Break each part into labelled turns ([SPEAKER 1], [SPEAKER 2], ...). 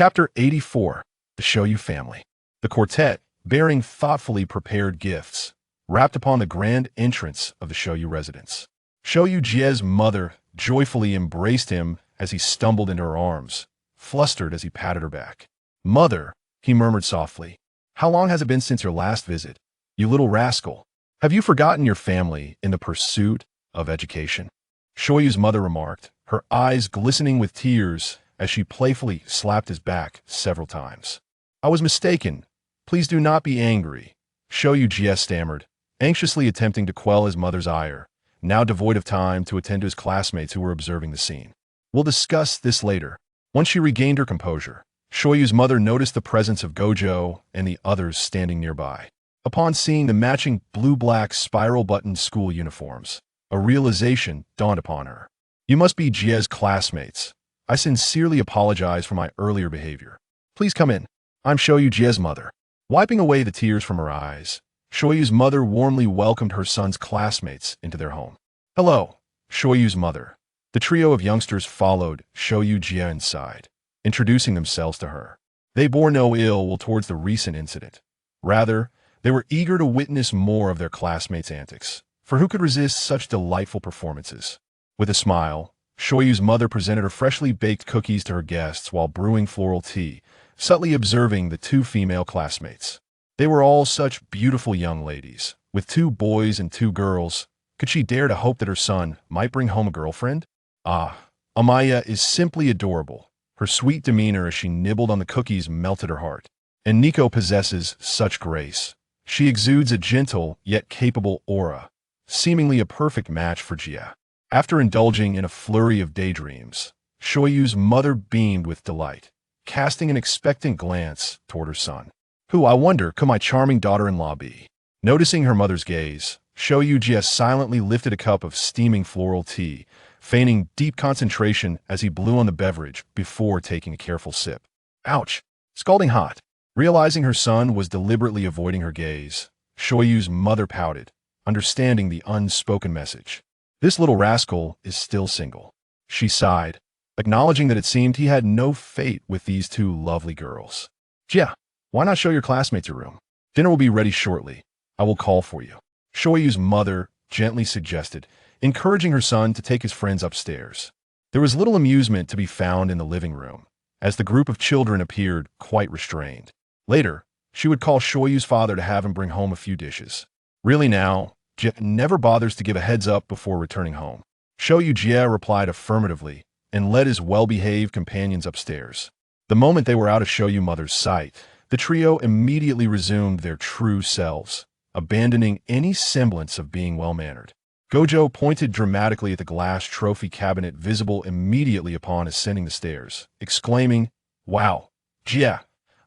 [SPEAKER 1] Chapter 84, The Shoyu Family. The quartet, bearing thoughtfully prepared gifts, wrapped upon the grand entrance of the Shoyu residence. Shoyu Jie's mother joyfully embraced him as he stumbled into her arms, flustered as he patted her back. "Mother," he murmured softly, "how long has it been since your last visit? You little rascal. Have you forgotten your family in the pursuit of education?" Shoyu's mother remarked, her eyes glistening with tears as she playfully slapped his back several times. "I was mistaken. Please do not be angry," Shoyu Jie stammered, anxiously attempting to quell his mother's ire, now devoid of time to attend to his classmates who were observing the scene. "We'll discuss this later." Once she regained her composure, Shoyu's mother noticed the presence of Gojo and the others standing nearby. Upon seeing the matching blue-black spiral-buttoned school uniforms, a realization dawned upon her. "You must be Jie's classmates. I sincerely apologize for my earlier behavior. Please come in. I'm Shoyu Jie's mother." Wiping away the tears from her eyes, Shoyu's mother warmly welcomed her son's classmates into their home. "Hello," Shoyu's mother. The trio of youngsters followed Shoyu Jie inside, introducing themselves to her. They bore no ill will towards the recent incident. Rather, they were eager to witness more of their classmates' antics, for who could resist such delightful performances? With a smile, Shoyu's mother presented her freshly baked cookies to her guests while brewing floral tea, subtly observing the two female classmates. They were all such beautiful young ladies. With 2 boys and 2 girls, could she dare to hope that her son might bring home a girlfriend? Amaya is simply adorable. Her sweet demeanor as she nibbled on the cookies melted her heart. And Nico possesses such grace. She exudes a gentle yet capable aura, seemingly a perfect match for Jie. After indulging in a flurry of daydreams, Shoyu's mother beamed with delight, casting an expectant glance toward her son. "Who, I wonder, could my charming daughter-in-law be?" Noticing her mother's gaze, Shoyu Jie silently lifted a cup of steaming floral tea, feigning deep concentration as he blew on the beverage before taking a careful sip. Ouch! Scalding hot. Realizing her son was deliberately avoiding her gaze, Shoyu's mother pouted, understanding the unspoken message. "This little rascal is still single." She sighed, acknowledging that it seemed he had no fate with these 2 lovely girls. "Jie, why not show your classmates your room? Dinner will be ready shortly. I will call for you," Shoyu's mother gently suggested, encouraging her son to take his friends upstairs. There was little amusement to be found in the living room, as the group of children appeared quite restrained. Later, she would call Shoyu's father to have him bring home a few dishes. Really now, Jie never bothers to give a heads up before returning home. Shoyu Jie replied affirmatively and led his well-behaved companions upstairs. The moment they were out of Shoyu mother's sight, the trio immediately resumed their true selves, abandoning any semblance of being well-mannered. Gojo pointed dramatically at the glass trophy cabinet visible immediately upon ascending the stairs, exclaiming, "Wow, Jie,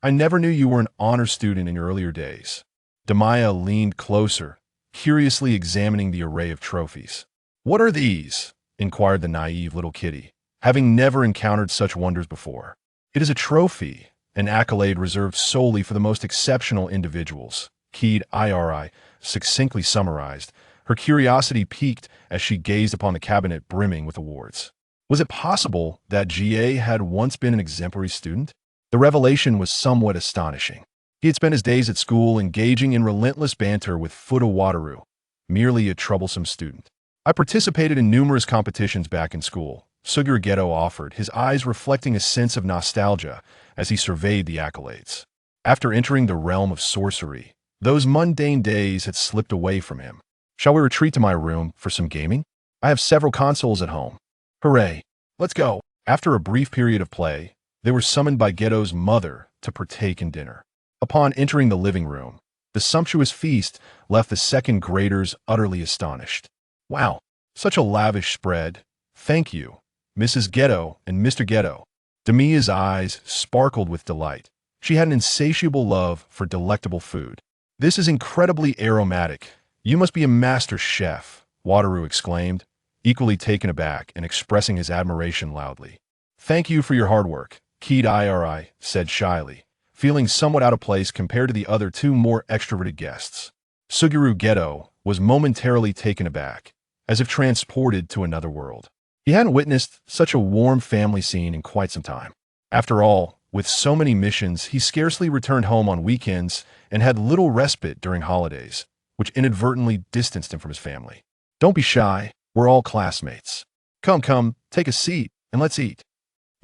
[SPEAKER 1] I never knew you were an honor student in your earlier days." Damiya leaned closer, curiously examining the array of trophies. "What are these?" inquired the naive little kitty, having never encountered such wonders before. "It is a trophy, an accolade reserved solely for the most exceptional individuals," Kid Iri succinctly summarized, her curiosity piqued as she gazed upon the cabinet brimming with awards. Was it possible that Jie had once been an exemplary student? The revelation was somewhat astonishing. He had spent his days at school engaging in relentless banter with Fuda Wataru, merely a troublesome student. "I participated in numerous competitions back in school," Suguru Geto offered, his eyes reflecting a sense of nostalgia as he surveyed the accolades. After entering the realm of sorcery, those mundane days had slipped away from him. "Shall we retreat to my room for some gaming? I have several consoles at home." "Hooray! Let's go." After a brief period of play, they were summoned by Geto's mother to partake in dinner. Upon entering the living room, the sumptuous feast left the second graders utterly astonished. "Wow, such a lavish spread. Thank you, Mrs. Geto and Mr. Geto." Damiya's eyes sparkled with delight. She had an insatiable love for delectable food. "This is incredibly aromatic. You must be a master chef," Wataru exclaimed, equally taken aback and expressing his admiration loudly. "Thank you for your hard work," Kid Iri said shyly, feeling somewhat out of place compared to the other 2 more extroverted guests. Suguru Geto was momentarily taken aback, as if transported to another world. He hadn't witnessed such a warm family scene in quite some time. After all, With so many missions, he scarcely returned home on weekends and had little respite during holidays, which inadvertently distanced him from his family. Don't be shy. We're all classmates. Come, take a seat, and let's eat.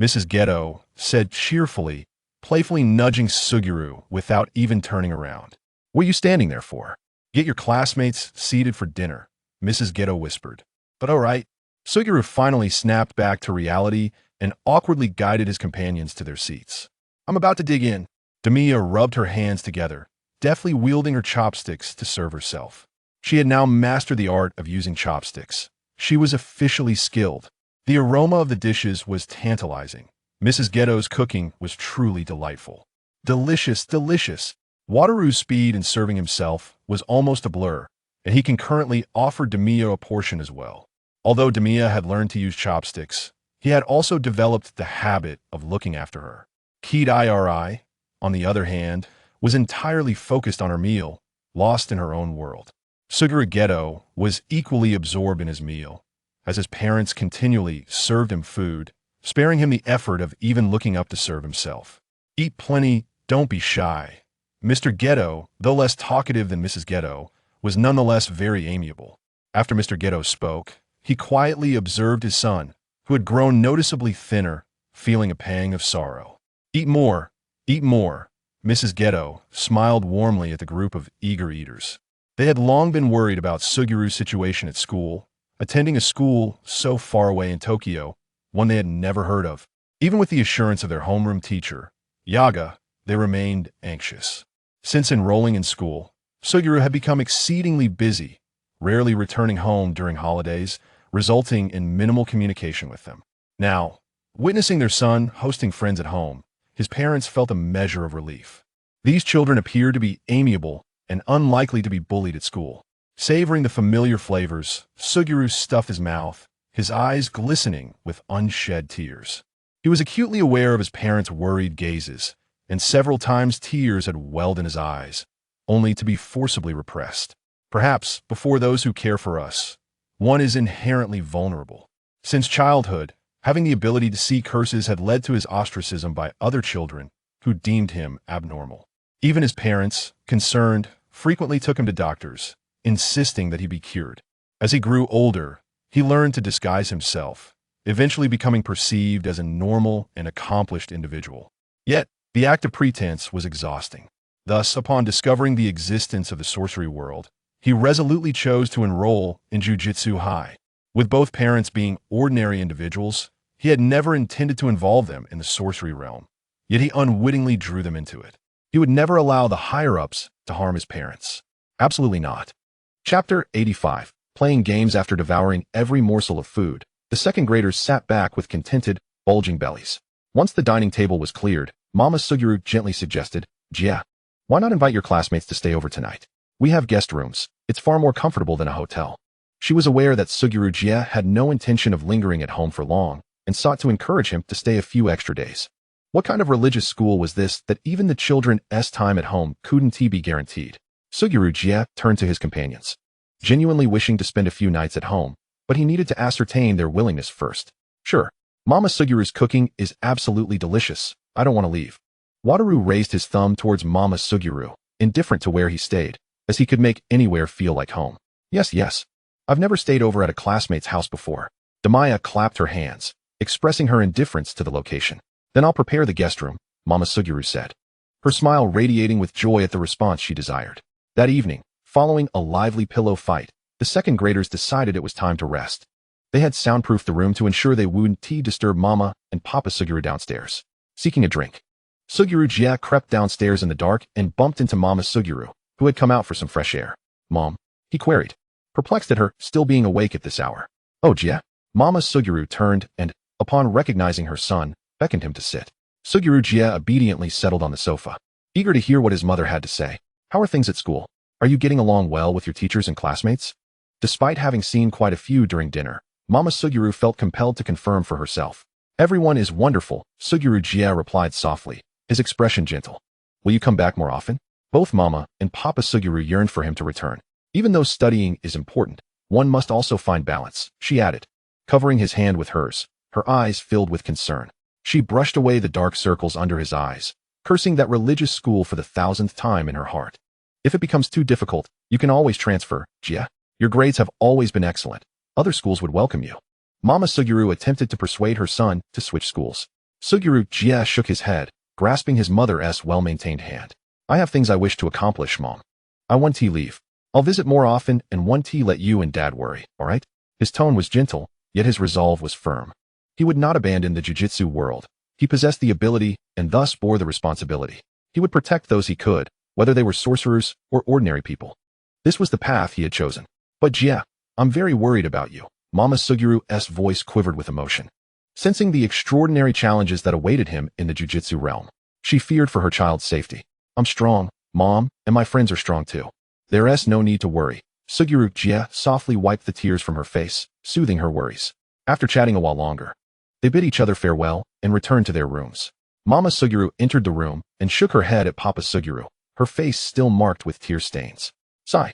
[SPEAKER 1] Mrs. Geto said cheerfully, playfully nudging Suguru without even turning around. What are you standing there for? Get your classmates seated for dinner, Mrs. Geto whispered. But all right. Suguru finally snapped back to reality and awkwardly guided his companions to their seats. I'm about to dig in. Damiya rubbed her hands together, deftly wielding her chopsticks to serve herself. She had now mastered the art of using chopsticks. She was officially skilled. The aroma of the dishes was tantalizing. Mrs. Geto's cooking was truly delightful. Delicious. Wataru's speed in serving himself was almost a blur, and he concurrently offered Damiya a portion as well. Although Damiya had learned to use chopsticks, he had also developed the habit of looking after her. Kid-Iri, on the other hand, was entirely focused on her meal, lost in her own world. Suguru Geto was equally absorbed in his meal, as his parents continually served him food, sparing him the effort of even looking up to serve himself. Eat plenty, don't be shy. Mr. Geto, though less talkative than Mrs. Geto, was nonetheless very amiable. After Mr. Geto spoke, he quietly observed his son, who had grown noticeably thinner, feeling a pang of sorrow. Eat more. Mrs. Geto smiled warmly at the group of eager eaters. They had long been worried about Suguru's situation at school, attending a school so far away in Tokyo, one they had never heard of. Even with the assurance of their homeroom teacher, Yaga, they remained anxious. Since enrolling in school, Suguru had become exceedingly busy, rarely returning home during holidays, resulting in minimal communication with them. Now, witnessing their son hosting friends at home, his parents felt a measure of relief. These children appeared to be amiable and unlikely to be bullied at school. Savoring the familiar flavors, Suguru stuffed his mouth, his eyes glistening with unshed tears. He was acutely aware of his parents' worried gazes, and several times tears had welled in his eyes, only to be forcibly repressed. Perhaps, before those who care for us, one is inherently vulnerable. Since childhood, having the ability to see curses had led to his ostracism by other children who deemed him abnormal. Even his parents, concerned, frequently took him to doctors, insisting that he be cured. As he grew older, he learned to disguise himself, eventually becoming perceived as a normal and accomplished individual. Yet, the act of pretense was exhausting. Thus, upon discovering the existence of the sorcery world, he resolutely chose to enroll in Jujutsu High. With both parents being ordinary individuals, he had never intended to involve them in the sorcery realm, yet he unwittingly drew them into it. He would never allow the higher-ups to harm his parents. Absolutely not. Chapter 85. Playing games after devouring every morsel of food, the second graders sat back with contented, bulging bellies. Once the dining table was cleared, Mama Suguru gently suggested, "Jia, why not invite your classmates to stay over tonight? We have guest rooms. It's far more comfortable than a hotel." She was aware that Suguru Jia had no intention of lingering at home for long and sought to encourage him to stay a few extra days. What kind of religious school was this that even the children's time at home couldn't be guaranteed? Suguru Jia turned to his companions, genuinely wishing to spend a few nights at home, but he needed to ascertain their willingness first. "Sure, Mama Suguru's cooking is absolutely delicious. I don't want to leave." Wataru raised his thumb towards Mama Suguru, indifferent to where he stayed, as he could make anywhere feel like home. Yes. I've never stayed over at a classmate's house before." Damiya clapped her hands, expressing her indifference to the location. "Then I'll prepare the guest room," Mama Suguru said, her smile radiating with joy at the response she desired. That evening, following a lively pillow fight, the second graders decided it was time to rest. They had soundproofed the room to ensure they wouldn't disturb Mama and Papa Suguru downstairs. Seeking a drink, Suguru Jia crept downstairs in the dark and bumped into Mama Suguru, who had come out for some fresh air. "Mom?" he queried, perplexed at her still being awake at this hour. "Oh, Jia." Mama Suguru turned and, upon recognizing her son, beckoned him to sit. Suguru Jia obediently settled on the sofa, eager to hear what his mother had to say. "How are things at school? Are you getting along well with your teachers and classmates?" Despite having seen quite a few during dinner, Mama Suguru felt compelled to confirm for herself. "Everyone is wonderful," Suguru Jia replied softly, his expression gentle. "Will you come back more often?" Both Mama and Papa Suguru yearned for him to return. "Even though studying is important, one must also find balance," she added, covering his hand with hers, her eyes filled with concern. She brushed away the dark circles under his eyes, cursing that religious school for the 1000th time in her heart. If it becomes too difficult, you can always transfer, Jia. Your grades have always been excellent. Other schools would welcome you. Mama Suguru attempted to persuade her son to switch schools. Suguru Jia shook his head, grasping his mother's well-maintained hand. I have things I wish to accomplish, Mom. I want to leave. I'll visit more often and want to let you and Dad worry, all right? His tone was gentle, yet his resolve was firm. He would not abandon the Jujutsu world. He possessed the ability and thus bore the responsibility. He would protect those he could, whether they were sorcerers or ordinary people. This was the path he had chosen. But Jia, I'm very worried about you. Mama Suguru's voice quivered with emotion. Sensing the extraordinary challenges that awaited him in the Jujutsu realm, she feared for her child's safety. I'm strong, Mom, and my friends are strong too. There's no need to worry. Suguru Jia softly wiped the tears from her face, soothing her worries. After chatting a while longer, they bid each other farewell and returned to their rooms. Mama Suguru entered the room and shook her head at Papa Suguru, her face still marked with tear stains. Sigh.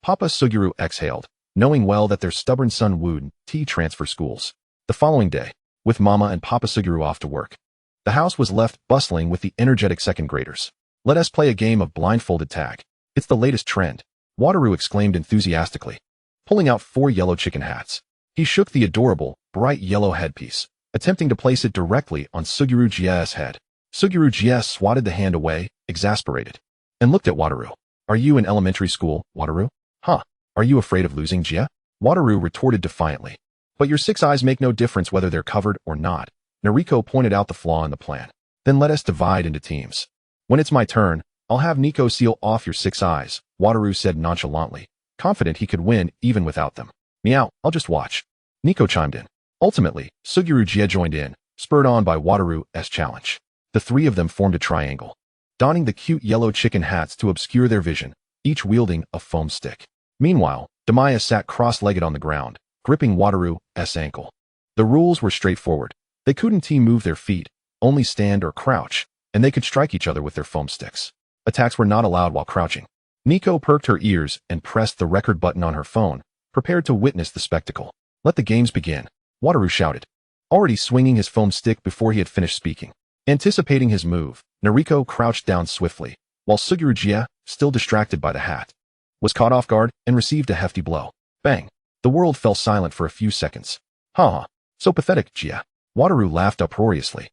[SPEAKER 1] Papa Suguru exhaled, knowing well that their stubborn son would transfer schools. The following day, with Mama and Papa Suguru off to work, the house was left bustling with the energetic second graders. Let us play a game of blindfolded tag. It's the latest trend, Wataru exclaimed enthusiastically, pulling out 4 yellow chicken hats. He shook the adorable, bright yellow headpiece, attempting to place it directly on Suguru Jia's head. Suguru Jia swatted the hand away, exasperated, and looked at Wataru. Are you in elementary school, Wataru? Huh? Are you afraid of losing, Jia? Wataru retorted defiantly. But your 6 eyes make no difference whether they're covered or not. Nariko pointed out the flaw in the plan. Then let us divide into teams. When it's my turn, I'll have Nico seal off your 6 eyes, Wataru said nonchalantly, confident he could win even without them. Meow, I'll just watch. Nico chimed in. Ultimately, Suguru Jia joined in, spurred on by Wataru's challenge. The 3 of them formed a triangle, donning the cute yellow chicken hats to obscure their vision, each wielding a foam stick. Meanwhile, Damiya sat cross-legged on the ground, gripping Wataru's ankle. The rules were straightforward. They couldn't move their feet, only stand or crouch, and they could strike each other with their foam sticks. Attacks were not allowed while crouching. Nico perked her ears and pressed the record button on her phone, prepared to witness the spectacle. Let the games begin, Wataru shouted, already swinging his foam stick before he had finished speaking. Anticipating his move, Nariko crouched down swiftly, while Suguru Jia, still distracted by the hat, was caught off guard and received a hefty blow. Bang! The world fell silent for a few seconds. Ha! So pathetic, Jia. Wataru laughed uproariously,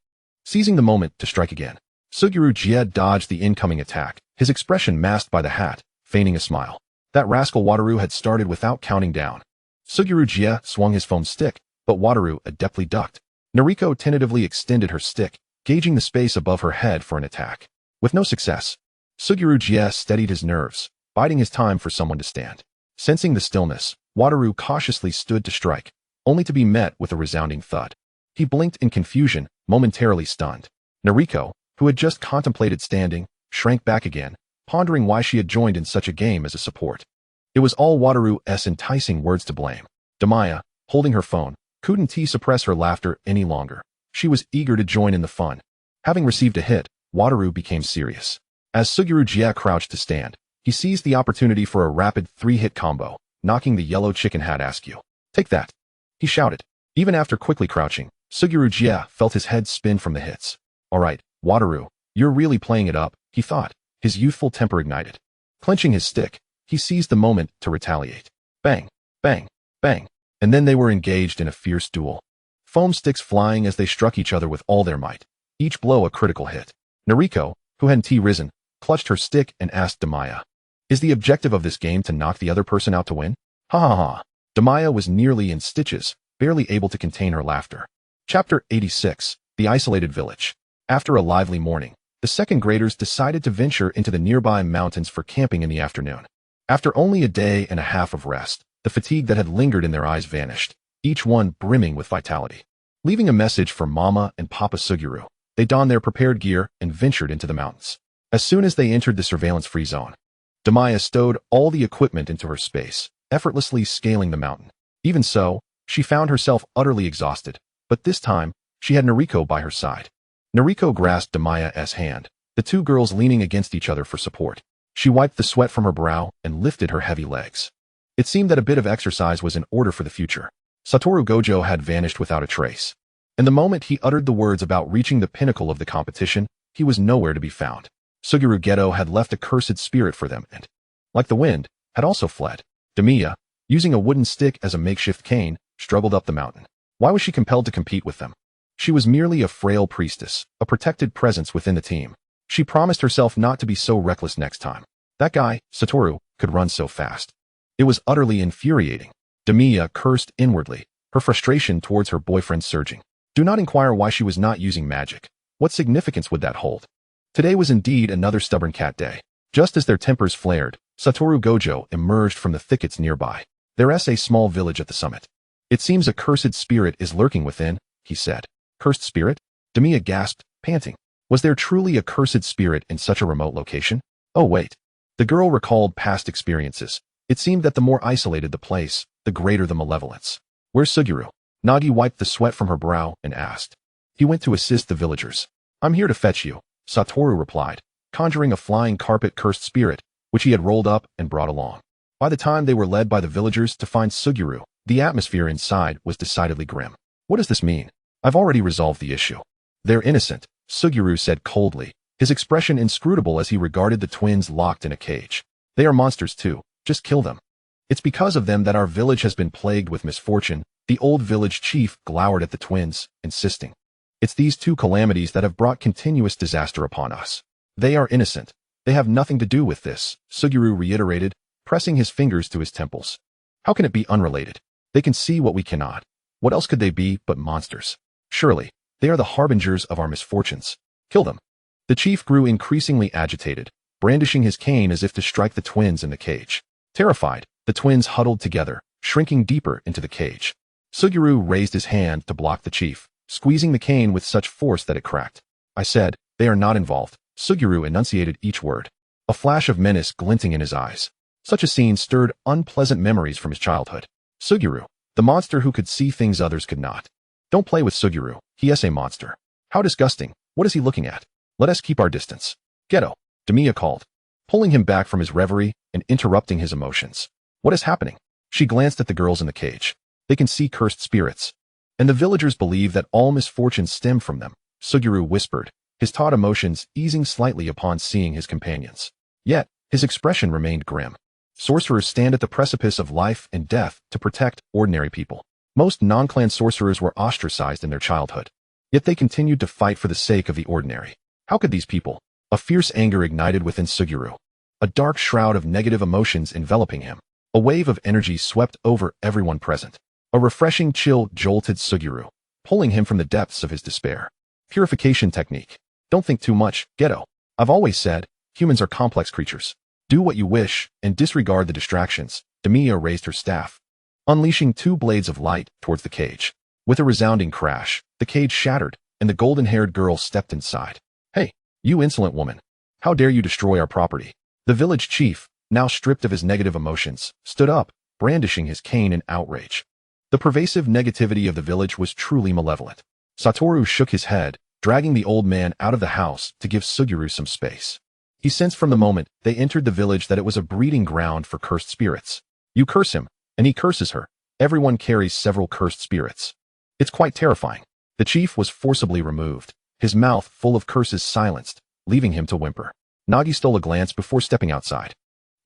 [SPEAKER 1] seizing the moment to strike again. Suguru Jia dodged the incoming attack, his expression masked by the hat, feigning a smile. That rascal Wataru had started without counting down. Suguru Jia swung his foam stick, but Wataru adeptly ducked. Nariko tentatively extended her stick, gauging the space above her head for an attack. With no success, Suguru Jia steadied his nerves, biding his time for someone to stand. Sensing the stillness, Wataru cautiously stood to strike, only to be met with a resounding thud. He blinked in confusion, momentarily stunned. Nariko, who had just contemplated standing, shrank back again, pondering why she had joined in such a game as a support. It was all Wataru's enticing words to blame. Damiya, holding her phone, couldn't suppress her laughter any longer. She was eager to join in the fun. Having received a hit, Wataru became serious. As Suguru Jia crouched to stand, he seized the opportunity for a rapid 3-hit combo, knocking the yellow chicken hat askew. Take that! He shouted. Even after quickly crouching, Suguru Jia felt his head spin from the hits. Alright, Wataru, you're really playing it up, he thought, his youthful temper ignited. Clenching his stick, he seized the moment to retaliate. Bang, bang, bang, and then they were engaged in a fierce duel. Foam sticks flying as they struck each other with all their might, each blow a critical hit. Nariko, who hadn't risen, clutched her stick and asked Damiya, is the objective of this game to knock the other person out to win? Ha ha ha. Damiya was nearly in stitches, barely able to contain her laughter. Chapter 86, The Isolated Village. After a lively morning, the second graders decided to venture into the nearby mountains for camping in the afternoon. After only a day and a half of rest, the fatigue that had lingered in their eyes vanished, each one brimming with vitality. Leaving a message for Mama and Papa Suguru, they donned their prepared gear and ventured into the mountains. As soon as they entered the surveillance-free zone, Damiya stowed all the equipment into her space, effortlessly scaling the mountain. Even so, she found herself utterly exhausted, but this time, she had Nariko by her side. Nariko grasped Damiya's hand, the 2 girls leaning against each other for support. She wiped the sweat from her brow and lifted her heavy legs. It seemed that a bit of exercise was in order for the future. Satoru Gojo had vanished without a trace. And the moment he uttered the words about reaching the pinnacle of the competition, he was nowhere to be found. Suguru Geto had left a cursed spirit for them and, like the wind, had also fled. Damiya, using a wooden stick as a makeshift cane, struggled up the mountain. Why was she compelled to compete with them? She was merely a frail priestess, a protected presence within the team. She promised herself not to be so reckless next time. That guy, Satoru, could run so fast. It was utterly infuriating. Damiya cursed inwardly, her frustration towards her boyfriend surging. Do not inquire why she was not using magic. What significance would that hold? Today was indeed another stubborn cat day. Just as their tempers flared, Satoru Gojo emerged from the thickets nearby. There's a small village at the summit. It seems a cursed spirit is lurking within, he said. Cursed spirit? Damiya gasped, panting. Was there truly a cursed spirit in such a remote location? Oh wait. The girl recalled past experiences. It seemed that the more isolated the place, the greater the malevolence. Where's Suguru? Nagi wiped the sweat from her brow and asked. He went to assist the villagers. I'm here to fetch you, Satoru replied, conjuring a flying carpet cursed spirit, which he had rolled up and brought along. By the time they were led by the villagers to find Suguru, the atmosphere inside was decidedly grim. What does this mean? I've already resolved the issue. They're innocent, Suguru said coldly, his expression inscrutable as he regarded the twins locked in a cage. They are monsters too, just kill them. It's because of them that our village has been plagued with misfortune, the old village chief glowered at the twins, insisting. It's these two calamities that have brought continuous disaster upon us. They are innocent. They have nothing to do with this, Suguru reiterated, pressing his fingers to his temples. How can it be unrelated? They can see what we cannot. What else could they be but monsters? Surely, they are the harbingers of our misfortunes. Kill them. The chief grew increasingly agitated, brandishing his cane as if to strike the twins in the cage. Terrified, the twins huddled together, shrinking deeper into the cage. Suguru raised his hand to block the chief, squeezing the cane with such force that it cracked. I said, they are not involved. Suguru enunciated each word, a flash of menace glinting in his eyes. Such a scene stirred unpleasant memories from his childhood. Suguru, the monster who could see things others could not. Don't play with Suguru, he is a monster. How disgusting, what is he looking at? Let us keep our distance. Geto, Damiya called, pulling him back from his reverie and interrupting his emotions. What is happening? She glanced at the girls in the cage. They can see cursed spirits. And the villagers believe that all misfortunes stem from them, Suguru whispered, his taut emotions easing slightly upon seeing his companions. Yet, his expression remained grim. Sorcerers stand at the precipice of life and death to protect ordinary people. Most non-clan sorcerers were ostracized in their childhood. Yet they continued to fight for the sake of the ordinary. How could these people? A fierce anger ignited within Suguru. A dark shroud of negative emotions enveloping him. A wave of energy swept over everyone present. A refreshing chill jolted Suguru, pulling him from the depths of his despair. Purification technique. Don't think too much, Geto. I've always said, humans are complex creatures. Do what you wish, and disregard the distractions. Damiya raised her staff, unleashing two blades of light towards the cage. With a resounding crash, the cage shattered, and the golden-haired girl stepped inside. Hey, you insolent woman. How dare you destroy our property? The village chief, now stripped of his negative emotions, stood up, brandishing his cane in outrage. The pervasive negativity of the village was truly malevolent. Satoru shook his head, dragging the old man out of the house to give Suguru some space. He sensed from the moment they entered the village that it was a breeding ground for cursed spirits. You curse him, and he curses her. Everyone carries several cursed spirits. It's quite terrifying. The chief was forcibly removed, his mouth full of curses silenced, leaving him to whimper. Nagi stole a glance before stepping outside.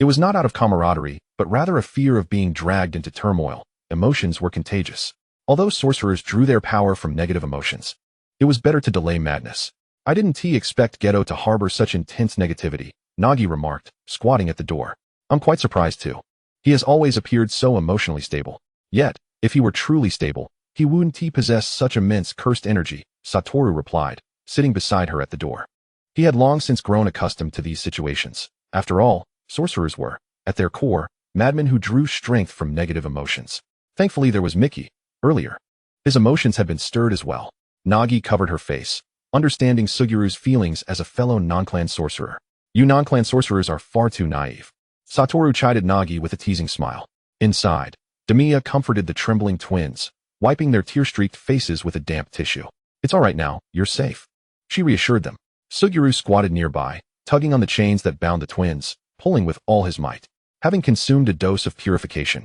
[SPEAKER 1] It was not out of camaraderie, but rather a fear of being dragged into turmoil. Emotions were contagious. Although sorcerers drew their power from negative emotions, it was better to delay madness. I didn't expect Geto to harbor such intense negativity, Nagi remarked, squatting at the door. I'm quite surprised too. He has always appeared so emotionally stable. Yet, if he were truly stable, he wouldn't possess such immense cursed energy, Satoru replied, sitting beside her at the door. He had long since grown accustomed to these situations. After all, sorcerers were, at their core, madmen who drew strength from negative emotions. Thankfully there was Mickey, earlier. His emotions had been stirred as well. Nagi covered her face, understanding Suguru's feelings as a fellow non-clan sorcerer. You non-clan sorcerers are far too naive. Satoru chided Nagi with a teasing smile. Inside, Damiya comforted the trembling twins, wiping their tear-streaked faces with a damp tissue. It's all right now, you're safe. She reassured them. Suguru squatted nearby, tugging on the chains that bound the twins, pulling with all his might. Having consumed a dose of purification,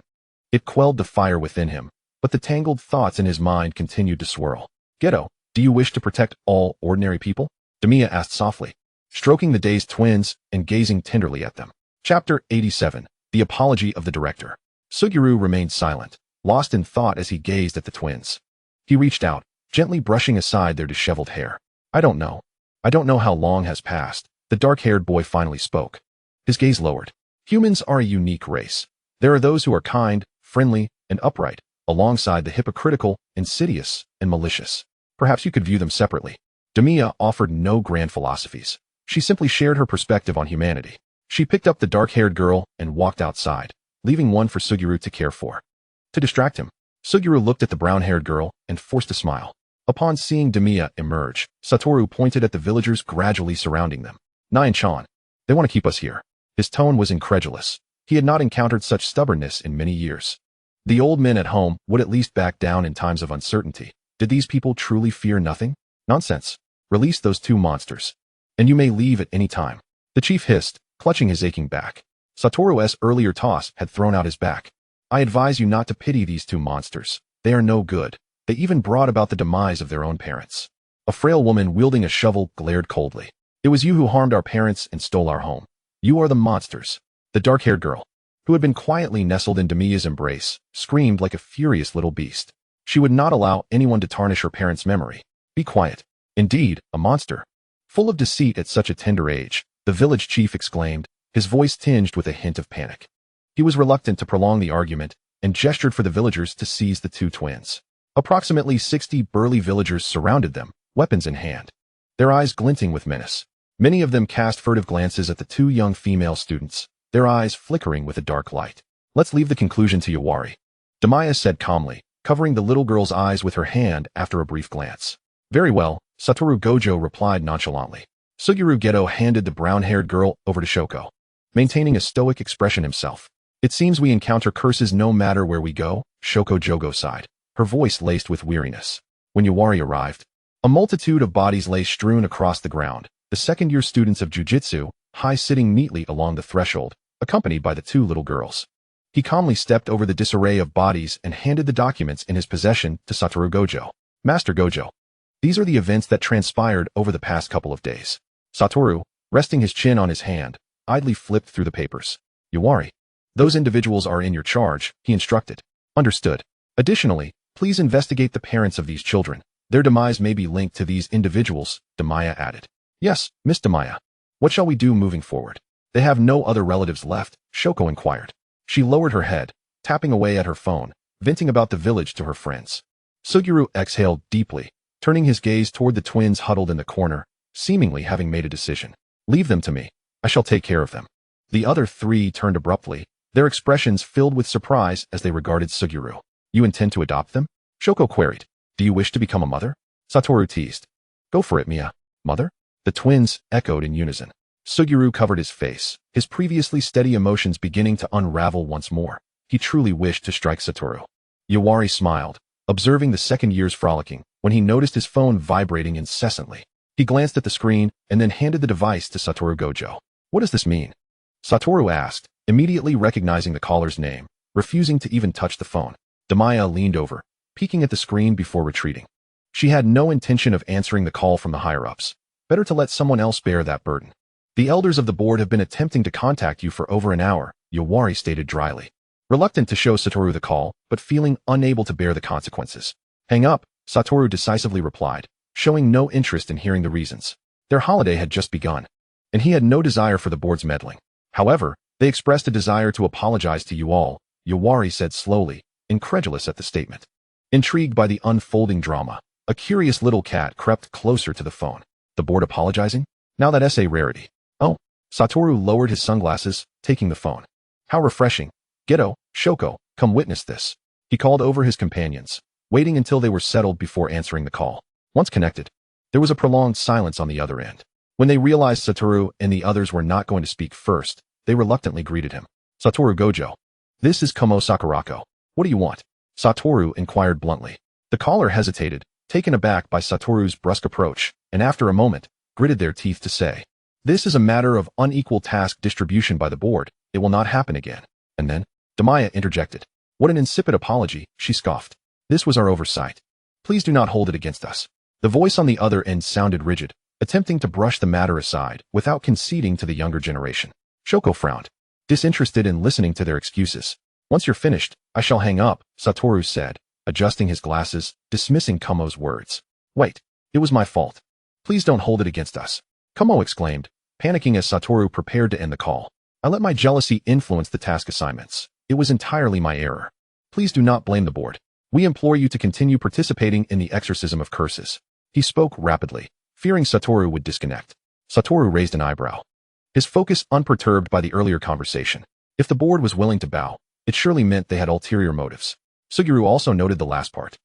[SPEAKER 1] it quelled the fire within him, but the tangled thoughts in his mind continued to swirl. Geto, do you wish to protect all ordinary people? Damiya asked softly, stroking the dazed twins and gazing tenderly at them. Chapter 87. The Apology of the Director. Suguru remained silent, lost in thought as he gazed at the twins. He reached out, gently brushing aside their disheveled hair. I don't know. I don't know how long has passed. The dark-haired boy finally spoke. His gaze lowered. Humans are a unique race. There are those who are kind, friendly, and upright, alongside the hypocritical, insidious, and malicious. Perhaps you could view them separately. Damiya offered no grand philosophies. She simply shared her perspective on humanity. She picked up the dark-haired girl and walked outside, leaving one for Suguru to care for. To distract him, Suguru looked at the brown-haired girl and forced a smile. Upon seeing Damiya emerge, Satoru pointed at the villagers gradually surrounding them. Nine-chan. They want to keep us here. His tone was incredulous. He had not encountered such stubbornness in many years. The old men at home would at least back down in times of uncertainty. Did these people truly fear nothing? Nonsense. Release those two monsters, and you may leave at any time. The chief hissed, clutching his aching back. Satoru's earlier toss had thrown out his back. I advise you not to pity these two monsters. They are no good. They even brought about the demise of their own parents. A frail woman wielding a shovel glared coldly. It was you who harmed our parents and stole our home. You are the monsters. The dark-haired girl, who had been quietly nestled in Damiya's embrace, screamed like a furious little beast. She would not allow anyone to tarnish her parents' memory. Be quiet. Indeed, a monster. Full of deceit at such a tender age, the village chief exclaimed, his voice tinged with a hint of panic. He was reluctant to prolong the argument and gestured for the villagers to seize the two twins. Approximately 60 burly villagers surrounded them, weapons in hand, their eyes glinting with menace. Many of them cast furtive glances at the two young female students, their eyes flickering with a dark light. Let's leave the conclusion to Yawari, Damiya said calmly, covering the little girl's eyes with her hand after a brief glance. Very well, Satoru Gojo replied nonchalantly. Suguru Geto handed the brown-haired girl over to Shoko, maintaining a stoic expression himself. It seems we encounter curses no matter where we go, Shoko Jogo sighed, her voice laced with weariness. When Yawari arrived, a multitude of bodies lay strewn across the ground, the second-year students of Jujutsu, sitting neatly along the threshold, accompanied by the two little girls. He calmly stepped over the disarray of bodies and handed the documents in his possession to Satoru Gojo. Master Gojo. These are the events that transpired over the past couple of days. Satoru, resting his chin on his hand, idly flipped through the papers. Yawari. Those individuals are in your charge, he instructed. Understood. Additionally, please investigate the parents of these children. Their demise may be linked to these individuals, Damiya added. Yes, Miss Damiya. What shall we do moving forward? They have no other relatives left, Shoko inquired. She lowered her head, tapping away at her phone, venting about the village to her friends. Suguru exhaled deeply, turning his gaze toward the twins huddled in the corner, seemingly having made a decision. Leave them to me. I shall take care of them. The other three turned abruptly, their expressions filled with surprise as they regarded Suguru. You intend to adopt them? Shoko queried. Do you wish to become a mother? Satoru teased. Go for it, Mia. Mother? The twins echoed in unison. Suguru covered his face, his previously steady emotions beginning to unravel once more. He truly wished to strike Satoru. Yawari smiled, observing the second year's frolicking, when he noticed his phone vibrating incessantly. He glanced at the screen and then handed the device to Satoru Gojo. What does this mean? Satoru asked, immediately recognizing the caller's name, refusing to even touch the phone. Damiya leaned over, peeking at the screen before retreating. She had no intention of answering the call from the higher-ups. Better to let someone else bear that burden. The elders of the board have been attempting to contact you for over an hour, Yawari stated dryly. Reluctant to show Satoru the call, but feeling unable to bear the consequences. Hang up, Satoru decisively replied, showing no interest in hearing the reasons. Their holiday had just begun, and he had no desire for the board's meddling. However, they expressed a desire to apologize to you all, Yawari said slowly, incredulous at the statement. Intrigued by the unfolding drama, a curious little cat crept closer to the phone. The board apologizing? Now that's a rarity. Oh, Satoru lowered his sunglasses, taking the phone. How refreshing. Geto, Shoko, come witness this. He called over his companions, waiting until they were settled before answering the call. Once connected, there was a prolonged silence on the other end. When they realized Satoru and the others were not going to speak first, they reluctantly greeted him. Satoru Gojo. This is Komo Sakurako. What do you want? Satoru inquired bluntly. The caller hesitated, taken aback by Satoru's brusque approach, and after a moment, gritted their teeth to say, this is a matter of unequal task distribution by the board. It will not happen again. And then, Damiya interjected. What an insipid apology, she scoffed. This was our oversight. Please do not hold it against us. The voice on the other end sounded rigid, attempting to brush the matter aside without conceding to the younger generation. Shoko frowned, disinterested in listening to their excuses. Once you're finished, I shall hang up, Satoru said, adjusting his glasses, dismissing Kumo's words. Wait, it was my fault. Please don't hold it against us. Kumo exclaimed, panicking as Satoru prepared to end the call. I let my jealousy influence the task assignments. It was entirely my error. Please do not blame the board. We implore you to continue participating in the exorcism of curses. He spoke rapidly, fearing Satoru would disconnect. Satoru raised an eyebrow, his focus unperturbed by the earlier conversation. If the board was willing to bow, it surely meant they had ulterior motives. Suguru also noted the last part,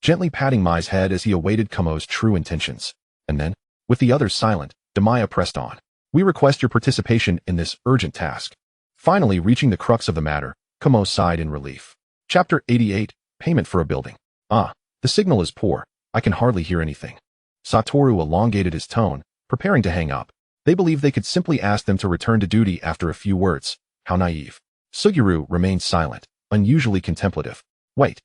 [SPEAKER 1] gently patting Mai's head as he awaited Kumo's true intentions. And then, with the others silent, Damiya pressed on. We request your participation in this urgent task. Finally reaching the crux of the matter, Kumo sighed in relief. Chapter 88, Payment for a Building. Ah, the signal is poor. I can hardly hear anything. Satoru elongated his tone, preparing to hang up. They believed they could simply ask them to return to duty after a few words. How naive. Suguru remained silent, unusually contemplative. Wait.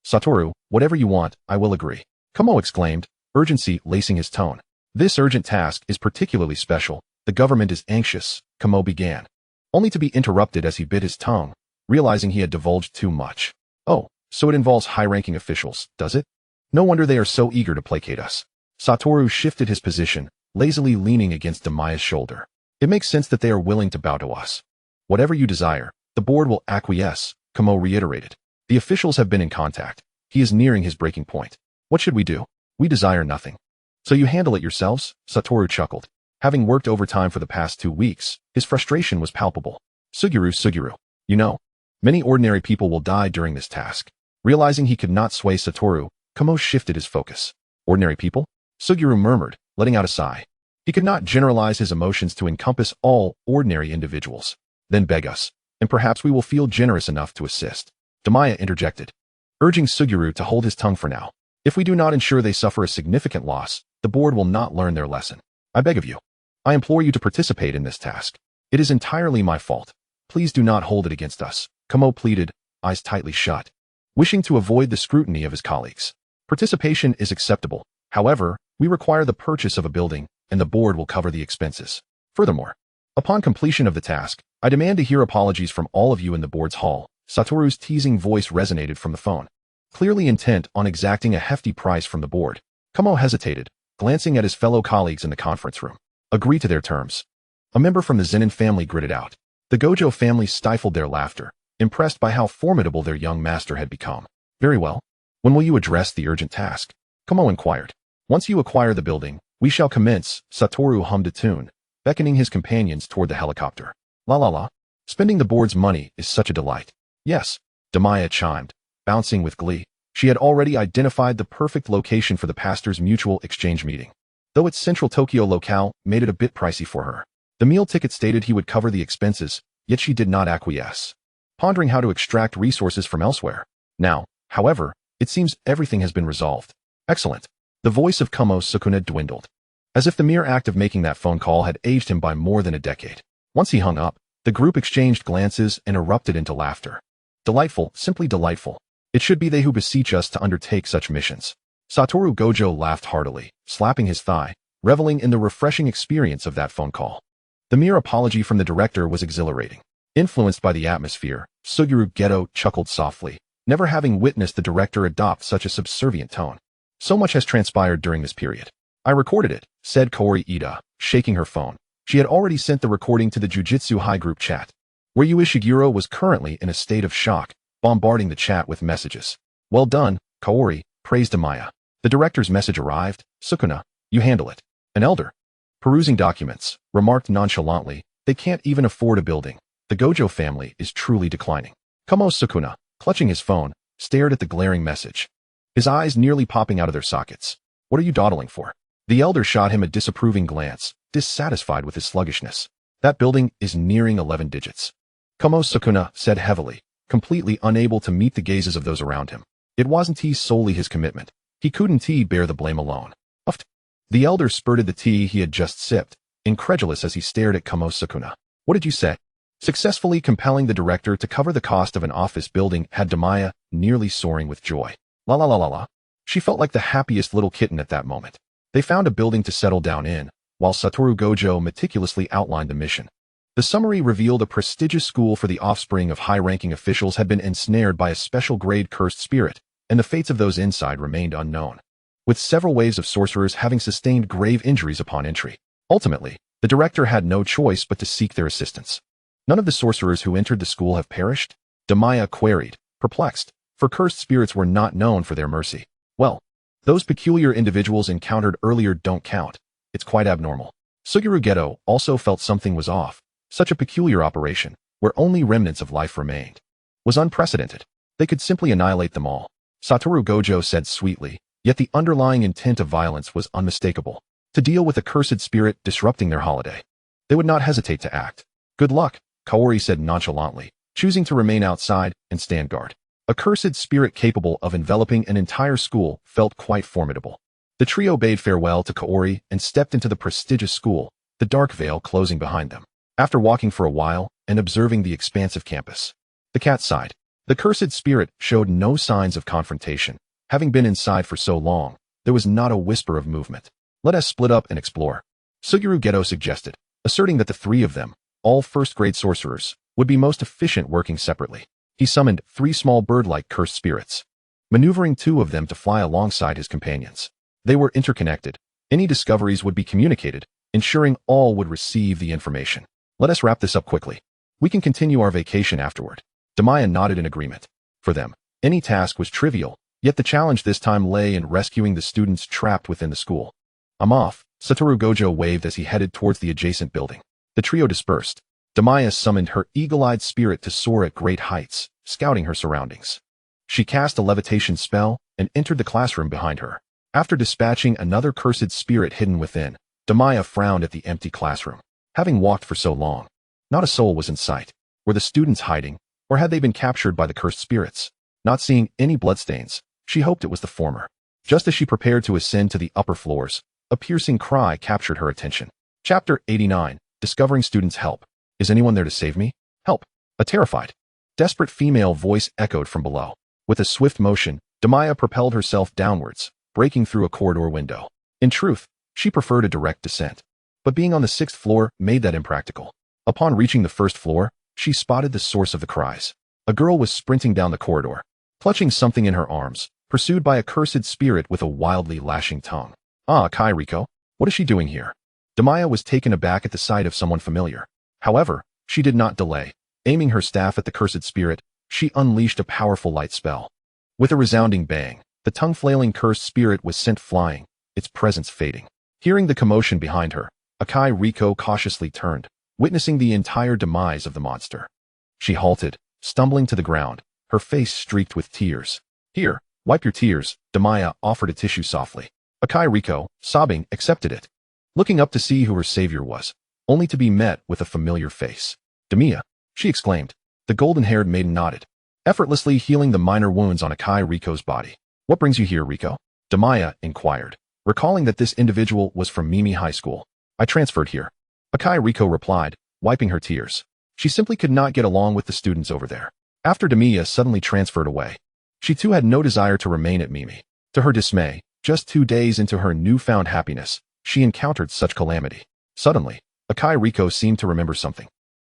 [SPEAKER 1] Satoru, whatever you want, I will agree. Kumo exclaimed, urgency lacing his tone. This urgent task is particularly special. The government is anxious, Kumo began, only to be interrupted as he bit his tongue, realizing he had divulged too much. Oh, so it involves high-ranking officials, does it? No wonder they are so eager to placate us. Satoru shifted his position, lazily leaning against Damiya's shoulder. It makes sense that they are willing to bow to us. Whatever you desire, the board will acquiesce, Kumo reiterated. The officials have been in contact. He is nearing his breaking point. What should we do? We desire nothing. So you handle it yourselves? Satoru chuckled. Having worked overtime for the past 2 weeks, his frustration was palpable. Suguru, you know, many ordinary people will die during this task. Realizing he could not sway Satoru, Kumo shifted his focus. Ordinary people? Suguru murmured, letting out a sigh. He could not generalize his emotions to encompass all ordinary individuals. Then beg us, and perhaps we will feel generous enough to assist. Damiya interjected, urging Suguru to hold his tongue for now. If we do not ensure they suffer a significant loss, the board will not learn their lesson. I beg of you. I implore you to participate in this task. It is entirely my fault. Please do not hold it against us, Kumo pleaded, eyes tightly shut, wishing to avoid the scrutiny of his colleagues. Participation is acceptable. However, we require the purchase of a building, and the board will cover the expenses. Furthermore, upon completion of the task, I demand to hear apologies from all of you in the board's hall. Satoru's teasing voice resonated from the phone, clearly intent on exacting a hefty price from the board. Kumo hesitated, glancing at his fellow colleagues in the conference room. Agree to their terms. A member from the Zenin family gritted out. The Gojo family stifled their laughter, impressed by how formidable their young master had become. Very well. When will you address the urgent task? Kumo inquired. Once you acquire the building, we shall commence. Satoru hummed a tune, beckoning his companions toward the helicopter. La la la. Spending the board's money is such a delight. Yes, Damiya chimed, bouncing with glee. She had already identified the perfect location for the pastor's mutual exchange meeting, though its central Tokyo locale made it a bit pricey for her. The meal ticket stated he would cover the expenses, yet she did not acquiesce, pondering how to extract resources from elsewhere. Now, however, it seems everything has been resolved. Excellent. The voice of Kumo Sukuna dwindled, as if the mere act of making that phone call had aged him by more than a decade. Once he hung up, the group exchanged glances and erupted into laughter. Delightful, simply delightful. It should be they who beseech us to undertake such missions. Satoru Gojo laughed heartily, slapping his thigh, reveling in the refreshing experience of that phone call. The mere apology from the director was exhilarating. Influenced by the atmosphere, Suguru Geto chuckled softly, never having witnessed the director adopt such a subservient tone. So much has transpired during this period. I recorded it, said Kaori Ida, shaking her phone. She had already sent the recording to the Jujutsu High group chat, where Ueshiguro was currently in a state of shock, bombarding the chat with messages. Well done, Kaori, praised Damiya. The director's message arrived. Sukuna, you handle it. An elder, perusing documents, remarked nonchalantly, they can't even afford a building. The Gojo family is truly declining. Kumo Sukuna, clutching his phone, stared at the glaring message, his eyes nearly popping out of their sockets. What are you dawdling for? The elder shot him a disapproving glance, dissatisfied with his sluggishness. That building is nearing 11 digits. Kumo Sukuna said heavily, completely unable to meet the gazes of those around him. It wasn't solely his commitment. He couldn't bear the blame alone. Uffed. The elder spurted the tea he had just sipped, incredulous as he stared at Kumo Sukuna. What did you say? Successfully compelling the director to cover the cost of an office building had Damiya nearly soaring with joy. La la la la la. She felt like the happiest little kitten at that moment. They found a building to settle down in, while Satoru Gojo meticulously outlined the mission. The summary revealed a prestigious school for the offspring of high-ranking officials had been ensnared by a special-grade cursed spirit, and the fates of those inside remained unknown, with several waves of sorcerers having sustained grave injuries upon entry. Ultimately, the director had no choice but to seek their assistance. None of the sorcerers who entered the school have perished? Damiya queried, perplexed, for cursed spirits were not known for their mercy. Well, those peculiar individuals encountered earlier don't count. It's quite abnormal. Suguru Geto also felt something was off. Such a peculiar operation, where only remnants of life remained, was unprecedented. They could simply annihilate them all. Satoru Gojo said sweetly, yet the underlying intent of violence was unmistakable. To deal with a cursed spirit disrupting their holiday, they would not hesitate to act. Good luck, Kaori said nonchalantly, choosing to remain outside and stand guard. A cursed spirit capable of enveloping an entire school felt quite formidable. The trio bade farewell to Kaori and stepped into the prestigious school, the dark veil closing behind them. After walking for a while and observing the expansive campus, the cat sighed. The cursed spirit showed no signs of confrontation. Having been inside for so long, there was not a whisper of movement. Let us split up and explore, Suguru Geto suggested, asserting that the three of them, all first-grade sorcerers, would be most efficient working separately. He summoned 3 small bird-like cursed spirits, maneuvering 2 of them to fly alongside his companions. They were interconnected. Any discoveries would be communicated, ensuring all would receive the information. Let us wrap this up quickly. We can continue our vacation afterward. Damiya nodded in agreement. For them, any task was trivial, yet the challenge this time lay in rescuing the students trapped within the school. I'm off, Satoru Gojo waved as he headed towards the adjacent building. The trio dispersed. Damiya summoned her eagle-eyed spirit to soar at great heights, scouting her surroundings. She cast a levitation spell and entered the classroom behind her. After dispatching another cursed spirit hidden within, Damiya frowned at the empty classroom. Having walked for so long, not a soul was in sight. Were the students hiding, or had they been captured by the cursed spirits? Not seeing any bloodstains, she hoped it was the former. Just as she prepared to ascend to the upper floors, a piercing cry captured her attention. Chapter 89, Discovering Students' Help. Is anyone there to save me? Help! A terrified, desperate female voice echoed from below. With a swift motion, Damiya propelled herself downwards, breaking through a corridor window. In truth, she preferred a direct descent, but being on the 6th floor made that impractical. Upon reaching the 1st floor, she spotted the source of the cries. A girl was sprinting down the corridor, clutching something in her arms, pursued by a cursed spirit with a wildly lashing tongue. Ah, Kai Riko, what is she doing here? Damiya was taken aback at the sight of someone familiar. However, she did not delay. Aiming her staff at the cursed spirit, she unleashed a powerful light spell. With a resounding bang, the tongue-flailing cursed spirit was sent flying, its presence fading. Hearing the commotion behind her, Kai Riko cautiously turned, witnessing the entire demise of the monster. She halted, stumbling to the ground, her face streaked with tears. Here, wipe your tears, Damiya offered a tissue softly. Kai Riko, sobbing, accepted it, looking up to see who her savior was, only to be met with a familiar face. Damiya, she exclaimed. The golden-haired maiden nodded, effortlessly healing the minor wounds on Kai Riko's body. What brings you here, Riko? Damiya inquired, recalling that this individual was from Mimi High School. I transferred here, Kai Riko replied, wiping her tears. She simply could not get along with the students over there. After Damiya suddenly transferred away, she too had no desire to remain at Mimi. To her dismay, just 2 days into her newfound happiness, she encountered such calamity. Suddenly, Kai Riko seemed to remember something.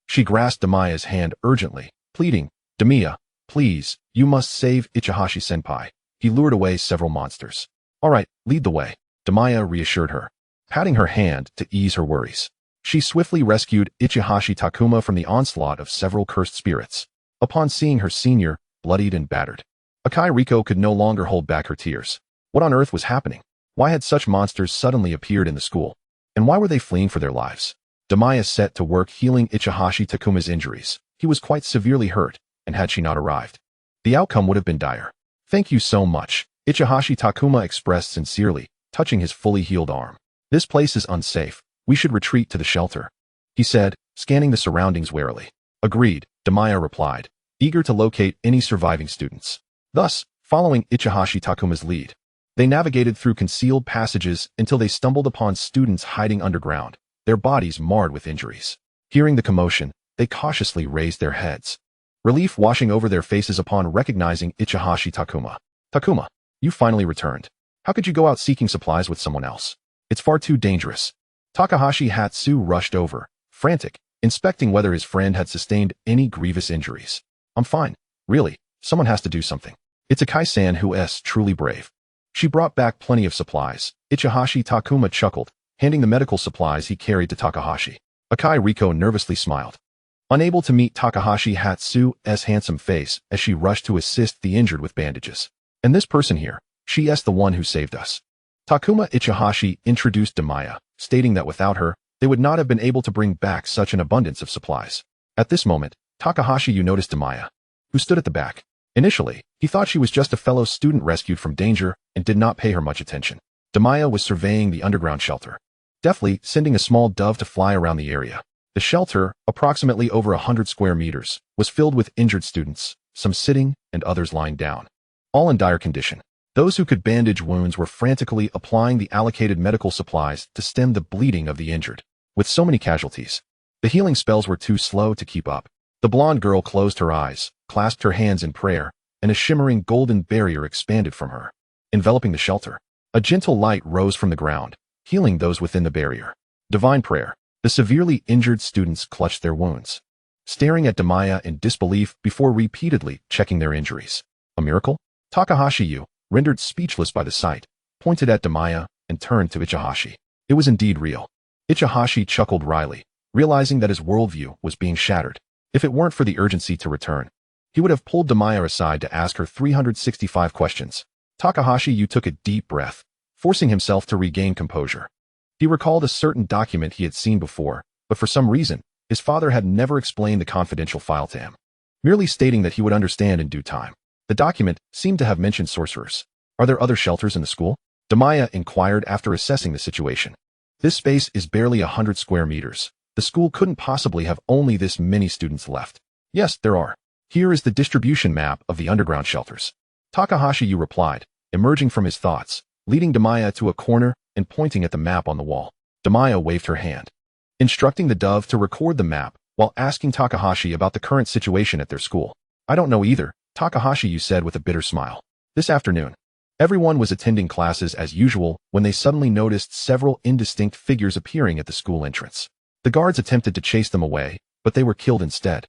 [SPEAKER 1] She grasped Damiya's hand urgently, pleading, Damiya, please, you must save Ichihashi-senpai. He lured away several monsters. All right, lead the way, Damiya reassured her, patting her hand to ease her worries. She swiftly rescued Ichihashi Takuma from the onslaught of several cursed spirits. Upon seeing her senior, bloodied and battered, Kai Riko could no longer hold back her tears. What on earth was happening? Why had such monsters suddenly appeared in the school? And why were they fleeing for their lives? Damiya set to work healing Ichihashi Takuma's injuries. He was quite severely hurt, and had she not arrived, the outcome would have been dire. Thank you so much, Ichihashi Takuma expressed sincerely, touching his fully healed arm. This place is unsafe. We should retreat to the shelter, he said, scanning the surroundings warily. Agreed, Damiya replied, eager to locate any surviving students. Thus, following Ichihashi Takuma's lead, they navigated through concealed passages until they stumbled upon students hiding underground, their bodies marred with injuries. Hearing the commotion, they cautiously raised their heads, relief washing over their faces upon recognizing Ichihashi Takuma. Takuma, You finally returned. How could you go out seeking supplies with someone else? It's far too dangerous. Takahashi Hatsu rushed over, frantic, inspecting whether his friend had sustained any grievous injuries. I'm fine. Really, someone has to do something. It's Akai-san who is truly brave. She brought back plenty of supplies. Ichihashi Takuma chuckled, handing the medical supplies he carried to Takahashi. Akai Riko nervously smiled. Unable to meet Takahashi Hatsu's handsome face as she rushed to assist the injured with bandages. And this person here, she is the one who saved us. Takuma Ichihashi introduced Damiya, stating that without her, they would not have been able to bring back such an abundance of supplies. At this moment, Takahashi noticed Damiya, who stood at the back. Initially, he thought she was just a fellow student rescued from danger and did not pay her much attention. Damiya was surveying the underground shelter, deftly sending a small dove to fly around the area. The shelter, approximately over 100 square meters, was filled with injured students, some sitting and others lying down, all in dire condition. Those who could bandage wounds were frantically applying the allocated medical supplies to stem the bleeding of the injured. With so many casualties, the healing spells were too slow to keep up. The blonde girl closed her eyes, clasped her hands in prayer, and a shimmering golden barrier expanded from her, enveloping the shelter. A gentle light rose from the ground, healing those within the barrier. Divine prayer. The severely injured students clutched their wounds, staring at Damiya in disbelief before repeatedly checking their injuries. A miracle? Takahashi, rendered speechless by the sight, pointed at Damiya and turned to Ichihashi. It was indeed real. Ichihashi chuckled wryly, realizing that his worldview was being shattered. If it weren't for the urgency to return, he would have pulled Damiya aside to ask her 365 questions. Takahashi took a deep breath, forcing himself to regain composure. He recalled a certain document he had seen before, but for some reason, his father had never explained the confidential file to him, merely stating that he would understand in due time. The document seemed to have mentioned sorcerers. Are there other shelters in the school? Damiya inquired after assessing the situation. This space is barely 100 square meters. The school couldn't possibly have only this many students left. Yes, there are. Here is the distribution map of the underground shelters. Takahashi replied, emerging from his thoughts, leading Damiya to a corner and pointing at the map on the wall. Damiya waved her hand, instructing the dove to record the map while asking Takahashi about the current situation at their school. I don't know either, Takahashi said with a bitter smile. This afternoon, everyone was attending classes as usual when they suddenly noticed several indistinct figures appearing at the school entrance. The guards attempted to chase them away, but they were killed instead.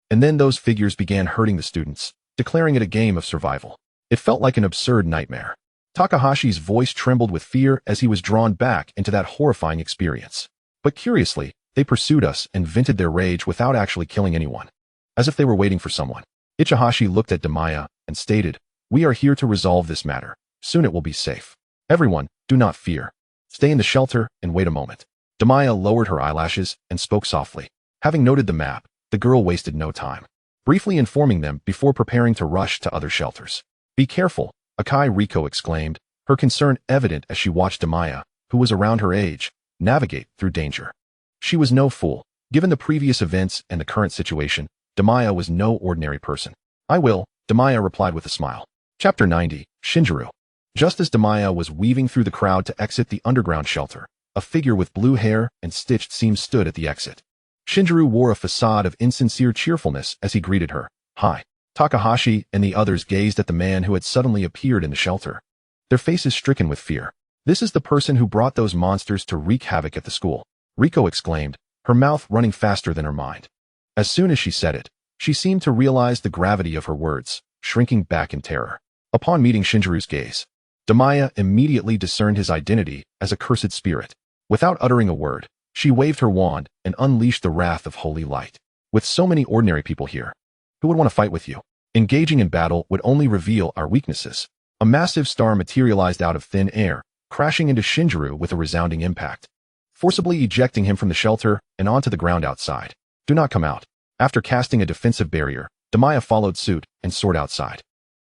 [SPEAKER 1] And then those figures began hurting the students, declaring it a game of survival. It felt like an absurd nightmare. Takahashi's voice trembled with fear as he was drawn back into that horrifying experience. But curiously, they pursued us and vented their rage without actually killing anyone, as if they were waiting for someone. Ichihashi looked at Damiya and stated, "We are here to resolve this matter. Soon it will be safe. Everyone, do not fear. Stay in the shelter and wait a moment." Damiya lowered her eyelashes and spoke softly. Having noted the map, the girl wasted no time, briefly informing them before preparing to rush to other shelters. Be careful, Akai Riko exclaimed, her concern evident as she watched Damiya, who was around her age, navigate through danger. She was no fool. Given the previous events and the current situation, Damiya was no ordinary person. I will, Damiya replied with a smile. Chapter 90, Shinjiro. Just as Damiya was weaving through the crowd to exit the underground shelter, a figure with blue hair and stitched seams stood at the exit. Shinjiro wore a facade of insincere cheerfulness as he greeted her. Hi. Takahashi and the others gazed at the man who had suddenly appeared in the shelter, their faces stricken with fear. This is the person who brought those monsters to wreak havoc at the school, Riko exclaimed, her mouth running faster than her mind. As soon as she said it, she seemed to realize the gravity of her words, shrinking back in terror. Upon meeting Shinjiro's gaze, Damiya immediately discerned his identity as a cursed spirit. Without uttering a word, she waved her wand and unleashed the wrath of holy light. With so many ordinary people here, who would want to fight with you? Engaging in battle would only reveal our weaknesses. A massive star materialized out of thin air, crashing into Shinjiro with a resounding impact, forcibly ejecting him from the shelter and onto the ground outside. Do not come out. After casting a defensive barrier, Damiya followed suit and soared outside.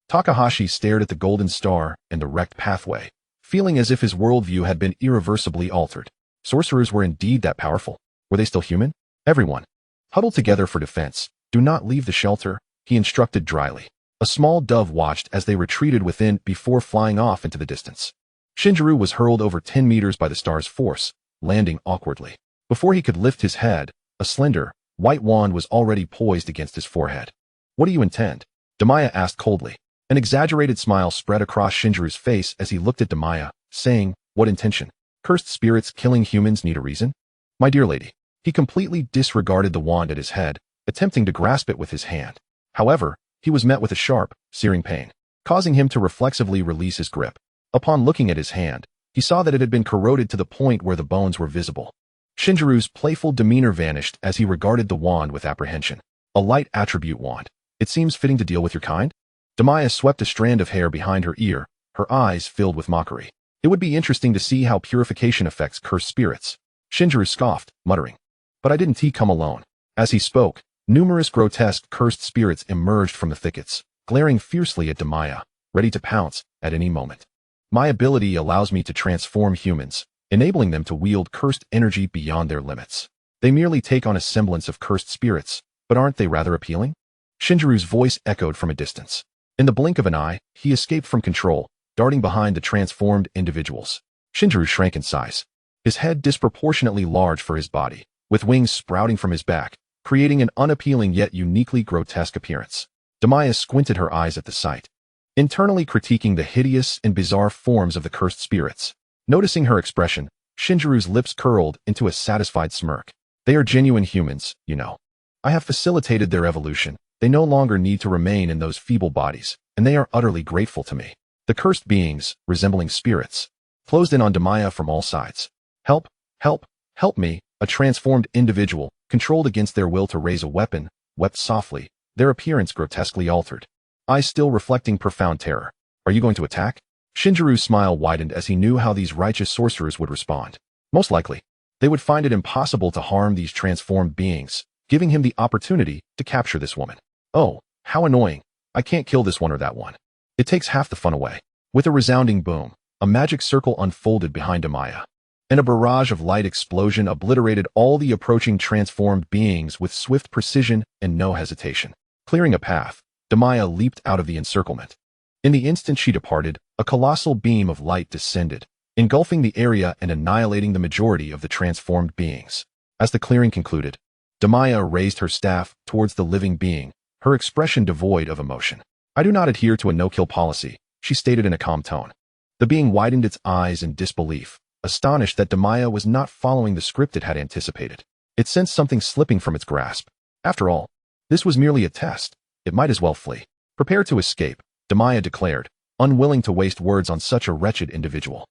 [SPEAKER 1] Takahashi stared at the golden star and the wrecked pathway, feeling as if his worldview had been irreversibly altered. Sorcerers were indeed that powerful. Were they still human? Everyone, huddle together for defense. Do not leave the shelter, he instructed dryly. A small dove watched as they retreated within before flying off into the distance. Shinjiro was hurled over 10 meters by the star's force, landing awkwardly. Before he could lift his head, a slender, white wand was already poised against his forehead. What do you intend? Damiya asked coldly. An exaggerated smile spread across Shinjuru's face as he looked at Damiya, saying, "What intention? Cursed spirits killing humans need a reason? My dear lady." He completely disregarded the wand at his head, attempting to grasp it with his hand. However, he was met with a sharp, searing pain, causing him to reflexively release his grip. Upon looking at his hand, he saw that it had been corroded to the point where the bones were visible. Shinjuru's playful demeanor vanished as he regarded the wand with apprehension. "A light attribute wand. It seems fitting to deal with your kind?" Damiya swept a strand of hair behind her ear, her eyes filled with mockery. "It would be interesting to see how purification affects cursed spirits." Shinjuru scoffed, muttering, "But I didn't come alone." As he spoke, numerous grotesque cursed spirits emerged from the thickets, glaring fiercely at Damiya, ready to pounce at any moment. "My ability allows me to transform humans, enabling them to wield cursed energy beyond their limits. They merely take on a semblance of cursed spirits, but aren't they rather appealing?" Shinjuru's voice echoed from a distance. In the blink of an eye, he escaped from control, darting behind the transformed individuals. Shinjuru shrank in size, his head disproportionately large for his body, with wings sprouting from his back, creating an unappealing yet uniquely grotesque appearance. Damiya squinted her eyes at the sight, internally critiquing the hideous and bizarre forms of the cursed spirits. Noticing her expression, Shinjuru's lips curled into a satisfied smirk. "They are genuine humans, you know. I have facilitated their evolution. They no longer need to remain in those feeble bodies, and they are utterly grateful to me." The cursed beings, resembling spirits, closed in on Damiya from all sides. "Help, help, help me!" A transformed individual, controlled against their will to raise a weapon, wept softly, their appearance grotesquely altered, eyes still reflecting profound terror. "Are you going to attack?" Shinjuru's smile widened as he knew how these righteous sorcerers would respond. Most likely, they would find it impossible to harm these transformed beings, giving him the opportunity to capture this woman. "Oh, how annoying. I can't kill this one or that one. It takes half the fun away." With a resounding boom, a magic circle unfolded behind Damiya, and a barrage of light explosion obliterated all the approaching transformed beings with swift precision and no hesitation. Clearing a path, Damiya leaped out of the encirclement. In the instant she departed, a colossal beam of light descended, engulfing the area and annihilating the majority of the transformed beings. As the clearing concluded, Damiya raised her staff towards the living being, her expression devoid of emotion. "I do not adhere to a no-kill policy," she stated in a calm tone. The being widened its eyes in disbelief, astonished that Damiya was not following the script it had anticipated. It sensed something slipping from its grasp. After all, this was merely a test. It might as well flee. "Prepare to escape," Damiya declared, unwilling to waste words on such a wretched individual.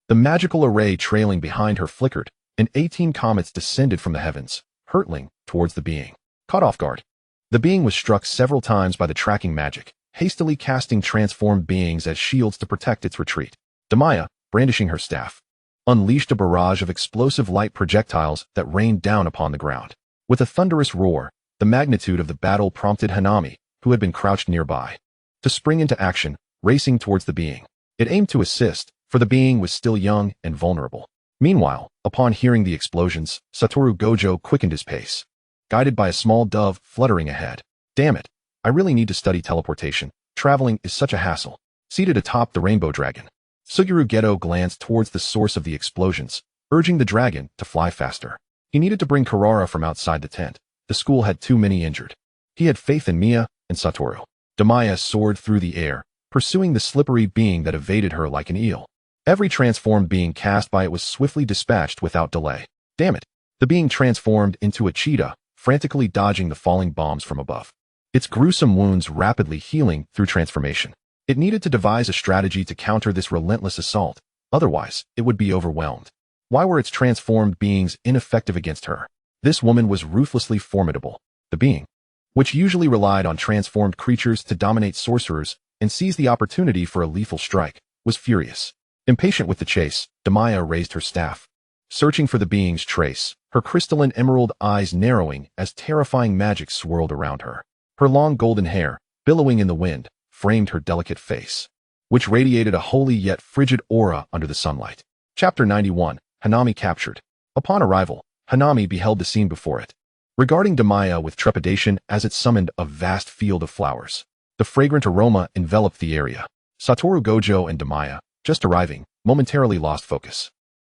[SPEAKER 1] The magical array trailing behind her flickered, and 18 comets descended from the heavens, hurtling towards the being. Caught off guard, the being was struck several times by the tracking magic, hastily casting transformed beings as shields to protect its retreat. Damiya, brandishing her staff, unleashed a barrage of explosive light projectiles that rained down upon the ground. With a thunderous roar, the magnitude of the battle prompted Hanami, who had been crouched nearby, to spring into action, racing towards the being. It aimed to assist, for the being was still young and vulnerable. Meanwhile, upon hearing the explosions, Satoru Gojo quickened his pace, guided by a small dove fluttering ahead. "Damn it, I really need to study teleportation. Traveling is such a hassle." Seated atop the rainbow dragon, Suguru Geto glanced towards the source of the explosions, urging the dragon to fly faster. He needed to bring Karara from outside the tent. The school had too many injured. He had faith in Miya and Satoru. Damiya soared through the air, pursuing the slippery being that evaded her like an eel. Every transformed being cast by it was swiftly dispatched without delay. Damn it! The being transformed into a cheetah, frantically dodging the falling bombs from above, its gruesome wounds rapidly healing through transformation. It needed to devise a strategy to counter this relentless assault, otherwise it would be overwhelmed. Why were its transformed beings ineffective against her? This woman was ruthlessly formidable. The being, which usually relied on transformed creatures to dominate sorcerers and seize the opportunity for a lethal strike, was furious. Impatient with the chase, Damiya raised her staff, searching for the being's trace, her crystalline emerald eyes narrowing as terrifying magic swirled around her. Her long golden hair, billowing in the wind, framed her delicate face, which radiated a holy yet frigid aura under the sunlight. Chapter 91, Hanami captured. Upon arrival, Hanami beheld the scene before it, regarding Damiya with trepidation as it summoned a vast field of flowers. The fragrant aroma enveloped the area. Satoru Gojo and Damiya, just arriving, momentarily lost focus.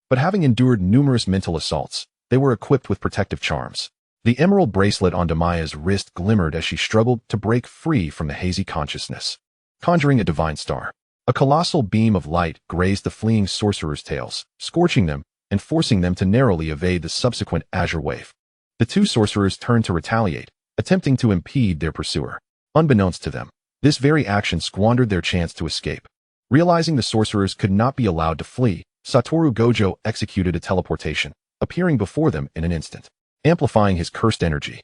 [SPEAKER 1] But having endured numerous mental assaults, they were equipped with protective charms. The emerald bracelet on Damiya's wrist glimmered as she struggled to break free from the hazy consciousness. conjuring a divine star. A colossal beam of light grazed the fleeing sorcerers' tails, scorching them and forcing them to narrowly evade the subsequent azure wave. The two sorcerers turned to retaliate, attempting to impede their pursuer. Unbeknownst to them, this very action squandered their chance to escape. Realizing the sorcerers could not be allowed to flee, Satoru Gojo executed a teleportation, appearing before them in an instant, amplifying his cursed energy.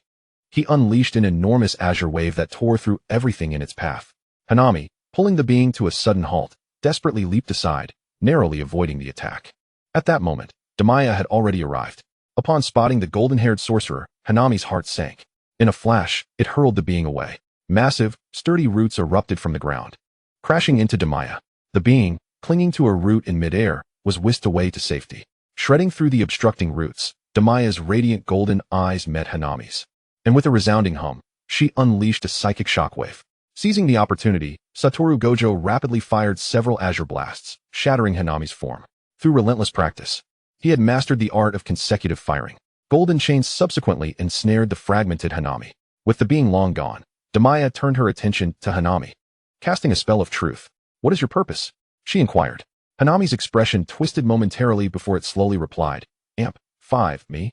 [SPEAKER 1] He unleashed an enormous azure wave that tore through everything in its path. Hanami, pulling the being to a sudden halt, desperately leaped aside, narrowly avoiding the attack. At that moment, Damiya had already arrived. Upon spotting the golden-haired sorcerer, Hanami's heart sank. In a flash, it hurled the being away. Massive, sturdy roots erupted from the ground, crashing into Damiya. The being, clinging to a root in midair, was whisked away to safety. Shredding through the obstructing roots, Damiya's radiant golden eyes met Hanami's. And with a resounding hum, she unleashed a psychic shockwave. Seizing the opportunity, Satoru Gojo rapidly fired several azure blasts, shattering Hanami's form. Through relentless practice, he had mastered the art of consecutive firing. Golden chains subsequently ensnared the fragmented Hanami. With the being long gone, Damiya turned her attention to Hanami. Casting a spell of truth. "What is your purpose?" she inquired. Hanami's expression twisted momentarily before it slowly replied, "Amp 5, me?"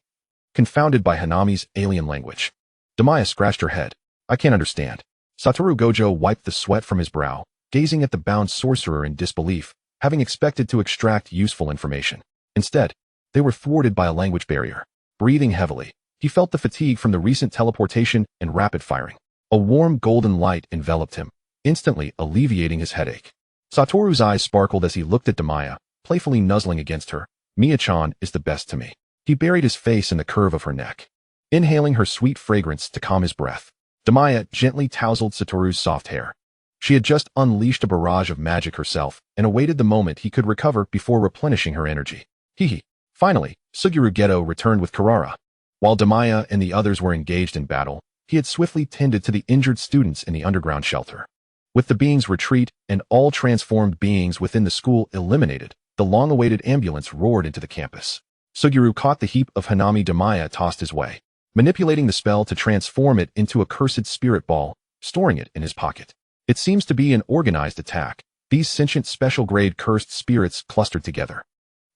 [SPEAKER 1] Confounded by Hanami's alien language, Damiya scratched her head. "I can't understand." Satoru Gojo wiped the sweat from his brow, gazing at the bound sorcerer in disbelief, having expected to extract useful information. Instead, they were thwarted by a language barrier. Breathing heavily, he felt the fatigue from the recent teleportation and rapid firing. A warm golden light enveloped him, instantly alleviating his headache. Satoru's eyes sparkled as he looked at Damiya, playfully nuzzling against her. "Miya-chan is the best to me." He buried his face in the curve of her neck, inhaling her sweet fragrance to calm his breath. Damiya gently tousled Satoru's soft hair. She had just unleashed a barrage of magic herself and awaited the moment he could recover before replenishing her energy. Hee. Finally, Suguru Geto returned with Karara. While Damiya and the others were engaged in battle, he had swiftly tended to the injured students in the underground shelter. With the being's retreat and all transformed beings within the school eliminated, the long-awaited ambulance roared into the campus. Suguru caught the heap of Hanami Damiya tossed his way, manipulating the spell to transform it into a cursed spirit ball, storing it in his pocket. It seems to be an organized attack. These sentient special-grade cursed spirits clustered together.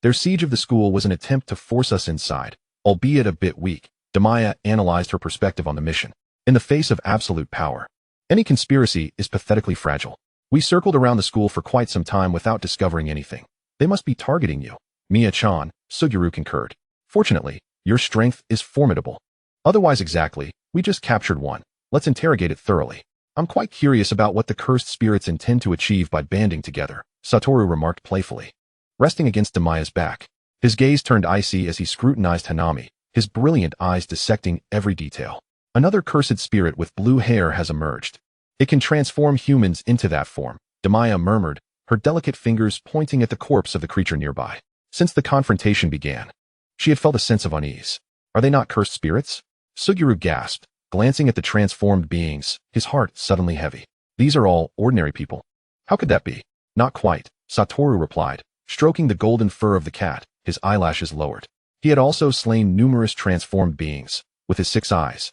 [SPEAKER 1] Their siege of the school was an attempt to force us inside, albeit a bit weak. Damiya analyzed her perspective on the mission. In the face of absolute power, any conspiracy is pathetically fragile. We circled around the school for quite some time without discovering anything. They must be targeting you. Miya-chan, Suguru concurred. Fortunately, your strength is formidable. Otherwise exactly, we just captured one. Let's interrogate it thoroughly. I'm quite curious about what the cursed spirits intend to achieve by banding together, Satoru remarked playfully. Resting against Damiya's back, his gaze turned icy as he scrutinized Hanami, his brilliant eyes dissecting every detail. Another cursed spirit with blue hair has emerged. It can transform humans into that form, Damiya murmured, her delicate fingers pointing at the corpse of the creature nearby. Since the confrontation began, she had felt a sense of unease. Are they not cursed spirits? Suguru gasped, glancing at the transformed beings, his heart suddenly heavy. These are all ordinary people. How could that be? Not quite, Satoru replied, stroking the golden fur of the cat, his eyelashes lowered. He had also slain numerous transformed beings, with his 6 eyes.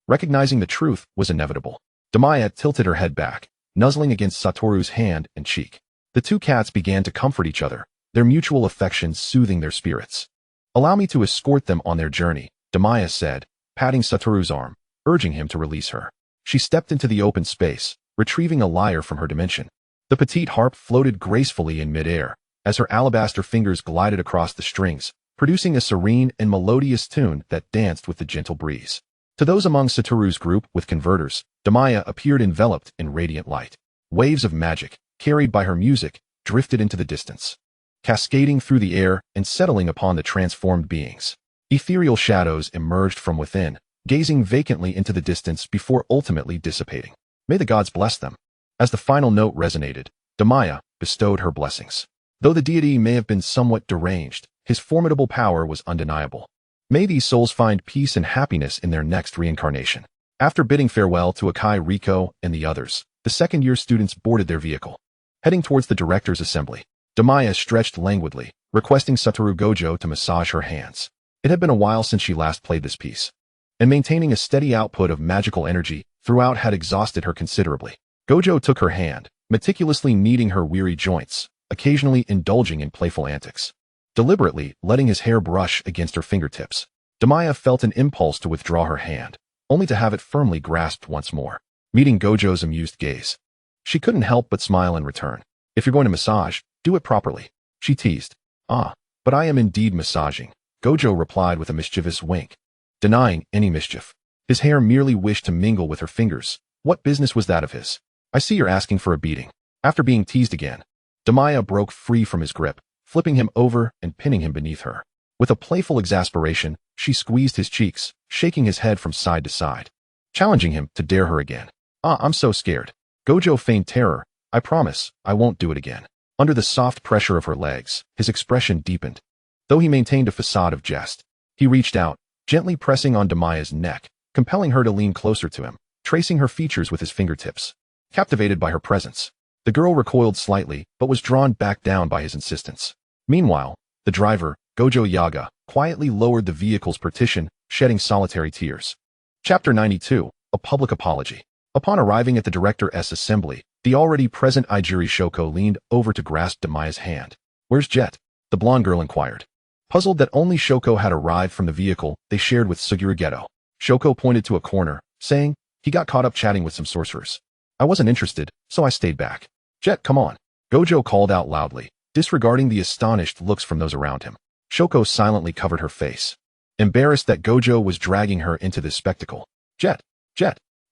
[SPEAKER 1] Recognizing the truth was inevitable. Damiya tilted her head back, nuzzling against Satoru's hand and cheek. The two cats began to comfort each other, their mutual affection soothing their spirits. "Allow me to escort them on their journey," Damiya said, patting Satoru's arm, urging him to release her. She stepped into the open space, retrieving a lyre from her dimension. The petite harp floated gracefully in midair, as her alabaster fingers glided across the strings, producing a serene and melodious tune that danced with the gentle breeze. To those among Satoru's group with converters, Damiya appeared enveloped in radiant light. Waves of magic, carried by her music, drifted into the distance, cascading through the air and settling upon the transformed beings. Ethereal shadows emerged from within, gazing vacantly into the distance before ultimately dissipating. May the gods bless them. As the final note resonated, Damiya bestowed her blessings. Though the deity may have been somewhat deranged, his formidable power was undeniable. May these souls find peace and happiness in their next reincarnation. After bidding farewell to Akai, Riko, and the others, the second-year students boarded their vehicle. Heading towards the director's assembly, Damiya stretched languidly, requesting Satoru Gojo to massage her hands. It had been a while since she last played this piece, and maintaining a steady output of magical energy throughout had exhausted her considerably. Gojo took her hand, meticulously kneading her weary joints, occasionally indulging in playful antics. Deliberately letting his hair brush against her fingertips, Damiya felt an impulse to withdraw her hand, only to have it firmly grasped once more. Meeting Gojo's amused gaze, she couldn't help but smile in return. If you're going to massage, do it properly, she teased. Ah, but I am indeed massaging, Gojo replied with a mischievous wink, denying any mischief. His hair merely wished to mingle with her fingers. What business was that of his? I see you're asking for a beating. After being teased again, Damiya broke free from his grip, flipping him over and pinning him beneath her. With a playful exasperation, she squeezed his cheeks, shaking his head from side to side, challenging him to dare her again. Ah, I'm so scared. Gojo feigned terror. I promise, I won't do it again. Under the soft pressure of her legs, his expression deepened. Though he maintained a facade of jest, he reached out, gently pressing on Damiya's neck, compelling her to lean closer to him, tracing her features with his fingertips. Captivated by her presence, the girl recoiled slightly but was drawn back down by his insistence. Meanwhile, the driver, Gojo Yaga, quietly lowered the vehicle's partition, shedding solitary tears. Chapter 92, A Public Apology. Upon arriving at the director's assembly, the already present Ijiri Shoko leaned over to grasp Damiya's hand. Where's Jet? The blonde girl inquired. Puzzled that only Shoko had arrived from the vehicle they shared with Suguru Geto, Shoko pointed to a corner, saying, he got caught up chatting with some sorcerers. I wasn't interested, so I stayed back. Jet, come on. Gojo called out loudly, disregarding the astonished looks from those around him. Shoko silently covered her face, embarrassed that Gojo was dragging her into this spectacle. Jet,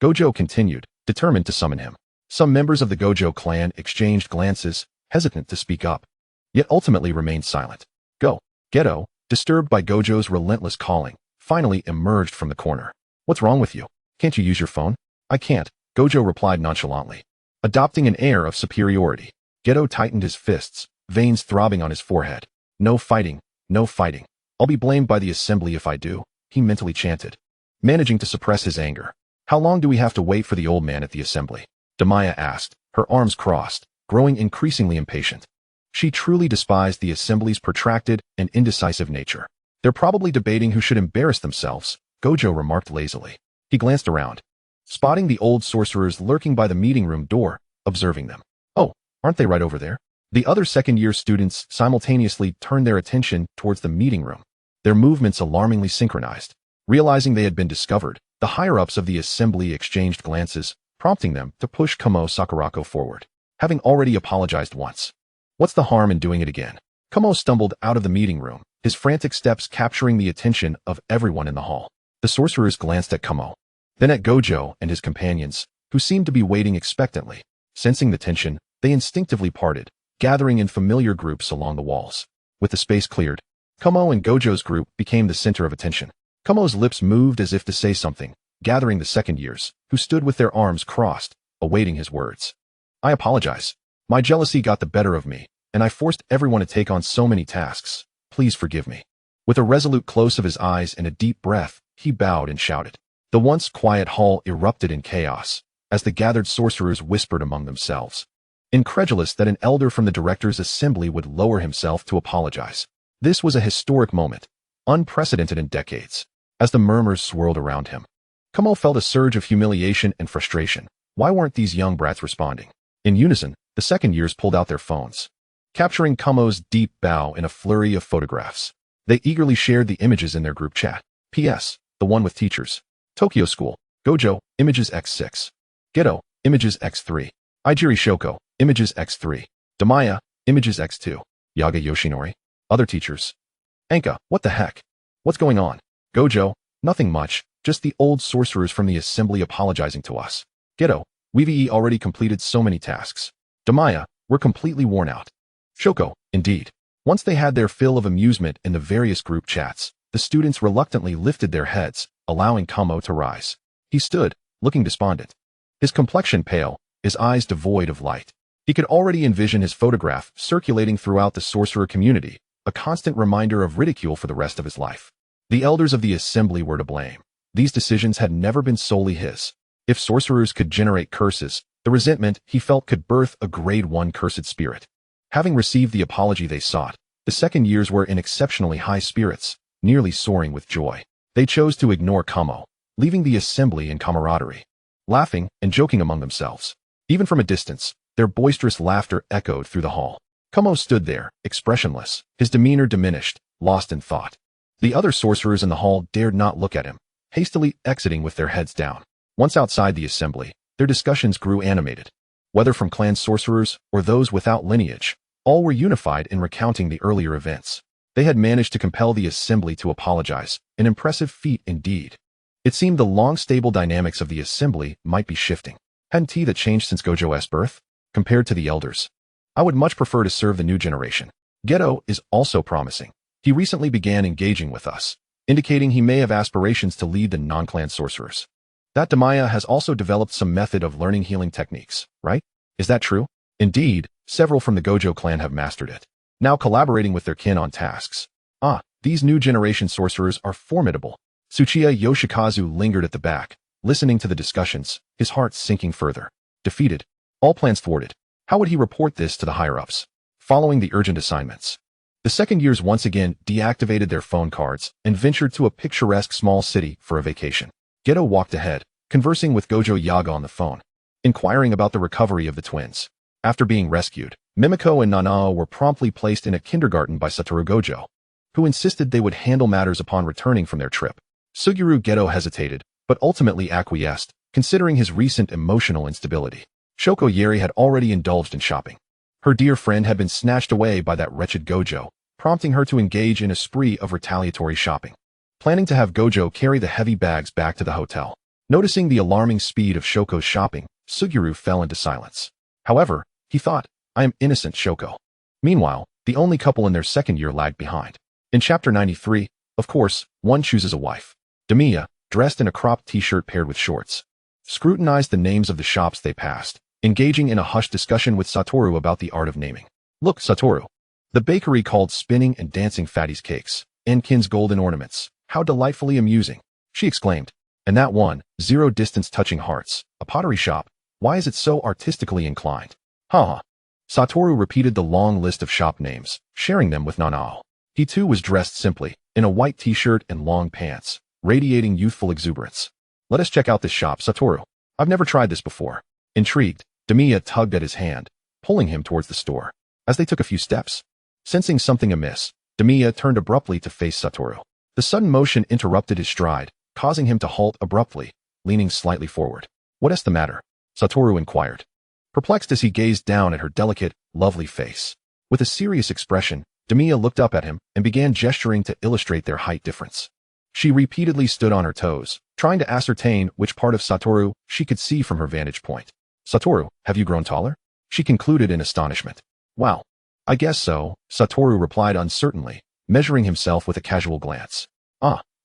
[SPEAKER 1] Gojo continued, determined to summon him. Some members of the Gojo clan exchanged glances, hesitant to speak up, yet ultimately remained silent. Geto, disturbed by Gojo's relentless calling, finally emerged from the corner. What's wrong with you? Can't you use your phone? I can't, Gojo replied nonchalantly, adopting an air of superiority. Geto tightened his fists, veins throbbing on his forehead. No fighting. I'll be blamed by the assembly if I do, he mentally chanted, managing to suppress his anger. How long do we have to wait for the old man at the assembly? Damiya asked, her arms crossed, growing increasingly impatient. She truly despised the assembly's protracted and indecisive nature. They're probably debating who should embarrass themselves, Gojo remarked lazily. He glanced around, spotting the old sorcerers lurking by the meeting room door, observing them. Oh, aren't they right over there? The other second-year students simultaneously turned their attention towards the meeting room, their movements alarmingly synchronized. Realizing they had been discovered, the higher-ups of the assembly exchanged glances, prompting them to push Kamo Sakurako forward, having already apologized once. What's the harm in doing it again? Kamo stumbled out of the meeting room, his frantic steps capturing the attention of everyone in the hall. The sorcerers glanced at Kamo, then at Gojo and his companions, who seemed to be waiting expectantly. Sensing the tension, they instinctively parted, gathering in familiar groups along the walls. With the space cleared, Kamo and Gojo's group became the center of attention. Kamo's lips moved as if to say something, gathering the second years, who stood with their arms crossed, awaiting his words. I apologize. My jealousy got the better of me, and I forced everyone to take on so many tasks. Please forgive me. With a resolute close of his eyes and a deep breath, he bowed and shouted. The once quiet hall erupted in chaos, as the gathered sorcerers whispered among themselves, incredulous that an elder from the director's assembly would lower himself to apologize. This was a historic moment, unprecedented in decades. As the murmurs swirled around him, Kamo felt a surge of humiliation and frustration. Why weren't these young brats responding? In unison, the second years pulled out their phones, capturing Kamo's deep bow in a flurry of photographs. They eagerly shared the images in their group chat. P.S. The one with teachers. Tokyo School. Gojo, images x6. Geto, images x3. Ijiri Shoko, images x3. Damiya, images x2. Yaga Yoshinori. Other teachers. Anka, what the heck? What's going on? Gojo, nothing much, just the old sorcerers from the assembly apologizing to us. Geto, we've already completed so many tasks. Damiya, we're completely worn out. Shoko, indeed. Once they had their fill of amusement in the various group chats, the students reluctantly lifted their heads, allowing Kamo to rise. He stood, looking despondent, his complexion pale, his eyes devoid of light. He could already envision his photograph circulating throughout the sorcerer community, a constant reminder of ridicule for the rest of his life. The elders of the assembly were to blame. These decisions had never been solely his. If sorcerers could generate curses, the resentment he felt could birth a grade 1 cursed spirit. Having received the apology they sought, the second years were in exceptionally high spirits, nearly soaring with joy. They chose to ignore Kamo, leaving the assembly in camaraderie, laughing and joking among themselves. Even from a distance, Their boisterous laughter echoed through the hall. Kumo stood there, expressionless, his demeanor diminished, lost in thought. The other sorcerers in the hall dared not look at him, hastily exiting with their heads down. Once outside the assembly, their discussions grew animated. Whether from clan sorcerers or those without lineage, all were unified in recounting the earlier events. They had managed to compel the assembly to apologize, an impressive feat indeed. It seemed the long stable dynamics of the assembly might be shifting. Hadn't that changed since Gojo's birth? Compared to the elders, I would much prefer to serve the new generation. Geto is also promising. He recently began engaging with us, indicating he may have aspirations to lead the non-clan sorcerers. That Damiya has also developed some method of learning healing techniques, right? Is that true? Indeed, several from the Gojo clan have mastered it, now collaborating with their kin on tasks. These new generation sorcerers are formidable. Tsuchiya Yoshikazu lingered at the back, listening to the discussions, his heart sinking further. Defeated. All plans thwarted. How would he report this to the higher-ups? Following the urgent assignments, the second years once again deactivated their phone cards and ventured to a picturesque small city for a vacation. Geto walked ahead, conversing with Gojo Yaga on the phone, inquiring about the recovery of the twins. After being rescued, Mimiko and Nanao were promptly placed in a kindergarten by Satoru Gojo, who insisted they would handle matters upon returning from their trip. Suguru Geto hesitated, but ultimately acquiesced, considering his recent emotional instability. Shoko Yeri had already indulged in shopping. Her dear friend had been snatched away by that wretched Gojo, prompting her to engage in a spree of retaliatory shopping. Planning to have Gojo carry the heavy bags back to the hotel. Noticing the alarming speed of Shoko's shopping, Suguru fell into silence. However, he thought, I am innocent, Shoko. Meanwhile, the only couple in their second year lagged behind. In chapter 93, of course, one chooses a wife. Damiya, dressed in a cropped t-shirt paired with shorts, scrutinized the names of the shops they passed, engaging in a hushed discussion with Satoru about the art of naming. Look, Satoru. The bakery called Spinning and Dancing Fatty's Cakes, Enkin's Golden Ornaments. How delightfully amusing, she exclaimed. And that one, Zero Distance Touching Hearts, a pottery shop. Why is it so artistically inclined? Satoru repeated the long list of shop names, sharing them with Nanao. He too was dressed simply, in a white t-shirt and long pants, radiating youthful exuberance. Let us check out this shop, Satoru. I've never tried this before. Intrigued, Damiya tugged at his hand, pulling him towards the store. As they took a few steps, sensing something amiss, Damiya turned abruptly to face Satoru. The sudden motion interrupted his stride, causing him to halt abruptly, leaning slightly forward. What is the matter? Satoru inquired, perplexed as he gazed down at her delicate, lovely face. With a serious expression, Damiya looked up at him and began gesturing to illustrate their height difference. She repeatedly stood on her toes, trying to ascertain which part of Satoru she could see from her vantage point. Satoru, have you grown taller? She concluded in astonishment. Wow. I guess so, Satoru replied uncertainly, measuring himself with a casual glance.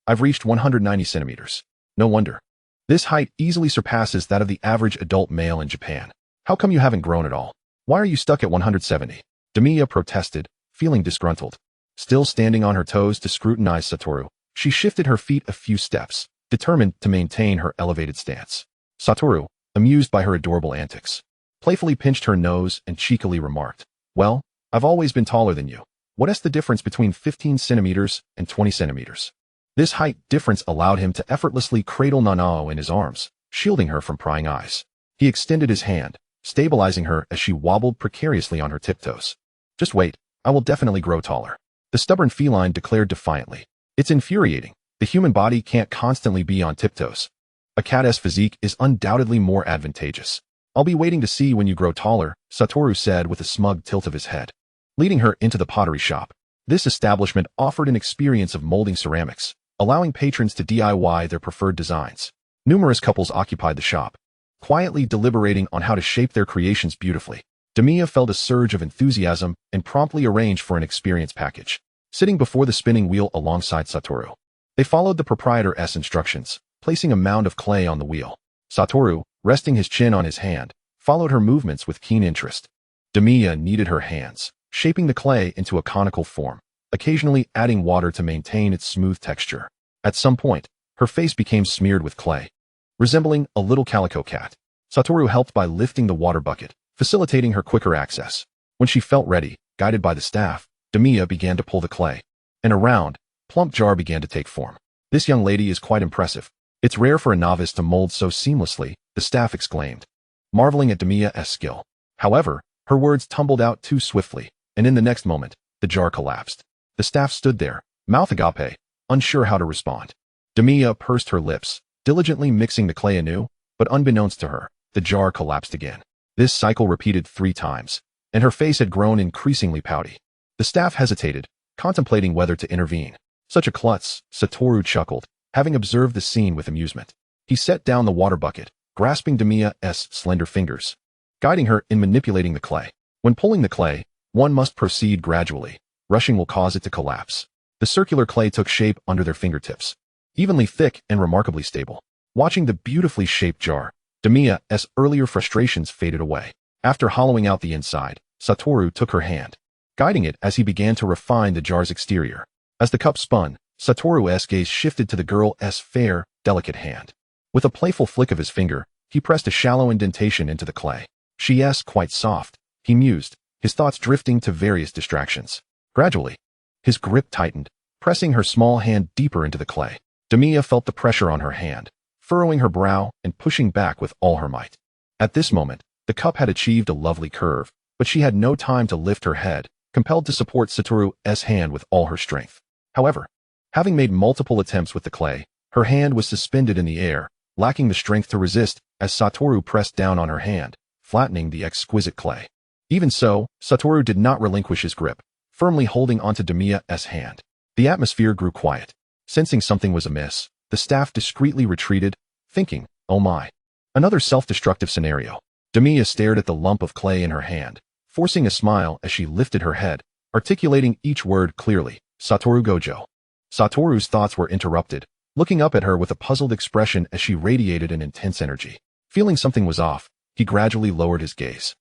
[SPEAKER 1] I've reached 190 centimeters. No wonder. This height easily surpasses that of the average adult male in Japan. How come you haven't grown at all? Why are you stuck at 170? Damiya protested, feeling disgruntled. Still standing on her toes to scrutinize Satoru, she shifted her feet a few steps, determined to maintain her elevated stance. Satoru, amused by her adorable antics, playfully pinched her nose and cheekily remarked, well, I've always been taller than you. What is the difference between 15 centimeters and 20 centimeters? This height difference allowed him to effortlessly cradle Nanao in his arms, shielding her from prying eyes. He extended his hand, stabilizing her as she wobbled precariously on her tiptoes. Just wait, I will definitely grow taller. The stubborn feline declared defiantly. It's infuriating. The human body can't constantly be on tiptoes. A cat's physique is undoubtedly more advantageous. I'll be waiting to see when you grow taller, Satoru said with a smug tilt of his head, leading her into the pottery shop. This establishment offered an experience of molding ceramics, allowing patrons to DIY their preferred designs. Numerous couples occupied the shop, quietly deliberating on how to shape their creations beautifully. Damiya felt a surge of enthusiasm and promptly arranged for an experience package, sitting before the spinning wheel alongside Satoru. They followed the proprietor's instructions, placing a mound of clay on the wheel. Satoru, resting his chin on his hand, followed her movements with keen interest. Damiya kneaded her hands, shaping the clay into a conical form, occasionally adding water to maintain its smooth texture. At some point, her face became smeared with clay, resembling a little calico cat. Satoru helped by lifting the water bucket, facilitating her quicker access. When she felt ready, guided by the staff, Damiya began to pull the clay, and a round, plump jar began to take form. This young lady is quite impressive. It's rare for a novice to mold so seamlessly, the staff exclaimed, marveling at Damiya's skill. However, her words tumbled out too swiftly, and in the next moment, the jar collapsed. The staff stood there, mouth agape, unsure how to respond. Damiya pursed her lips, diligently mixing the clay anew, but unbeknownst to her, the jar collapsed again. This cycle repeated 3 times, and her face had grown increasingly pouty. The staff hesitated, contemplating whether to intervene. Such a klutz, Satoru chuckled, having observed the scene with amusement. He set down the water bucket, grasping Damiya's slender fingers, guiding her in manipulating the clay. When pulling the clay, one must proceed gradually. Rushing will cause it to collapse. The circular clay took shape under their fingertips, evenly thick and remarkably stable. Watching the beautifully shaped jar, Damiya's earlier frustrations faded away. After hollowing out the inside, Satoru took her hand, guiding it as he began to refine the jar's exterior. As the cup spun, Satoru's gaze shifted to the girl's fair, delicate hand. With a playful flick of his finger, he pressed a shallow indentation into the clay. She's quite soft, he mused, his thoughts drifting to various distractions. Gradually, his grip tightened, pressing her small hand deeper into the clay. Damiya felt the pressure on her hand, furrowing her brow and pushing back with all her might. At this moment, the cup had achieved a lovely curve, but she had no time to lift her head, compelled to support Satoru's hand with all her strength. However, having made multiple attempts with the clay, her hand was suspended in the air, lacking the strength to resist as Satoru pressed down on her hand, flattening the exquisite clay. Even so, Satoru did not relinquish his grip, firmly holding onto Damiya's hand. The atmosphere grew quiet. Sensing something was amiss, the staff discreetly retreated, thinking, oh my. Another self-destructive scenario. Damiya stared at the lump of clay in her hand, forcing a smile as she lifted her head, articulating each word clearly, Satoru Gojo. Satoru's thoughts were interrupted, looking up at her with a puzzled expression as she radiated an intense energy. Feeling something was off, he gradually lowered his gaze.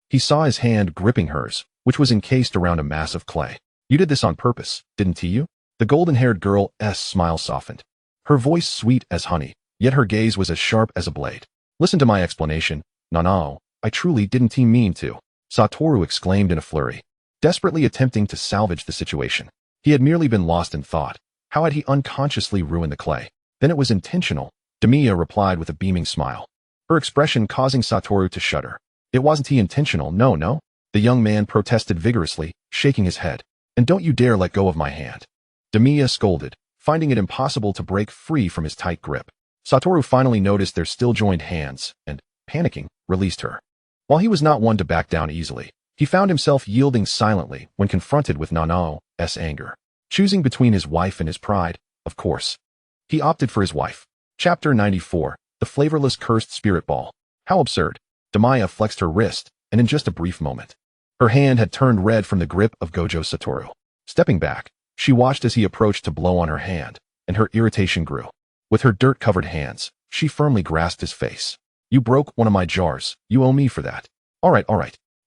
[SPEAKER 1] He saw his hand gripping hers, which was encased around a mass of clay. You did this on purpose, didn't you? The golden-haired girl's smile softened. Her voice sweet as honey, yet her gaze was as sharp as a blade. Listen to my explanation, Nanao, I truly didn't mean to. Satoru exclaimed in a flurry, desperately attempting to salvage the situation. He had merely been lost in thought. How had he unconsciously ruined the clay? Then it was intentional, Damiya replied with a beaming smile, her expression causing Satoru to shudder. It wasn't intentional, no. The young man protested vigorously, shaking his head. And don't you dare let go of my hand. Damiya scolded, finding it impossible to break free from his tight grip. Satoru finally noticed their still joined hands, and, panicking, released her. While he was not one to back down easily, he found himself yielding silently when confronted with Nanao's anger. Choosing between his wife and his pride, of course. He opted for his wife. Chapter 94, The Flavorless Cursed Spirit Ball. How absurd. Damiya flexed her wrist, and in just a brief moment, her hand had turned red from the grip of Gojo Satoru. Stepping back, she watched as he approached to blow on her hand, and her irritation grew. With her dirt-covered hands, she firmly grasped his face. You broke one of my jars. You owe me for that. All right.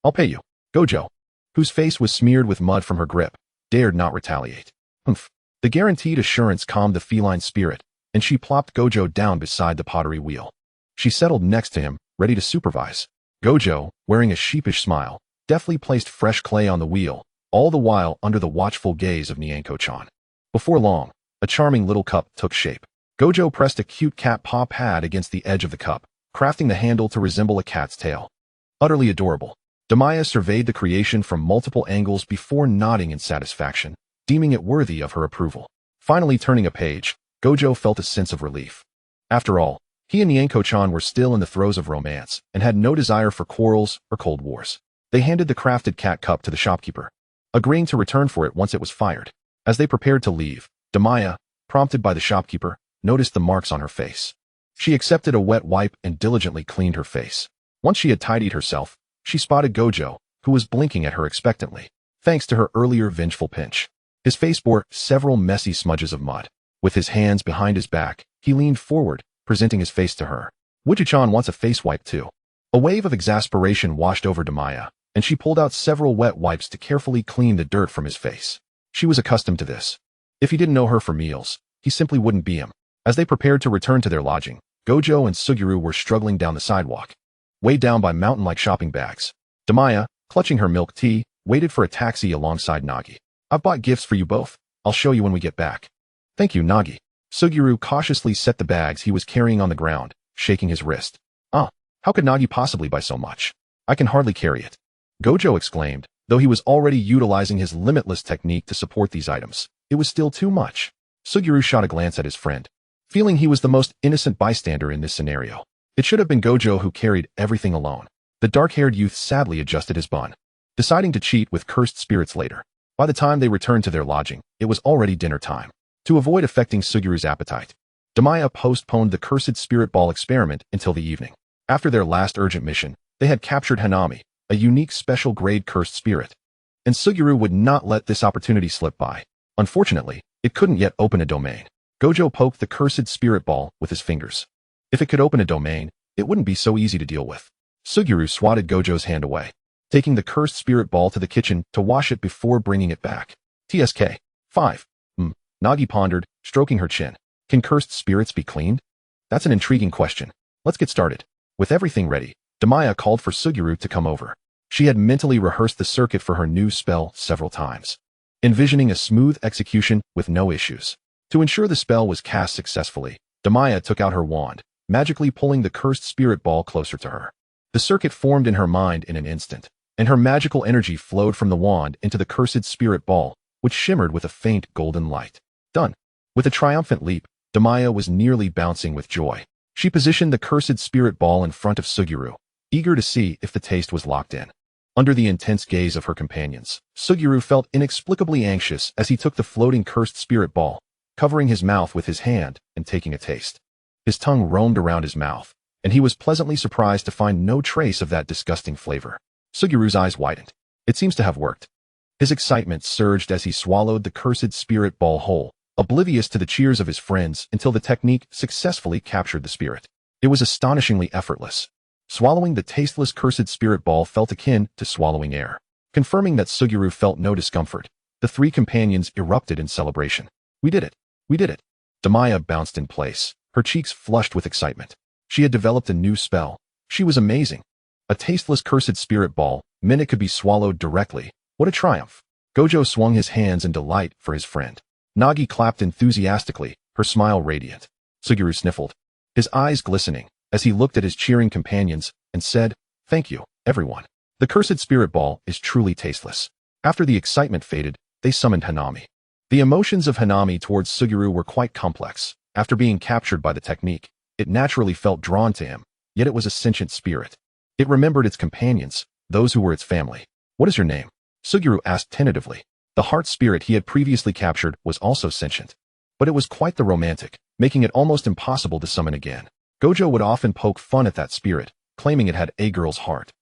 [SPEAKER 1] I'll pay you. Gojo, whose face was smeared with mud from her grip, dared not retaliate. Humph. The guaranteed assurance calmed the feline spirit, and she plopped Gojo down beside the pottery wheel. She settled next to him, ready to supervise. Gojo, wearing a sheepish smile, deftly placed fresh clay on the wheel, all the while under the watchful gaze of Nyanko-chan. Before long, a charming little cup took shape. Gojo pressed a cute cat paw pad against the edge of the cup, crafting the handle to resemble a cat's tail. Utterly adorable. Damiya surveyed the creation from multiple angles before nodding in satisfaction, deeming it worthy of her approval. Finally turning a page, Gojo felt a sense of relief. After all, he and Nyanko-chan were still in the throes of romance and had no desire for quarrels or cold wars. They handed the crafted cat cup to the shopkeeper, agreeing to return for it once it was fired. As they prepared to leave, Damiya, prompted by the shopkeeper, noticed the marks on her face. She accepted a wet wipe and diligently cleaned her face. Once she had tidied herself, she spotted Gojo, who was blinking at her expectantly, thanks to her earlier vengeful pinch. His face bore several messy smudges of mud. With his hands behind his back, he leaned forward, presenting his face to her. Wuju-chan wants a face wipe too. A wave of exasperation washed over Damiya, and she pulled out several wet wipes to carefully clean the dirt from his face. She was accustomed to this. If he didn't know her for meals, he simply wouldn't be him. As they prepared to return to their lodging, Gojo and Suguru were struggling down the sidewalk, weighed down by mountain-like shopping bags. Damiya, clutching her milk tea, waited for a taxi alongside Nagi. I've bought gifts for you both. I'll show you when we get back. Thank you, Nagi. Suguru cautiously set the bags he was carrying on the ground, shaking his wrist. How could Nagi possibly buy so much? I can hardly carry it. Gojo exclaimed, though he was already utilizing his limitless technique to support these items. It was still too much. Suguru shot a glance at his friend, feeling he was the most innocent bystander in this scenario. It should have been Gojo who carried everything alone. The dark-haired youth sadly adjusted his bun, deciding to cheat with cursed spirits later. By the time they returned to their lodging, it was already dinner time. To avoid affecting Suguru's appetite, Damiya postponed the cursed spirit ball experiment until the evening. After their last urgent mission, they had captured Hanami, a unique special grade cursed spirit. And Suguru would not let this opportunity slip by. Unfortunately, it couldn't yet open a domain. Gojo poked the cursed spirit ball with his fingers. If it could open a domain, it wouldn't be so easy to deal with. Suguru swatted Gojo's hand away, taking the cursed spirit ball to the kitchen to wash it before bringing it back. TSK. 5. Nagi pondered, stroking her chin. Can cursed spirits be cleaned? That's an intriguing question. Let's get started. With everything ready, Damiya called for Suguru to come over. She had mentally rehearsed the circuit for her new spell several times, envisioning a smooth execution with no issues. To ensure the spell was cast successfully, Damiya took out her wand, magically pulling the cursed spirit ball closer to her. The circuit formed in her mind in an instant, and her magical energy flowed from the wand into the cursed spirit ball, which shimmered with a faint golden light. Done. With a triumphant leap, Damiya was nearly bouncing with joy. She positioned the cursed spirit ball in front of Suguru, eager to see if the taste was locked in. Under the intense gaze of her companions, Suguru felt inexplicably anxious as he took the floating cursed spirit ball, covering his mouth with his hand and taking a taste. His tongue roamed around his mouth, and he was pleasantly surprised to find no trace of that disgusting flavor. Suguru's eyes widened. It seems to have worked. His excitement surged as he swallowed the cursed spirit ball whole, oblivious to the cheers of his friends until the technique successfully captured the spirit. It was astonishingly effortless. Swallowing the tasteless cursed spirit ball felt akin to swallowing air. Confirming that Suguru felt no discomfort, the three companions erupted in celebration. We did it! We did it! Damiya bounced in place, her cheeks flushed with excitement. She had developed a new spell. She was amazing. A tasteless cursed spirit ball, meant it could be swallowed directly. What a triumph! Gojo swung his hands in delight for his friend. Nagi clapped enthusiastically, her smile radiant. Suguru sniffled, his eyes glistening, as he looked at his cheering companions and said, "Thank you, everyone. The cursed spirit ball is truly tasteless." After the excitement faded, they summoned Hanami. The emotions of Hanami towards Suguru were quite complex. After being captured by the technique, it naturally felt drawn to him, yet it was a sentient spirit. It remembered its companions, those who were its family. "What is your name?" Suguru asked tentatively. The heart spirit he had previously captured was also sentient, but it was quite the romantic, making it almost impossible to summon again. Gojo would often poke fun at that spirit, claiming it had a girl's heart,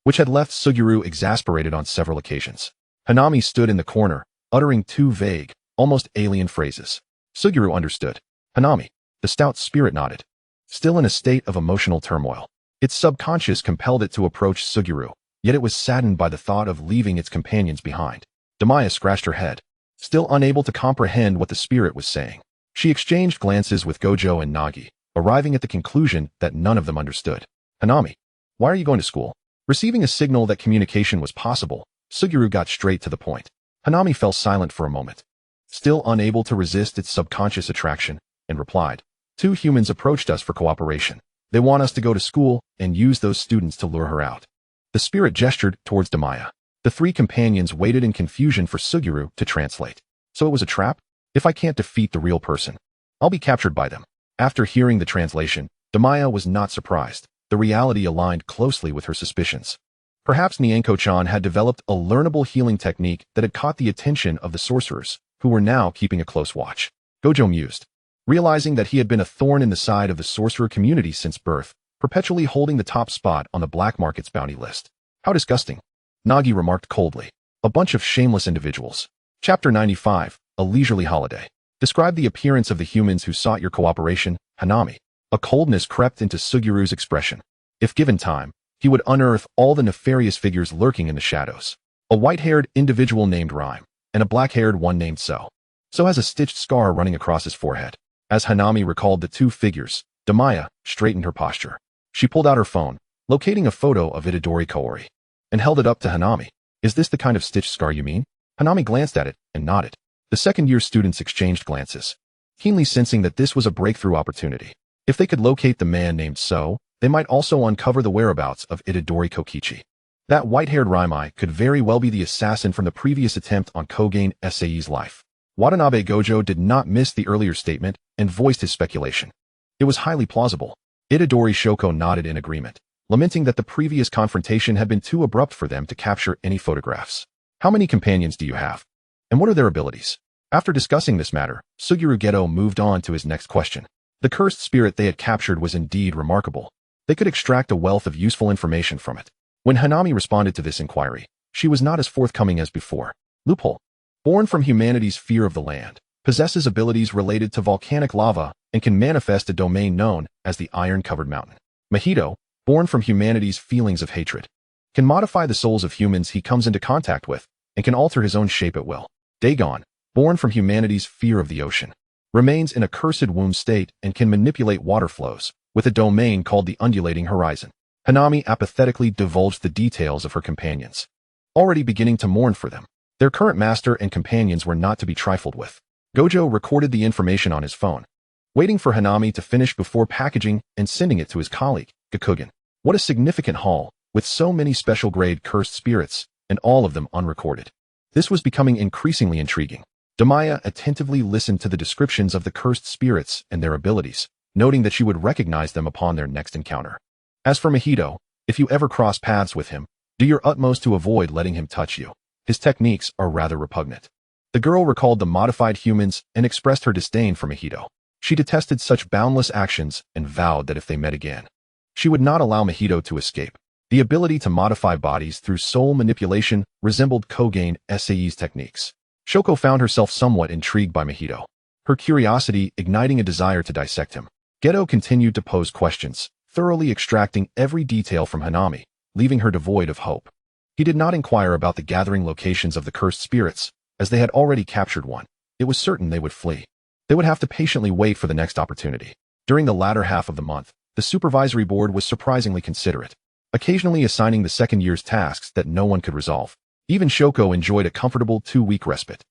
[SPEAKER 1] which had left Suguru exasperated on several occasions. Hanami stood in the corner, uttering two vague, almost alien phrases. Suguru understood. Hanami. The stout spirit nodded, still in a state of emotional turmoil. Its subconscious compelled it to approach Suguru, yet it was saddened by the thought of leaving its companions behind. Damiya scratched her head, still unable to comprehend what the spirit was saying. She exchanged glances with Gojo and Nagi, arriving at the conclusion that none of them understood. Hanami, why are you going to school? Receiving a signal that communication was possible, Suguru got straight to the point. Hanami fell silent for a moment, still unable to resist its subconscious attraction, and replied, "Two humans approached us for cooperation. They want us to go to school and use those students to lure her out." The spirit gestured towards Damiya. The three companions waited in confusion for Suguru to translate. So it was a trap? If I can't defeat the real person, I'll be captured by them. After hearing the translation, Damiya was not surprised. The reality aligned closely with her suspicions. Perhaps Nyanko-chan had developed a learnable healing technique that had caught the attention of the sorcerers, who were now keeping a close watch. Gojo mused, realizing that he had been a thorn in the side of the sorcerer community since birth, perpetually holding the top spot on the black market's bounty list. How disgusting. Nagi remarked coldly. A bunch of shameless individuals. Chapter 95, A Leisurely Holiday. Describe the appearance of the humans who sought your cooperation, Hanami. A coldness crept into Suguru's expression. If given time, he would unearth all the nefarious figures lurking in the shadows. A white-haired individual named Rhyme, and a black-haired one named So. So has a stitched scar running across his forehead. As Hanami recalled the two figures, Damiya straightened her posture. She pulled out her phone, locating a photo of Itadori Kaori, and held it up to Hanami. "Is this the kind of stitched scar you mean?" Hanami glanced at it and nodded. The second-year students exchanged glances, keenly sensing that this was a breakthrough opportunity. If they could locate the man named So, they might also uncover the whereabouts of Itadori Kokichi. That white-haired Raimai could very well be the assassin from the previous attempt on Kogen Sai's life. Watanabe Gojo did not miss the earlier statement and voiced his speculation. It was highly plausible. Itadori Shoko nodded in agreement, lamenting that the previous confrontation had been too abrupt for them to capture any photographs. How many companions do you have? And what are their abilities? After discussing this matter, Suguru Geto moved on to his next question. The cursed spirit they had captured was indeed remarkable. They could extract a wealth of useful information from it. When Hanami responded to this inquiry, she was not as forthcoming as before. Loophole. Born from humanity's fear of the land, possesses abilities related to volcanic lava, and can manifest a domain known as the Iron-Covered Mountain. Mahito, born from humanity's feelings of hatred, can modify the souls of humans he comes into contact with, and can alter his own shape at will. Dagon, born from humanity's fear of the ocean, remains in a cursed womb state and can manipulate water flows, with a domain called the Undulating Horizon. Hanami apathetically divulged the details of her companions, already beginning to mourn for them. Their current master and companions were not to be trifled with. Gojo recorded the information on his phone, waiting for Hanami to finish before packaging and sending it to his colleague, Gakugan. What a significant haul, with so many special-grade cursed spirits, and all of them unrecorded. This was becoming increasingly intriguing. Damiya attentively listened to the descriptions of the cursed spirits and their abilities, noting that she would recognize them upon their next encounter. As for Mahito, if you ever cross paths with him, do your utmost to avoid letting him touch you. His techniques are rather repugnant. The girl recalled the modified humans and expressed her disdain for Mahito. She detested such boundless actions and vowed that if they met again, she would not allow Mahito to escape. The ability to modify bodies through soul manipulation resembled Kogen Sai's techniques. Shoko found herself somewhat intrigued by Mahito, her curiosity igniting a desire to dissect him. Geto continued to pose questions, thoroughly extracting every detail from Hanami, leaving her devoid of hope. He did not inquire about the gathering locations of the cursed spirits, as they had already captured one. It was certain they would flee. They would have to patiently wait for the next opportunity. During the latter half of the month, the supervisory board was surprisingly considerate, occasionally assigning the second year's tasks that no one could resolve. Even Shoko enjoyed a comfortable 2-week respite,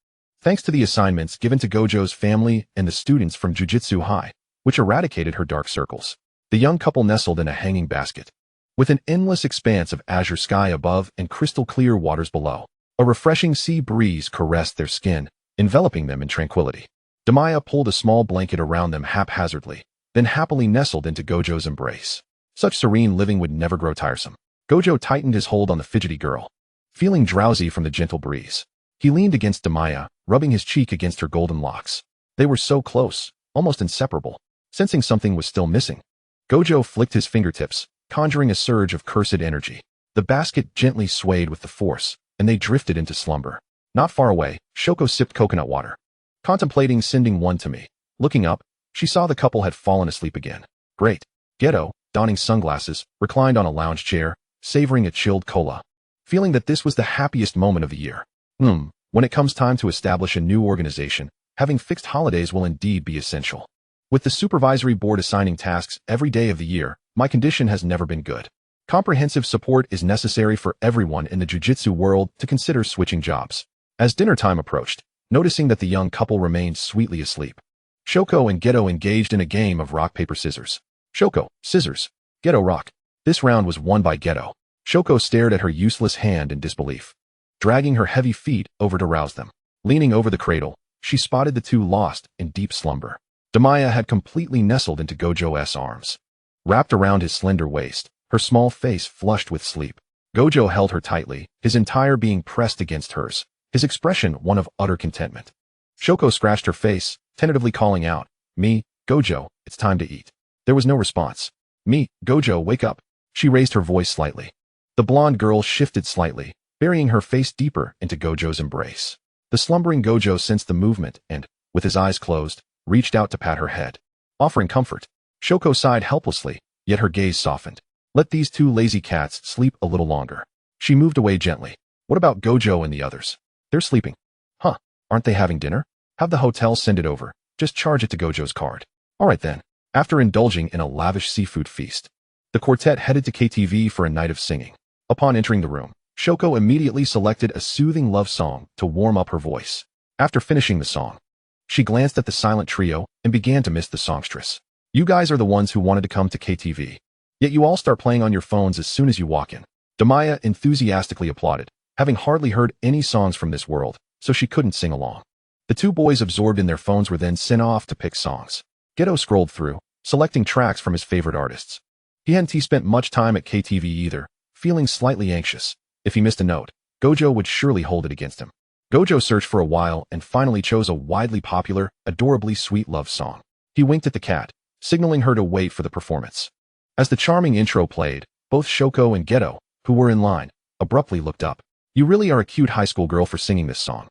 [SPEAKER 1] thanks to the assignments given to Gojo's family and the students from Jujutsu High, which eradicated her dark circles. The young couple nestled in a hanging basket, with an endless expanse of azure sky above and crystal-clear waters below. A refreshing sea breeze caressed their skin, enveloping them in tranquility. Damiya pulled a small blanket around them haphazardly, then happily nestled into Gojo's embrace. Such serene living would never grow tiresome. Gojo tightened his hold on the fidgety girl, feeling drowsy from the gentle breeze. He leaned against Damiya, rubbing his cheek against her golden locks. They were so close, almost inseparable. Sensing something was still missing, Gojo flicked his fingertips, conjuring a surge of cursed energy. The basket gently swayed with the force, and they drifted into slumber. Not far away, Shoko sipped coconut water, contemplating sending one to me. Looking up, she saw the couple had fallen asleep again. Great. Geto, donning sunglasses, reclined on a lounge chair, savoring a chilled cola, feeling that this was the happiest moment of the year. When it comes time to establish a new organization, having fixed holidays will indeed be essential. With the supervisory board assigning tasks every day of the year, my condition has never been good. Comprehensive support is necessary for everyone in the jujutsu world to consider switching jobs. As dinner time approached, noticing that the young couple remained sweetly asleep, Shoko and Geto engaged in a game of rock, paper, scissors. Shoko, scissors. Geto, rock. This round was won by Geto. Shoko stared at her useless hand in disbelief, dragging her heavy feet over to rouse them. Leaning over the cradle, she spotted the two lost in deep slumber. Damiya had completely nestled into Gojo's arms, wrapped around his slender waist, her small face flushed with sleep. Gojo held her tightly, his entire being pressed against hers, his expression one of utter contentment. Shoko scratched her face, tentatively calling out, "Me, Gojo, it's time to eat." There was no response. "Me, Gojo, wake up." She raised her voice slightly. The blonde girl shifted slightly, burying her face deeper into Gojo's embrace. The slumbering Gojo sensed the movement and, with his eyes closed, reached out to pat her head, offering comfort. Shoko sighed helplessly, yet her gaze softened. Let these two lazy cats sleep a little longer. She moved away gently. What about Gojo and the others? They're sleeping. Huh, aren't they having dinner? Have the hotel send it over. Just charge it to Gojo's card. All right then. After indulging in a lavish seafood feast, the quartet headed to KTV for a night of singing. Upon entering the room, Shoko immediately selected a soothing love song to warm up her voice. After finishing the song, she glanced at the silent trio and began to miss the songstress. You guys are the ones who wanted to come to KTV. Yet you all start playing on your phones as soon as you walk in. Damiya enthusiastically applauded, having hardly heard any songs from this world, so she couldn't sing along. The two boys absorbed in their phones were then sent off to pick songs. Geto scrolled through, selecting tracks from his favorite artists. He hadn't spent much time at KTV either, feeling slightly anxious. If he missed a note, Gojo would surely hold it against him. Gojo searched for a while and finally chose a widely popular, adorably sweet love song. He winked at the cat, signaling her to wait for the performance. As the charming intro played, both Shoko and Geto, who were in line, abruptly looked up. "You really are a cute high school girl for singing this song,"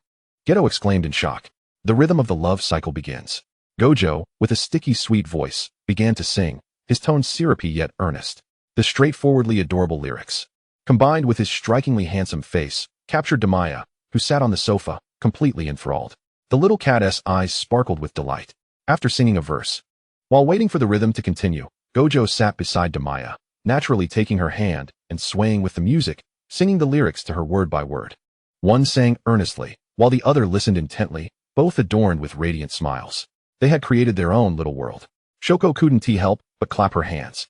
[SPEAKER 1] Geto exclaimed in shock. The rhythm of the love cycle begins. Gojo, with a sticky sweet voice, began to sing, his tone syrupy yet earnest. The straightforwardly adorable lyrics, combined with his strikingly handsome face, captured Damiya, who sat on the sofa, completely enthralled. The little cat's eyes sparkled with delight. After singing a verse, while waiting for the rhythm to continue, Gojo sat beside Damiya, naturally taking her hand and swaying with the music, singing the lyrics to her word by word. One sang earnestly, while the other listened intently, both adorned with radiant smiles. They had created their own little world. Shoko couldn't help but clap her hands,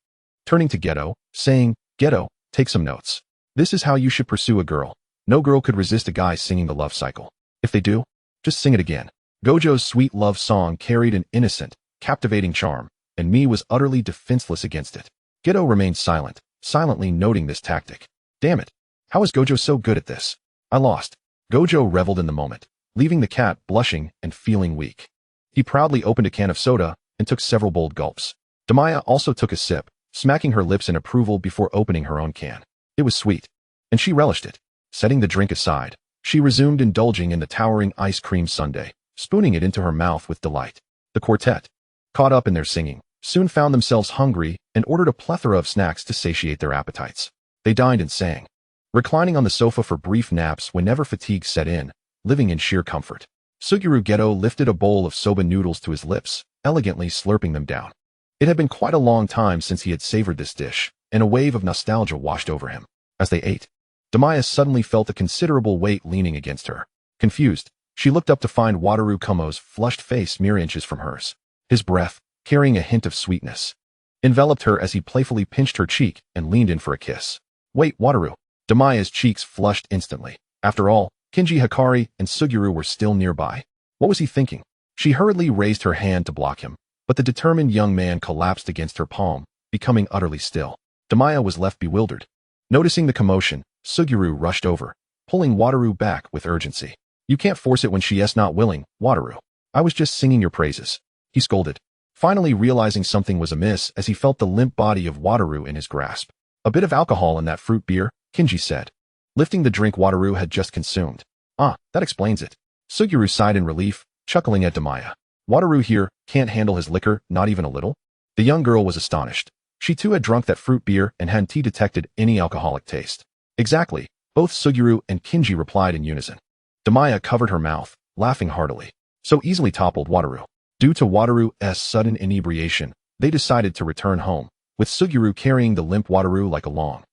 [SPEAKER 1] turning to Geto, saying, "Geto, take some notes. This is how you should pursue a girl. No girl could resist a guy singing the love cycle. If they do, just sing it again." Gojo's sweet love song carried an innocent, captivating charm, and me was utterly defenseless against it. Geto remained silent, silently noting this tactic. Damn it. How is Gojo so good at this? I lost. Gojo reveled in the moment, leaving the cat blushing and feeling weak. He proudly opened a can of soda and took several bold gulps. Damiya also took a sip, smacking her lips in approval before opening her own can. It was sweet, and she relished it. Setting the drink aside, she resumed indulging in the towering ice cream sundae, spooning it into her mouth with delight. The quartet, caught up in their singing, soon found themselves hungry and ordered a plethora of snacks to satiate their appetites. They dined and sang, reclining on the sofa for brief naps whenever fatigue set in, living in sheer comfort. Suguru Geto lifted a bowl of soba noodles to his lips, elegantly slurping them down. It had been quite a long time since he had savored this dish, and a wave of nostalgia washed over him. As they ate, Damiya suddenly felt a considerable weight leaning against her. Confused, she looked up to find Wataru Kumo's flushed face mere inches from hers. His breath, carrying a hint of sweetness, enveloped her as he playfully pinched her cheek and leaned in for a kiss. "Wait, Wataru." Damiya's cheeks flushed instantly. After all, Kinji Hikari and Suguru were still nearby. What was he thinking? She hurriedly raised her hand to block him, but the determined young man collapsed against her palm, becoming utterly still. Damiya was left bewildered. Noticing the commotion, Suguru rushed over, pulling Wataru back with urgency. "You can't force it when she is not willing, Wataru. I was just singing your praises," he scolded, finally realizing something was amiss as he felt the limp body of Wataru in his grasp. "A bit of alcohol in that fruit beer," Kinji said, lifting the drink Wataru had just consumed. "Ah, that explains it." Suguru sighed in relief, chuckling at Damiya. "Wataru here can't handle his liquor, not even a little?" The young girl was astonished. She too had drunk that fruit beer and hadn't detected any alcoholic taste. "Exactly," both Suguru and Kinji replied in unison. Damiya covered her mouth, laughing heartily. So easily toppled Wataru. Due to Wataru's sudden inebriation, they decided to return home, with Suguru carrying the limp Wataru like a long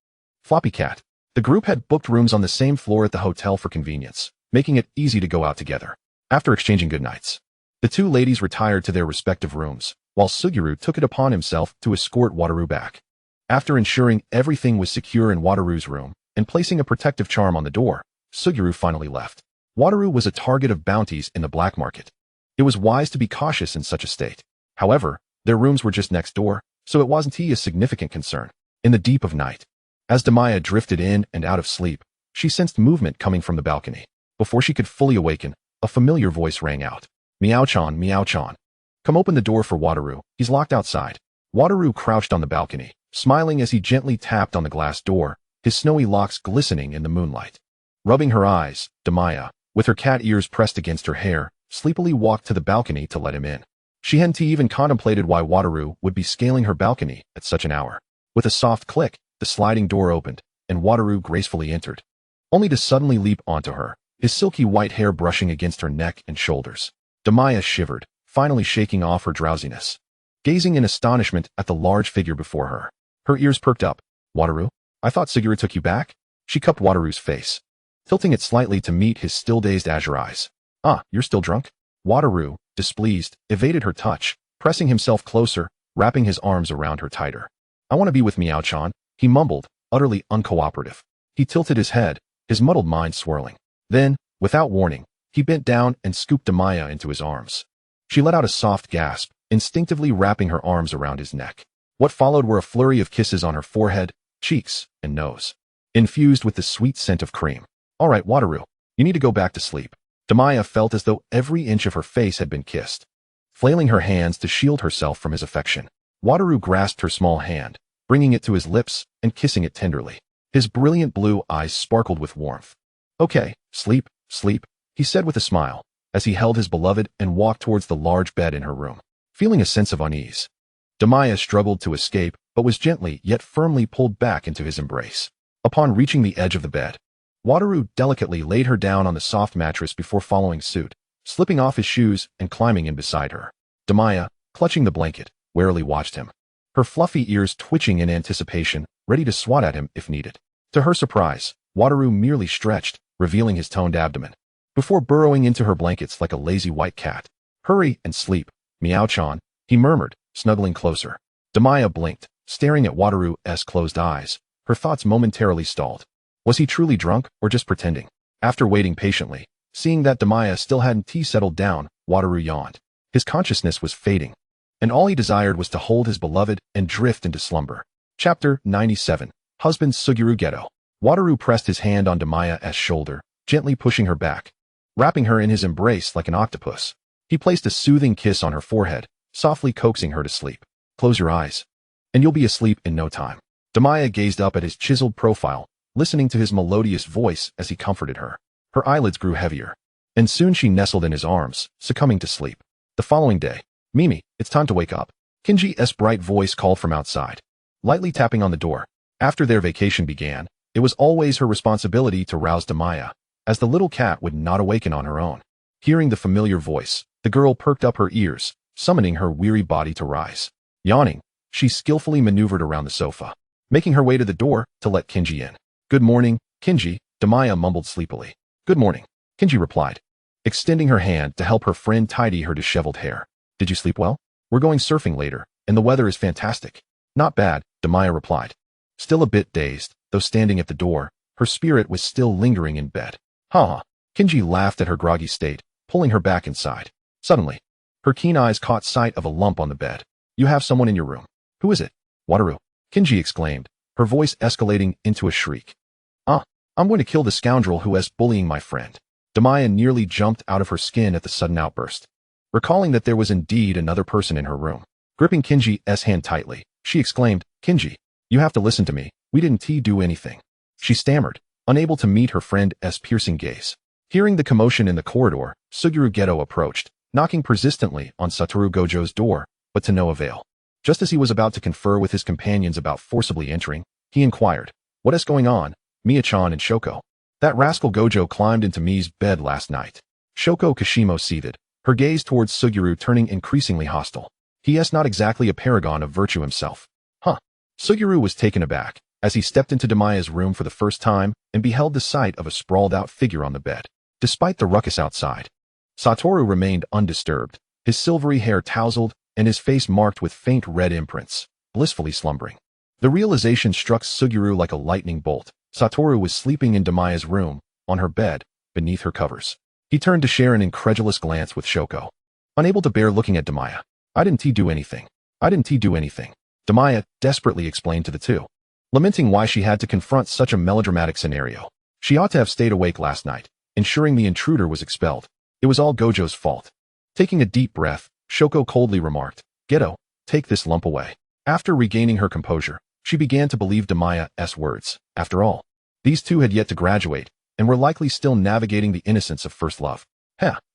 [SPEAKER 1] floppy cat. The group had booked rooms on the same floor at the hotel for convenience, making it easy to go out together. After exchanging goodnights, the two ladies retired to their respective rooms, while Suguru took it upon himself to escort Wataru back. After ensuring everything was secure in Wataru's room, and placing a protective charm on the door, Suguru finally left. Wataru was a target of bounties in the black market. It was wise to be cautious in such a state. However, their rooms were just next door, so it wasn't a significant concern. In the deep of night, as Damiya drifted in and out of sleep, she sensed movement coming from the balcony. Before she could fully awaken, a familiar voice rang out. "Meow-chan, Meow-chan. Come open the door for Wataru, he's locked outside." Wataru crouched on the balcony, smiling as he gently tapped on the glass door, his snowy locks glistening in the moonlight. Rubbing her eyes, Damiya, with her cat ears pressed against her hair, sleepily walked to the balcony to let him in. She hadn't even contemplated why Wataru would be scaling her balcony at such an hour. With a soft click, the sliding door opened, and Wataru gracefully entered, only to suddenly leap onto her, his silky white hair brushing against her neck and shoulders. Damiya shivered, finally shaking off her drowsiness, gazing in astonishment at the large figure before her. Her ears perked up. "Wataru? I thought Suguru took you back?" She cupped Wataru's face, tilting it slightly to meet his still dazed azure eyes. "Ah, you're still drunk?" Wataru, displeased, evaded her touch, pressing himself closer, wrapping his arms around her tighter. "I want to be with Meow-chan," he mumbled, utterly uncooperative. He tilted his head, his muddled mind swirling. Then, without warning, he bent down and scooped Damiya into his arms. She let out a soft gasp, instinctively wrapping her arms around his neck. What followed were a flurry of kisses on her forehead, cheeks, and nose, infused with the sweet scent of cream. All right, Wataru, you need to go back to sleep. Damiya felt as though every inch of her face had been kissed. Flailing her hands to shield herself from his affection, Wataru grasped her small hand, bringing it to his lips and kissing it tenderly. His brilliant blue eyes sparkled with warmth. Okay, sleep, sleep, he said with a smile, as he held his beloved and walked towards the large bed in her room. Feeling a sense of unease, Damiya struggled to escape, but was gently yet firmly pulled back into his embrace. Upon reaching the edge of the bed, Wataru delicately laid her down on the soft mattress before following suit, slipping off his shoes and climbing in beside her. Damiya, clutching the blanket, warily watched him, her fluffy ears twitching in anticipation, ready to swat at him if needed. To her surprise, Wataru merely stretched, revealing his toned abdomen, before burrowing into her blankets like a lazy white cat. Hurry and sleep, Meow-chan, he murmured, snuggling closer. Damiya blinked, staring at Wataru's closed eyes, her thoughts momentarily stalled. Was he truly drunk or just pretending? After waiting patiently, seeing that Damiya still hadn't settled down, Wataru yawned. His consciousness was fading, and all he desired was to hold his beloved and drift into slumber. Chapter 97. Husband Suguru Geto. Wataru pressed his hand on Damiya's shoulder, gently pushing her back, wrapping her in his embrace like an octopus. He placed a soothing kiss on her forehead, softly coaxing her to sleep. Close your eyes, and you'll be asleep in no time. Damiya gazed up at his chiseled profile, listening to his melodious voice as he comforted her. Her eyelids grew heavier, and soon she nestled in his arms, succumbing to sleep. The following day, Mimi, it's time to wake up. Kinji's bright voice called from outside, lightly tapping on the door. After their vacation began, it was always her responsibility to rouse Damiya, as the little cat would not awaken on her own. Hearing the familiar voice, the girl perked up her ears, summoning her weary body to rise. Yawning, she skillfully maneuvered around the sofa, making her way to the door to let Kinji in. Good morning, Kinji, Damiya mumbled sleepily. Good morning, Kinji replied, extending her hand to help her friend tidy her disheveled hair. Did you sleep well? We're going surfing later, and the weather is fantastic. Not bad, Damiya replied. Still a bit dazed, though standing at the door, her spirit was still lingering in bed. Ha! Kinji laughed at her groggy state, pulling her back inside. Suddenly, her keen eyes caught sight of a lump on the bed. You have someone in your room. Who is it? Wataru, Kinji exclaimed, her voice escalating into a shriek. I'm going to kill the scoundrel who is bullying my friend. Damiya nearly jumped out of her skin at the sudden outburst, recalling that there was indeed another person in her room. Gripping Kinji's hand tightly, she exclaimed, Kinji, you have to listen to me. We didn't do anything. She stammered, unable to meet her friend's piercing gaze. Hearing the commotion in the corridor, Suguru Geto approached, knocking persistently on Satoru Gojo's door, but to no avail. Just as he was about to confer with his companions about forcibly entering, he inquired, what is going on, Miya-chan and Shoko? That rascal Gojo climbed into Mi's bed last night. Shoko Kashimo seethed, her gaze towards Suguru turning increasingly hostile. He is not exactly a paragon of virtue himself. Huh. Suguru was taken aback, as he stepped into Damiya's room for the first time and beheld the sight of a sprawled-out figure on the bed. Despite the ruckus outside, Satoru remained undisturbed, his silvery hair tousled and his face marked with faint red imprints, blissfully slumbering. The realization struck Suguru like a lightning bolt. Satoru was sleeping in Damiya's room, on her bed, beneath her covers. He turned to share an incredulous glance with Shoko, unable to bear looking at Damiya. I didn't do anything. Damiya desperately explained to the two, lamenting why she had to confront such a melodramatic scenario. She ought to have stayed awake last night, ensuring the intruder was expelled. It was all Gojo's fault. Taking a deep breath, Shoko coldly remarked, Geto, take this lump away. After regaining her composure, she began to believe Damiya's words. After all, these two had yet to graduate, and were likely still navigating the innocence of first love.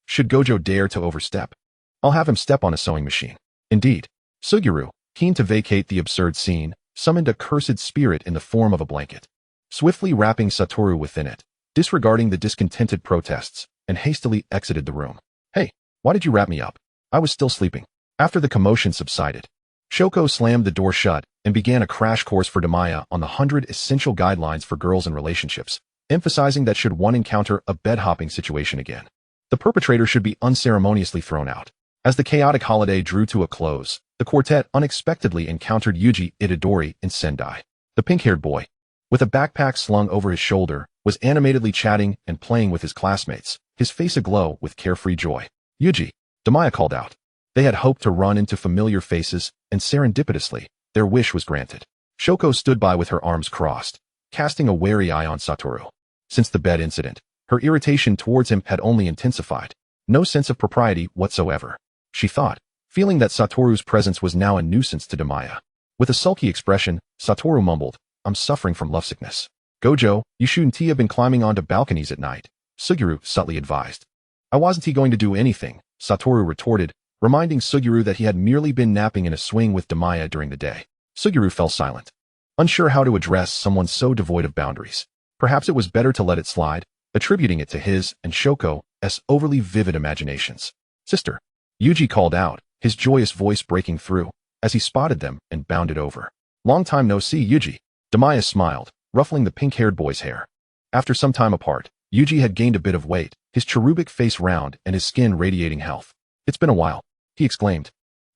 [SPEAKER 1] Should Gojo dare to overstep, I'll have him step on a sewing machine. Indeed, Suguru, keen to vacate the absurd scene, summoned a cursed spirit in the form of a blanket, swiftly wrapping Satoru within it, disregarding the discontented protests, and hastily exited the room. Hey, why did you wrap me up? I was still sleeping. After the commotion subsided, Shoko slammed the door shut and began a crash course for Damiya on the 100 essential guidelines for girls in relationships, emphasizing that should one encounter a bed-hopping situation again, the perpetrator should be unceremoniously thrown out. As the chaotic holiday drew to a close, the quartet unexpectedly encountered Yuji Itadori in Sendai. The pink-haired boy, with a backpack slung over his shoulder, was animatedly chatting and playing with his classmates, his face aglow with carefree joy. Yuji, Damiya called out. They had hoped to run into familiar faces, and serendipitously, their wish was granted. Shoko stood by with her arms crossed, casting a wary eye on Satoru. Since the bed incident, her irritation towards him had only intensified. No sense of propriety whatsoever, she thought, feeling that Satoru's presence was now a nuisance to Damiya. With a sulky expression, Satoru mumbled, I'm suffering from lovesickness. Gojo, you shouldn't have been climbing onto balconies at night, Suguru subtly advised. I wasn't going to do anything, Satoru retorted, reminding Suguru that he had merely been napping in a swing with Damiya during the day. Suguru fell silent, unsure how to address someone so devoid of boundaries. Perhaps it was better to let it slide, attributing it to his and Shoko's overly vivid imaginations. Sister, Yuji called out, his joyous voice breaking through, as he spotted them and bounded over. Long time no see, Yuji. Damiya smiled, ruffling the pink-haired boy's hair. After some time apart, Yuji had gained a bit of weight, his cherubic face round and his skin radiating health. It's been a while, he exclaimed,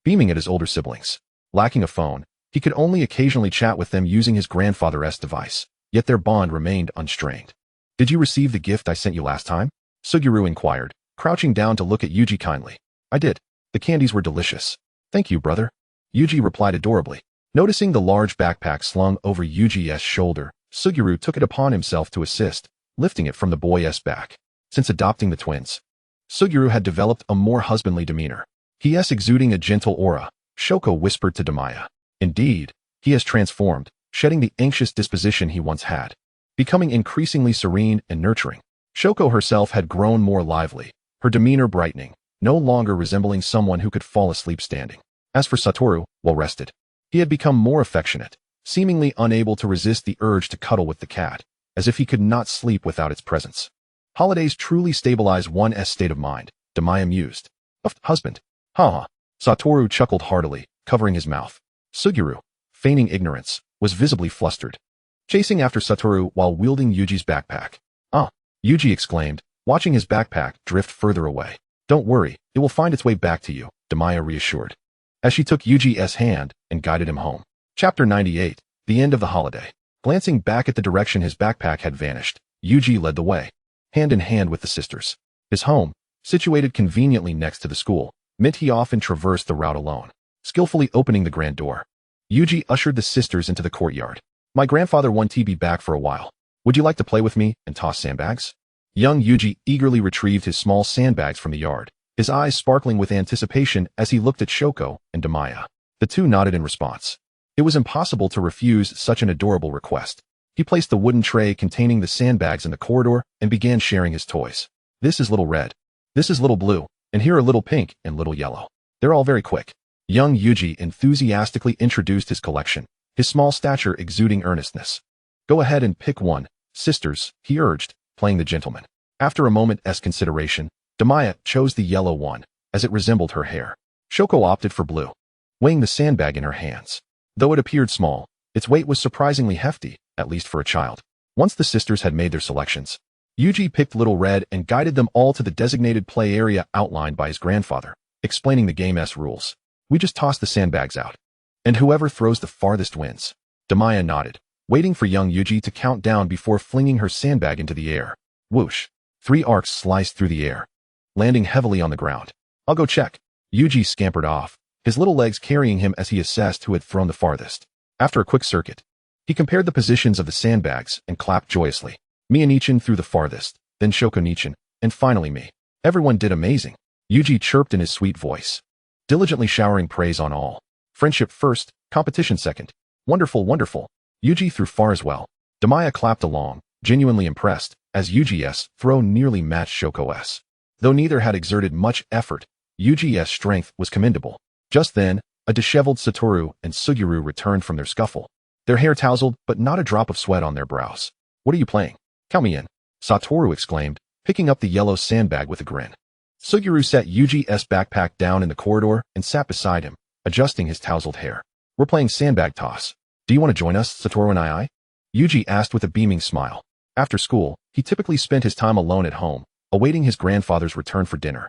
[SPEAKER 1] beaming at his older siblings. Lacking a phone, he could only occasionally chat with them using his grandfather's device, yet their bond remained unstrained. Did you receive the gift I sent you last time? Suguru inquired, crouching down to look at Yuji kindly. I did. The candies were delicious. Thank you, brother. Yuji replied adorably. Noticing the large backpack slung over Yuji's shoulder, Suguru took it upon himself to assist, lifting it from the boy's back. Since adopting the twins, Suguru had developed a more husbandly demeanor. He is exuding a gentle aura, Shoko whispered to Damiya. Indeed, he has transformed, shedding the anxious disposition he once had, becoming increasingly serene and nurturing. Shoko herself had grown more lively, her demeanor brightening, no longer resembling someone who could fall asleep standing. As for Satoru, well rested, he had become more affectionate, seemingly unable to resist the urge to cuddle with the cat, as if he could not sleep without its presence. Holidays truly stabilize one's state of mind, Damiya mused. Husband. Ha. Satoru chuckled heartily, covering his mouth. Suguru, feigning ignorance, was visibly flustered, chasing after Satoru while wielding Yuji's backpack. Ah, Yuji exclaimed, watching his backpack drift further away. Don't worry, it will find its way back to you, Damiya reassured, as she took Yuji's hand and guided him home. Chapter 98, the end of the holiday. Glancing back at the direction his backpack had vanished, Yuji led the way, hand in hand with the sisters. His home, situated conveniently next to the school, meant he often traversed the route alone. Skillfully opening the grand door, Yuji ushered the sisters into the courtyard. My grandfather won't be back for a while. Would you like to play with me and toss sandbags? Young Yuji eagerly retrieved his small sandbags from the yard, his eyes sparkling with anticipation as he looked at Shoko and Damiya. The two nodded in response. It was impossible to refuse such an adorable request. He placed the wooden tray containing the sandbags in the corridor and began sharing his toys. This is little red. This is little blue. And here are little pink and little yellow. They're all very quick. Young Yuji enthusiastically introduced his collection, his small stature exuding earnestness. Go ahead and pick one, sisters, he urged, playing the gentleman. After a moment's consideration, Damiya chose the yellow one, as it resembled her hair. Shoko opted for blue, weighing the sandbag in her hands. Though it appeared small, its weight was surprisingly hefty, at least for a child. Once the sisters had made their selections, Yuji picked little red and guided them all to the designated play area outlined by his grandfather, explaining the game's rules. We just toss the sandbags out, and whoever throws the farthest wins. Damiya nodded, waiting for young Yuji to count down before flinging her sandbag into the air. Whoosh! 3 arcs sliced through the air, landing heavily on the ground. I'll go check. Yuji scampered off, his little legs carrying him as he assessed who had thrown the farthest. After a quick circuit, he compared the positions of the sandbags and clapped joyously. Me and Nichin threw the farthest, then Shoko Nichin, and finally me. Everyone did amazing, Yuji chirped in his sweet voice, diligently showering praise on all. Friendship first, competition second. Wonderful, wonderful. Yuji threw far as well. Damiya clapped along, genuinely impressed, as Yuji's throw nearly matched Shoko's. Though neither had exerted much effort, Yuji's strength was commendable. Just then, a disheveled Satoru and Suguru returned from their scuffle, their hair tousled but not a drop of sweat on their brows. What are you playing? Count me in, Satoru exclaimed, picking up the yellow sandbag with a grin. Suguru set Yuji's backpack down in the corridor and sat beside him, adjusting his tousled hair. We're playing sandbag toss. Do you want to join us, Satoru and I? Yuji asked with a beaming smile. After school, he typically spent his time alone at home, awaiting his grandfather's return for dinner,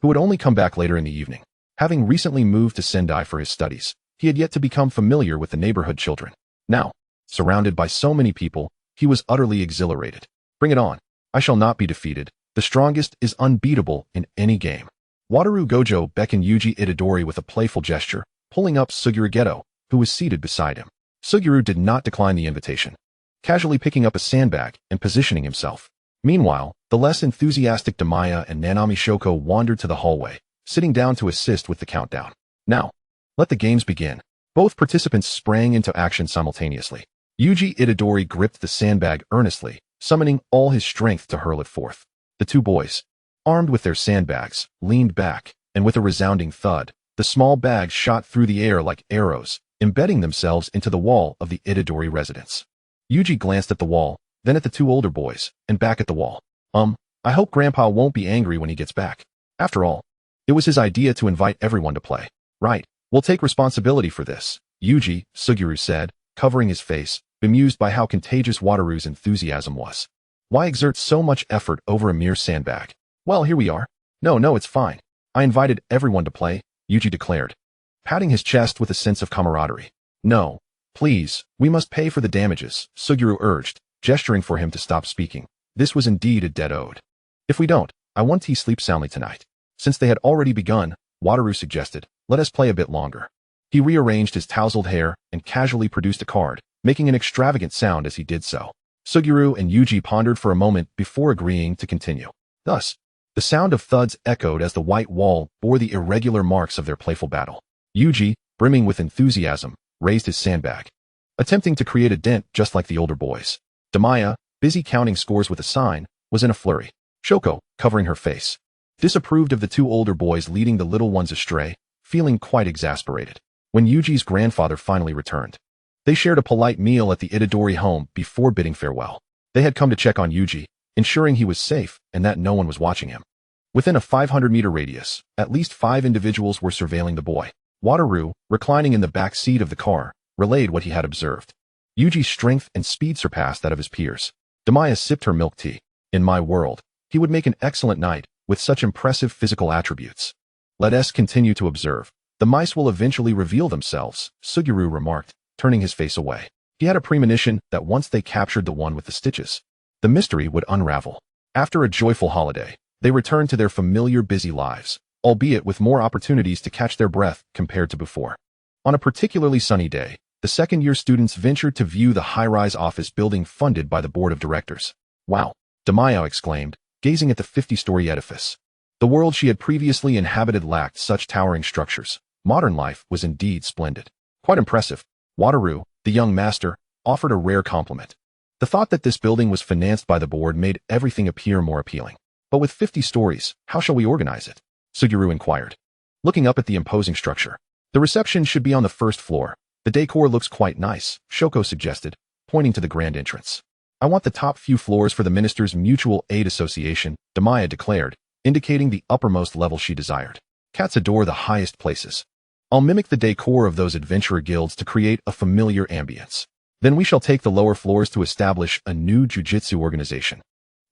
[SPEAKER 1] who would only come back later in the evening. Having recently moved to Sendai for his studies, he had yet to become familiar with the neighborhood children. Now, Surrounded by so many people, he was utterly exhilarated. Bring it on. I shall not be defeated. The strongest is unbeatable in any game. Wataru Gojo beckoned Yuji Itadori with a playful gesture, pulling up Suguru Geto, who was seated beside him. Suguru did not decline the invitation, casually picking up a sandbag and positioning himself. Meanwhile, the less enthusiastic Damiya and Nanami Shoko wandered to the hallway, sitting down to assist with the countdown. Now, let the games begin. Both participants sprang into action simultaneously. Yuji Itadori gripped the sandbag earnestly, summoning all his strength to hurl it forth. The two boys, armed with their sandbags, leaned back, and with a resounding thud, the small bags shot through the air like arrows, embedding themselves into the wall of the Itadori residence. Yuji glanced at the wall, then at the two older boys, and back at the wall. I hope Grandpa won't be angry when he gets back. After all, it was his idea to invite everyone to play. Right, we'll take responsibility for this, Yuji, Suguru said, covering his face, bemused by how contagious Wataru's enthusiasm was. Why exert so much effort over a mere sandbag? Well, here we are. No, it's fine. I invited everyone to play, Yuji declared, patting his chest with a sense of camaraderie. No, please, we must pay for the damages, Suguru urged, gesturing for him to stop speaking. This was indeed a dead ode. If we don't, I want he sleep soundly tonight. Since they had already begun, Wataru suggested, let us play a bit longer. He rearranged his tousled hair and casually produced a card, making an extravagant sound as he did so. Suguru and Yuji pondered for a moment before agreeing to continue. Thus, the sound of thuds echoed as the white wall bore the irregular marks of their playful battle. Yuji, brimming with enthusiasm, raised his sandbag, attempting to create a dent just like the older boys. Damiya, busy counting scores with a sign, was in a flurry. Shoko, covering her face, disapproved of the two older boys leading the little ones astray, feeling quite exasperated. When Yuji's grandfather finally returned, they shared a polite meal at the Itadori home before bidding farewell. They had come to check on Yuji, ensuring he was safe and that no one was watching him. Within a 500-meter radius, at least 5 individuals were surveilling the boy. Wataru, reclining in the back seat of the car, relayed what he had observed. Yuji's strength and speed surpassed that of his peers. Damiya sipped her milk tea. In my world, he would make an excellent knight with such impressive physical attributes. Let us continue to observe. The mice will eventually reveal themselves, Suguru remarked, turning his face away. He had a premonition that once they captured the one with the stitches, the mystery would unravel. After a joyful holiday, they returned to their familiar busy lives, albeit with more opportunities to catch their breath compared to before. On a particularly sunny day, the second-year students ventured to view the high-rise office building funded by the board of directors. Wow, Damiya exclaimed, gazing at the 50-story edifice. The world she had previously inhabited lacked such towering structures. Modern life was indeed splendid. Quite impressive. Wataru, the young master, offered a rare compliment. The thought that this building was financed by the board made everything appear more appealing. But with 50 stories, how shall we organize it? Suguru inquired, looking up at the imposing structure. The reception should be on the first floor. The decor looks quite nice, Shoko suggested, pointing to the grand entrance. I want the top few floors for the Ministers' Mutual Aid Association, Damiya declared, indicating the uppermost level she desired. Cats adore the highest places. I'll mimic the decor of those adventurer guilds to create a familiar ambience. Then we shall take the lower floors to establish a new Jujutsu organization,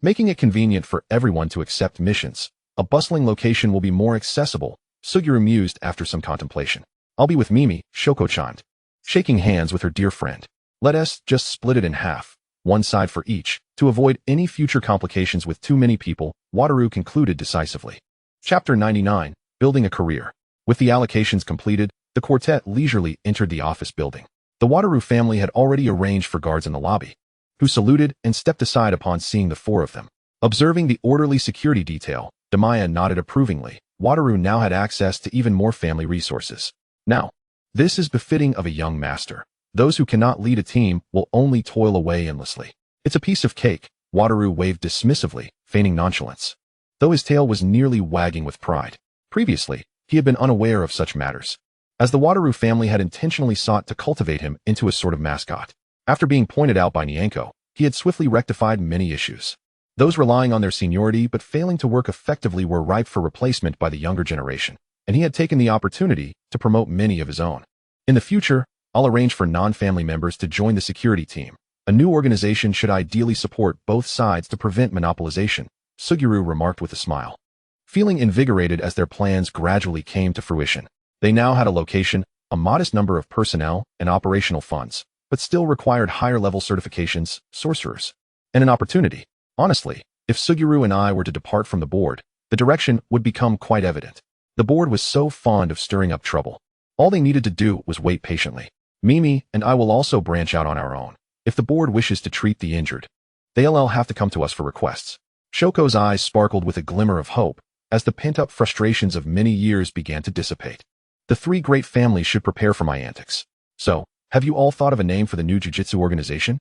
[SPEAKER 1] making it convenient for everyone to accept missions. A bustling location will be more accessible, Suguru mused after some contemplation. I'll be with Mimi, Shoko chimed, shaking hands with her dear friend. Let us just split it in half, one side for each, to avoid any future complications with too many people, Wataru concluded decisively. Chapter 99, Building a Career. With the allocations completed, the quartet leisurely entered the office building. The Wataru family had already arranged for guards in the lobby, who saluted and stepped aside upon seeing the 4 of them. Observing the orderly security detail, Damiya nodded approvingly. Wataru now had access to even more family resources. Now, this is befitting of a young master. Those who cannot lead a team will only toil away endlessly. It's a piece of cake, Wataru waved dismissively, feigning nonchalance, though his tail was nearly wagging with pride. Previously, he had been unaware of such matters, as the Wataru family had intentionally sought to cultivate him into a sort of mascot. After being pointed out by Nyanko, he had swiftly rectified many issues. Those relying on their seniority but failing to work effectively were ripe for replacement by the younger generation, and he had taken the opportunity to promote many of his own. In the future, I'll arrange for non-family members to join the security team. A new organization should ideally support both sides to prevent monopolization, Suguru remarked with a smile. Feeling invigorated as their plans gradually came to fruition, they now had a location, a modest number of personnel, and operational funds. but still required higher-level certifications, sorcerers, and an opportunity. Honestly, if Suguru and I were to depart from the board, the direction would become quite evident. The board was so fond of stirring up trouble. All they needed to do was wait patiently. Mimi and I will also branch out on our own. If the board wishes to treat the injured, they'll have to come to us for requests. Shoko's eyes sparkled with a glimmer of hope as the pent-up frustrations of many years began to dissipate. The three great families should prepare for my antics. So, have you all thought of a name for the new Jujutsu organization?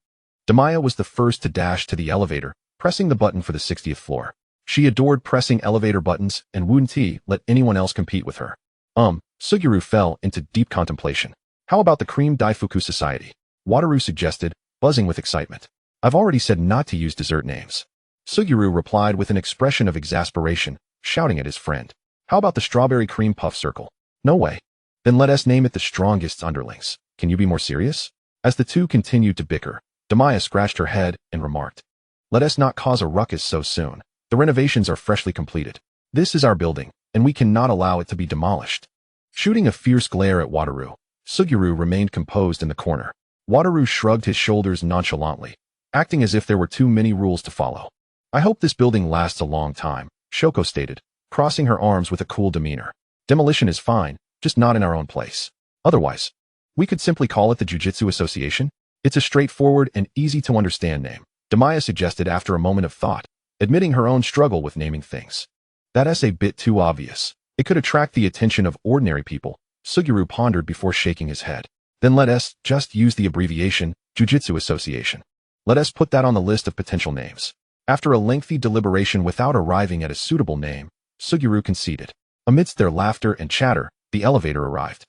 [SPEAKER 1] Damiya was the first to dash to the elevator, pressing the button for the 60th floor. She adored pressing elevator buttons and wouldn't let anyone else compete with her. Suguru fell into deep contemplation. How about the Cream Daifuku Society? Wataru suggested, buzzing with excitement. I've already said not to use dessert names. Suguru replied with an expression of exasperation, shouting at his friend. How about the Strawberry Cream Puff Circle? No way. Then let us name it the Strongest Underlings. Can you be more serious? As the two continued to bicker, Damiya scratched her head and remarked. Let us not cause a ruckus so soon. The renovations are freshly completed. This is our building, and we cannot allow it to be demolished. Shooting a fierce glare at Wataru, Suguru remained composed in the corner. Wataru shrugged his shoulders nonchalantly, acting as if there were too many rules to follow. I hope this building lasts a long time, Shoko stated, crossing her arms with a cool demeanor. Demolition is fine, just not in our own place. Otherwise, we could simply call it the Jujutsu Association. It's a straightforward and easy-to-understand name, Damiya suggested after a moment of thought, admitting her own struggle with naming things. That's a bit too obvious. It could attract the attention of ordinary people, Suguru pondered before shaking his head. Then let us just use the abbreviation, Jujutsu Association. Let us put that on the list of potential names. After a lengthy deliberation without arriving at a suitable name, Suguru conceded. Amidst their laughter and chatter, the elevator arrived.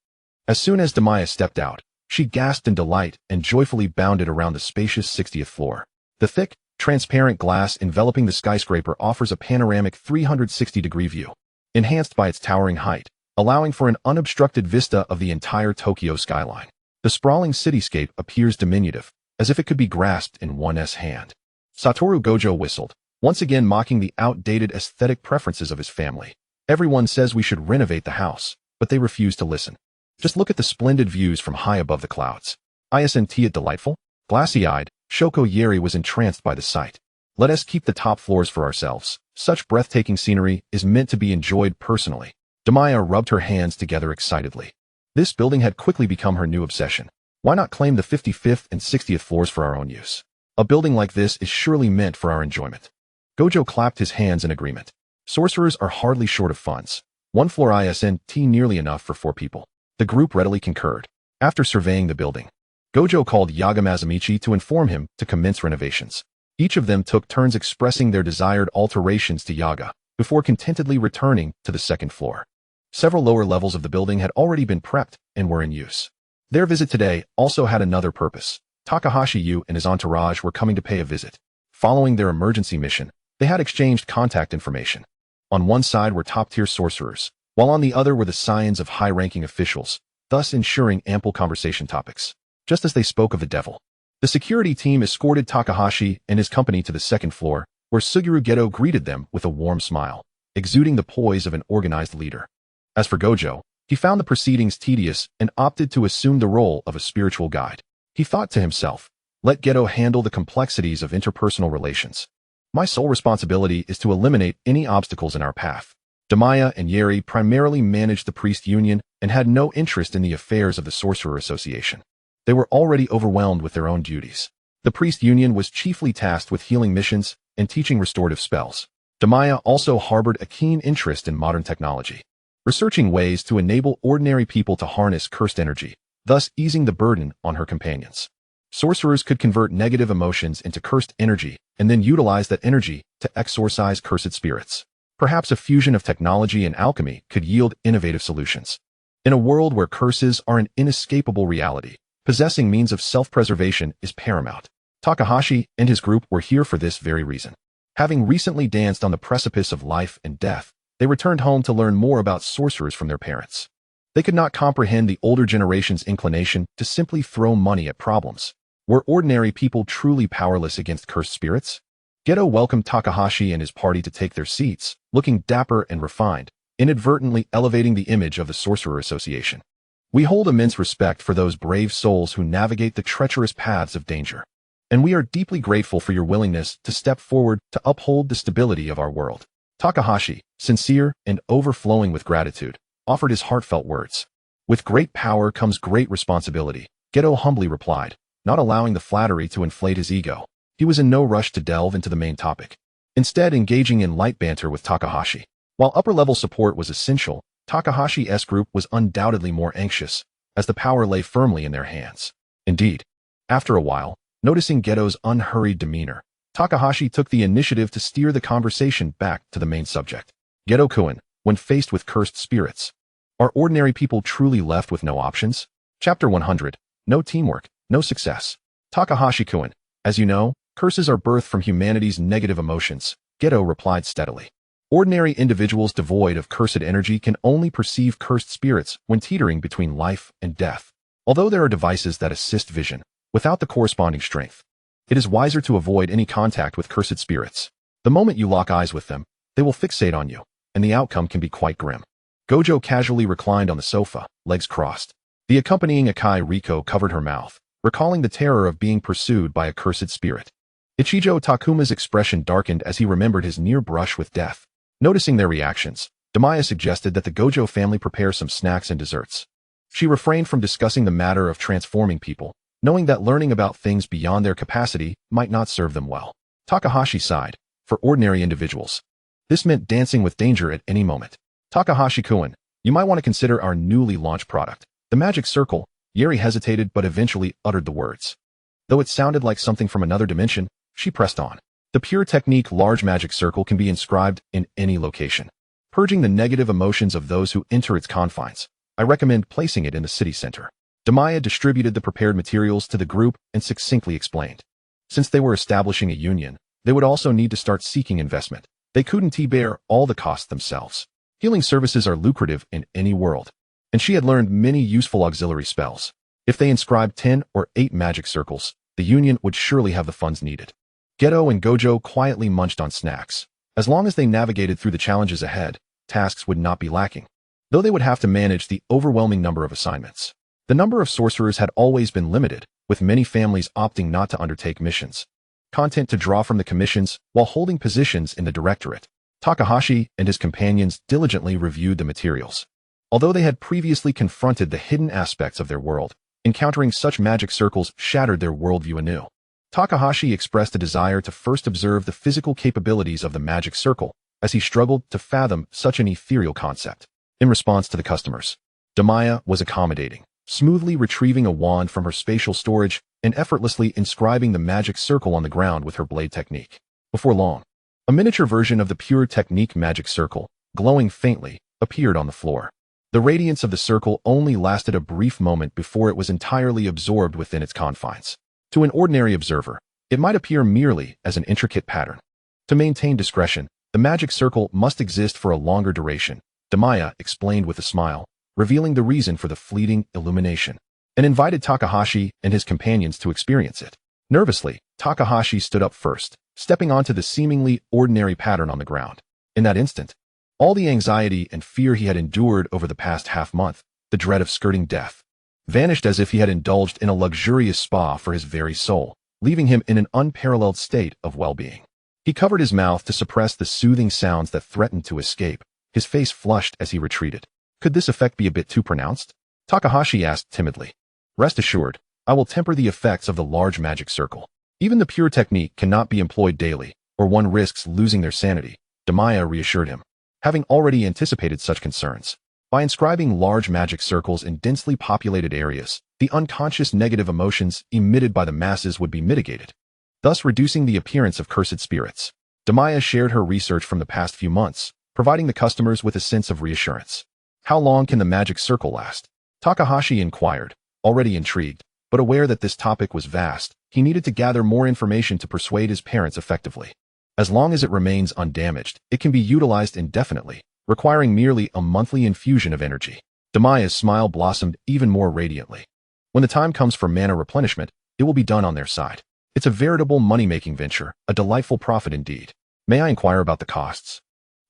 [SPEAKER 1] As soon as Damiya stepped out, she gasped in delight and joyfully bounded around the spacious 60th floor. The thick, transparent glass enveloping the skyscraper offers a panoramic 360-degree view, enhanced by its towering height, allowing for an unobstructed vista of the entire Tokyo skyline. The sprawling cityscape appears diminutive, as if it could be grasped in one's hand. Satoru Gojo whistled, once again mocking the outdated aesthetic preferences of his family. Everyone says we should renovate the house, but they refuse to listen. Just look at the splendid views from high above the clouds. Isn't it delightful? Glassy-eyed, Shoko Yeri was entranced by the sight. Let us keep the top floors for ourselves. Such breathtaking scenery is meant to be enjoyed personally. Damiya rubbed her hands together excitedly. This building had quickly become her new obsession. Why not claim the 55th and 60th floors for our own use? A building like this is surely meant for our enjoyment. Gojo clapped his hands in agreement. Sorcerers are hardly short of funds. One floor isn't nearly enough for 4 people. The group readily concurred. After surveying the building, Gojo called Yaga Mazamichi to inform him to commence renovations. Each of them took turns expressing their desired alterations to Yaga, before contentedly returning to the 2nd floor. Several lower levels of the building had already been prepped and were in use. Their visit today also had another purpose. Takahashi Yu and his entourage were coming to pay a visit. Following their emergency mission, they had exchanged contact information. On one side were top-tier sorcerers, while on the other were the scions of high-ranking officials, thus ensuring ample conversation topics. Just as they spoke of the devil, the security team escorted Takahashi and his company to the 2nd floor, where Suguru Geto greeted them with a warm smile, exuding the poise of an organized leader. As for Gojo, he found the proceedings tedious and opted to assume the role of a spiritual guide. He thought to himself, let Geto handle the complexities of interpersonal relations. My sole responsibility is to eliminate any obstacles in our path. Damiya and Yeri primarily managed the priest union and had no interest in the affairs of the Sorcerer Association. They were already overwhelmed with their own duties. The priest union was chiefly tasked with healing missions and teaching restorative spells. Damiya also harbored a keen interest in modern technology, researching ways to enable ordinary people to harness cursed energy, thus easing the burden on her companions. Sorcerers could convert negative emotions into cursed energy and then utilize that energy to exorcise cursed spirits. Perhaps a fusion of technology and alchemy could yield innovative solutions. In a world where curses are an inescapable reality, possessing means of self-preservation is paramount. Takahashi and his group were here for this very reason. Having recently danced on the precipice of life and death, they returned home to learn more about sorcerers from their parents. They could not comprehend the older generation's inclination to simply throw money at problems. Were ordinary people truly powerless against cursed spirits? Geto welcomed Takahashi and his party to take their seats, looking dapper and refined, inadvertently elevating the image of the Sorcerer Association. We hold immense respect for those brave souls who navigate the treacherous paths of danger. And we are deeply grateful for your willingness to step forward to uphold the stability of our world. Takahashi, sincere and overflowing with gratitude, offered his heartfelt words. With great power comes great responsibility, Geto humbly replied, not allowing the flattery to inflate his ego. He was in no rush to delve into the main topic, instead engaging in light banter with Takahashi. While upper-level support was essential, Takahashi's group was undoubtedly more anxious, as the power lay firmly in their hands. Indeed, after a while, noticing Geto's unhurried demeanor, Takahashi took the initiative to steer the conversation back to the main subject. Geto-kun, when faced with cursed spirits, are ordinary people truly left with no options? Chapter 100, No Teamwork, No Success. Takahashi-kun, as you know, curses are birthed from humanity's negative emotions, Geto replied steadily. Ordinary individuals devoid of cursed energy can only perceive cursed spirits when teetering between life and death. Although there are devices that assist vision, without the corresponding strength, it is wiser to avoid any contact with cursed spirits. The moment you lock eyes with them, they will fixate on you, and the outcome can be quite grim. Gojo casually reclined on the sofa, legs crossed. The accompanying Akai Riko covered her mouth, recalling the terror of being pursued by a cursed spirit. Ichijo Takuma's expression darkened as he remembered his near brush with death. Noticing their reactions, Damiya suggested that the Gojo family prepare some snacks and desserts. She refrained from discussing the matter of transforming people, knowing that learning about things beyond their capacity might not serve them well. Takahashi sighed. For ordinary individuals, this meant dancing with danger at any moment. Takahashi-kun, you might want to consider our newly launched product, the Magic Circle. Yeri hesitated but eventually uttered the words. Though it sounded like something from another dimension, she pressed on. The pure technique large magic circle can be inscribed in any location, purging the negative emotions of those who enter its confines. I recommend placing it in the city center. Damiya distributed the prepared materials to the group and succinctly explained. Since they were establishing a union, they would also need to start seeking investment. They couldn't bear all the costs themselves. Healing services are lucrative in any world, and she had learned many useful auxiliary spells. If they inscribed 10 or 8 magic circles, the union would surely have the funds needed. Geto and Gojo quietly munched on snacks. As long as they navigated through the challenges ahead, tasks would not be lacking, though they would have to manage the overwhelming number of assignments. The number of sorcerers had always been limited, with many families opting not to undertake missions. Content to draw from the commissions while holding positions in the directorate. Takahashi and his companions diligently reviewed the materials. Although they had previously confronted the hidden aspects of their world, encountering such magic circles shattered their worldview anew. Takahashi expressed a desire to first observe the physical capabilities of the magic circle, as he struggled to fathom such an ethereal concept. In response to the customers, Damiya was accommodating, smoothly retrieving a wand from her spatial storage and effortlessly inscribing the magic circle on the ground with her blade technique. Before long, a miniature version of the pure technique magic circle, glowing faintly, appeared on the floor. The radiance of the circle only lasted a brief moment before it was entirely absorbed within its confines. To an ordinary observer, it might appear merely as an intricate pattern. To maintain discretion, the magic circle must exist for a longer duration, Damiya explained with a smile, revealing the reason for the fleeting illumination, and invited Takahashi and his companions to experience it. Nervously, Takahashi stood up first, stepping onto the seemingly ordinary pattern on the ground. In that instant, all the anxiety and fear he had endured over the past half-month, the dread of skirting death, vanished as if he had indulged in a luxurious spa for his very soul, leaving him in an unparalleled state of well-being. He covered his mouth to suppress the soothing sounds that threatened to escape. His face flushed as he retreated. Could this effect be a bit too pronounced? Takahashi asked timidly. Rest assured, I will temper the effects of the large magic circle. Even the pure technique cannot be employed daily, or one risks losing their sanity, Damiya reassured him. Having already anticipated such concerns, by inscribing large magic circles in densely populated areas, the unconscious negative emotions emitted by the masses would be mitigated, thus reducing the appearance of cursed spirits. Damiya shared her research from the past few months, providing the customers with a sense of reassurance. How long can the magic circle last? Takahashi inquired, already intrigued, but aware that this topic was vast. He needed to gather more information to persuade his parents effectively. As long as it remains undamaged, it can be utilized indefinitely, requiring merely a monthly infusion of energy. Damiya's smile blossomed even more radiantly. When the time comes for mana replenishment, it will be done on their side. It's a veritable money-making venture, a delightful profit indeed. May I inquire about the costs?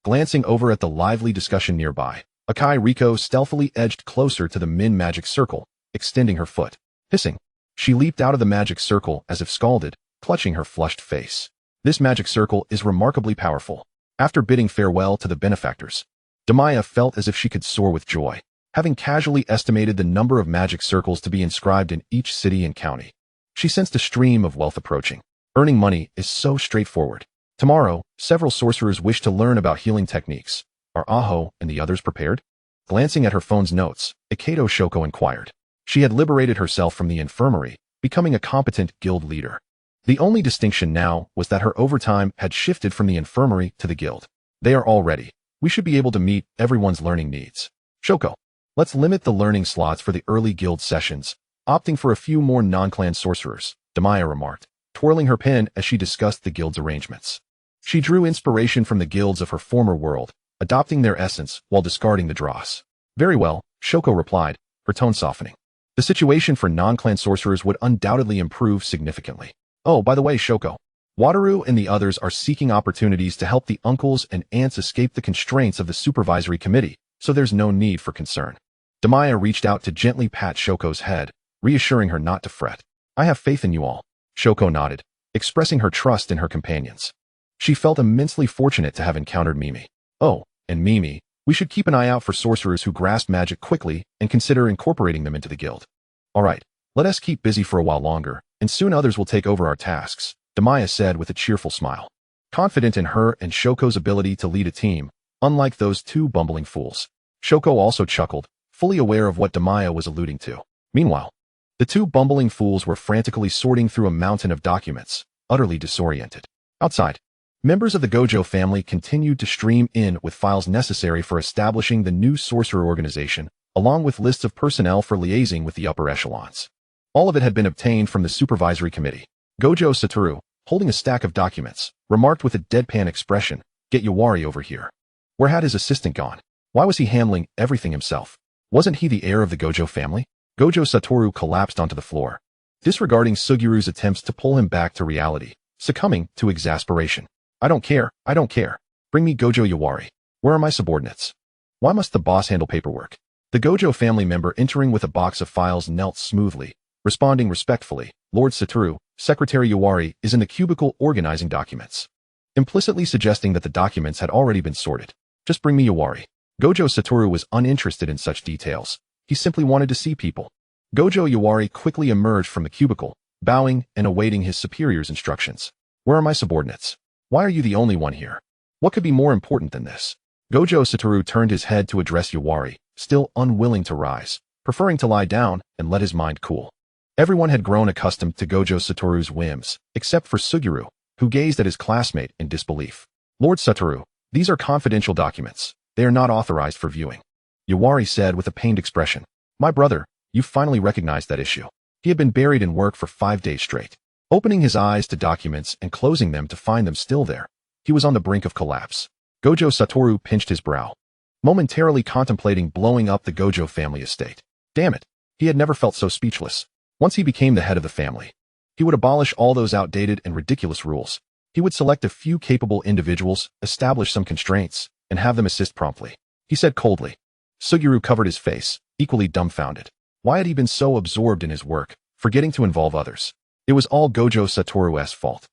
[SPEAKER 1] Glancing over at the lively discussion nearby, Akai Riko stealthily edged closer to the Min magic circle, extending her foot. Hissing, she leaped out of the magic circle as if scalded, clutching her flushed face. This magic circle is remarkably powerful. After bidding farewell to the benefactors, Damiya felt as if she could soar with joy, having casually estimated the number of magic circles to be inscribed in each city and county. She sensed a stream of wealth approaching. Earning money is so straightforward. Tomorrow, several sorcerers wish to learn about healing techniques. Are Aho and the others prepared? Glancing at her phone's notes, Iketo Shoko inquired. She had liberated herself from the infirmary, becoming a competent guild leader. The only distinction now was that her overtime had shifted from the infirmary to the guild. They are all ready. We should be able to meet everyone's learning needs. Shoko, let's limit the learning slots for the early guild sessions, opting for a few more non-clan sorcerers, Damiya remarked, twirling her pen as she discussed the guild's arrangements. She drew inspiration from the guilds of her former world, adopting their essence while discarding the dross. Very well, Shoko replied, her tone softening. The situation for non-clan sorcerers would undoubtedly improve significantly. Oh, by the way, Shoko, Wataru and the others are seeking opportunities to help the uncles and aunts escape the constraints of the supervisory committee, so there's no need for concern. Damiya reached out to gently pat Shoko's head, reassuring her not to fret. I have faith in you all. Shoko nodded, expressing her trust in her companions. She felt immensely fortunate to have encountered Mimi. Oh, and Mimi, we should keep an eye out for sorcerers who grasp magic quickly and consider incorporating them into the guild. All right, let us keep busy for a while longer, and soon others will take over our tasks, Damiya said with a cheerful smile. Confident in her and Shoko's ability to lead a team, unlike those two bumbling fools. Shoko also chuckled, fully aware of what Damiya was alluding to. Meanwhile, the two bumbling fools were frantically sorting through a mountain of documents, utterly disoriented. Outside, members of the Gojo family continued to stream in with files necessary for establishing the new sorcerer organization, along with lists of personnel for liaising with the upper echelons. All of it had been obtained from the supervisory committee. Gojo Satoru, holding a stack of documents, remarked with a deadpan expression, "Get Yawari over here." Where had his assistant gone? Why was he handling everything himself? Wasn't he the heir of the Gojo family? Gojo Satoru collapsed onto the floor, disregarding Sugiru's attempts to pull him back to reality, succumbing to exasperation. I don't care. Bring me Gojo Yawari. Where are my subordinates? Why must the boss handle paperwork? The Gojo family member entering with a box of files knelt smoothly, responding respectfully, Lord Satoru, Secretary Yawari is in the cubicle organizing documents. Implicitly suggesting that the documents had already been sorted. Just bring me Yawari. Gojo Satoru was uninterested in such details. He simply wanted to see people. Gojo Yawari quickly emerged from the cubicle, bowing and awaiting his superior's instructions. Where are my subordinates? Why are you the only one here? What could be more important than this? Gojo Satoru turned his head to address Yawari, still unwilling to rise, preferring to lie down and let his mind cool. Everyone had grown accustomed to Gojo Satoru's whims, except for Sugiru, who gazed at his classmate in disbelief. Lord Satoru, these are confidential documents. They are not authorized for viewing. Yawari said with a pained expression. My brother, you finally recognized that issue. He had been buried in work for 5 days straight. Opening his eyes to documents and closing them to find them still there, he was on the brink of collapse. Gojo Satoru pinched his brow, momentarily contemplating blowing up the Gojo family estate. Damn it, he had never felt so speechless. Once he became the head of the family, he would abolish all those outdated and ridiculous rules. He would select a few capable individuals, establish some constraints, and have them assist promptly. He said coldly. Sugiru covered his face, equally dumbfounded. Why had he been so absorbed in his work, forgetting to involve others? It was all Gojo Satoru's fault.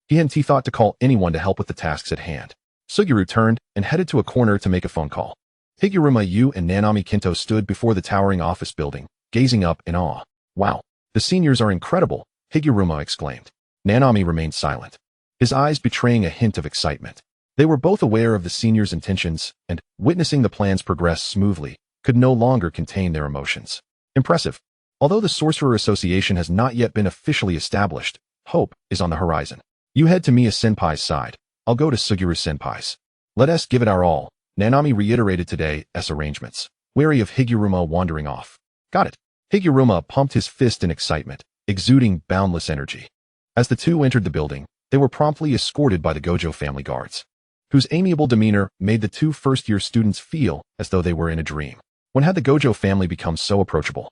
[SPEAKER 1] He hadn't thought to call anyone to help with the tasks at hand. Sugiru turned and headed to a corner to make a phone call. Higuruma Yu and Nanami Kinto stood before the towering office building, gazing up in awe. Wow, the seniors are incredible, Higuruma exclaimed. Nanami remained silent, his eyes betraying a hint of excitement. They were both aware of the seniors' intentions and, witnessing the plans progress smoothly, could no longer contain their emotions. Impressive. Although the Sorcerer Association has not yet been officially established, hope is on the horizon. You head to Miya Senpai's side. I'll go to Sugiru Senpai's. Let us give it our all, Nanami reiterated today's arrangements, wary of Higuruma wandering off. Got it. Higuruma pumped his fist in excitement, exuding boundless energy. As the two entered the building, they were promptly escorted by the Gojo family guards, whose amiable demeanor made the two first-year students feel as though they were in a dream. When had the Gojo family become so approachable?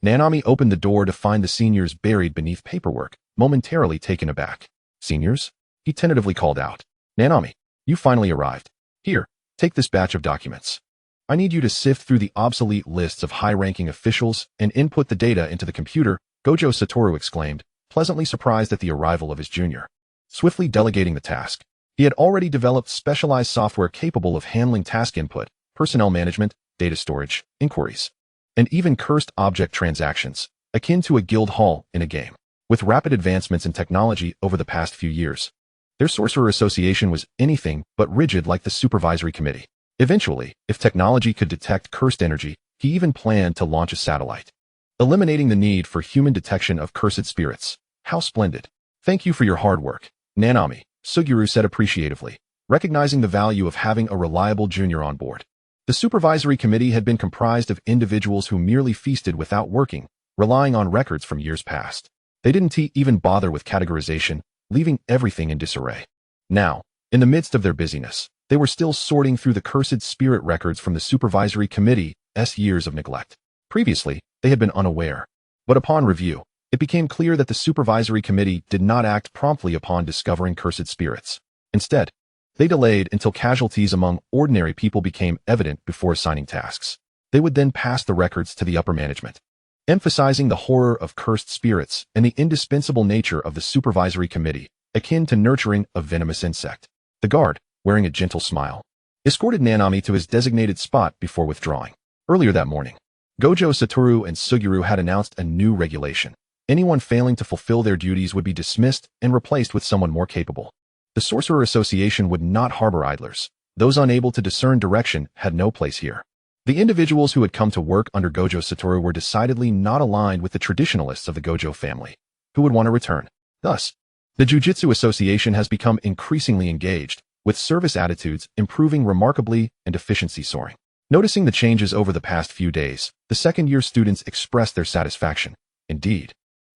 [SPEAKER 1] Nanami opened the door to find the seniors buried beneath paperwork, momentarily taken aback. Seniors? He tentatively called out. Nanami, you finally arrived. Here, take this batch of documents. I need you to sift through the obsolete lists of high-ranking officials and input the data into the computer, Gojo Satoru exclaimed, pleasantly surprised at the arrival of his junior. Swiftly delegating the task, he had already developed specialized software capable of handling task input, personnel management, data storage, inquiries, and even cursed object transactions, akin to a guild hall in a game. With rapid advancements in technology over the past few years, their sorcerer association was anything but rigid like the supervisory committee. Eventually, if technology could detect cursed energy, he even planned to launch a satellite, eliminating the need for human detection of cursed spirits. How splendid. Thank you for your hard work, Nanami, Suguru said appreciatively, recognizing the value of having a reliable junior on board. The supervisory committee had been comprised of individuals who merely feasted without working, relying on records from years past. They didn't even bother with categorization, leaving everything in disarray. Now, in the midst of their busyness, they were still sorting through the cursed spirit records from the supervisory committee's years of neglect. Previously, they had been unaware, but upon review, it became clear that the supervisory committee did not act promptly upon discovering cursed spirits. Instead, they delayed until casualties among ordinary people became evident before assigning tasks. They would then pass the records to the upper management, emphasizing the horror of cursed spirits and the indispensable nature of the supervisory committee, akin to nurturing a venomous insect. The guard, wearing a gentle smile, escorted Nanami to his designated spot before withdrawing. Earlier that morning, Gojo Satoru and Suguru had announced a new regulation. Anyone failing to fulfill their duties would be dismissed and replaced with someone more capable. The Sorcerer Association would not harbor idlers. Those unable to discern direction had no place here. The individuals who had come to work under Gojo Satoru were decidedly not aligned with the traditionalists of the Gojo family, who would want to return. Thus, the Jujutsu Association has become increasingly engaged, with service attitudes improving remarkably and efficiency soaring. Noticing the changes over the past few days, the second-year students expressed their satisfaction. Indeed,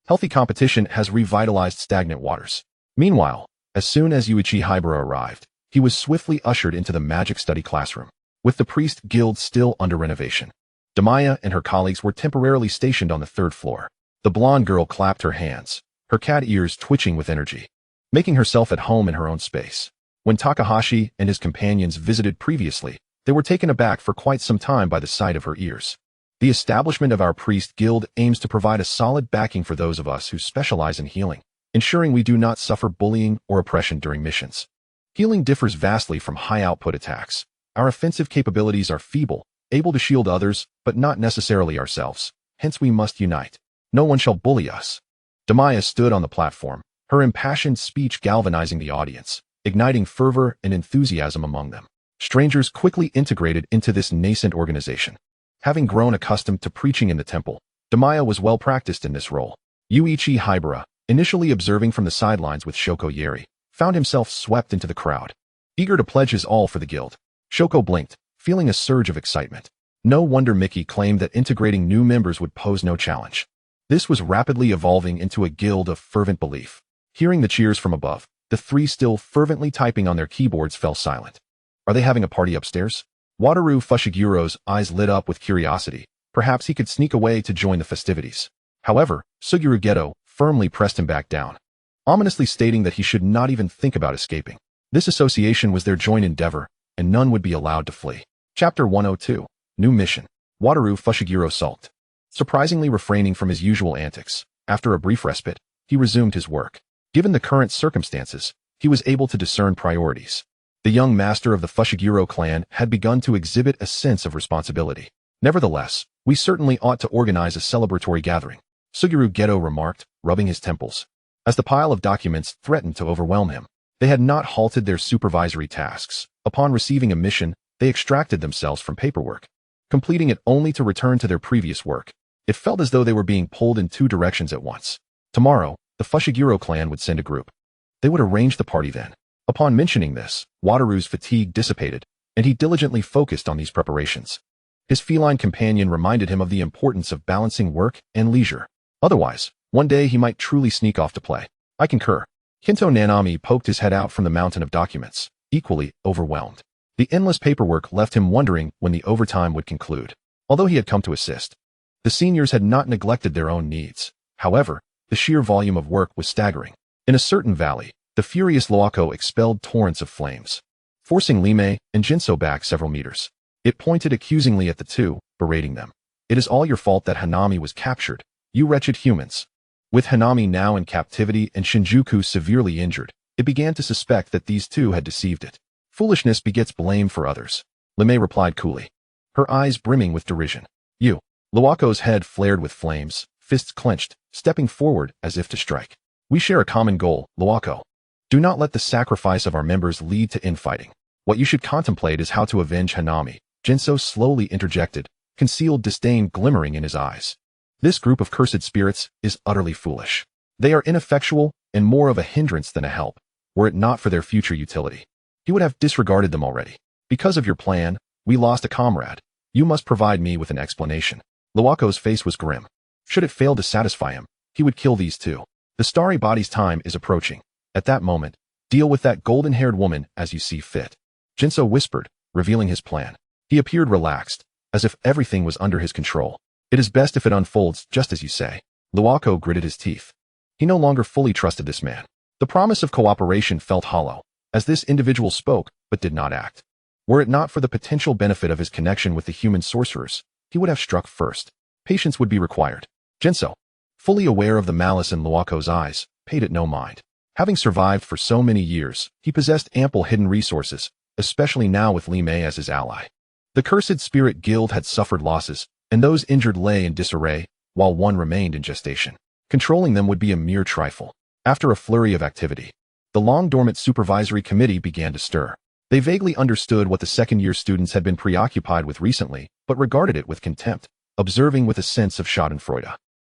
[SPEAKER 1] healthy competition has revitalized stagnant waters. Meanwhile, as soon as Yuichi Hibara arrived, he was swiftly ushered into the magic study classroom. With the priest guild still under renovation, Damiya and her colleagues were temporarily stationed on the third floor. The blonde girl clapped her hands, her cat ears twitching with energy, making herself at home in her own space. When Takahashi and his companions visited previously, they were taken aback for quite some time by the sight of her ears. The establishment of our priest guild aims to provide a solid backing for those of us who specialize in healing, ensuring we do not suffer bullying or oppression during missions. Healing differs vastly from high-output attacks. Our offensive capabilities are feeble, able to shield others, but not necessarily ourselves. Hence we must unite. No one shall bully us. Damiya stood on the platform, her impassioned speech galvanizing the audience, igniting fervor and enthusiasm among them. Strangers quickly integrated into this nascent organization. Having grown accustomed to preaching in the temple, Damiya was well practiced in this role. Yuichi Hibara, initially observing from the sidelines with Shoko Yeri, found himself swept into the crowd, eager to pledge his all for the guild. Shoko blinked, feeling a surge of excitement. No wonder Mickey claimed that integrating new members would pose no challenge. This was rapidly evolving into a guild of fervent belief. Hearing the cheers from above, the three still fervently typing on their keyboards fell silent. Are they having a party upstairs? Wataru Fushiguro's eyes lit up with curiosity. Perhaps he could sneak away to join the festivities. However, Suguru Geto firmly pressed him back down, ominously stating that he should not even think about escaping. This association was their joint endeavor, and none would be allowed to flee. Chapter 102. New Mission. Wataru Fushiguro sulked, surprisingly refraining from his usual antics. After a brief respite, he resumed his work. Given the current circumstances, he was able to discern priorities. The young master of the Fushiguro clan had begun to exhibit a sense of responsibility. Nevertheless, we certainly ought to organize a celebratory gathering, Suguru Geto remarked, rubbing his temples. As the pile of documents threatened to overwhelm him, they had not halted their supervisory tasks. Upon receiving a mission, they extracted themselves from paperwork, completing it only to return to their previous work. It felt as though they were being pulled in two directions at once. Tomorrow, the Fushiguro clan would send a group. They would arrange the party then. Upon mentioning this, Wataru's fatigue dissipated, and he diligently focused on these preparations. His feline companion reminded him of the importance of balancing work and leisure. Otherwise, one day he might truly sneak off to play. I concur. Kinto Nanami poked his head out from the mountain of documents, equally overwhelmed. The endless paperwork left him wondering when the overtime would conclude. Although he had come to assist, the seniors had not neglected their own needs. However, the sheer volume of work was staggering. In a certain valley, the furious Loako expelled torrents of flames, forcing Lime and Jinso back several meters. It pointed accusingly at the two, berating them. It is all your fault that Hanami was captured, you wretched humans. With Hanami now in captivity and Shinjuku severely injured, it began to suspect that these two had deceived it. Foolishness begets blame for others. Lemay replied coolly, her eyes brimming with derision. You. Luako's head flared with flames, fists clenched, stepping forward as if to strike. We share a common goal, Luako. Do not let the sacrifice of our members lead to infighting. What you should contemplate is how to avenge Hanami, Jinso slowly interjected, concealed disdain glimmering in his eyes. This group of cursed spirits is utterly foolish. They are ineffectual and more of a hindrance than a help, were it not for their future utility. He would have disregarded them already. Because of your plan, we lost a comrade. You must provide me with an explanation. Luako's face was grim. Should it fail to satisfy him, he would kill these two. The starry body's time is approaching. At that moment, deal with that golden-haired woman as you see fit. Jinso whispered, revealing his plan. He appeared relaxed, as if everything was under his control. It is best if it unfolds just as you say. Luako gritted his teeth. He no longer fully trusted this man. The promise of cooperation felt hollow, as this individual spoke but did not act. Were it not for the potential benefit of his connection with the human sorcerers, he would have struck first. Patience would be required. Jinso, fully aware of the malice in Luako's eyes, paid it no mind. Having survived for so many years, he possessed ample hidden resources, especially now with Li Mei as his ally. The Cursed Spirit Guild had suffered losses, and those injured lay in disarray, while one remained in gestation. Controlling them would be a mere trifle. After a flurry of activity, the long-dormant supervisory committee began to stir. They vaguely understood what the second-year students had been preoccupied with recently, but regarded it with contempt, observing with a sense of schadenfreude.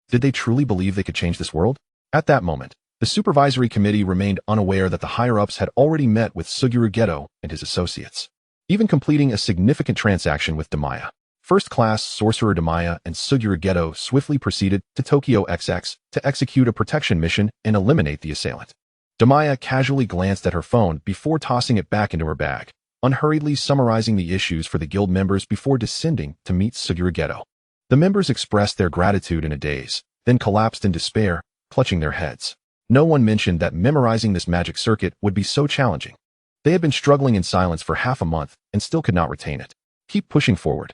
[SPEAKER 1] Did they truly believe they could change this world? At that moment, the supervisory committee remained unaware that the higher-ups had already met with Suguru Geto and his associates, even completing a significant transaction with Damiya. First-class sorcerer Damiya and Suguru Geto swiftly proceeded to Tokyo XX to execute a protection mission and eliminate the assailant. Damiya casually glanced at her phone before tossing it back into her bag, unhurriedly summarizing the issues for the guild members before descending to meet Suguru Geto. The members expressed their gratitude in a daze, then collapsed in despair, clutching their heads. No one mentioned that memorizing this magic circuit would be so challenging. They had been struggling in silence for half a month and still could not retain it. Keep pushing forward.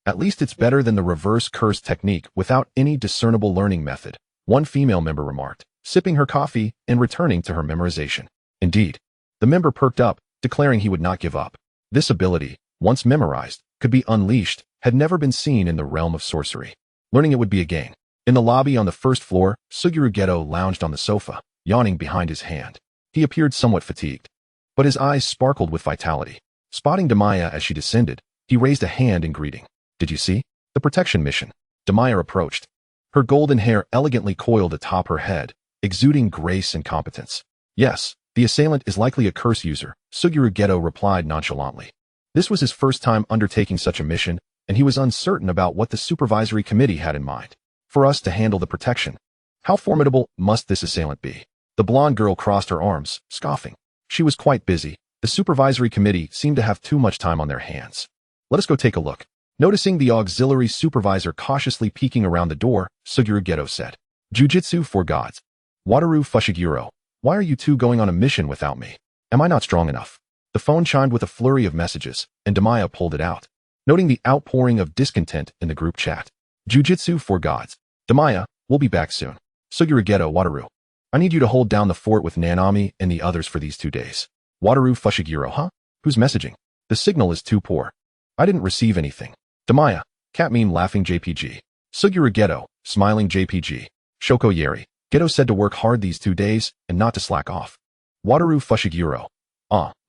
[SPEAKER 1] At least it's better than the reverse curse technique without any discernible learning method, one female member remarked, sipping her coffee and returning to her memorization. Indeed, the member perked up, declaring he would not give up. This ability, once memorized, could be unleashed, had never been seen in the realm of sorcery. Learning it would be a gain. In the lobby on the first floor, Suguru Geto lounged on the sofa, yawning behind his hand. He appeared somewhat fatigued, but his eyes sparkled with vitality. Spotting Damiya as she descended, he raised a hand in greeting. Did you see? The protection mission. Damiya approached. Her golden hair elegantly coiled atop her head, exuding grace and competence. Yes, the assailant is likely a curse user, Suguru Geto replied nonchalantly. This was his first time undertaking such a mission, and he was uncertain about what the supervisory committee had in mind. For us to handle the protection. How formidable must this assailant be? The blonde girl crossed her arms, scoffing. She was quite busy. The supervisory committee seemed to have too much time on their hands. Let us go take a look. Noticing the auxiliary supervisor cautiously peeking around the door, Suguru Geto said, Jujutsu for gods. Wataru Fushiguro, why are you two going on a mission without me? Am I not strong enough? The phone chimed with a flurry of messages, and Damiya pulled it out, noting the outpouring of discontent in the group chat. Jujutsu for gods. Damiya, we'll be back soon. Suguru Geto, Wataru. I need you to hold down the fort with Nanami and the others for these 2 days. Wataru Fushiguro, huh? Who's messaging? The signal is too poor. I didn't receive anything. Damiya, cat meme laughing JPG. Suguru Geto, smiling JPG. Shoko Yeri. Geto said to work hard these 2 days and not to slack off. Wataru Fushiguro.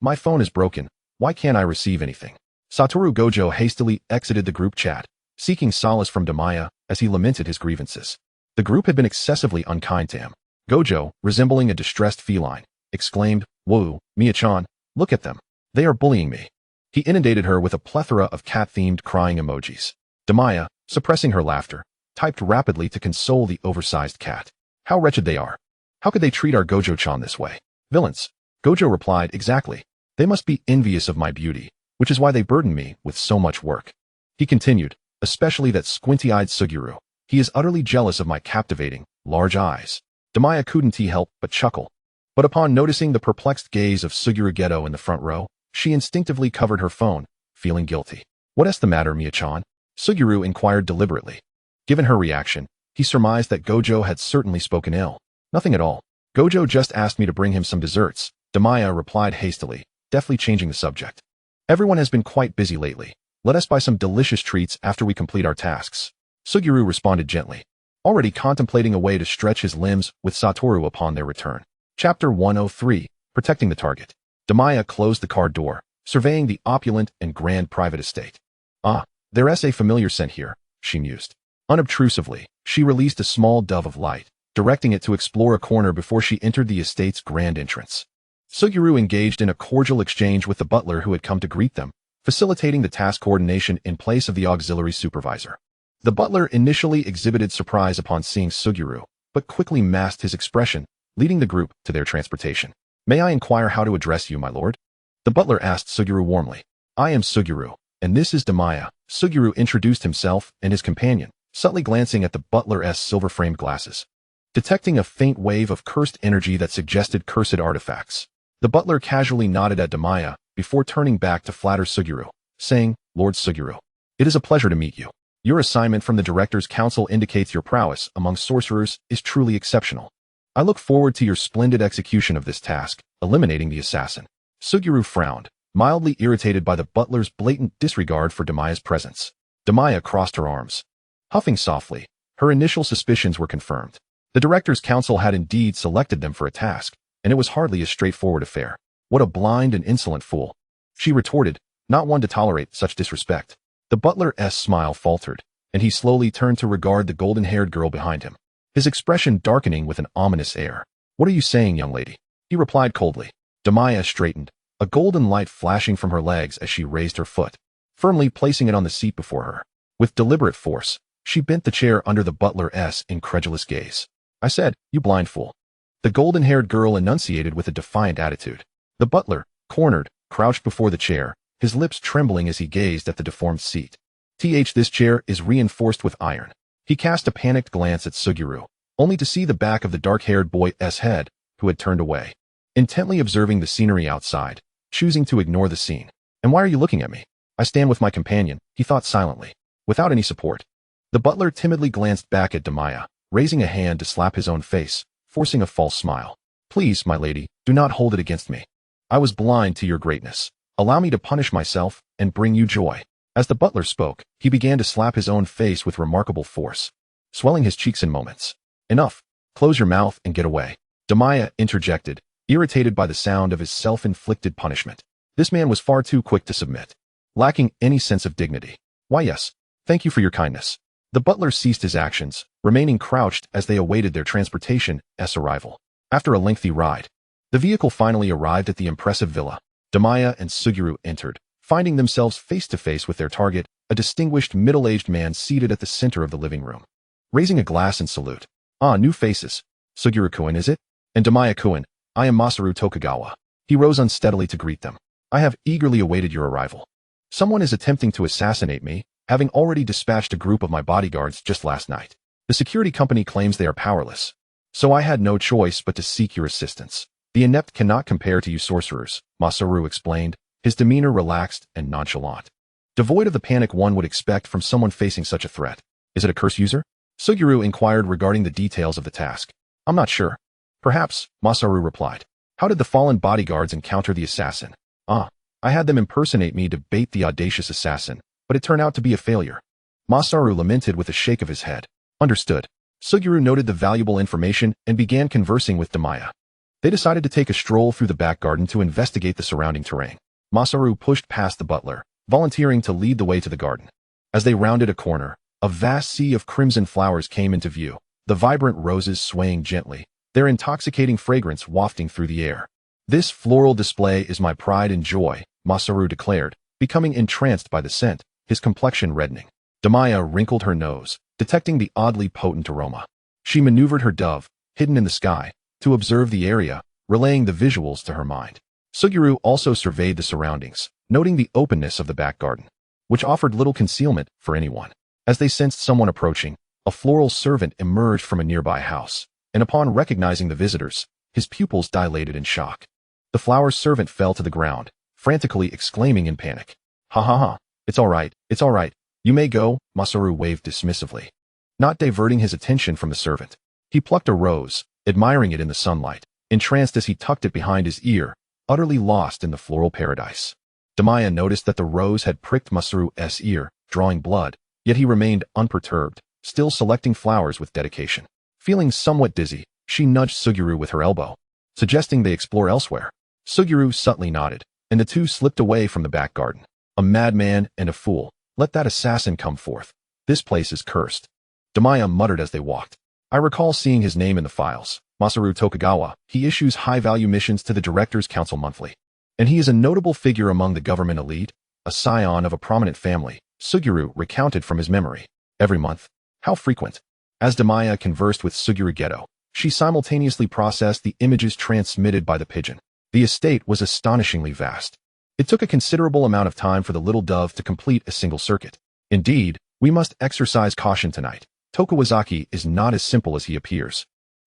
[SPEAKER 1] My phone is broken. Why can't I receive anything? Satoru Gojo hastily exited the group chat, seeking solace from Damiya as he lamented his grievances. The group had been excessively unkind to him. Gojo, resembling a distressed feline, exclaimed, Whoa, Mia-chan, look at them. They are bullying me. He inundated her with a plethora of cat-themed crying emojis. Damiya, suppressing her laughter, typed rapidly to console the oversized cat. How wretched they are. How could they treat our Gojo-chan this way? Villains. Gojo replied, exactly. They must be envious of my beauty, which is why they burden me with so much work. He continued, especially that squinty-eyed Suguru. He is utterly jealous of my captivating, large eyes. Damiya couldn't help but chuckle. But upon noticing the perplexed gaze of Suguru Geto in the front row, she instinctively covered her phone, feeling guilty. What's the matter, Miya-chan? Suguru inquired deliberately. Given her reaction, he surmised that Gojo had certainly spoken ill. Nothing at all. Gojo just asked me to bring him some desserts, Damiya replied hastily, deftly changing the subject. Everyone has been quite busy lately. Let us buy some delicious treats after we complete our tasks. Suguru responded gently, already contemplating a way to stretch his limbs with Satoru upon their return. Chapter 103, Protecting the Target. Damiya closed the car door, surveying the opulent and grand private estate. Ah, there's a familiar scent here, she mused. Unobtrusively, she released a small dove of light, directing it to explore a corner before she entered the estate's grand entrance. Suguru engaged in a cordial exchange with the butler who had come to greet them, facilitating the task coordination in place of the auxiliary supervisor. The butler initially exhibited surprise upon seeing Suguru, but quickly masked his expression, leading the group to their transportation. May I inquire how to address you, my lord? The butler asked Suguru warmly. I am Suguru, and this is Damiya. Suguru introduced himself and his companion, subtly glancing at the butler's silver-framed glasses. Detecting a faint wave of cursed energy that suggested cursed artifacts, the butler casually nodded at Damiya before turning back to flatter Suguru, saying, Lord Suguru, it is a pleasure to meet you. Your assignment from the Director's Council indicates your prowess among sorcerers is truly exceptional. I look forward to your splendid execution of this task, eliminating the assassin. Suguru frowned, mildly irritated by the butler's blatant disregard for Damiya's presence. Damiya crossed her arms. Huffing softly, her initial suspicions were confirmed. The Director's Council had indeed selected them for a task, and it was hardly a straightforward affair. What a blind and insolent fool, she retorted, not one to tolerate such disrespect. The butler's smile faltered, and he slowly turned to regard the golden-haired girl behind him, his expression darkening with an ominous air. What are you saying, young lady? He replied coldly. Damiya straightened, a golden light flashing from her legs as she raised her foot, firmly placing it on the seat before her. With deliberate force, she bent the chair under the butler's incredulous gaze. I said, you blind fool. The golden-haired girl enunciated with a defiant attitude. The butler, cornered, crouched before the chair, his lips trembling as he gazed at the deformed seat. This chair is reinforced with iron. He cast a panicked glance at Suguru, only to see the back of the dark-haired boy's head, who had turned away, intently observing the scenery outside, choosing to ignore the scene. And why are you looking at me? I stand with my companion, he thought silently, without any support. The butler timidly glanced back at Damiya, raising a hand to slap his own face, forcing a false smile. Please, my lady, do not hold it against me. I was blind to your greatness. Allow me to punish myself and bring you joy. As the butler spoke, he began to slap his own face with remarkable force, swelling his cheeks in moments. Enough. Close your mouth and get away. Damiya interjected, irritated by the sound of his self-inflicted punishment. This man was far too quick to submit, lacking any sense of dignity. Why yes, thank you for your kindness. The butler ceased his actions, remaining crouched as they awaited their transportation's arrival. After a lengthy ride, the vehicle finally arrived at the impressive villa. Damiya and Suguru entered, finding themselves face-to-face with their target, a distinguished middle-aged man seated at the center of the living room. Raising a glass in salute. Ah, new faces. Suguru-kun, is it? And Damiya-kun, I am Masaru Tokugawa. He rose unsteadily to greet them. I have eagerly awaited your arrival. Someone is attempting to assassinate me, having already dispatched a group of my bodyguards just last night. The security company claims they are powerless, so I had no choice but to seek your assistance. The inept cannot compare to you sorcerers, Masaru explained, his demeanor relaxed and nonchalant, devoid of the panic one would expect from someone facing such a threat. Is it a curse user? Suguru inquired regarding the details of the task. I'm not sure. Perhaps, Masaru replied. How did the fallen bodyguards encounter the assassin? Ah, I had them impersonate me to bait the audacious assassin, but it turned out to be a failure. Masaru lamented with a shake of his head. Understood. Suguru noted the valuable information and began conversing with Damiya. They decided to take a stroll through the back garden to investigate the surrounding terrain. Masaru pushed past the butler, volunteering to lead the way to the garden. As they rounded a corner, a vast sea of crimson flowers came into view, the vibrant roses swaying gently, their intoxicating fragrance wafting through the air. This floral display is my pride and joy, Masaru declared, becoming entranced by the scent, his complexion reddening. Damiya wrinkled her nose, detecting the oddly potent aroma. She maneuvered her dove, hidden in the sky, to observe the area, relaying the visuals to her mind. Suguru also surveyed the surroundings, noting the openness of the back garden, which offered little concealment for anyone. As they sensed someone approaching, a floral servant emerged from a nearby house, and upon recognizing the visitors, his pupils dilated in shock. The flower servant fell to the ground, frantically exclaiming in panic. Ha ha ha. It's all right, it's all right. You may go, Masaru waved dismissively, not diverting his attention from the servant. He plucked a rose, admiring it in the sunlight, entranced as he tucked it behind his ear, utterly lost in the floral paradise. Damiya noticed that the rose had pricked Masaru's ear, drawing blood, yet he remained unperturbed, still selecting flowers with dedication. Feeling somewhat dizzy, she nudged Suguru with her elbow, suggesting they explore elsewhere. Suguru subtly nodded, and the two slipped away from the back garden. A madman and a fool. Let that assassin come forth. This place is cursed. Damiya muttered as they walked. I recall seeing his name in the files. Masaru Tokugawa. He issues high-value missions to the Directors' Council monthly. And he is a notable figure among the government elite, a scion of a prominent family. Suguru recounted from his memory. Every month. How frequent? As Damiya conversed with Suguru Geto, she simultaneously processed the images transmitted by the pigeon. The estate was astonishingly vast. It took a considerable amount of time for the little dove to complete a single circuit. Indeed, we must exercise caution tonight. Tokuwazaki is not as simple as he appears.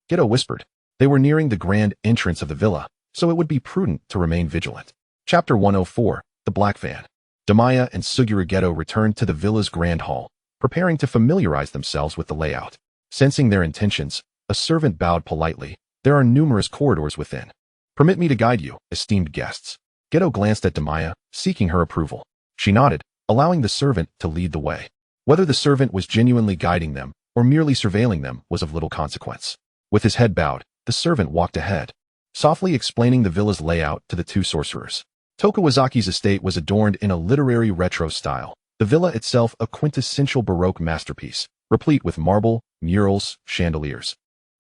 [SPEAKER 1] Geto whispered. They were nearing the grand entrance of the villa, so it would be prudent to remain vigilant. Chapter 104, The Black Van. Damiya and Suguru Geto returned to the villa's grand hall, preparing to familiarize themselves with the layout. Sensing their intentions, a servant bowed politely. There are numerous corridors within. Permit me to guide you, esteemed guests. Geto glanced at Damiya, seeking her approval. She nodded, allowing the servant to lead the way. Whether the servant was genuinely guiding them or merely surveilling them was of little consequence. With his head bowed, the servant walked ahead, softly explaining the villa's layout to the two sorcerers. Tokuwazaki's estate was adorned in a literary retro style, the villa itself a quintessential Baroque masterpiece, replete with marble, murals, chandeliers,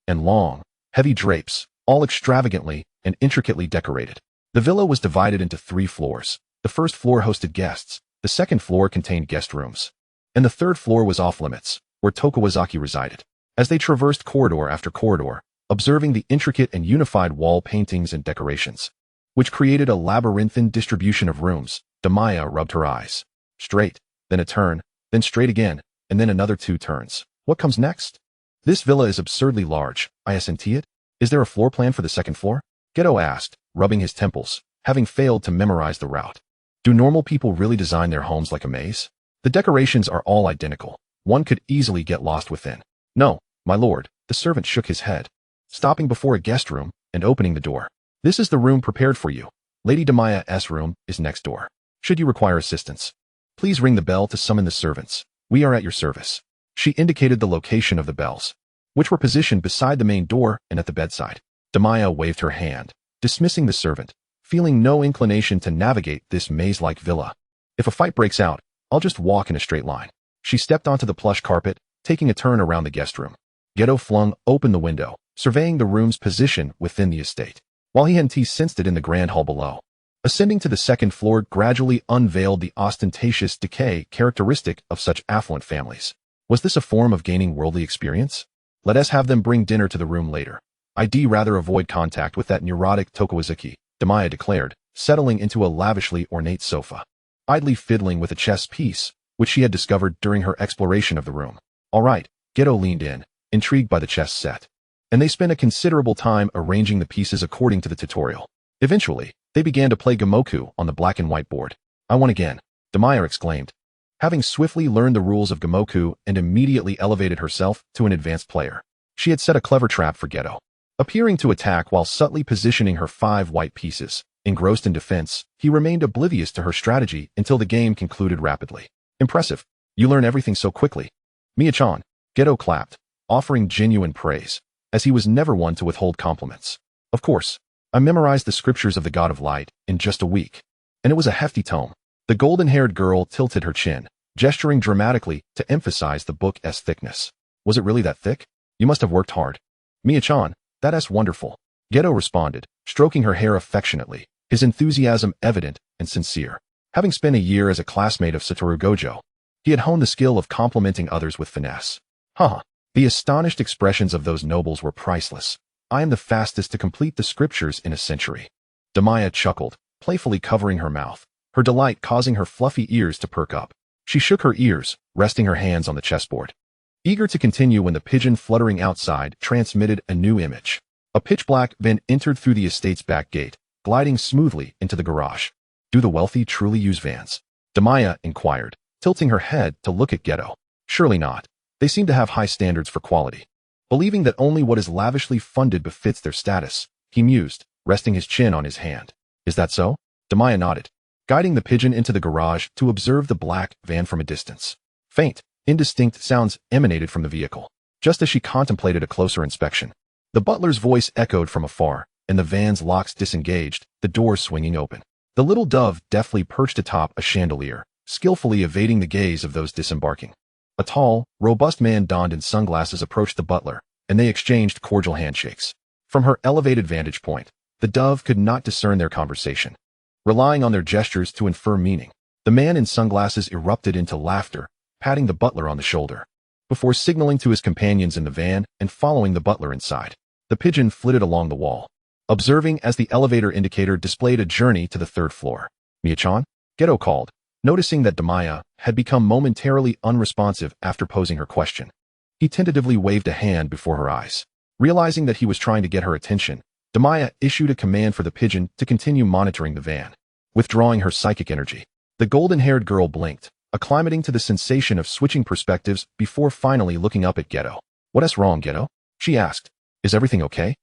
[SPEAKER 1] and long, heavy drapes, all extravagantly and intricately decorated. The villa was divided into 3 floors. The first floor hosted guests, the second floor contained guest rooms, and the third floor was off-limits, where Tokuwazaki resided. As they traversed corridor after corridor, observing the intricate and unified wall paintings and decorations, which created a labyrinthine distribution of rooms, Damiya rubbed her eyes. Straight, then a turn, then straight again, and then another 2 turns. What comes next? This villa is absurdly large. I assent it. Is there a floor plan for the second floor? Geto asked, rubbing his temples, having failed to memorize the route. Do normal people really design their homes like a maze? The decorations are all identical. One could easily get lost within. No, my lord, the servant shook his head, stopping before a guest room and opening the door. This is the room prepared for you. Lady Damiya's room is next door. Should you require assistance, please ring the bell to summon the servants. We are at your service. She indicated the location of the bells, which were positioned beside the main door and at the bedside. Damiya waved her hand, dismissing the servant, feeling no inclination to navigate this maze-like villa. If a fight breaks out, I'll just walk in a straight line. She stepped onto the plush carpet, taking a turn around the guest room. Geto flung open the window, surveying the room's position within the estate, while he and T sensed it in the grand hall below. Ascending to the second floor gradually unveiled the ostentatious decay characteristic of such affluent families. Was this a form of gaining worldly experience? Let us have them bring dinner to the room later. I'd rather avoid contact with that neurotic Tokuwazaki, Damiya declared, settling into a lavishly ornate sofa, idly fiddling with a chess piece, which she had discovered during her exploration of the room. All right, Geto leaned in, intrigued by the chess set, and they spent a considerable time arranging the pieces according to the tutorial. Eventually, they began to play Gamoku on the black and white board. I won again, Damiya exclaimed, having swiftly learned the rules of Gamoku and immediately elevated herself to an advanced player. She had set a clever trap for Geto, appearing to attack while subtly positioning her 5 white pieces. Engrossed in defense, he remained oblivious to her strategy until the game concluded rapidly. Impressive. You learn everything so quickly. Miya-chan. Geto clapped, offering genuine praise, as he was never one to withhold compliments. Of course, I memorized the scriptures of the God of Light in just a week, and it was a hefty tome. The golden-haired girl tilted her chin, gesturing dramatically to emphasize the book's thickness. Was it really that thick? You must have worked hard. Miya-chan, that's wonderful. Geto responded, stroking her hair affectionately, his enthusiasm evident and sincere. Having spent a year as a classmate of Satoru Gojo, he had honed the skill of complimenting others with finesse. Haha, the astonished expressions of those nobles were priceless. I am the fastest to complete the scriptures in a century. Damiya chuckled, playfully covering her mouth, her delight causing her fluffy ears to perk up. She shook her ears, resting her hands on the chessboard, eager to continue when the pigeon fluttering outside transmitted a new image. A pitch-black van entered through the estate's back gate, gliding smoothly into the garage. Do the wealthy truly use vans? Damiya inquired, tilting her head to look at Geto. Surely not. They seem to have high standards for quality. Believing that only what is lavishly funded befits their status, he mused, resting his chin on his hand. Is that so? Damiya nodded, guiding the pigeon into the garage to observe the black van from a distance. Faint, indistinct sounds emanated from the vehicle. Just as she contemplated a closer inspection, the butler's voice echoed from afar, and the van's locks disengaged, the doors swinging open. The little dove deftly perched atop a chandelier, skillfully evading the gaze of those disembarking. A tall, robust man donned in sunglasses approached the butler, and they exchanged cordial handshakes. From her elevated vantage point, the dove could not discern their conversation. Relying on their gestures to infer meaning, the man in sunglasses erupted into laughter, patting the butler on the shoulder. Before signaling to his companions in the van and following the butler inside, the pigeon flitted along the wall, observing as the elevator indicator displayed a journey to the third floor. Mia-chan? Geto called, noticing that Damiya had become momentarily unresponsive after posing her question. He tentatively waved a hand before her eyes. Realizing that he was trying to get her attention, Damiya issued a command for the pigeon to continue monitoring the van. Withdrawing her psychic energy, the golden-haired girl blinked, acclimating to the sensation of switching perspectives before finally looking up at Geto. "What's wrong, Geto?" she asked. "Is everything okay?"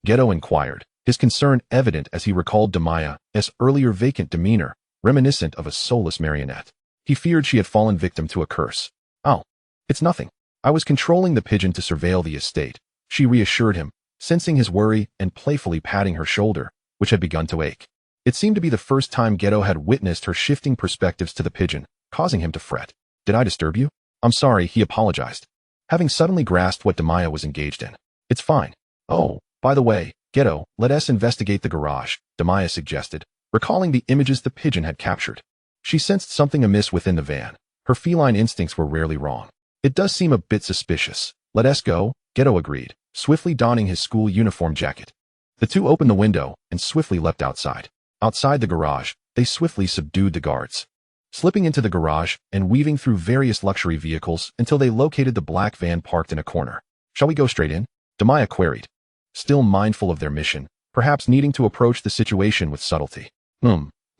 [SPEAKER 1] Geto inquired, his concern evident as he recalled Damiya's earlier vacant demeanor, reminiscent of a soulless marionette. He feared she had fallen victim to a curse. "Oh, it's nothing. I was controlling the pigeon to surveil the estate," she reassured him, sensing his worry and playfully patting her shoulder, which had begun to ache. It seemed to be the first time Geto had witnessed her shifting perspectives to the pigeon, causing him to fret. "Did I disturb you?" "I'm sorry," he apologized, having suddenly grasped what Damiya was engaged in. "It's fine. Oh, by the way, Geto, let us investigate the garage," Damiya suggested, recalling the images the pigeon had captured. She sensed something amiss within the van. Her feline instincts were rarely wrong. "It does seem a bit suspicious. Let us go," Geto agreed, swiftly donning his school uniform jacket. The two opened the window and swiftly leapt outside. Outside the garage, they swiftly subdued the guards, slipping into the garage and weaving through various luxury vehicles until they located the black van parked in a corner. "Shall we go straight in?" Damiya queried, still mindful of their mission, perhaps needing to approach the situation with subtlety.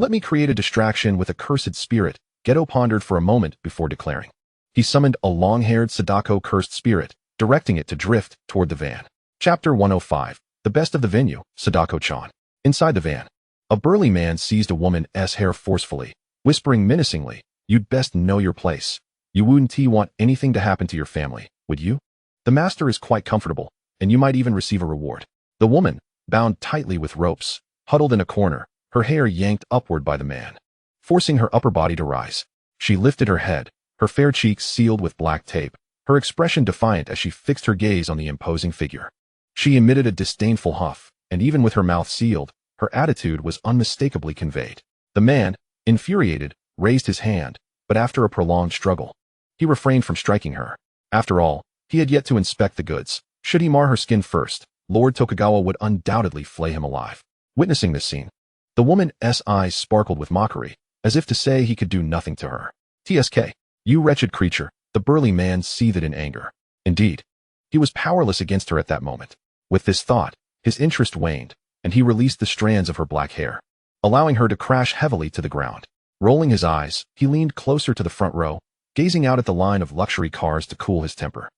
[SPEAKER 1] Let me create a distraction with a cursed spirit," Geto pondered for a moment before declaring. He summoned a long-haired Sadako cursed spirit, directing it to drift toward the van. Chapter 105. The best of the venue, Sadako-chan. Inside the van, a burly man seized a woman's hair forcefully, whispering menacingly, "You'd best know your place. You wouldn't want anything to happen to your family, would you? The master is quite comfortable, and you might even receive a reward." The woman, bound tightly with ropes, huddled in a corner, her hair yanked upward by the man, forcing her upper body to rise. She lifted her head, her fair cheeks sealed with black tape, her expression defiant as she fixed her gaze on the imposing figure. She emitted a disdainful huff, and even with her mouth sealed, her attitude was unmistakably conveyed. The man, infuriated, raised his hand, but after a prolonged struggle, he refrained from striking her. After all, he had yet to inspect the goods. Should he mar her skin first, Lord Tokugawa would undoubtedly flay him alive. Witnessing this scene, the woman's eyes sparkled with mockery, as if to say he could do nothing to her. "TSK, you wretched creature," the burly man seethed in anger. Indeed, he was powerless against her at that moment. With this thought, his interest waned, and he released the strands of her black hair, allowing her to crash heavily to the ground. Rolling his eyes, he leaned closer to the front row, gazing out at the line of luxury cars to cool his temper.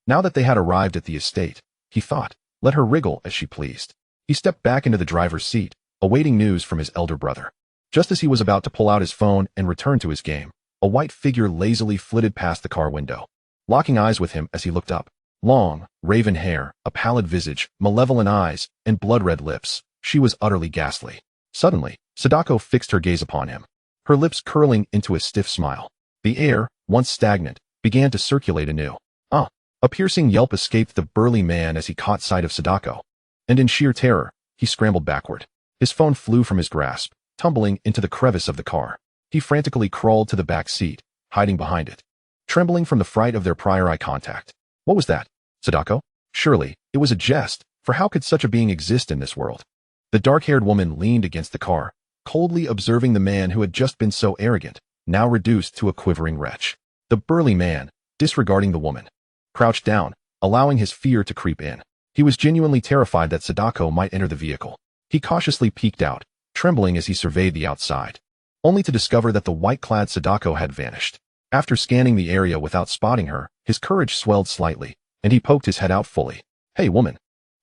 [SPEAKER 1] Now that they had arrived at the estate, he thought, let her wriggle as she pleased. He stepped back into the driver's seat, awaiting news from his elder brother. Just as he was about to pull out his phone and return to his game, a white figure lazily flitted past the car window, locking eyes with him as he looked up. Long, raven hair, a pallid visage, malevolent eyes, and blood-red lips. She was utterly ghastly. Suddenly, Sadako fixed her gaze upon him, her lips curling into a stiff smile. The air, once stagnant, began to circulate anew. "Ah!" A piercing yelp escaped the burly man as he caught sight of Sadako, and in sheer terror, he scrambled backward. His phone flew from his grasp, tumbling into the crevice of the car. He frantically crawled to the back seat, hiding behind it, trembling from the fright of their prior eye contact. What was that? Sadako? Surely, it was a jest, for how could such a being exist in this world? The dark-haired woman leaned against the car, coldly observing the man who had just been so arrogant, now reduced to a quivering wretch. The burly man, disregarding the woman, crouched down, allowing his fear to creep in. He was genuinely terrified that Sadako might enter the vehicle. He cautiously peeked out, trembling as he surveyed the outside. only to discover that the white-clad Sadako had vanished. After scanning the area without spotting her, his courage swelled slightly, and he poked his head out fully. "Hey, woman.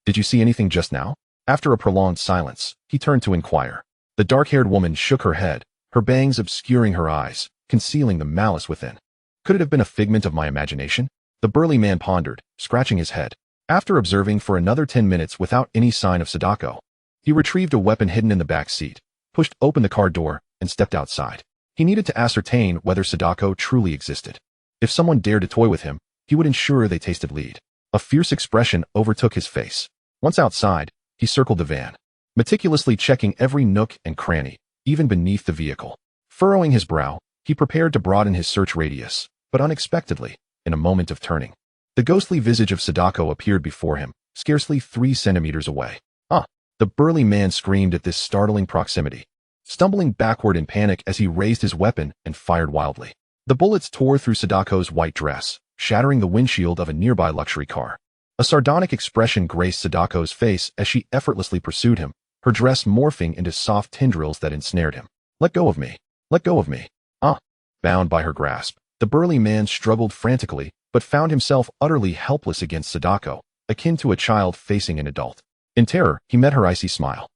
[SPEAKER 1] Did you see anything just now?" After a prolonged silence, he turned to inquire. The dark-haired woman shook her head, her bangs obscuring her eyes, concealing the malice within. Could it have been a figment of my imagination? The burly man pondered, scratching his head. After observing for another 10 minutes without any sign of Sadako, he retrieved a weapon hidden in the back seat, pushed open the car door, and stepped outside. He needed to ascertain whether Sadako truly existed. If someone dared to toy with him, he would ensure they tasted lead. A fierce expression overtook his face. Once outside, he circled the van, meticulously checking every nook and cranny, even beneath the vehicle. Furrowing his brow, he prepared to broaden his search radius, but unexpectedly, in a moment of turning, the ghostly visage of Sadako appeared before him, scarcely 3 centimeters away. "Ah!" The burly man screamed at this startling proximity, stumbling backward in panic as he raised his weapon and fired wildly. The bullets tore through Sadako's white dress, shattering the windshield of a nearby luxury car. A sardonic expression graced Sadako's face as she effortlessly pursued him, her dress morphing into soft tendrils that ensnared him. "Let go of me! Let go of me!" "Ah!" Bound by her grasp, the burly man struggled frantically, but found himself utterly helpless against Sadako, akin to a child facing an adult. In terror, he met her icy smile,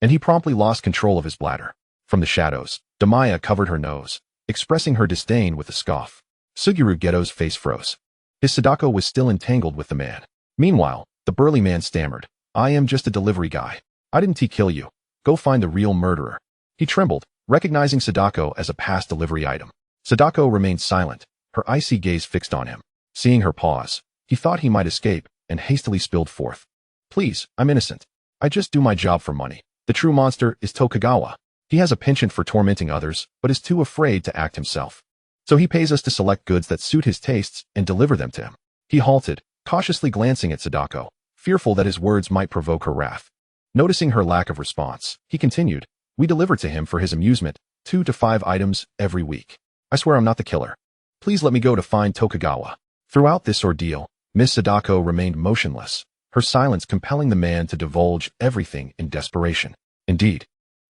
[SPEAKER 1] and he promptly lost control of his bladder. From the shadows, Damiya covered her nose, expressing her disdain with a scoff. Suguru Geto's face froze. His Sadako was still entangled with the man. Meanwhile, the burly man stammered, "I am just a delivery guy. I didn't kill you. Go find the real murderer." He trembled, recognizing Sadako as a past delivery item. Sadako remained silent, her icy gaze fixed on him. Seeing her pause, he thought he might escape, and hastily spilled forth. "Please, I'm innocent. I just do my job for money. The true monster is Tokugawa. He has a penchant for tormenting others, but is too afraid to act himself. So he pays us to select goods that suit his tastes and deliver them to him." He halted, cautiously glancing at Sadako, fearful that his words might provoke her wrath. Noticing her lack of response, he continued, "We deliver to him for his amusement, 2 to 5 items every week. I swear I'm not the killer. Please let me go to find Tokugawa." Throughout this ordeal, Miss Sadako remained motionless, her silence compelling the man to divulge everything in desperation. Indeed,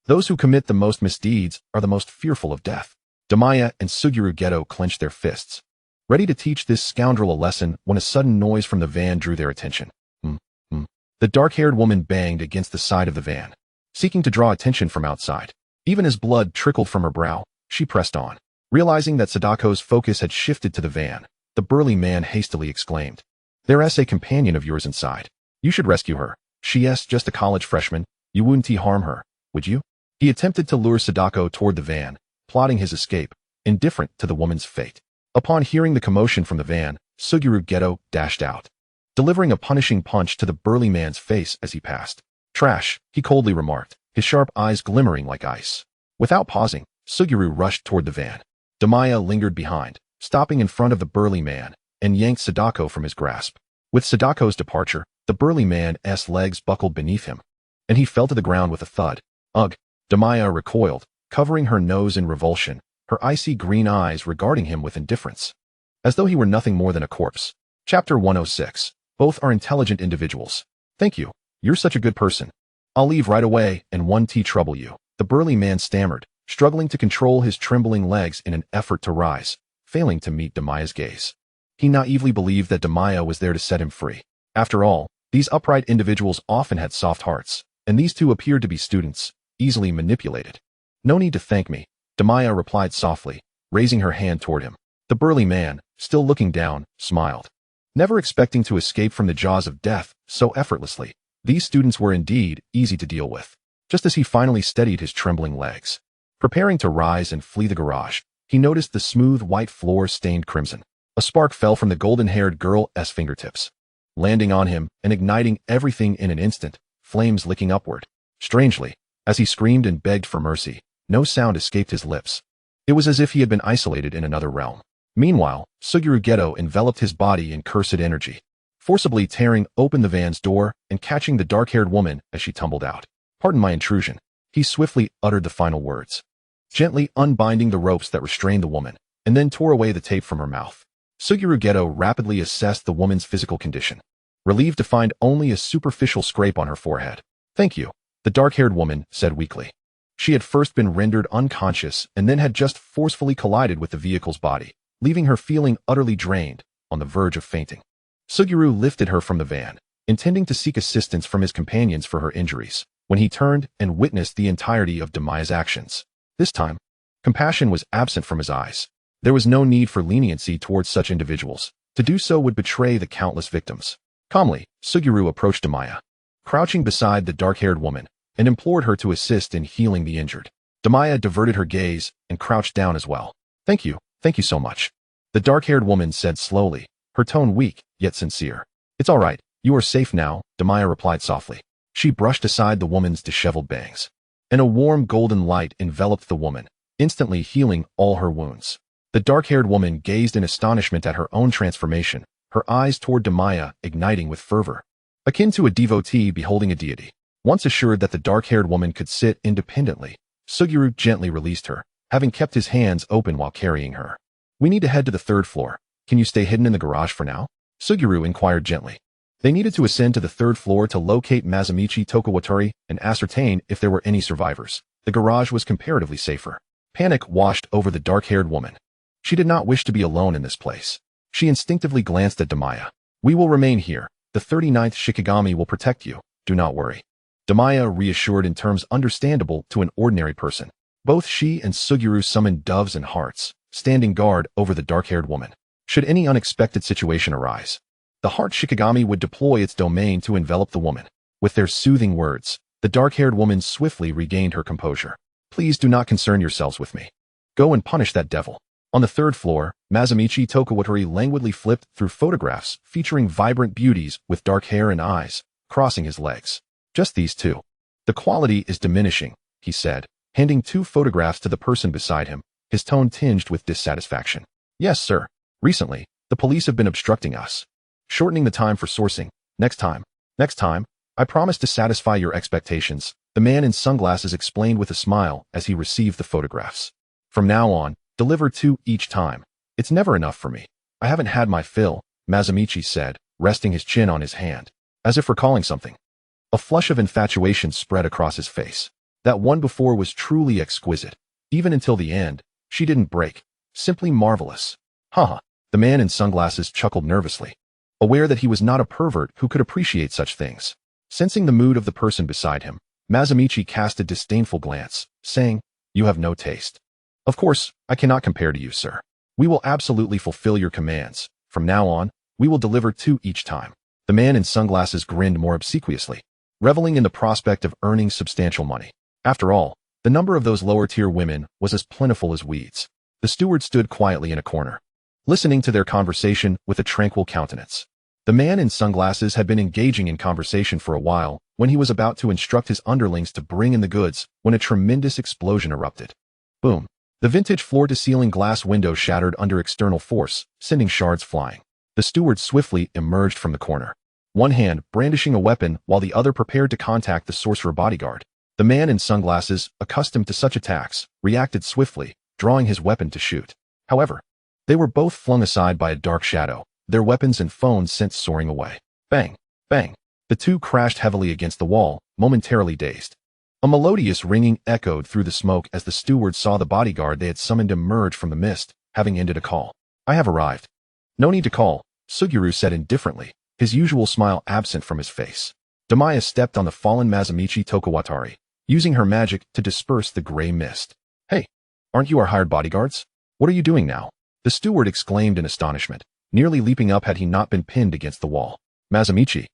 [SPEAKER 1] those who commit the most misdeeds are the most fearful of death. Damiya and Suguru Geto clenched their fists, ready to teach this scoundrel a lesson when a sudden noise from the van drew their attention. The dark-haired woman banged against the side of the van, seeking to draw attention from outside. Even as blood trickled from her brow, she pressed on. Realizing that Sadako's focus had shifted to the van, the burly man hastily exclaimed, "There's a companion of yours inside. You should rescue her. She's just a college freshman. You wouldn't harm her, would you?" He attempted to lure Sadako toward the van, plotting his escape, indifferent to the woman's fate. Upon hearing the commotion from the van, Suguru Geto dashed out, delivering a punishing punch to the burly man's face as he passed. "Trash," he coldly remarked, his sharp eyes glimmering like ice. Without pausing, Suguru rushed toward the van. Damiya lingered behind, stopping in front of the burly man, and yanked Sadako from his grasp. With Sadako's departure, the burly man's legs buckled beneath him, and he fell to the ground with a thud. "Ugh!" Damiya recoiled, covering her nose in revulsion, her icy green eyes regarding him with indifference, as though he were nothing more than a corpse. Chapter 106. Both are intelligent individuals. "Thank you. You're such a good person. I'll leave right away and won't trouble you." The burly man stammered, struggling to control his trembling legs in an effort to rise, failing to meet Damiya's gaze. He naively believed that Damiya was there to set him free. After all, these upright individuals often had soft hearts, and these two appeared to be students, easily manipulated. "No need to thank me," Damiya replied softly, raising her hand toward him. The burly man, still looking down, smiled. Never expecting to escape from the jaws of death so effortlessly, these students were indeed easy to deal with. Just as he finally steadied his trembling legs, preparing to rise and flee the garage, he noticed the smooth white floor stained crimson. A spark fell from the golden-haired girl's fingertips, landing on him and igniting everything in an instant, flames licking upward. Strangely, as he screamed and begged for mercy, no sound escaped his lips. It was as if he had been isolated in another realm. Meanwhile, Suguru Geto enveloped his body in cursed energy, forcibly tearing open the van's door and catching the dark-haired woman as she tumbled out. "Pardon my intrusion." He swiftly uttered the final words, gently unbinding the ropes that restrained the woman, and then tore away the tape from her mouth. Suguru Geto rapidly assessed the woman's physical condition, relieved to find only a superficial scrape on her forehead. "Thank you," the dark-haired woman said weakly. She had first been rendered unconscious and then had just forcefully collided with the vehicle's body, leaving her feeling utterly drained, on the verge of fainting. Suguru lifted her from the van, intending to seek assistance from his companions for her injuries, when he turned and witnessed the entirety of Damiya's actions. This time, compassion was absent from his eyes. There was no need for leniency towards such individuals. To do so would betray the countless victims. Calmly, Suguru approached Damiya, crouching beside the dark-haired woman, and implored her to assist in healing the injured. Damiya diverted her gaze and crouched down as well. Thank you so much. The dark-haired woman said slowly, her tone weak, yet sincere. It's all right, you are safe now, Damiya replied softly. She brushed aside the woman's disheveled bangs, and a warm golden light enveloped the woman, instantly healing all her wounds. The dark-haired woman gazed in astonishment at her own transformation, her eyes toward Damiya igniting with fervor, akin to a devotee beholding a deity. Once assured that the dark-haired woman could sit independently, Suguru gently released her, having kept his hands open while carrying her. We need to head to the 3rd floor. Can you stay hidden in the garage for now? Suguru inquired gently. They needed to ascend to the 3rd floor to locate Masamichi Tokawatari and ascertain if there were any survivors. The garage was comparatively safer. Panic washed over the dark-haired woman. She did not wish to be alone in this place. She instinctively glanced at Damiya. We will remain here. The 39th Shikigami will protect you. Do not worry. Damiya reassured in terms understandable to an ordinary person. Both she and Suguru summoned doves and hearts, standing guard over the dark-haired woman. Should any unexpected situation arise, the heart Shikigami would deploy its domain to envelop the woman. With their soothing words, the dark-haired woman swiftly regained her composure. Please do not concern yourselves with me. Go and punish that devil. On the 3rd floor, Masamichi Tokawatari languidly flipped through photographs featuring vibrant beauties with dark hair and eyes, crossing his legs. Just these two. The quality is diminishing, he said, handing 2 photographs to the person beside him, his tone tinged with dissatisfaction. Yes, sir. Recently, the police have been obstructing us, shortening the time for sourcing. Next time, I promise to satisfy your expectations, the man in sunglasses explained with a smile as he received the photographs. From now on, deliver 2 each time. It's never enough for me. I haven't had my fill, Masamichi said, resting his chin on his hand, as if recalling something. A flush of infatuation spread across his face. That one before was truly exquisite. Even until the end, she didn't break. Simply marvelous. Haha. The man in sunglasses chuckled nervously, aware that he was not a pervert who could appreciate such things. Sensing the mood of the person beside him, Masamichi cast a disdainful glance, saying, You have no taste. Of course, I cannot compare to you, sir. We will absolutely fulfill your commands. From now on, we will deliver 2 each time. The man in sunglasses grinned more obsequiously, reveling in the prospect of earning substantial money. After all, the number of those lower-tier women was as plentiful as weeds. The steward stood quietly in a corner, listening to their conversation with a tranquil countenance. The man in sunglasses had been engaging in conversation for a while when he was about to instruct his underlings to bring in the goods when a tremendous explosion erupted. Boom. The vintage floor-to-ceiling glass window shattered under external force, sending shards flying. The steward swiftly emerged from the corner, one hand brandishing a weapon while the other prepared to contact the sorcerer bodyguard. The man in sunglasses, accustomed to such attacks, reacted swiftly, drawing his weapon to shoot. However, they were both flung aside by a dark shadow, their weapons and phones sent soaring away. Bang! Bang! The 2 crashed heavily against the wall, momentarily dazed. A melodious ringing echoed through the smoke as the steward saw the bodyguard they had summoned emerge from the mist, having ended a call. I have arrived. No need to call, Suguru said indifferently, his usual smile absent from his face. Damiya stepped on the fallen Masamichi Tokawatari, using her magic to disperse the gray mist. Hey, aren't you our hired bodyguards? What are you doing now? The steward exclaimed in astonishment, nearly leaping up had he not been pinned against the wall. Masamichi,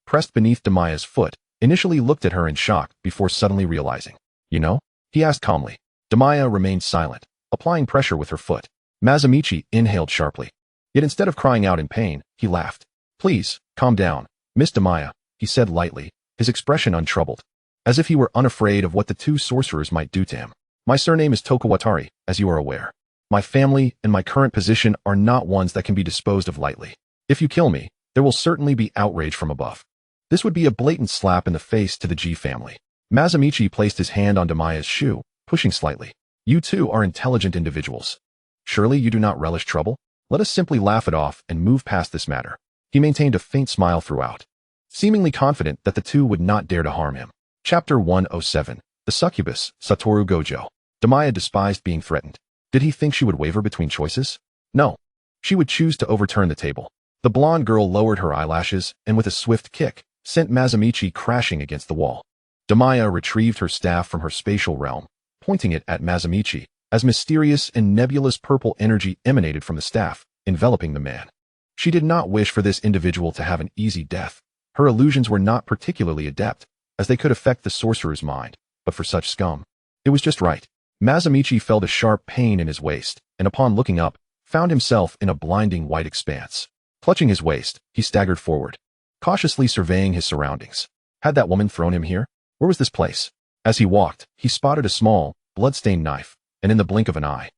[SPEAKER 1] pressed beneath Damiya's foot, initially looked at her in shock before suddenly realizing. You know? He asked calmly. Damiya remained silent, applying pressure with her foot. Masamichi inhaled sharply. Yet instead of crying out in pain, he laughed. Please, calm down, Miss Damiya, he said lightly, his expression untroubled, as if he were unafraid of what the 2 sorcerers might do to him. My surname is Tokawatari, as you are aware. My family and my current position are not ones that can be disposed of lightly. If you kill me, there will certainly be outrage from above. This would be a blatant slap in the face to the G family. Masamichi placed his hand on Damiya's shoe, pushing slightly. You 2 are intelligent individuals. Surely you do not relish trouble? Let us simply laugh it off and move past this matter. He maintained a faint smile throughout, seemingly confident that the 2 would not dare to harm him. Chapter 107. The succubus, Satoru Gojo. Damiya despised being threatened. Did he think she would waver between choices? No. She would choose to overturn the table. The blonde girl lowered her eyelashes and with a swift kick, sent Masamichi crashing against the wall. Damiya retrieved her staff from her spatial realm, pointing it at Masamichi, as mysterious and nebulous purple energy emanated from the staff, enveloping the man. She did not wish for this individual to have an easy death. Her illusions were not particularly adept, as they could affect the sorcerer's mind, but for such scum, it was just right. Masamichi felt a sharp pain in his waist, and upon looking up, found himself in a blinding white expanse. Clutching his waist, he staggered forward, cautiously surveying his surroundings. Had that woman thrown him here? Where was this place? As he walked, he spotted a small, blood-stained knife, and in the blink of an eye,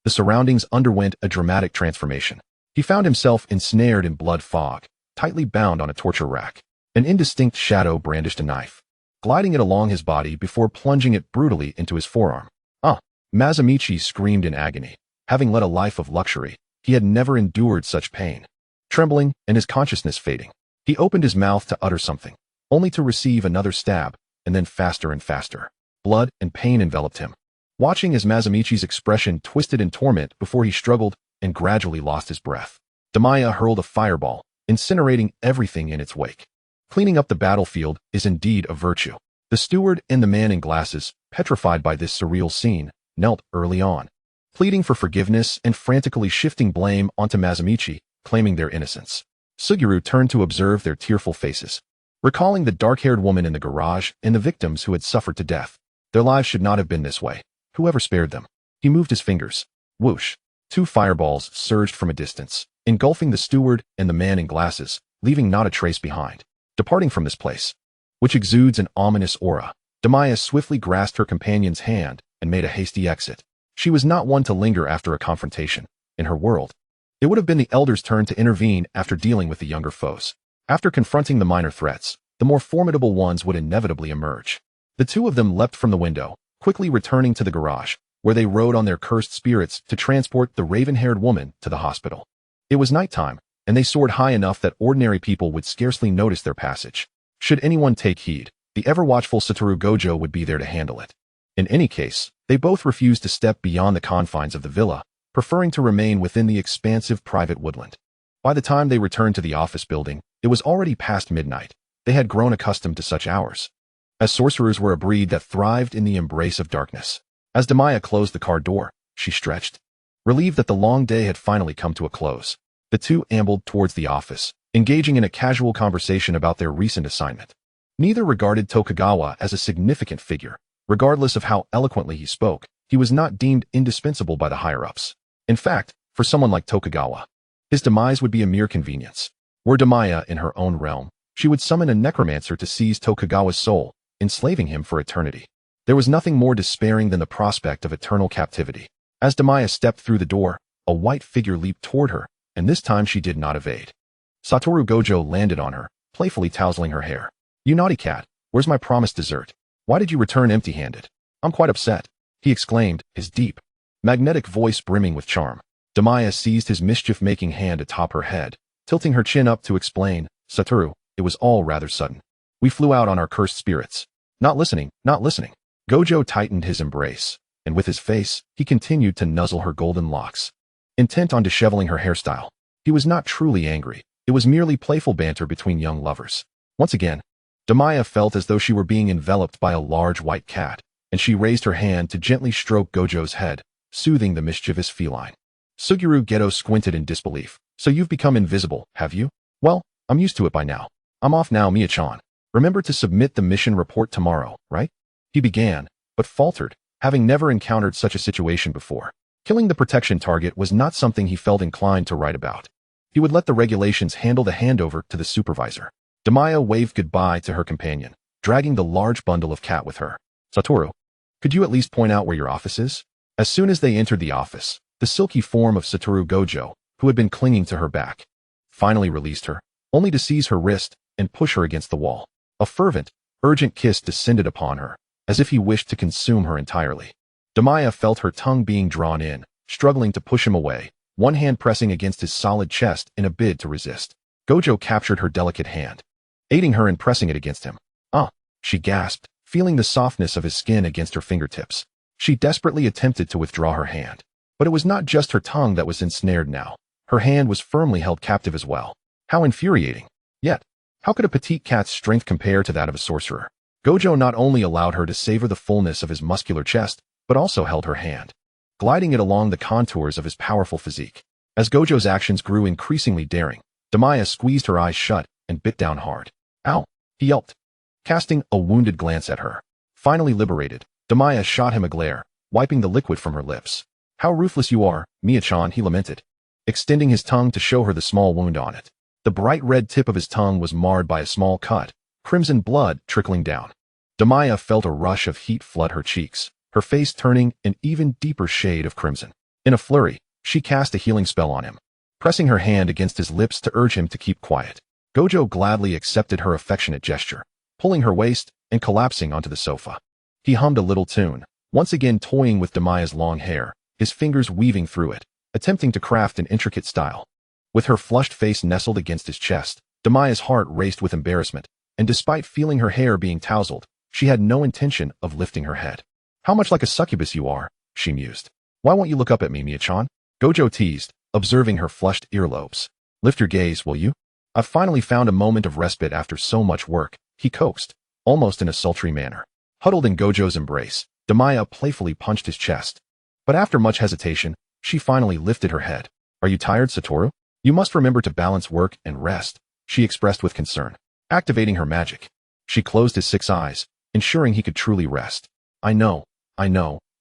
[SPEAKER 1] the surroundings underwent a dramatic transformation. He found himself ensnared in blood fog, tightly bound on a torture rack. An indistinct shadow brandished a knife, gliding it along his body before plunging it brutally into his forearm. Masamichi screamed in agony. Having led a life of luxury, he had never endured such pain. Trembling and his consciousness fading, he opened his mouth to utter something, only to receive another stab, and then faster and faster. Blood and pain enveloped him. Watching as Masamichi's expression twisted in torment before he struggled and gradually lost his breath, Damiya hurled a fireball, incinerating everything in its wake. Cleaning up the battlefield is indeed a virtue. The steward and the man in glasses, petrified by this surreal scene, knelt early on, pleading for forgiveness and frantically shifting blame onto Masamichi, claiming their innocence. Suguru turned to observe their tearful faces, recalling the dark-haired woman in the garage and the victims who had suffered to death. Their lives should not have been this way. Whoever spared them. He moved his fingers. Whoosh. 2 fireballs surged from a distance, engulfing the steward and the man in glasses, leaving not a trace behind. Departing from this place, which exudes an ominous aura, Damiya swiftly grasped her companion's hand and made a hasty exit. She was not one to linger after a confrontation. In her world, it would have been the elder's turn to intervene after dealing with the younger foes. After confronting the minor threats, the more formidable ones would inevitably emerge. The two of them leapt from the window, quickly returning to the garage, where they rode on their cursed spirits to transport the raven-haired woman to the hospital. It was nighttime, and they soared high enough that ordinary people would scarcely notice their passage. Should anyone take heed, the ever-watchful Satoru Gojo would be there to handle it. In any case, they both refused to step beyond the confines of the villa, preferring to remain within the expansive private woodland. By the time they returned to the office building, it was already past midnight. They had grown accustomed to such hours, as sorcerers were a breed that thrived in the embrace of darkness. As Damiya closed the car door, she stretched, relieved that the long day had finally come to a close. The two ambled towards the office, engaging in a casual conversation about their recent assignment. Neither regarded Tokugawa as a significant figure. Regardless of how eloquently he spoke, he was not deemed indispensable by the higher-ups. In fact, for someone like Tokugawa, his demise would be a mere convenience. Were Damiya in her own realm, she would summon a necromancer to seize Tokugawa's soul, enslaving him for eternity. There was nothing more despairing than the prospect of eternal captivity. As Damiya stepped through the door, a white figure leaped toward her, and this time she did not evade. Satoru Gojo landed on her, playfully tousling her hair. "You naughty cat, where's my promised dessert? Why did you return empty-handed? I'm quite upset," he exclaimed, his deep, magnetic voice brimming with charm. Damiya seized his mischief-making hand atop her head, tilting her chin up to explain, "Satoru, it was all rather sudden. We flew out on our cursed spirits. Not listening, not listening." Gojo tightened his embrace, and with his face, he continued to nuzzle her golden locks, intent on disheveling her hairstyle. He was not truly angry. It was merely playful banter between young lovers. Once again, Damiya felt as though she were being enveloped by a large white cat, and she raised her hand to gently stroke Gojo's head, soothing the mischievous feline. Suguru Geto squinted in disbelief. "So you've become invisible, have you? Well, I'm used to it by now. I'm off now, Miya-chan. Remember to submit the mission report tomorrow, right?" He began, but faltered, having never encountered such a situation before. Killing the protection target was not something he felt inclined to write about. He would let the regulations handle the handover to the supervisor. Damiya waved goodbye to her companion, dragging the large bundle of cat with her. "Satoru, could you at least point out where your office is?" As soon as they entered the office, the silky form of Satoru Gojo, who had been clinging to her back, finally released her, only to seize her wrist and push her against the wall. A fervent, urgent kiss descended upon her, as if he wished to consume her entirely. Damiya felt her tongue being drawn in, struggling to push him away, one hand pressing against his solid chest in a bid to resist. Gojo captured her delicate hand, aiding her in pressing it against him. "Ah," she gasped, feeling the softness of his skin against her fingertips. She desperately attempted to withdraw her hand. But it was not just her tongue that was ensnared now. Her hand was firmly held captive as well. How infuriating. Yet, how could a petite cat's strength compare to that of a sorcerer? Gojo not only allowed her to savor the fullness of his muscular chest, but also held her hand, gliding it along the contours of his powerful physique. As Gojo's actions grew increasingly daring, Damiya squeezed her eyes shut and bit down hard. Ow! He yelped, casting a wounded glance at her. Finally liberated, Damiya shot him a glare, wiping the liquid from her lips. How ruthless you are, Miya-chan, he lamented, extending his tongue to show her the small wound on it. The bright red tip of his tongue was marred by a small cut, crimson blood trickling down. Damiya felt a rush of heat flood her cheeks, her face turning an even deeper shade of crimson. In a flurry, she cast a healing spell on him, pressing her hand against his lips to urge him to keep quiet. Gojo gladly accepted her affectionate gesture, pulling her waist and collapsing onto the sofa. He hummed a little tune, once again toying with Damiya's long hair, his fingers weaving through it, attempting to craft an intricate style. With her flushed face nestled against his chest, Damiya's heart raced with embarrassment, and despite feeling her hair being tousled, she had no intention of lifting her head. How much like a succubus you are, she mused. Why won't you look up at me, Miya-chan? Gojo teased, observing her flushed earlobes. Lift your gaze, will you? I've finally found a moment of respite after so much work, he coaxed, almost in a sultry manner. Huddled in Gojo's embrace, Damiya playfully punched his chest. But after much hesitation, she finally lifted her head. Are you tired, Satoru? You must remember to balance work and rest, she expressed with concern, activating her magic. She closed his 6 eyes, ensuring he could truly rest. I know,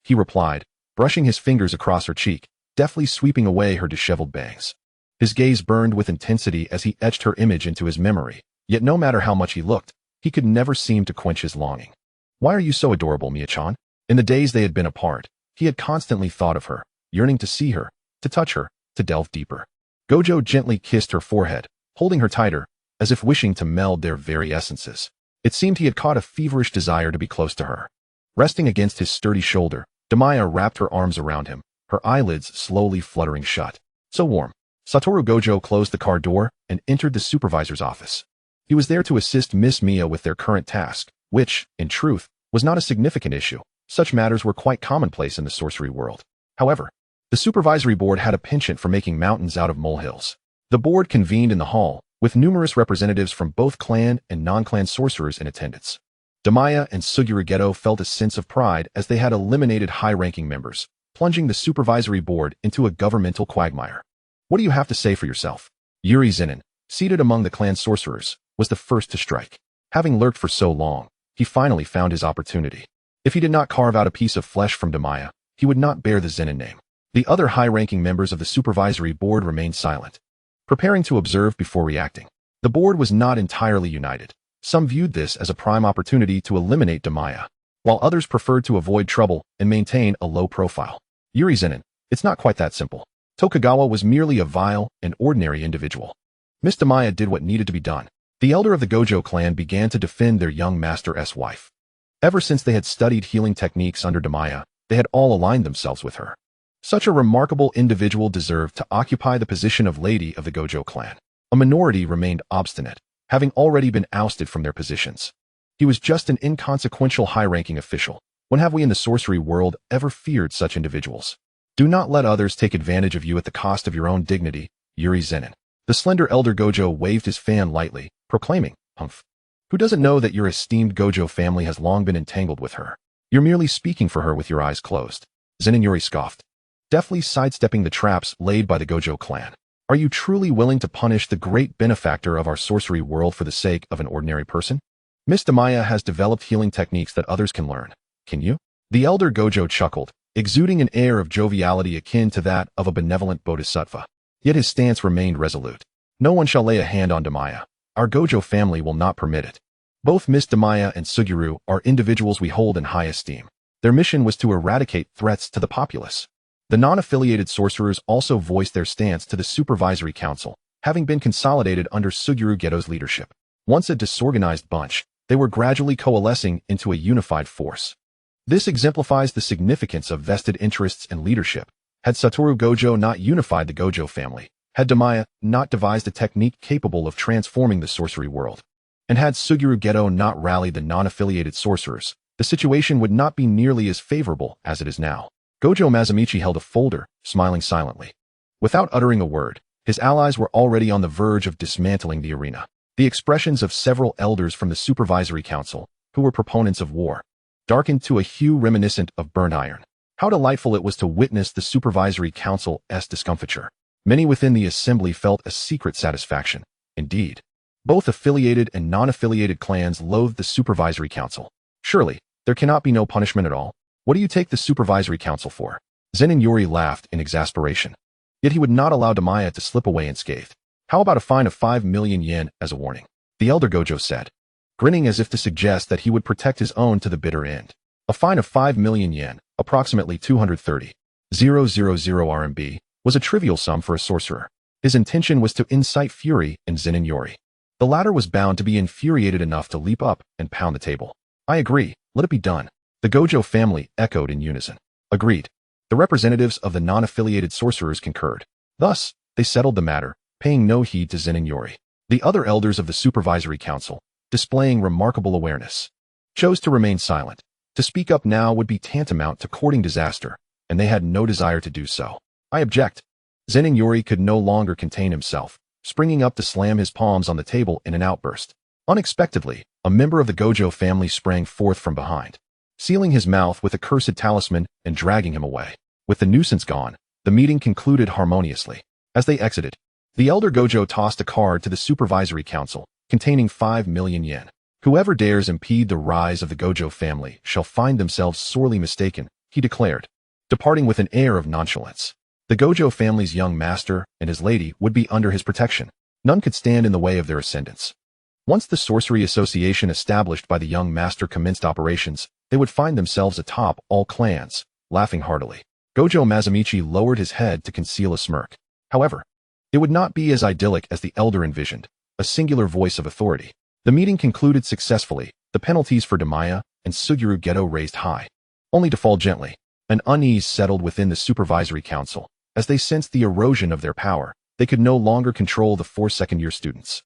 [SPEAKER 1] he replied, brushing his fingers across her cheek, deftly sweeping away her disheveled bangs. His gaze burned with intensity as he etched her image into his memory, yet no matter how much he looked, he could never seem to quench his longing. Why are you so adorable, Miya-chan? In the days they had been apart, he had constantly thought of her, yearning to see her, to touch her, to delve deeper. Gojo gently kissed her forehead, holding her tighter, as if wishing to meld their very essences. It seemed he had caught a feverish desire to be close to her. Resting against his sturdy shoulder, Damiya wrapped her arms around him, her eyelids slowly fluttering shut. So warm. Satoru Gojo closed the car door and entered the supervisor's office. He was there to assist Miss Miya with their current task, which, in truth, was not a significant issue. Such matters were quite commonplace in the sorcery world. However, the supervisory board had a penchant for making mountains out of molehills. The board convened in the hall, with numerous representatives from both clan and non-clan sorcerers in attendance. Damiya and Suguru Geto felt a sense of pride as they had eliminated high-ranking members, plunging the supervisory board into a governmental quagmire. What do you have to say for yourself? Yuri Zenin, seated among the clan sorcerers, was the first to strike. Having lurked for so long, he finally found his opportunity. If he did not carve out a piece of flesh from Damiya, he would not bear the Zenin name. The other high-ranking members of the supervisory board remained silent, preparing to observe before reacting. The board was not entirely united. Some viewed this as a prime opportunity to eliminate Damiya, while others preferred to avoid trouble and maintain a low profile. Yuri Zenin, it's not quite that simple. Tokugawa was merely a vile and ordinary individual. Miss Damiya did what needed to be done. The elder of the Gojo clan began to defend their young master's wife. Ever since they had studied healing techniques under Damiya, they had all aligned themselves with her. Such a remarkable individual deserved to occupy the position of lady of the Gojo clan. A minority remained obstinate, having already been ousted from their positions. He was just an inconsequential high-ranking official. When have we in the sorcery world ever feared such individuals? Do not let others take advantage of you at the cost of your own dignity, Yuri Zenin. The slender elder Gojo waved his fan lightly, proclaiming, "Humph. Who doesn't know that your esteemed Gojo family has long been entangled with her? You're merely speaking for her with your eyes closed." Zenin Yuri scoffed, deftly sidestepping the traps laid by the Gojo clan. Are you truly willing to punish the great benefactor of our sorcery world for the sake of an ordinary person? Miss Damiya has developed healing techniques that others can learn. Can you? The elder Gojo chuckled, exuding an air of joviality akin to that of a benevolent bodhisattva. Yet his stance remained resolute. No one shall lay a hand on Damiya. Our Gojo family will not permit it. Both Miss Damiya and Suguru are individuals we hold in high esteem. Their mission was to eradicate threats to the populace. The non-affiliated sorcerers also voiced their stance to the supervisory council, having been consolidated under Suguru Geto's leadership. Once a disorganized bunch, they were gradually coalescing into a unified force. This exemplifies the significance of vested interests and leadership. Had Satoru Gojo not unified the Gojo family, had Damiya not devised a technique capable of transforming the sorcery world, And had Suguru Geto not rallied the non-affiliated sorcerers, the situation would not be nearly as favorable as it is now. Gojo Mazumichi held a folder, smiling silently. Without uttering a word, his allies were already on the verge of dismantling the arena. The expressions of several elders from the Supervisory Council, who were proponents of war, darkened to a hue reminiscent of burnt iron. How delightful it was to witness the Supervisory Council's discomfiture. Many within the assembly felt a secret satisfaction. Indeed, both affiliated and non-affiliated clans loathed the Supervisory Council. Surely, there cannot be no punishment at all. What do you take the Supervisory Council for? Zen and Yuri laughed in exasperation. Yet he would not allow Damiya to slip away unscathed. How about a fine of 5 million yen as a warning? The elder Gojo said, grinning as if to suggest that he would protect his own to the bitter end. A fine of 5 million yen, approximately 230,000 RMB, was a trivial sum for a sorcerer. His intention was to incite fury in Zen and Yuri. The latter was bound to be infuriated enough to leap up and pound the table. I agree, let it be done. The Gojo family echoed in unison. Agreed. The representatives of the non-affiliated sorcerers concurred. Thus, they settled the matter, paying no heed to Zen and Yuri. The other elders of the Supervisory Council, displaying remarkable awareness, chose to remain silent. To speak up now would be tantamount to courting disaster, and they had no desire to do so. I object. Zen and Yuri could no longer contain himself, springing up to slam his palms on the table in an outburst. Unexpectedly, a member of the Gojo family sprang forth from behind, sealing his mouth with a cursed talisman and dragging him away. With the nuisance gone, the meeting concluded harmoniously. As they exited, the elder Gojo tossed a card to the Supervisory Council, containing 5 million yen. Whoever dares impede the rise of the Gojo family shall find themselves sorely mistaken, he declared, departing with an air of nonchalance. The Gojo family's young master and his lady would be under his protection. None could stand in the way of their ascendants. Once the Sorcery Association established by the young master commenced operations, they would find themselves atop all clans, laughing heartily. Gojo Mazumichi lowered his head to conceal a smirk. However, it would not be as idyllic as the elder envisioned, a singular voice of authority. The meeting concluded successfully, the penalties for Damiya and Suguru Geto raised high, only to fall gently. An unease settled within the Supervisory Council. As they sensed the erosion of their power, they could no longer control the 4 second-year students.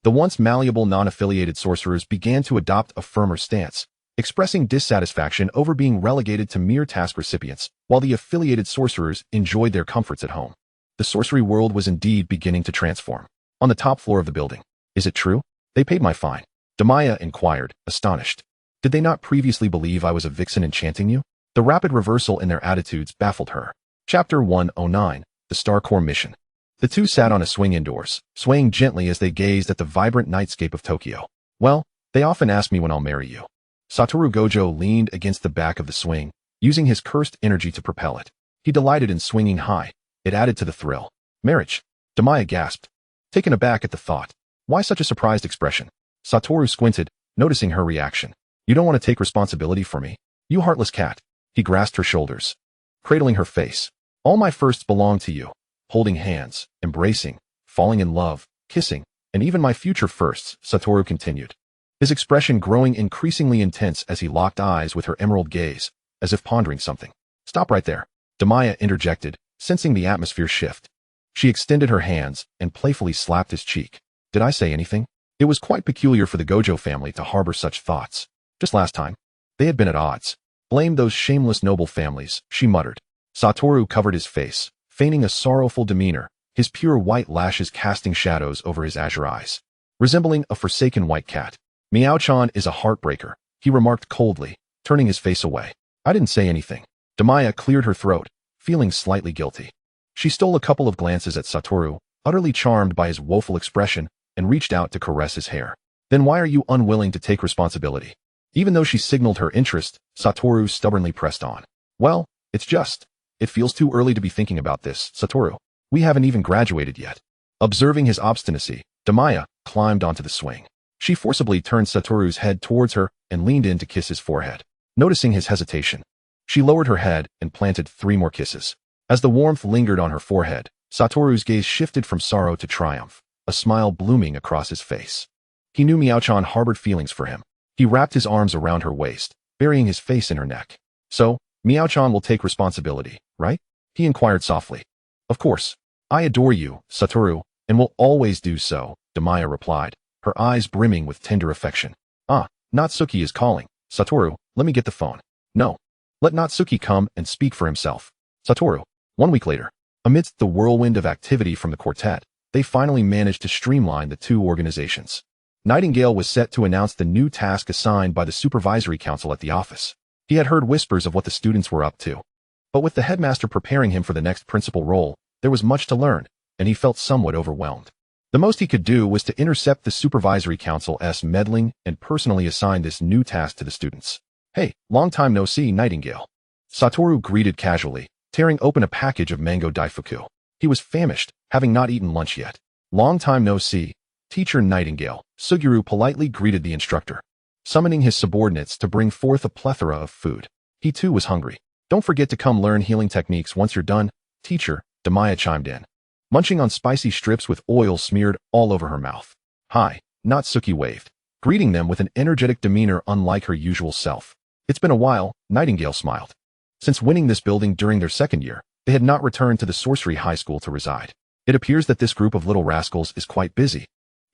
[SPEAKER 1] The once malleable non-affiliated sorcerers began to adopt a firmer stance, expressing dissatisfaction over being relegated to mere task recipients, while the affiliated sorcerers enjoyed their comforts at home. The sorcery world was indeed beginning to transform. On the top floor of the building. Is it true? They paid my fine. Damiya inquired, astonished. Did they not previously believe I was a vixen enchanting you? The rapid reversal in their attitudes baffled her. Chapter 109, The Star Core Mission. The two sat on a swing indoors, swaying gently as they gazed at the vibrant nightscape of Tokyo. Well, they often ask me when I'll marry you. Satoru Gojo leaned against the back of the swing, using his cursed energy to propel it. He delighted in swinging high. It added to the thrill. Marriage. Damiya gasped, taken aback at the thought. Why such a surprised expression? Satoru squinted, noticing her reaction. You don't want to take responsibility for me? You heartless cat. He grasped her shoulders, cradling her face. All my firsts belong to you. Holding hands, embracing, falling in love, kissing, and even my future firsts, Satoru continued, his expression growing increasingly intense as he locked eyes with her emerald gaze, as if pondering something. Stop right there. Damiya interjected, sensing the atmosphere shift. She extended her hands and playfully slapped his cheek. Did I say anything? It was quite peculiar for the Gojo family to harbor such thoughts. Just last time, they had been at odds. Blame those shameless noble families, she muttered. Satoru covered his face, feigning a sorrowful demeanor, his pure white lashes casting shadows over his azure eyes, resembling a forsaken white cat. Miao-chan is a heartbreaker, he remarked coldly, turning his face away. I didn't say anything. Damiya cleared her throat, feeling slightly guilty. She stole a couple of glances at Satoru, utterly charmed by his woeful expression, and reached out to caress his hair. Then why are you unwilling to take responsibility? Even though she signaled her interest, Satoru stubbornly pressed on. Well, it's just. It feels too early to be thinking about this, Satoru. We haven't even graduated yet. Observing his obstinacy, Damiya climbed onto the swing. She forcibly turned Satoru's head towards her and leaned in to kiss his forehead. Noticing his hesitation, she lowered her head and planted 3 more kisses. As the warmth lingered on her forehead, Satoru's gaze shifted from sorrow to triumph, a smile blooming across his face. He knew Miao-chan harbored feelings for him. He wrapped his arms around her waist, burying his face in her neck. So, Miao-chan will take responsibility, right? He inquired softly. Of course. I adore you, Satoru, and will always do so, Damiya replied, her eyes brimming with tender affection. Ah, Natsuki is calling. Satoru, let me get the phone. No. Let Natsuki come and speak for himself. Satoru. 1 week later. Amidst the whirlwind of activity from the quartet, they finally managed to streamline the two organizations. Nightingale was set to announce the new task assigned by the supervisory council at the office. He had heard whispers of what the students were up to. But with the headmaster preparing him for the next principal role, there was much to learn, and he felt somewhat overwhelmed. The most he could do was to intercept the supervisory council's meddling and personally assign this new task to the students. Hey, long time no see, Nightingale. Satoru greeted casually, tearing open a package of mango daifuku. He was famished, having not eaten lunch yet. Long time no see, Teacher Nightingale. Suguru politely greeted the instructor, summoning his subordinates to bring forth a plethora of food. He too was hungry. Don't forget to come learn healing techniques once you're done, teacher, Damiya chimed in, munching on spicy strips with oil smeared all over her mouth. Hi, Natsuki waved, greeting them with an energetic demeanor unlike her usual self. It's been a while, Nightingale smiled. Since winning this building during their second year, they had not returned to the sorcery high school to reside. It appears that this group of little rascals is quite busy.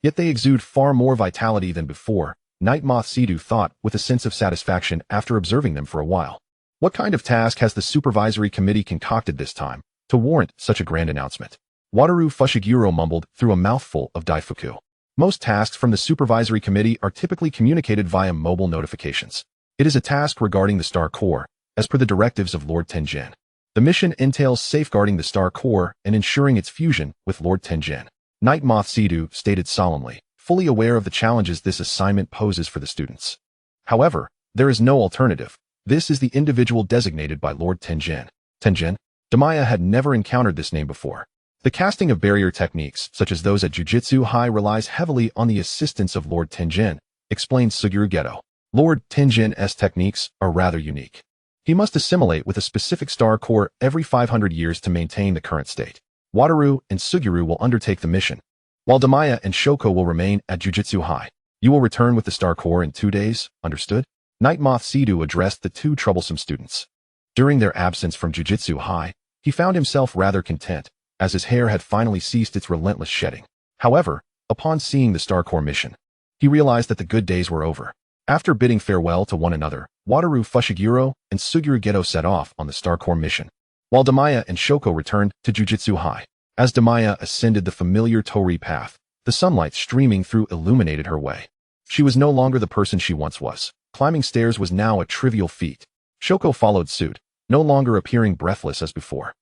[SPEAKER 1] Yet they exude far more vitality than before, Night Moth Sidhu thought with a sense of satisfaction after observing them for a while. What kind of task has the supervisory committee concocted this time to warrant such a grand announcement? Wataru Fushiguro mumbled through a mouthful of daifuku. Most tasks from the supervisory committee are typically communicated via mobile notifications. It is a task regarding the Star Core, as per the directives of Lord Tenjin. The mission entails safeguarding the Star Core and ensuring its fusion with Lord Tenjin. Night Moth Sidhu stated solemnly, fully aware of the challenges this assignment poses for the students. However, there is no alternative. This is the individual designated by Lord Tenjin. Tenjin? Damiya had never encountered this name before. The casting of barrier techniques, such as those at Jujutsu High, relies heavily on the assistance of Lord Tenjin, explained Suguru Geto. Lord Tenjin's techniques are rather unique. He must assimilate with a specific star core every 500 years to maintain the current state. Wataru and Suguru will undertake the mission, while Damiya and Shoko will remain at Jujutsu High. You will return with the star core in 2 days, understood? Night Moth Sidhu addressed the two troublesome students. During their absence from Jujutsu High, he found himself rather content, as his hair had finally ceased its relentless shedding. However, upon seeing the Star Core mission, he realized that the good days were over. After bidding farewell to one another, Wataru Fushiguro and Suguru Geto set off on the Star Core mission, while Damiya and Shoko returned to Jujutsu High. As Damiya ascended the familiar Torii path, the sunlight streaming through illuminated her way. She was no longer the person she once was. Climbing stairs was now a trivial feat. Shoko followed suit, no longer appearing breathless as before.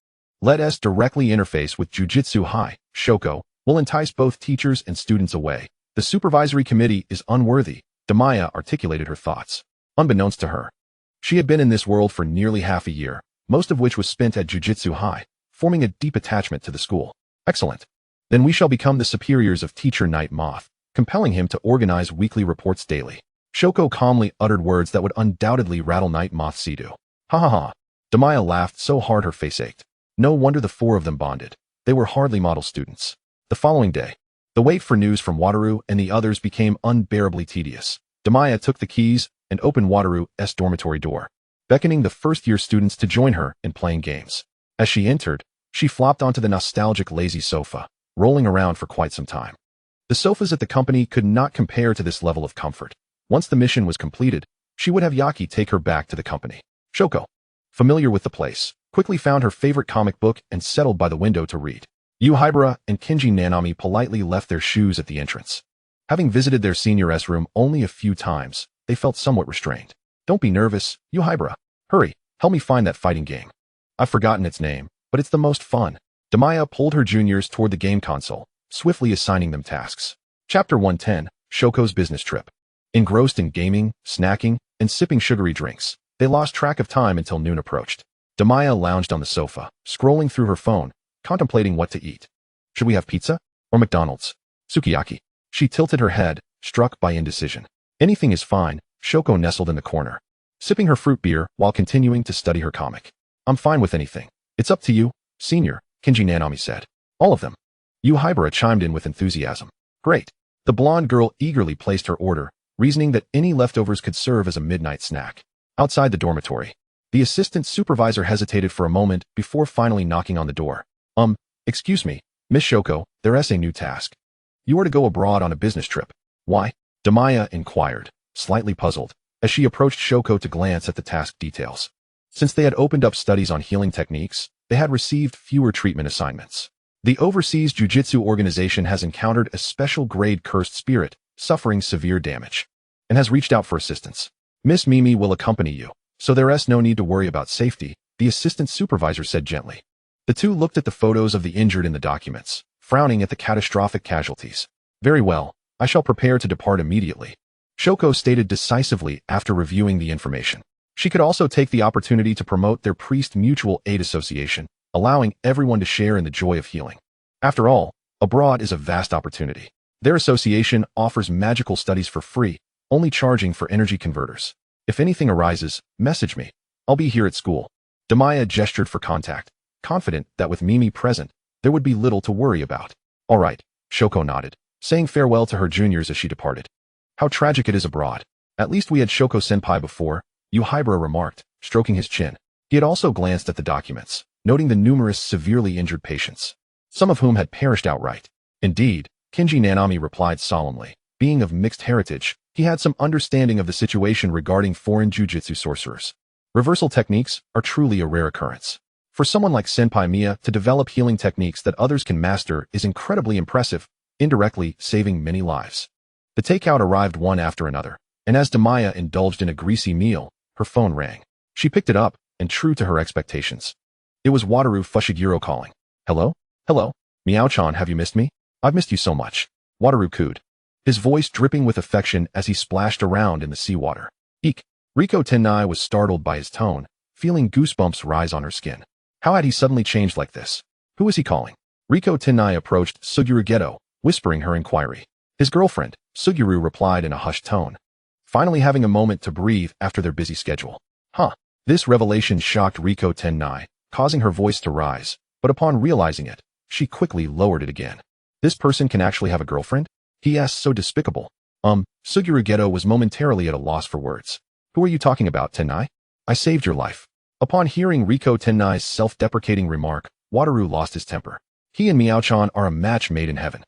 [SPEAKER 1] Let us directly interface with Jujutsu High. Shoko will entice both teachers and students away. The supervisory committee is unworthy, Damiya articulated her thoughts. Unbeknownst to her, she had been in this world for nearly half a year, most of which was spent at Jujutsu High, forming a deep attachment to the school. Excellent. Then we shall become the superiors of Teacher Night Moth, compelling him to organize weekly reports daily. Shoko calmly uttered words that would undoubtedly rattle Night Moth Sidhu. Ha ha ha. Damiya laughed so hard her face ached. No wonder the four of them bonded. They were hardly model students. The following day, the wait for news from Wataru and the others became unbearably tedious. Damiya took the keys and opened Wataru's dormitory door, beckoning the first-year students to join her in playing games. As she entered, she flopped onto the nostalgic lazy sofa, rolling around for quite some time. The sofas at the company could not compare to this level of comfort. Once the mission was completed, she would have Yaki take her back to the company. Shoko, familiar with the place, quickly found her favorite comic book and settled by the window to read. Yuhibara and Kinji Nanami politely left their shoes at the entrance. Having visited their senior's room only a few times, they felt somewhat restrained. Don't be nervous, Yuhibara. Hurry, help me find that fighting game. I've forgotten its name, but it's the most fun. Damiya pulled her juniors toward the game console, swiftly assigning them tasks. Chapter 110, Shoko's Business Trip. Engrossed in gaming, snacking, and sipping sugary drinks, they lost track of time until noon approached. Damiya lounged on the sofa, scrolling through her phone, contemplating what to eat. Should we have pizza? Or McDonald's? Sukiyaki? She tilted her head, struck by indecision. Anything is fine, Shoko nestled in the corner, sipping her fruit beer while continuing to study her comic. I'm fine with anything. It's up to you, senior, Kinji Nanami said. All of them. Yuhibara chimed in with enthusiasm. Great. The blonde girl eagerly placed her order, reasoning that any leftovers could serve as a midnight snack. Outside the dormitory, the assistant supervisor hesitated for a moment before finally knocking on the door. Excuse me, Miss Shoko, there's a new task. You are to go abroad on a business trip. Why? Damiya inquired, slightly puzzled, as she approached Shoko to glance at the task details. Since they had opened up studies on healing techniques, they had received fewer treatment assignments. The Overseas Jujutsu Organization has encountered a special grade cursed spirit, suffering severe damage, and has reached out for assistance. Miss Mimi will accompany you, so there's no need to worry about safety, the assistant supervisor said gently. The two looked at the photos of the injured in the documents, frowning at the catastrophic casualties. Very well, I shall prepare to depart immediately, Shoko stated decisively after reviewing the information. She could also take the opportunity to promote their priest mutual aid association, allowing everyone to share in the joy of healing. After all, abroad is a vast opportunity. Their association offers magical studies for free, only charging for energy converters. If anything arises, message me. I'll be here at school. Damiya gestured for contact, confident that with Mimi present, there would be little to worry about. All right, Shoko nodded, saying farewell to her juniors as she departed. How tragic it is abroad. At least we had Shoko-senpai before, Yuhibara remarked, stroking his chin. He had also glanced at the documents, noting the numerous severely injured patients, some of whom had perished outright. Indeed, Kinji Nanami replied solemnly. Being of mixed heritage, he had some understanding of the situation regarding foreign jujutsu sorcerers. Reversal techniques are truly a rare occurrence. For someone like Senpai Miya to develop healing techniques that others can master is incredibly impressive, indirectly saving many lives. The takeout arrived one after another, and as Damiya indulged in a greasy meal, her phone rang. She picked it up, and true to her expectations, it was Wataru Fushiguro calling. Hello? Hello? Meow-chan, have you missed me? I've missed you so much. Wataru cooed, his voice dripping with affection as he splashed around in the seawater. Eek! Riko Tennai was startled by his tone, feeling goosebumps rise on her skin. How had he suddenly changed like this? Who was he calling? Riko Tennai approached Suguru Geto, whispering her inquiry. His girlfriend, Suguru replied in a hushed tone, finally having a moment to breathe after their busy schedule. Huh. This revelation shocked Riko Tennai, causing her voice to rise, but upon realizing it, she quickly lowered it again. This person can actually have a girlfriend? He asked so despicable. Suguru Geto was momentarily at a loss for words. Who are you talking about, Tennai? I saved your life. Upon hearing Riko Tennai's self-deprecating remark, Wataru lost his temper. He and Meow-chan are a match made in heaven.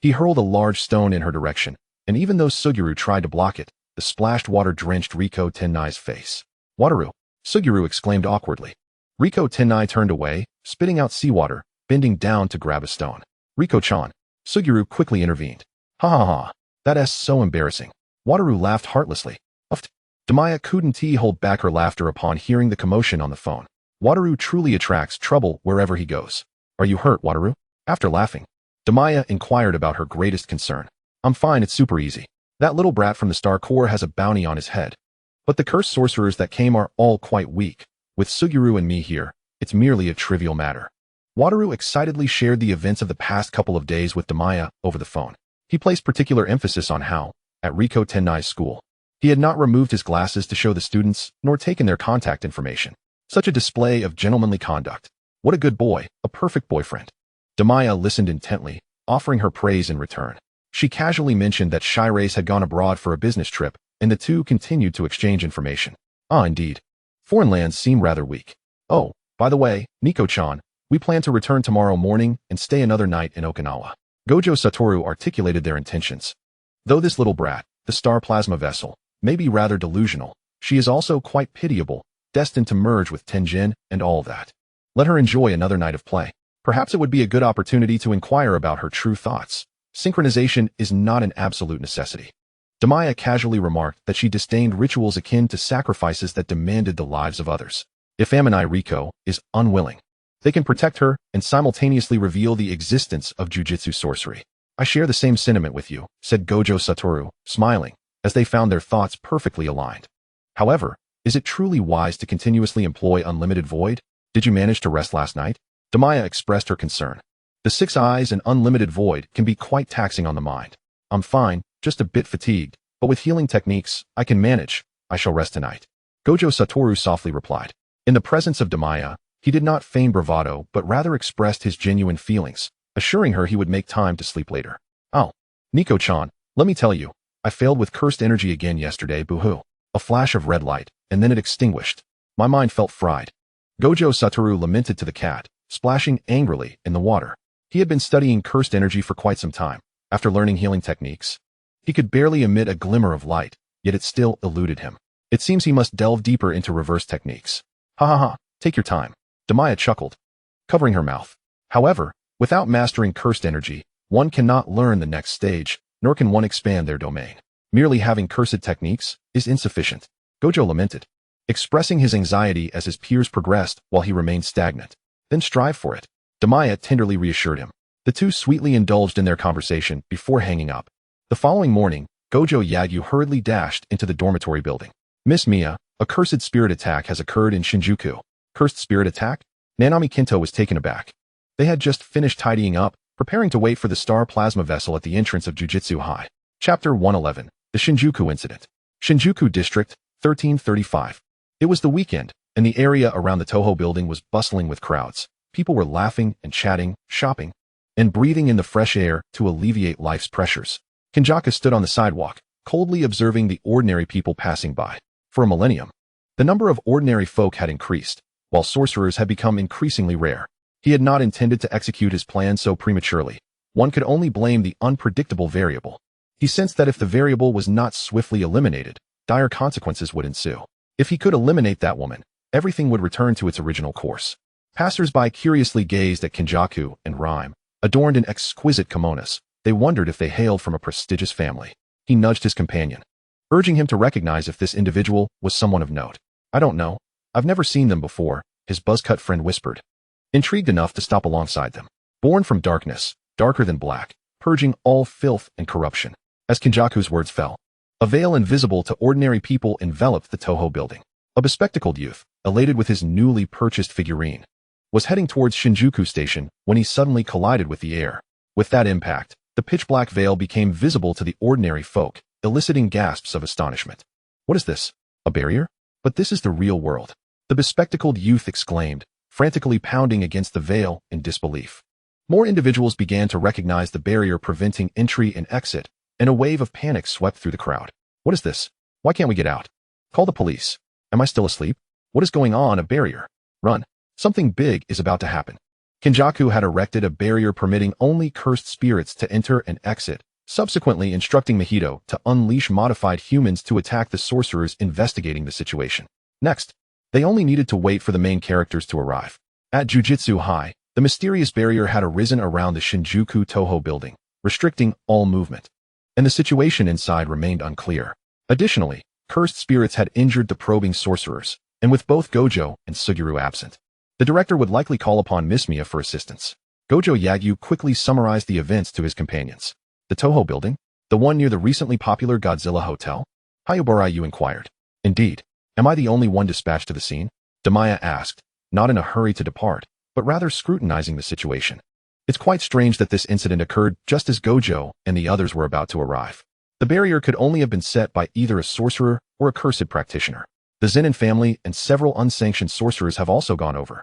[SPEAKER 1] He hurled a large stone in her direction, and even though Suguru tried to block it, the splashed water drenched Riko Tennai's face. Wataru! Suguru exclaimed awkwardly. Riko Tennai turned away, spitting out seawater, bending down to grab a stone. Riko-chan! Suguru quickly intervened. Ha ha ha! That's so embarrassing. Wataru laughed heartlessly. Uffed. Damiya couldn't hold back her laughter upon hearing the commotion on the phone. Wataru truly attracts trouble wherever he goes. Are you hurt, Wataru? After laughing, Damiya inquired about her greatest concern. I'm fine, it's super easy. That little brat from the Star Corps has a bounty on his head. But the cursed sorcerers that came are all quite weak. With Suguru and me here, it's merely a trivial matter. Wataru excitedly shared the events of the past couple of days with Damiya over the phone. He placed particular emphasis on how, at Riko Tennai's school, he had not removed his glasses to show the students, nor taken their contact information. Such a display of gentlemanly conduct. What a good boy, a perfect boyfriend. Damiya listened intently, offering her praise in return. She casually mentioned that Shiraise had gone abroad for a business trip, and the two continued to exchange information. Ah, indeed. Foreign lands seem rather weak. Oh, by the way, Nico-chan, we plan to return tomorrow morning and stay another night in Okinawa. Gojo Satoru articulated their intentions. Though this little brat, the star plasma vessel, may be rather delusional, she is also quite pitiable, destined to merge with Tenjin and all that. Let her enjoy another night of play. Perhaps it would be a good opportunity to inquire about her true thoughts. Synchronization is not an absolute necessity. Damiya casually remarked that she disdained rituals akin to sacrifices that demanded the lives of others. If Amini Riko is unwilling, they can protect her and simultaneously reveal the existence of jujutsu sorcery. I share the same sentiment with you, said Gojo Satoru, smiling, as they found their thoughts perfectly aligned. However, is it truly wise to continuously employ unlimited void? Did you manage to rest last night? Damiya expressed her concern. The 6 eyes and unlimited void can be quite taxing on the mind. I'm fine, just a bit fatigued, but with healing techniques, I can manage. I shall rest tonight. Gojo Satoru softly replied. In the presence of Damiya, he did not feign bravado but rather expressed his genuine feelings, assuring her he would make time to sleep later. Oh, Nico-chan, let me tell you, I failed with cursed energy again yesterday, boo-hoo. A flash of red light, and then it extinguished. My mind felt fried. Gojo Satoru lamented to the cat, splashing angrily in the water. He had been studying cursed energy for quite some time. After learning healing techniques, He could barely emit a glimmer of light, yet it still eluded him. It seems he must delve deeper into reverse techniques. Ha ha ha, take your time. Damiya chuckled, covering her mouth. However, without mastering cursed energy, one cannot learn the next stage, nor can one expand their domain. Merely having cursed techniques is insufficient. Gojo lamented, expressing his anxiety as his peers progressed while he remained stagnant. Then strive for it. Damiya tenderly reassured him. The two sweetly indulged in their conversation before hanging up. The following morning, Gojo Yagyu hurriedly dashed into the dormitory building. Miss Mia, a cursed spirit attack has occurred in Shinjuku. Cursed spirit attack? Nanami Kinto was taken aback. They had just finished tidying up, preparing to wait for the star plasma vessel at the entrance of Jujutsu High. Chapter 111. The Shinjuku Incident. Shinjuku District, 1335. It was the weekend, and the area around the Toho building was bustling with crowds. People were laughing and chatting, shopping, and breathing in the fresh air to alleviate life's pressures. Kinjaka stood on the sidewalk, coldly observing the ordinary people passing by. For a millennium, the number of ordinary folk had increased, while sorcerers had become increasingly rare. He had not intended to execute his plan so prematurely. One could only blame the unpredictable variable. He sensed that if the variable was not swiftly eliminated, dire consequences would ensue. If he could eliminate that woman, everything would return to its original course. Passers-by curiously gazed at Kinjaku and Rhyme, adorned in exquisite kimonos. They wondered if they hailed from a prestigious family. He nudged his companion, urging him to recognize if this individual was someone of note. I don't know. I've never seen them before, his buzz-cut friend whispered, intrigued enough to stop alongside them. Born from darkness, darker than black, purging all filth and corruption. As Kinjaku's words fell, a veil invisible to ordinary people enveloped the Toho building. A bespectacled youth, elated with his newly purchased figurine, was heading towards Shinjuku Station when he suddenly collided with the air. With that impact, the pitch-black veil became visible to the ordinary folk, eliciting gasps of astonishment. What is this? A barrier? But this is the real world. The bespectacled youth exclaimed, frantically pounding against the veil in disbelief. More individuals began to recognize the barrier preventing entry and exit, and a wave of panic swept through the crowd. What is this? Why can't we get out? Call the police. Am I still asleep? What is going on? A barrier. Run. Something big is about to happen. Kinjaku had erected a barrier permitting only cursed spirits to enter and exit, subsequently instructing Mahito to unleash modified humans to attack the sorcerers investigating the situation. Next, they only needed to wait for the main characters to arrive. At Jujutsu High, the mysterious barrier had arisen around the Shinjuku Toho building, restricting all movement, and the situation inside remained unclear. Additionally, cursed spirits had injured the probing sorcerers, and with both Gojo and Suguru absent, the director would likely call upon Miss Mia for assistance. Gojo Yagyu quickly summarized the events to his companions. The Toho building? The one near the recently popular Godzilla Hotel? Hayabara inquired. Indeed. Am I the only one dispatched to the scene? Damiya asked, not in a hurry to depart, but rather scrutinizing the situation. It's quite strange that this incident occurred just as Gojo and the others were about to arrive. The barrier could only have been set by either a sorcerer or a cursed practitioner. The Zenin family and several unsanctioned sorcerers have also gone over.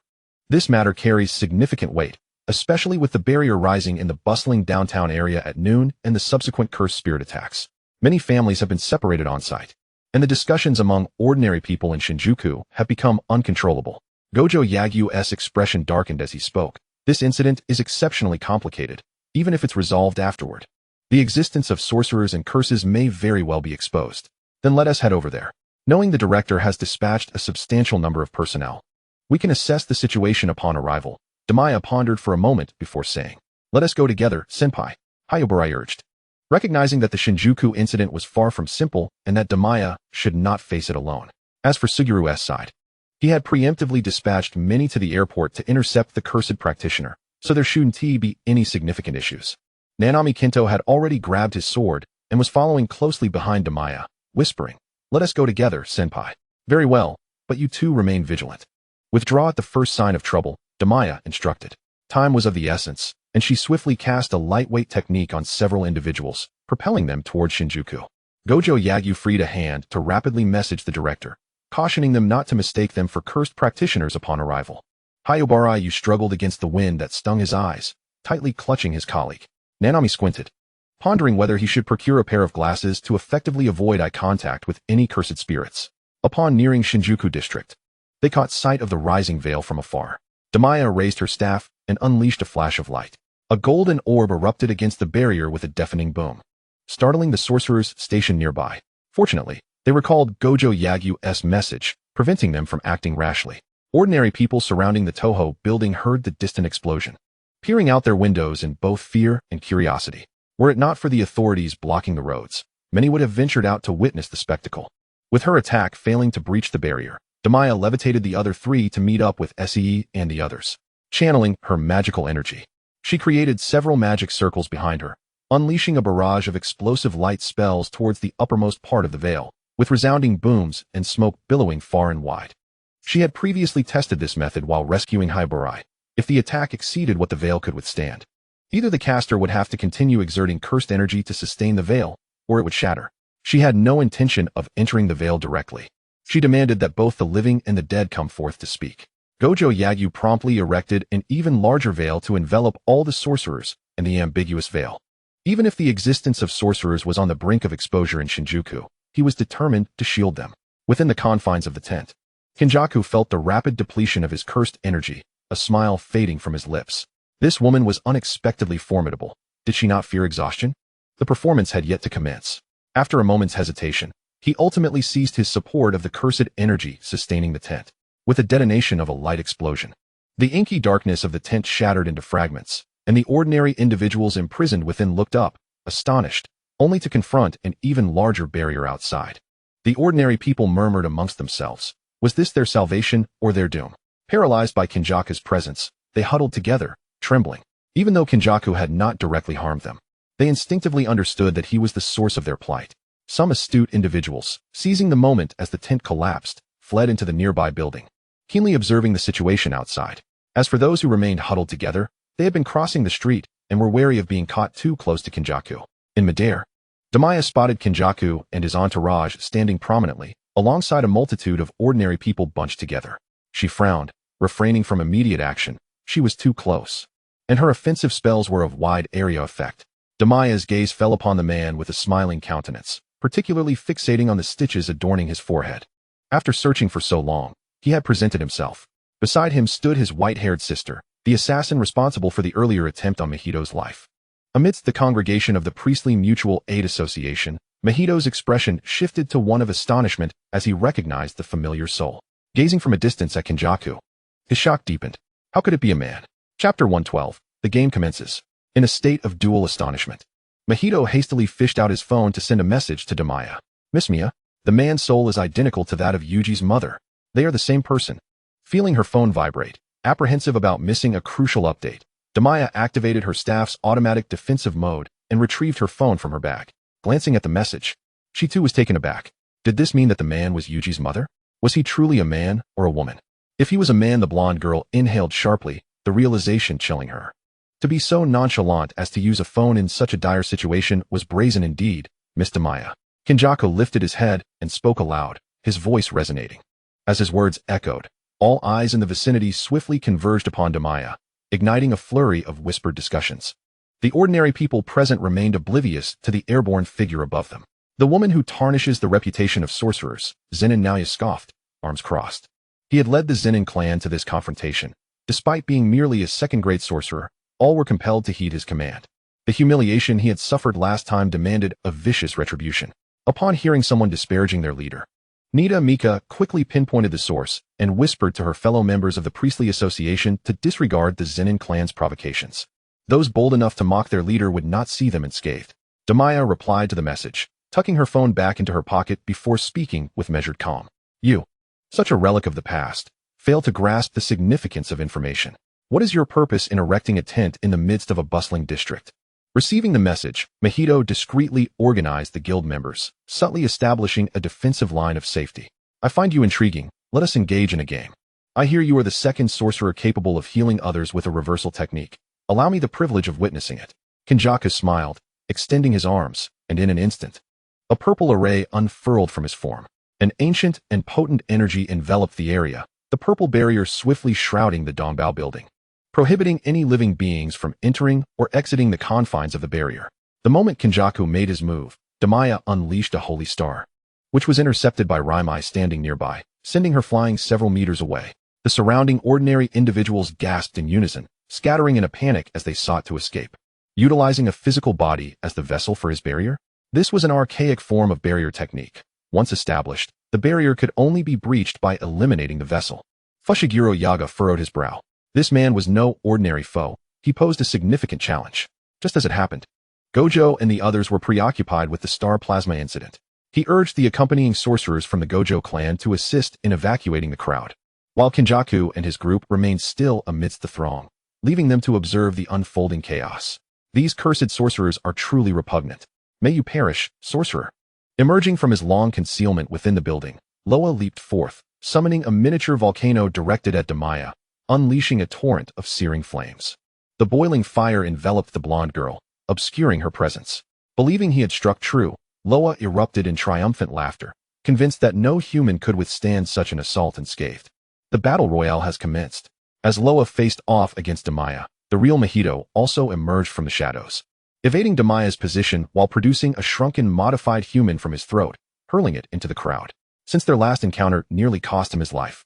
[SPEAKER 1] This matter carries significant weight, especially with the barrier rising in the bustling downtown area at noon and the subsequent cursed spirit attacks. Many families have been separated on site, and the discussions among ordinary people in Shinjuku have become uncontrollable. Gojo Yagyu's expression darkened as he spoke. This incident is exceptionally complicated, even if it's resolved afterward. The existence of sorcerers and curses may very well be exposed. Then let us head over there. Knowing the director has dispatched a substantial number of personnel, we can assess the situation upon arrival. Damiya pondered for a moment before saying, let us go together, senpai, Hayabara urged. Recognizing that the Shinjuku incident was far from simple and that Damiya should not face it alone. As for Suguru's side, he had preemptively dispatched many to the airport to intercept the cursed practitioner, so there shouldn't be any significant issues. Nanami Kinto had already grabbed his sword and was following closely behind Damiya, whispering, let us go together, senpai. Very well, but you two remain vigilant. Withdraw at the first sign of trouble, Damiya instructed. Time was of the essence, and she swiftly cast a lightweight technique on several individuals, propelling them toward Shinjuku. Gojo Yagyu freed a hand to rapidly message the director, cautioning them not to mistake them for cursed practitioners upon arrival. Hayabara struggled against the wind that stung his eyes, tightly clutching his colleague. Nanami squinted, pondering whether he should procure a pair of glasses to effectively avoid eye contact with any cursed spirits. Upon nearing Shinjuku district, they caught sight of the rising veil from afar. Damiya raised her staff and unleashed a flash of light. A golden orb erupted against the barrier with a deafening boom. startling the sorcerers stationed nearby. Fortunately, they recalled Gojo Yagyu's message, preventing them from acting rashly. Ordinary people surrounding the Toho building heard the distant explosion, peering out their windows in both fear and curiosity. Were it not for the authorities blocking the roads, many would have ventured out to witness the spectacle. With her attack failing to breach the barrier, Damiya levitated the other three to meet up with SEE and the others. Channeling her magical energy, she created several magic circles behind her, unleashing a barrage of explosive light spells towards the uppermost part of the veil, with resounding booms and smoke billowing far and wide. She had previously tested this method while rescuing Haiburai. If the attack exceeded what the veil could withstand, either the caster would have to continue exerting cursed energy to sustain the veil, or it would shatter. She had no intention of entering the veil directly. She demanded that both the living and the dead come forth to speak. Gojo Yagyu promptly erected an even larger veil to envelop all the sorcerers in the ambiguous veil. Even if the existence of sorcerers was on the brink of exposure in Shinjuku, he was determined to shield them. Within the confines of the tent, Kinjaku felt the rapid depletion of his cursed energy, a smile fading from his lips. This woman was unexpectedly formidable. Did she not fear exhaustion? The performance had yet to commence. After a moment's hesitation, he ultimately seized his support of the cursed energy sustaining the tent. With the detonation of a light explosion, the inky darkness of the tent shattered into fragments, and the ordinary individuals imprisoned within looked up, astonished, only to confront an even larger barrier outside. The ordinary people murmured amongst themselves. Was this their salvation or their doom? Paralyzed by Kinjaku's presence, they huddled together, trembling. Even though Kinjaku had not directly harmed them, they instinctively understood that he was the source of their plight. Some astute individuals, seizing the moment as the tent collapsed, fled into the nearby building, keenly observing the situation outside. As for those who remained huddled together, they had been crossing the street and were wary of being caught too close to Kinjaku. In midair, Damiya spotted Kinjaku and his entourage standing prominently, alongside a multitude of ordinary people bunched together. She frowned, refraining from immediate action. She was too close, and her offensive spells were of wide area effect. Damiya's gaze fell upon the man with a smiling countenance, particularly fixating on the stitches adorning his forehead. After searching for so long, he had presented himself. Beside him stood his white-haired sister, the assassin responsible for the earlier attempt on Mahito's life. Amidst the congregation of the Priestly Mutual Aid Association, Mahito's expression shifted to one of astonishment as he recognized the familiar soul. Gazing from a distance at Kinjaku, his shock deepened. How could it be a man? Chapter 112. The game commences. In a state of dual astonishment, Mahito hastily fished out his phone to send a message to Damiya. Miss Mia, the man's soul is identical to that of Yuji's mother. They are the same person. Feeling her phone vibrate, apprehensive about missing a crucial update, Damiya activated her staff's automatic defensive mode and retrieved her phone from her bag. Glancing at the message, she too was taken aback. Did this mean that the man was Yuji's mother? Was he truly a man or a woman? If he was a man, the blonde girl inhaled sharply, the realization chilling her. To be so nonchalant as to use a phone in such a dire situation was brazen indeed, Miss Damiya. Kinjaku lifted his head and spoke aloud, his voice resonating. As his words echoed, all eyes in the vicinity swiftly converged upon Damiya, igniting a flurry of whispered discussions. The ordinary people present remained oblivious to the airborne figure above them. The woman who tarnishes the reputation of sorcerers, Zenin Naoya scoffed, arms crossed. He had led the Zenin clan to this confrontation. Despite being merely a second-grade sorcerer, all were compelled to heed his command. The humiliation he had suffered last time demanded a vicious retribution. Upon hearing someone disparaging their leader, Nita Mika quickly pinpointed the source and whispered to her fellow members of the Priestly Association to disregard the Zenin clan's provocations. Those bold enough to mock their leader would not see them unscathed. Damiya replied to the message, tucking her phone back into her pocket before speaking with measured calm. You, such a relic of the past, fail to grasp the significance of information. What is your purpose in erecting a tent in the midst of a bustling district? Receiving the message, Mahito discreetly organized the guild members, subtly establishing a defensive line of safety. I find you intriguing. Let us engage in a game. I hear you are the second sorcerer capable of healing others with a reversal technique. Allow me the privilege of witnessing it. Kinjaku smiled, extending his arms, and in an instant, a purple array unfurled from his form. An ancient and potent energy enveloped the area, the purple barrier swiftly shrouding the Dongbao building, prohibiting any living beings from entering or exiting the confines of the barrier. The moment Kinjaku made his move, Damiya unleashed a holy star, which was intercepted by Raimai standing nearby, sending her flying several meters away. The surrounding ordinary individuals gasped in unison, scattering in a panic as they sought to escape. Utilizing a physical body as the vessel for his barrier, This was an archaic form of barrier technique. Once established, the barrier could only be breached by eliminating the vessel. Fushiguro Yaga furrowed his brow. This man was no ordinary foe. He posed a significant challenge. Just as it happened, Gojo and the others were preoccupied with the star plasma incident. He urged the accompanying sorcerers from the Gojo clan to assist in evacuating the crowd, while Kinjaku and his group remained still amidst the throng, leaving them to observe the unfolding chaos. These cursed sorcerers are truly repugnant. May you perish, sorcerer. Emerging from his long concealment within the building, Loa leaped forth, summoning a miniature volcano directed at Damiya, unleashing a torrent of searing flames. The boiling fire enveloped the blonde girl, obscuring her presence. Believing he had struck true, Loa erupted in triumphant laughter, convinced that no human could withstand such an assault unscathed. The battle royale has commenced. As Loa faced off against Damiya, the real Mahito also emerged from the shadows, evading Damiya's position while producing a shrunken modified human from his throat, hurling it into the crowd. Since their last encounter nearly cost him his life,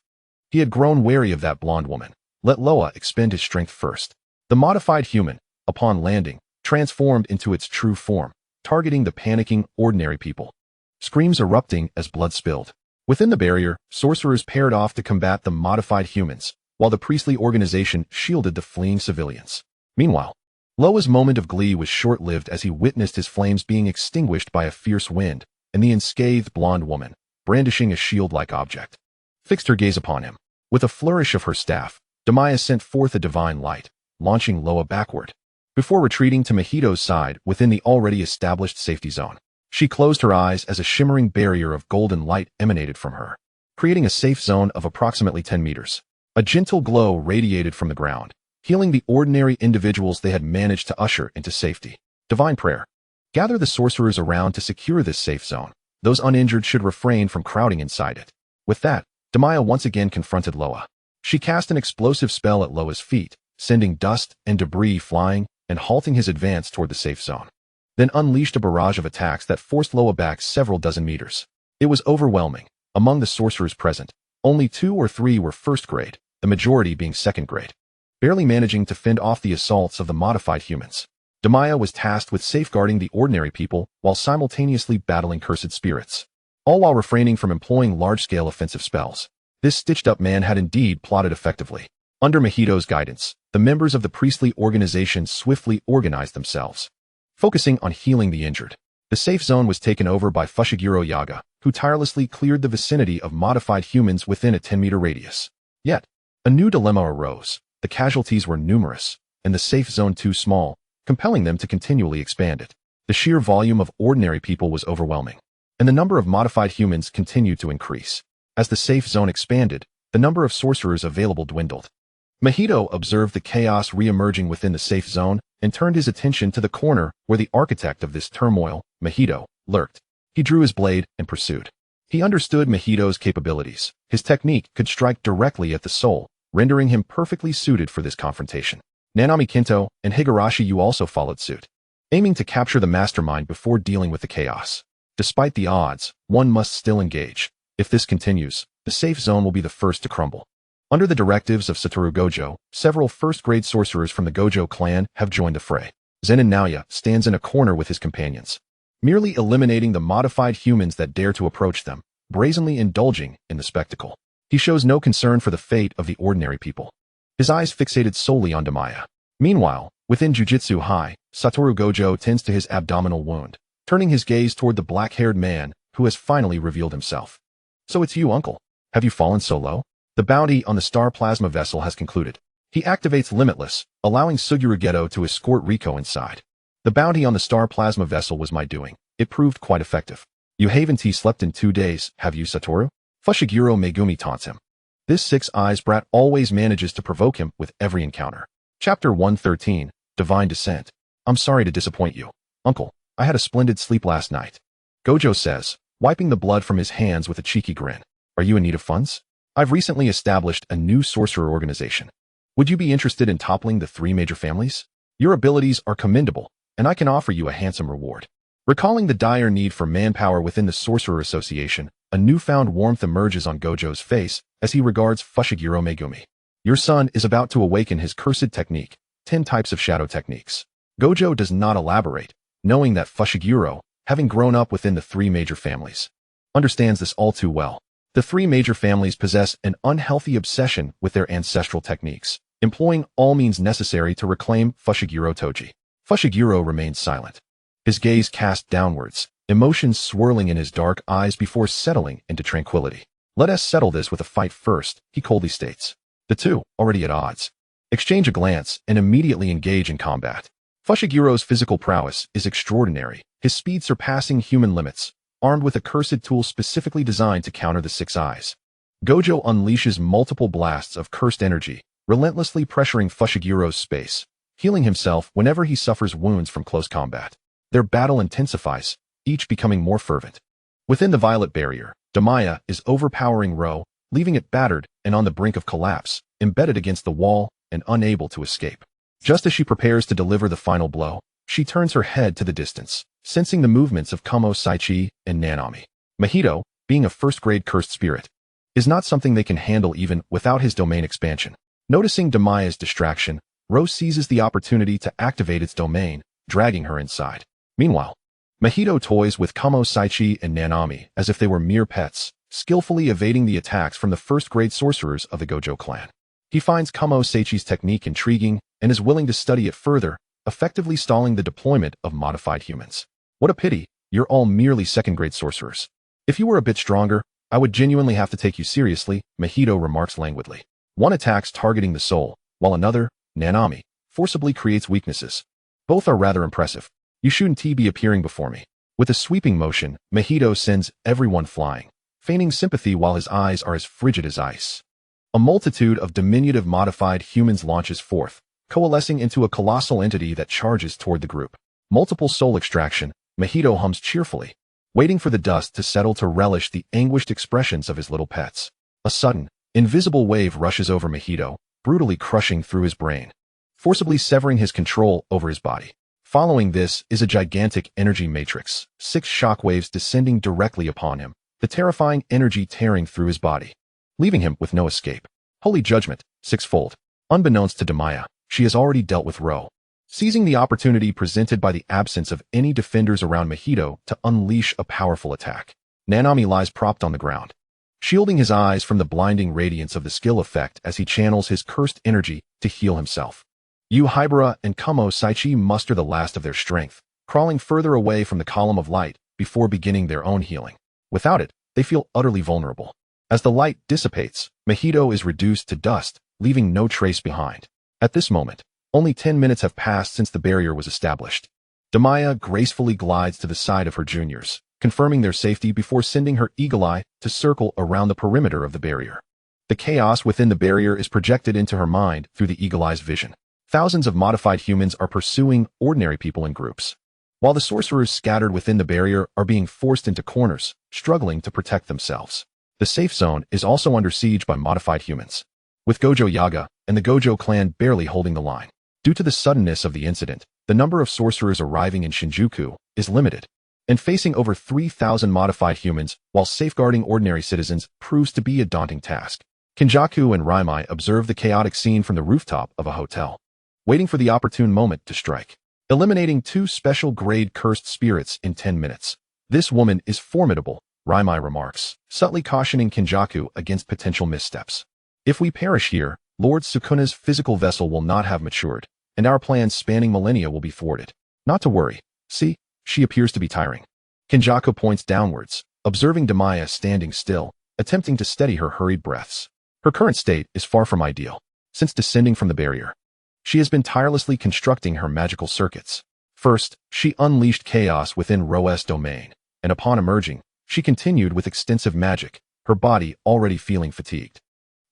[SPEAKER 1] he had grown wary of that blonde woman. Let Loa expend his strength first. The modified human, upon landing, transformed into its true form, targeting the panicking, ordinary people. Screams erupting as blood spilled. Within the barrier, sorcerers paired off to combat the modified humans, while the priestly organization shielded the fleeing civilians. Meanwhile, Loa's moment of glee was short-lived as he witnessed his flames being extinguished by a fierce wind, and the unscathed blonde woman, brandishing a shield-like object, fixed her gaze upon him. With a flourish of her staff, Damiya sent forth a divine light, launching Loa backward. Before retreating to Mahito's side within the already established safety zone, she closed her eyes as a shimmering barrier of golden light emanated from her, creating a safe zone of approximately 10 meters. A gentle glow radiated from the ground, healing the ordinary individuals they had managed to usher into safety. Divine prayer. Gather the sorcerers around to secure this safe zone. Those uninjured should refrain from crowding inside it. With that, Damiya once again confronted Loa. She cast an explosive spell at Loa's feet, sending dust and debris flying and halting his advance toward the safe zone. Then unleashed a barrage of attacks that forced Loa back several dozen meters. It was overwhelming. Among the sorcerers present, only 2 or 3 were first grade, the majority being second grade. Barely managing to fend off the assaults of the modified humans, Damiya was tasked with safeguarding the ordinary people while simultaneously battling cursed spirits, all while refraining from employing large-scale offensive spells. This stitched-up man had indeed plotted effectively. Under Mahito's guidance, the members of the priestly organization swiftly organized themselves, focusing on healing the injured. The safe zone was taken over by Fushiguro Yaga, who tirelessly cleared the vicinity of modified humans within a 10-meter radius. Yet, a new dilemma arose. The casualties were numerous, and the safe zone too small, compelling them to continually expand it. The sheer volume of ordinary people was overwhelming, and the number of modified humans continued to increase. As the safe zone expanded, the number of sorcerers available dwindled. Mahito observed the chaos re-emerging within the safe zone and turned his attention to the corner where the architect of this turmoil, Mahito, lurked. He drew his blade and pursued. He understood Mahito's capabilities. His technique could strike directly at the soul, rendering him perfectly suited for this confrontation. Nanami Kinto and Higurashi Yu also followed suit, aiming to capture the mastermind before dealing with the chaos. Despite the odds, one must still engage. If this continues, the safe zone will be the first to crumble. Under the directives of Satoru Gojo, several first-grade sorcerers from the Gojo clan have joined the fray. Zenin Naoya stands in a corner with his companions, merely eliminating the modified humans that dare to approach them, brazenly indulging in the spectacle. He shows no concern for the fate of the ordinary people, his eyes fixated solely on Damiya. Meanwhile, within Jujutsu High, Satoru Gojo tends to his abdominal wound, turning his gaze toward the black-haired man who has finally revealed himself. So it's you, uncle. Have you fallen so low? The bounty on the star plasma vessel has concluded. He activates Limitless, allowing Suguru Geto to escort Riko inside. The bounty on the star plasma vessel was my doing. It proved quite effective. You haven't slept in 2 days, have you, Satoru? Fushiguro Megumi taunts him. This six-eyes brat always manages to provoke him with every encounter. Chapter 113, Divine Descent. I'm sorry to disappoint you, uncle. I had a splendid sleep last night. Gojo says, wiping the blood from his hands with a cheeky grin. Are you in need of funds? I've recently established a new sorcerer organization. Would you be interested in toppling the 3 major families? Your abilities are commendable, and I can offer you a handsome reward. Recalling the dire need for manpower within the Sorcerer Association, a newfound warmth emerges on Gojo's face as he regards Fushiguro Megumi. Your son is about to awaken his cursed technique, 10 types of shadow techniques. Gojo does not elaborate, knowing that Fushiguro having grown up within the three major families, understands this all too well. The three major families possess an unhealthy obsession with their ancestral techniques, employing all means necessary to reclaim Fushiguro Toji. Fushiguro remained silent, his gaze cast downwards, emotions swirling in his dark eyes before settling into tranquility. Let us settle this with a fight first, he coldly states. The two, already at odds, exchange a glance and immediately engage in combat. Fushiguro's physical prowess is extraordinary, his speed surpassing human limits, armed with a cursed tool specifically designed to counter the Six Eyes. Gojo unleashes multiple blasts of cursed energy, relentlessly pressuring Fushiguro's space, healing himself whenever he suffers wounds from close combat. Their battle intensifies, each becoming more fervent. Within the Violet Barrier, Damiya is overpowering Ro, leaving it battered and on the brink of collapse, embedded against the wall and unable to escape. Just as she prepares to deliver the final blow, she turns her head to the distance, sensing the movements of Kamo Saichi and Nanami. Mahito, being a first-grade cursed spirit, is not something they can handle even without his domain expansion. Noticing Damiya's distraction, Ro seizes the opportunity to activate its domain, dragging her inside. Meanwhile, Mahito toys with Kamo Saichi and Nanami as if they were mere pets, skillfully evading the attacks from the first-grade sorcerers of the Gojo clan. He finds Kamo Saichi's technique intriguing and is willing to study it further, effectively stalling the deployment of modified humans. What a pity, you're all merely second-grade sorcerers. If you were a bit stronger, I would genuinely have to take you seriously, Mahito remarks languidly. One attacks targeting the soul, while another, Nanami, forcibly creates weaknesses. Both are rather impressive. You shouldn't be appearing before me. With a sweeping motion, Mahito sends everyone flying, feigning sympathy while his eyes are as frigid as ice. A multitude of diminutive modified humans launches forth, coalescing into a colossal entity that charges toward the group. Multiple soul extraction, Mahito hums cheerfully, waiting for the dust to settle to relish the anguished expressions of his little pets. A sudden, invisible wave rushes over Mahito, brutally crushing through his brain, forcibly severing his control over his body. Following this is a gigantic energy matrix, 6 shockwaves descending directly upon him, the terrifying energy tearing through his body, leaving him with no escape. Holy judgment, sixfold. Unbeknownst to Damiya, she has already dealt with Ro, seizing the opportunity presented by the absence of any defenders around Mahito to unleash a powerful attack. Nanami lies propped on the ground, shielding his eyes from the blinding radiance of the skill effect as he channels his cursed energy to heal himself. Hibara and Kamo Saichi muster the last of their strength, crawling further away from the column of light before beginning their own healing. Without it, they feel utterly vulnerable. As the light dissipates, Mahito is reduced to dust, leaving no trace behind. At this moment, only 10 minutes have passed since the barrier was established. Damiya gracefully glides to the side of her juniors, confirming their safety before sending her eagle eye to circle around the perimeter of the barrier. The chaos within the barrier is projected into her mind through the eagle eye's vision. Thousands of modified humans are pursuing ordinary people in groups, while the sorcerers scattered within the barrier are being forced into corners, struggling to protect themselves. The safe zone is also under siege by modified humans, with Gojo Yaga and the Gojo clan barely holding the line. Due to the suddenness of the incident, the number of sorcerers arriving in Shinjuku is limited, and facing over 3,000 modified humans while safeguarding ordinary citizens proves to be a daunting task. Kinjaku and Raimai observe the chaotic scene from the rooftop of a hotel, waiting for the opportune moment to strike, eliminating 2 special-grade cursed spirits in 10 minutes. This woman is formidable, Raimai remarks, subtly cautioning Kinjaku against potential missteps. If we perish here, Lord Sukuna's physical vessel will not have matured, and our plans spanning millennia will be thwarted. Not to worry. See, she appears to be tiring. Kinjaku points downwards, observing Damiya standing still, attempting to steady her hurried breaths. Her current state is far from ideal. Since descending from the barrier, she has been tirelessly constructing her magical circuits. First, she unleashed chaos within Ro's domain, and upon emerging, she continued with extensive magic, her body already feeling fatigued.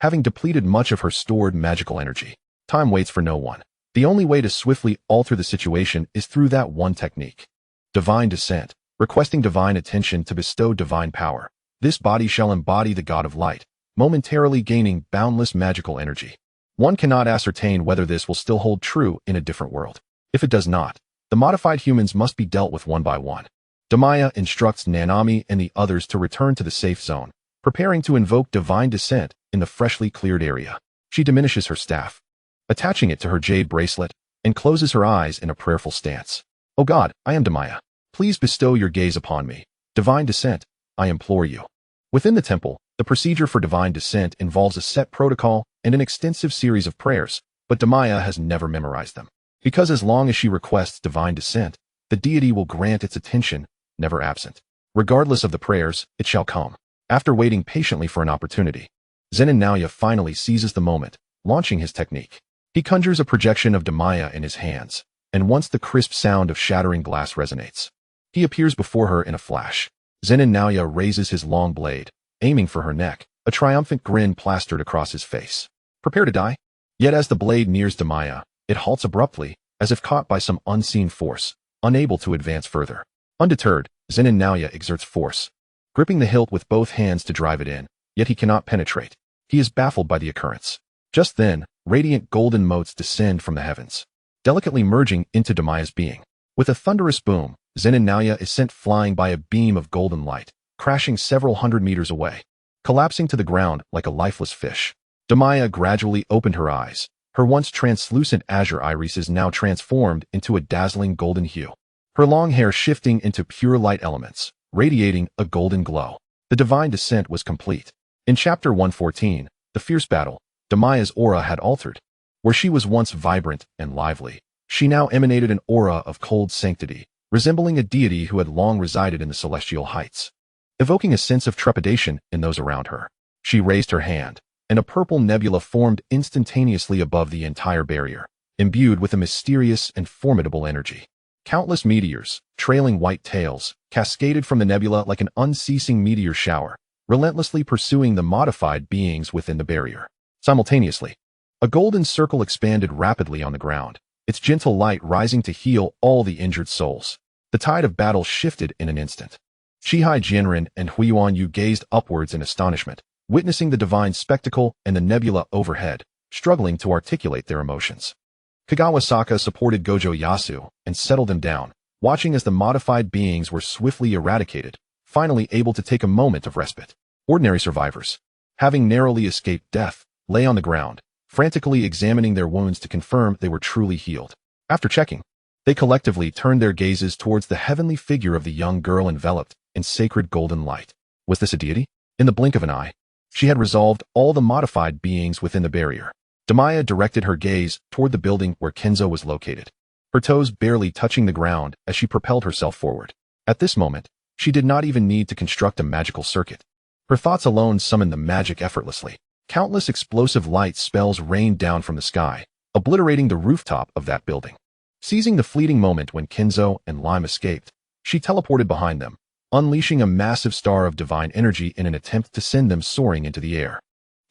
[SPEAKER 1] Having depleted much of her stored magical energy, time waits for no one. The only way to swiftly alter the situation is through that one technique. Divine Descent, requesting divine attention to bestow divine power. This body shall embody the god of light, momentarily gaining boundless magical energy. One cannot ascertain whether this will still hold true in a different world. If it does not, the modified humans must be dealt with one by one. Damiya instructs Nanami and the others to return to the safe zone, preparing to invoke divine descent in the freshly cleared area. She diminishes her staff, attaching it to her jade bracelet, and closes her eyes in a prayerful stance. "Oh God, I am Damiya. Please bestow your gaze upon me. Divine descent, I implore you. Within the temple, the procedure for divine descent involves a set protocol and an extensive series of prayers, but Damiya has never memorized them. Because as long as she requests divine descent, the deity will grant its attention, never absent. Regardless of the prayers, it shall come. After waiting patiently for an opportunity, Zenin Naoya finally seizes the moment, launching his technique. He conjures a projection of Damiya in his hands, and once the crisp sound of shattering glass resonates, he appears before her in a flash. Zenin Naoya raises his long blade, aiming for her neck, a triumphant grin plastered across his face. Prepare to die? Yet as the blade nears Damiya, it halts abruptly, as if caught by some unseen force, unable to advance further. Undeterred, Zenin Naoya exerts force, gripping the hilt with both hands to drive it in, yet he cannot penetrate. He is baffled by the occurrence. Just then, radiant golden motes descend from the heavens, delicately merging into Damiya's being. With a thunderous boom, Zenin Naoya is sent flying by a beam of golden light, crashing several hundred meters away, collapsing to the ground like a lifeless fish. Damiya gradually opened her eyes. Her once translucent azure irises now transformed into a dazzling golden hue, her long hair shifting into pure light elements, radiating a golden glow. The divine descent was complete. In Chapter 114, The Fierce Battle, Damiya's aura had altered. Where she was once vibrant and lively, she now emanated an aura of cold sanctity, resembling a deity who had long resided in the celestial heights. Evoking a sense of trepidation in those around her, she raised her hand, and a purple nebula formed instantaneously above the entire barrier, imbued with a mysterious and formidable energy. Countless meteors, trailing white tails, cascaded from the nebula like an unceasing meteor shower, relentlessly pursuing the modified beings within the barrier. Simultaneously, a golden circle expanded rapidly on the ground, its gentle light rising to heal all the injured souls. The tide of battle shifted in an instant. Chihai Jianren and Huiyuan Yu gazed upwards in astonishment, witnessing the divine spectacle and the nebula overhead, struggling to articulate their emotions. Kagawa Saka supported Gojo Yasu and settled him down, watching as the modified beings were swiftly eradicated, finally able to take a moment of respite. Ordinary survivors, having narrowly escaped death, lay on the ground, frantically examining their wounds to confirm they were truly healed. After checking, they collectively turned their gazes towards the heavenly figure of the young girl enveloped in sacred golden light. Was this a deity? In the blink of an eye, she had resolved all the modified beings within the barrier. Damiya directed her gaze toward the building where Kenzo was located, her toes barely touching the ground as she propelled herself forward. At this moment, she did not even need to construct a magical circuit. Her thoughts alone summoned the magic effortlessly. Countless explosive light spells rained down from the sky, obliterating the rooftop of that building. Seizing the fleeting moment when Kenzo and Lime escaped, she teleported behind them, unleashing a massive star of divine energy in an attempt to send them soaring into the air.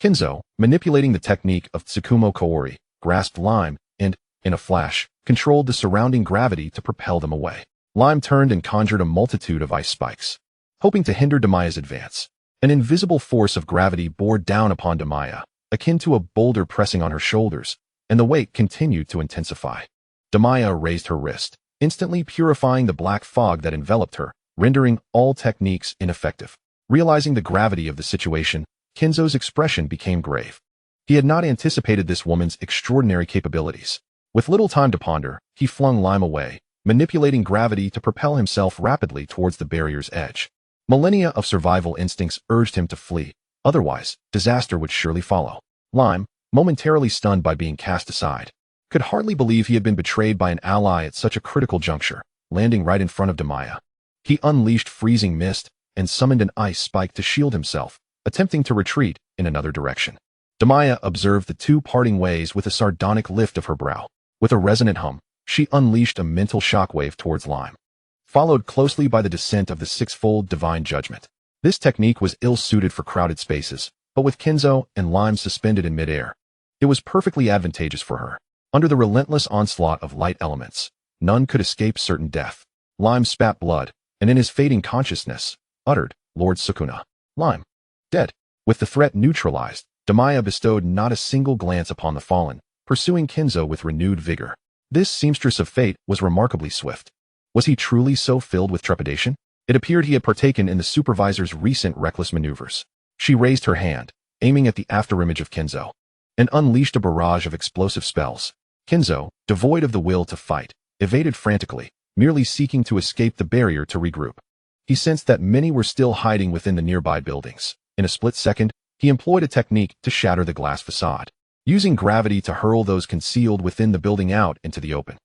[SPEAKER 1] Kenzo, manipulating the technique of Tsukumo Kaori, grasped Lime and, in a flash, controlled the surrounding gravity to propel them away. Lime turned and conjured a multitude of ice spikes, hoping to hinder Damiya's advance. An invisible force of gravity bore down upon Damiya, akin to a boulder pressing on her shoulders, and the weight continued to intensify. Damiya raised her wrist, instantly purifying the black fog that enveloped her, rendering all techniques ineffective. Realizing the gravity of the situation, Kenzo's expression became grave. He had not anticipated this woman's extraordinary capabilities. With little time to ponder, he flung Lime away, manipulating gravity to propel himself rapidly towards the barrier's edge. Millennia of survival instincts urged him to flee, otherwise, disaster would surely follow. Lime, momentarily stunned by being cast aside, could hardly believe he had been betrayed by an ally at such a critical juncture, landing right in front of Damiya. He unleashed freezing mist and summoned an ice spike to shield himself, attempting to retreat in another direction. Damiya observed the two parting ways with a sardonic lift of her brow. With a resonant hum, she unleashed a mental shockwave towards Lime, followed closely by the descent of the sixfold divine judgment. This technique was ill-suited for crowded spaces, but with Kenzo and Lime suspended in midair, it was perfectly advantageous for her. Under the relentless onslaught of light elements, none could escape certain death. Lime spat blood, and in his fading consciousness, uttered, "Lord Sukuna." Lime. Dead. With the threat neutralized, Damiya bestowed not a single glance upon the fallen, pursuing Kenzo with renewed vigor. This seamstress of fate was remarkably swift. Was he truly so filled with trepidation? It appeared he had partaken in the supervisor's recent reckless maneuvers. She raised her hand, aiming at the afterimage of Kenzo, and unleashed a barrage of explosive spells. Kenzo, devoid of the will to fight, evaded frantically, merely seeking to escape the barrier to regroup. He sensed that many were still hiding within the nearby buildings. In a split second, he employed a technique to shatter the glass facade, using gravity to hurl those concealed within the building out into the open.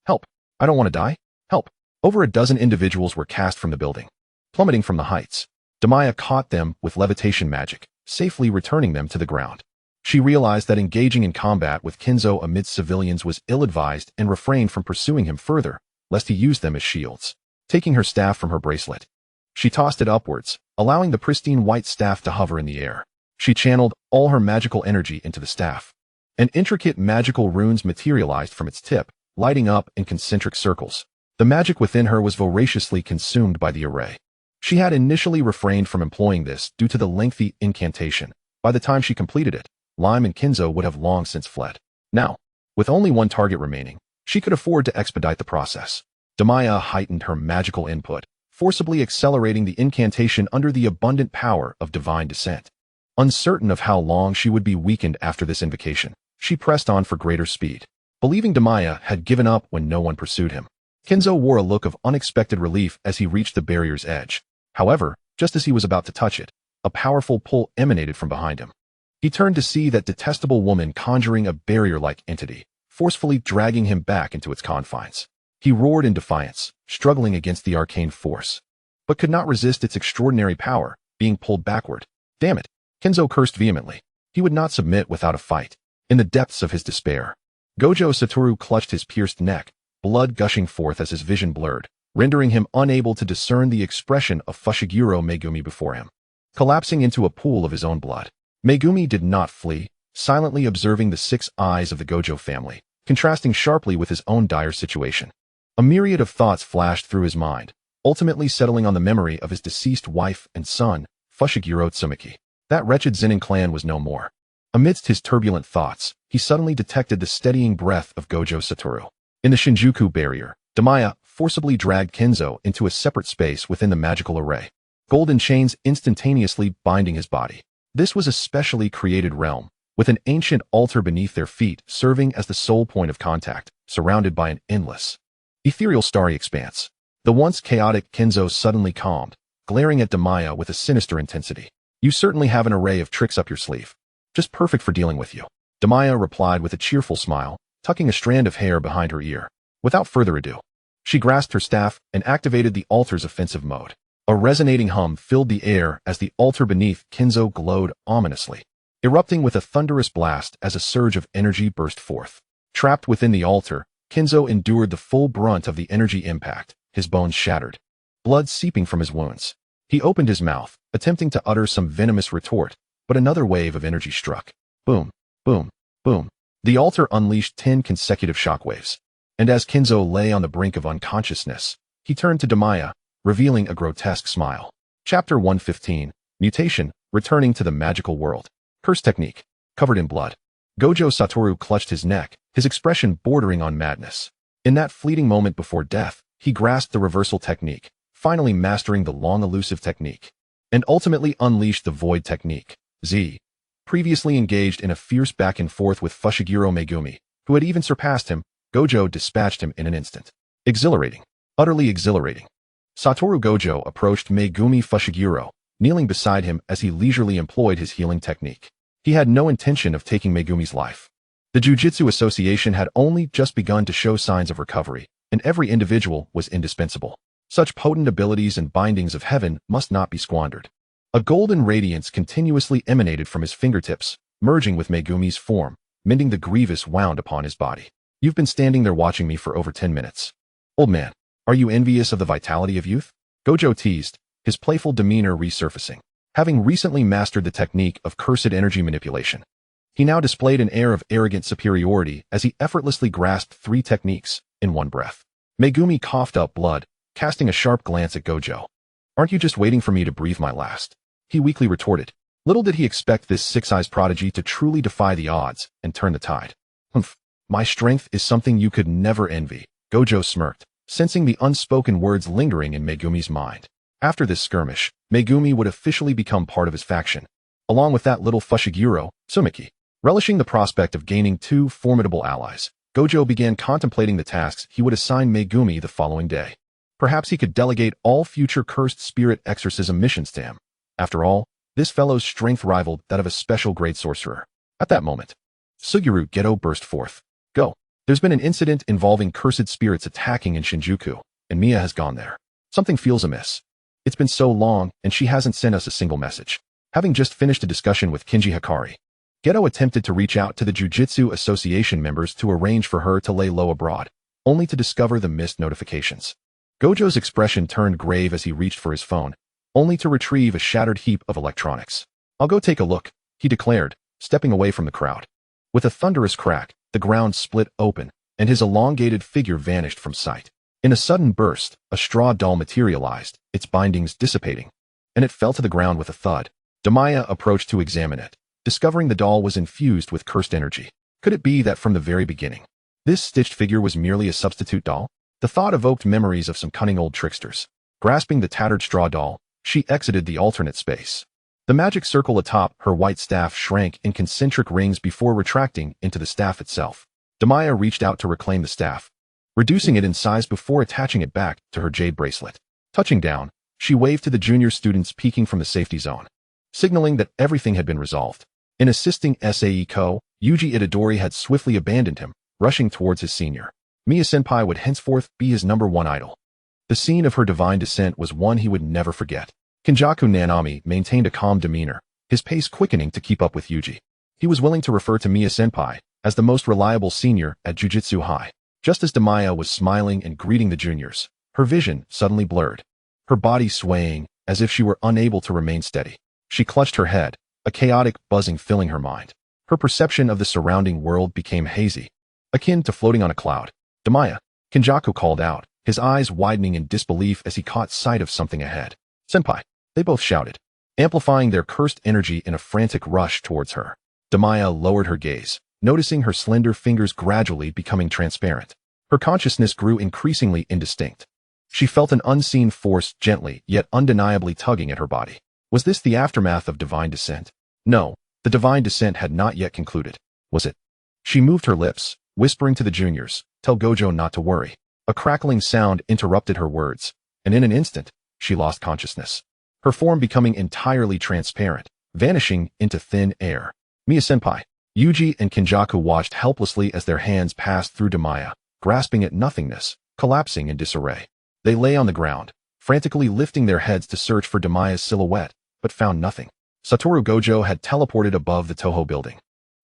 [SPEAKER 1] Help! I don't want to die. Help! Over a dozen individuals were cast from the building, plummeting from the heights. Damiya caught them with levitation magic, safely returning them to the ground. She realized that engaging in combat with Kinzo amidst civilians was ill-advised and refrained from pursuing him further, lest he use them as shields. Taking her staff from her bracelet, she tossed it upwards, allowing the pristine white staff to hover in the air. She channeled all her magical energy into the staff, and intricate magical runes materialized from its tip, lighting up in concentric circles. The magic within her was voraciously consumed by the array. She had initially refrained from employing this due to the lengthy incantation. By the time she completed it, Lime and Kinzo would have long since fled. Now, with only one target remaining, she could afford to expedite the process. Damiya heightened her magical input, forcibly accelerating the incantation under the abundant power of divine descent. Uncertain of how long she would be weakened after this invocation, she pressed on for greater speed. Believing Damiya had given up when no one pursued him, Kinzo wore a look of unexpected relief as he reached the barrier's edge. However, just as he was about to touch it, a powerful pull emanated from behind him. He turned to see that detestable woman conjuring a barrier-like entity, forcefully dragging him back into its confines. He roared in defiance, struggling against the arcane force, but could not resist its extraordinary power, being pulled backward. Damn it! Kinzo cursed vehemently. He would not submit without a fight. In the depths of his despair, Gojo Satoru clutched his pierced neck, blood gushing forth as his vision blurred, rendering him unable to discern the expression of Fushiguro Megumi before him. Collapsing into a pool of his own blood, Megumi did not flee, silently observing the 6 eyes of the Gojo family, contrasting sharply with his own dire situation. A myriad of thoughts flashed through his mind, ultimately settling on the memory of his deceased wife and son, Fushiguro Tsumaki. That wretched Zenin clan was no more. Amidst his turbulent thoughts, he suddenly detected the steadying breath of Gojo Satoru. In the Shinjuku barrier, Damiya forcibly dragged Kinzo into a separate space within the magical array, golden chains instantaneously binding his body. This was a specially created realm, with an ancient altar beneath their feet serving as the sole point of contact, surrounded by an endless, ethereal starry expanse. The once chaotic Kinzo suddenly calmed, glaring at Damiya with a sinister intensity. You certainly have an array of tricks up your sleeve. Just perfect for dealing with you. Damiya replied with a cheerful smile, tucking a strand of hair behind her ear. Without further ado, she grasped her staff and activated the altar's offensive mode. A resonating hum filled the air as the altar beneath Kinzo glowed ominously, erupting with a thunderous blast as a surge of energy burst forth. Trapped within the altar, Kinzo endured the full brunt of the energy impact, his bones shattered, blood seeping from his wounds. He opened his mouth, attempting to utter some venomous retort, but another wave of energy struck. Boom, boom, boom. The altar unleashed 10 consecutive shockwaves, and as Kinzo lay on the brink of unconsciousness, he turned to Damiya, revealing a grotesque smile. Chapter 115, Mutation, Returning to the Magical World. Curse Technique. Covered in blood, Gojo Satoru clutched his neck, his expression bordering on madness. In that fleeting moment before death, he grasped the reversal technique, finally mastering the long elusive technique, and ultimately unleashed the void technique. Previously engaged in a fierce back and forth with Fushiguro Megumi, who had even surpassed him, Gojo dispatched him in an instant. Exhilarating. Utterly exhilarating. Satoru Gojo approached Megumi Fushiguro, kneeling beside him as he leisurely employed his healing technique. He had no intention of taking Megumi's life. The Jujutsu Association had only just begun to show signs of recovery, and every individual was indispensable. Such potent abilities and bindings of heaven must not be squandered. A golden radiance continuously emanated from his fingertips, merging with Megumi's form, mending the grievous wound upon his body. You've been standing there watching me for over 10 minutes. Old man, are you envious of the vitality of youth? Gojo teased, his playful demeanor resurfacing. Having recently mastered the technique of cursed energy manipulation, he now displayed an air of arrogant superiority as he effortlessly grasped 3 techniques in one breath. Megumi coughed up blood, casting a sharp glance at Gojo. Aren't you just waiting for me to breathe my last? He weakly retorted. Little did he expect this 6-eyes prodigy to truly defy the odds and turn the tide. Humph, my strength is something you could never envy. Gojo smirked, sensing the unspoken words lingering in Megumi's mind. After this skirmish, Megumi would officially become part of his faction, along with that little Fushiguro, Tsumaki. Relishing the prospect of gaining 2 formidable allies, Gojo began contemplating the tasks he would assign Megumi the following day. Perhaps he could delegate all future cursed spirit exorcism missions to him. After all, this fellow's strength rivaled that of a special grade sorcerer. At that moment, Suguru Geto burst forth. Go. There's been an incident involving cursed spirits attacking in Shinjuku, and Miya has gone there. Something feels amiss. It's been so long, and she hasn't sent us a single message. Having just finished a discussion with Kinji Hikari, Geto attempted to reach out to the Jujutsu Association members to arrange for her to lay low abroad, only to discover the missed notifications. Gojo's expression turned grave as he reached for his phone, only to retrieve a shattered heap of electronics. I'll go take a look, he declared, stepping away from the crowd. With a thunderous crack, the ground split open, and his elongated figure vanished from sight. In a sudden burst, a straw doll materialized, its bindings dissipating, and it fell to the ground with a thud. Damiya approached to examine it, discovering the doll was infused with cursed energy. Could it be that from the very beginning, this stitched figure was merely a substitute doll? The thought evoked memories of some cunning old tricksters. Grasping the tattered straw doll, she exited the alternate space. The magic circle atop her white staff shrank in concentric rings before retracting into the staff itself. Damiya reached out to reclaim the staff, reducing it in size before attaching it back to her jade bracelet. Touching down, she waved to the junior students peeking from the safety zone, signaling that everything had been resolved. In assisting Sae Yuji Itadori had swiftly abandoned him, rushing towards his senior. Miya-senpai would henceforth be his #1 idol. The scene of her divine descent was one he would never forget. Kenjaku Nanami maintained a calm demeanor, his pace quickening to keep up with Yuji. He was willing to refer to Miya-senpai as the most reliable senior at Jujutsu High. Just as Damiya was smiling and greeting the juniors, her vision suddenly blurred, her body swaying as if she were unable to remain steady. She clutched her head, a chaotic buzzing filling her mind. Her perception of the surrounding world became hazy, akin to floating on a cloud. Damiya, Kenjaku called out, his eyes widening in disbelief as he caught sight of something ahead. Senpai, they both shouted, amplifying their cursed energy in a frantic rush towards her. Damiya lowered her gaze, noticing her slender fingers gradually becoming transparent. Her consciousness grew increasingly indistinct. She felt an unseen force gently yet undeniably tugging at her body. Was this the aftermath of divine descent? No, the divine descent had not yet concluded. Was it? She moved her lips, whispering to the juniors, "Tell Gojo not to worry." A crackling sound interrupted her words, and in an instant, she lost consciousness, her form becoming entirely transparent, vanishing into thin air. Miya-senpai, Yuji and Kenjaku watched helplessly as their hands passed through Damiya, grasping at nothingness, collapsing in disarray. They lay on the ground, frantically lifting their heads to search for Damiya's silhouette, but found nothing. Satoru Gojo had teleported above the Toho building,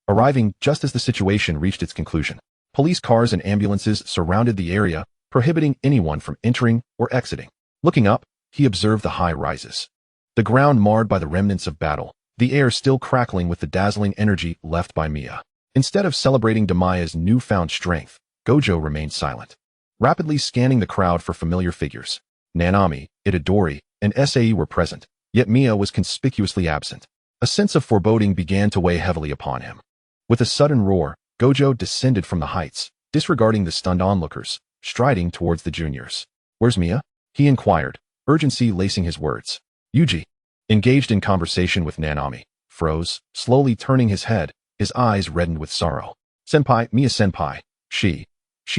[SPEAKER 1] arriving just as the situation reached its conclusion. Police cars and ambulances surrounded the area, prohibiting anyone from entering or exiting. Looking up, he observed the high rises, the ground marred by the remnants of battle, the air still crackling with the dazzling energy left by Miya. Instead of celebrating Damiya's newfound strength, Gojo remained silent, rapidly scanning the crowd for familiar figures. Nanami, Itadori, and Sae were present, yet Miya was conspicuously absent. A sense of foreboding began to weigh heavily upon him. With a sudden roar, Gojo descended from the heights, disregarding the stunned onlookers, striding towards the juniors. "Where's Miya?" he inquired, urgency lacing his words. Yuji, engaged in conversation with Nanami, froze, slowly turning his head, his eyes reddened with sorrow. "Senpai, Miya-senpai, she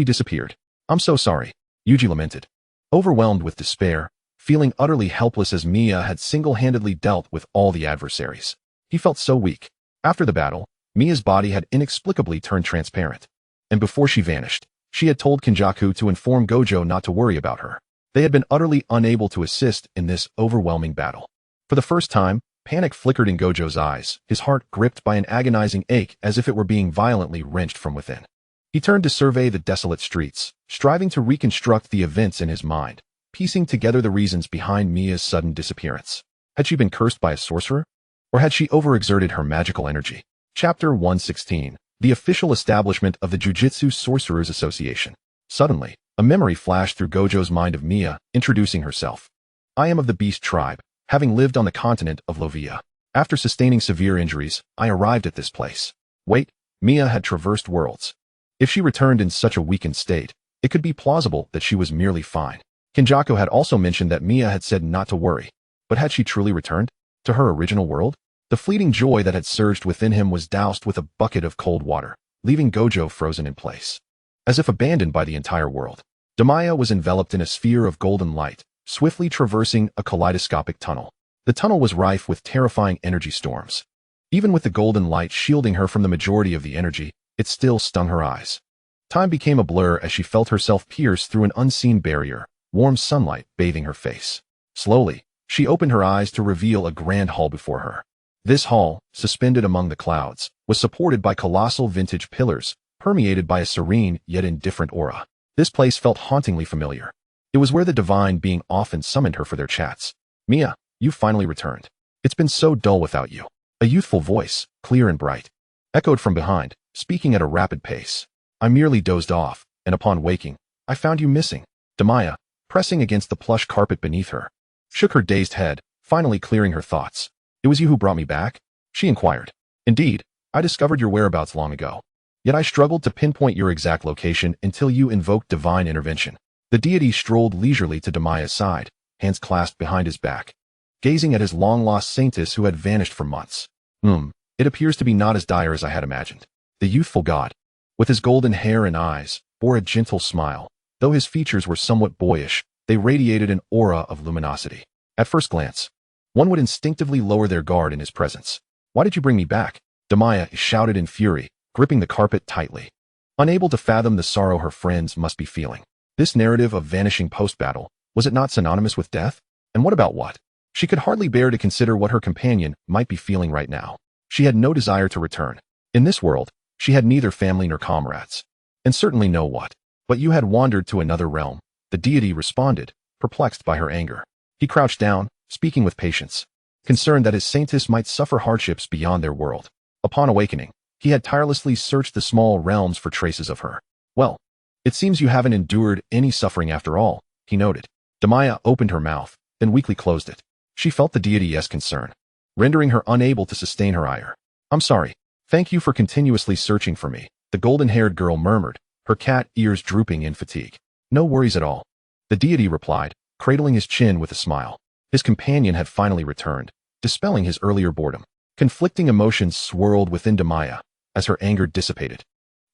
[SPEAKER 1] disappeared. I'm so sorry," Yuji lamented. Overwhelmed with despair, feeling utterly helpless as Miya had single-handedly dealt with all the adversaries. He felt so weak. After the battle, Miya's body had inexplicably turned transparent, and before she vanished, she had told Kenjaku to inform Gojo not to worry about her. They had been utterly unable to assist in this overwhelming battle. For the first time, panic flickered in Gojo's eyes, his heart gripped by an agonizing ache as if it were being violently wrenched from within. He turned to survey the desolate streets, striving to reconstruct the events in his mind, piecing together the reasons behind Miya's sudden disappearance. Had she been cursed by a sorcerer? Or had she overexerted her magical energy? Chapter 116. The official establishment of the Jujutsu Sorcerers Association. Suddenly, a memory flashed through Gojo's mind of Miya, introducing herself. "I am of the Beast Tribe, having lived on the continent of Lovia. After sustaining severe injuries, I arrived at this place." Wait, Miya had traversed worlds. If she returned in such a weakened state, it could be plausible that she was merely fine. Kenjaku had also mentioned that Miya had said not to worry. But had she truly returned to her original world? The fleeting joy that had surged within him was doused with a bucket of cold water, leaving Gojo frozen in place. as if abandoned by the entire world. Damiya was enveloped in a sphere of golden light, swiftly traversing a kaleidoscopic tunnel. The tunnel was rife with terrifying energy storms. Even with the golden light shielding her from the majority of the energy, it still stung her eyes. Time became a blur as she felt herself pierced through an unseen barrier, warm sunlight bathing her face. Slowly, she opened her eyes to reveal a grand hall before her. This hall, suspended among the clouds, was supported by colossal vintage pillars, permeated by a serene yet indifferent aura. This place felt hauntingly familiar. It was where the divine being often summoned her for their chats. "Mia, you finally returned. It's been so dull without you." A youthful voice, clear and bright, echoed from behind, speaking at a rapid pace. "I merely dozed off, and upon waking, I found you missing." Damiya, pressing against the plush carpet beneath her, shook her dazed head, finally clearing her thoughts. "It was you who brought me back?" she inquired. "Indeed, I discovered your whereabouts long ago. Yet I struggled to pinpoint your exact location until you invoked divine intervention." The deity strolled leisurely to Damiya's side, hands clasped behind his back, gazing at his long-lost saintess who had vanished for months. It appears to be not as dire as I had imagined." The youthful god, with his golden hair and eyes, bore a gentle smile. Though his features were somewhat boyish, they radiated an aura of luminosity. At first glance, one would instinctively lower their guard in his presence. "Why did you bring me back?" Damiya shouted in fury, gripping the carpet tightly, unable to fathom the sorrow her friends must be feeling. This narrative of vanishing post-battle, was it not synonymous with death? And what about what? She could hardly bear to consider what her companion might be feeling right now. She had no desire to return. In this world, she had neither family nor comrades, and certainly no what. "But you had wandered to another realm," the deity responded, perplexed by her anger. He crouched down, speaking with patience, concerned that his saintess might suffer hardships beyond their world. Upon awakening, he had tirelessly searched the small realms for traces of her. "Well, it seems you haven't endured any suffering after all," he noted. Damiya opened her mouth, then weakly closed it. She felt the deity's concern, rendering her unable to sustain her ire. "I'm sorry. Thank you for continuously searching for me," the golden-haired girl murmured, her cat ears drooping in fatigue. "No worries at all," the deity replied, cradling his chin with a smile. His companion had finally returned, dispelling his earlier boredom. Conflicting emotions swirled within Damiya as her anger dissipated.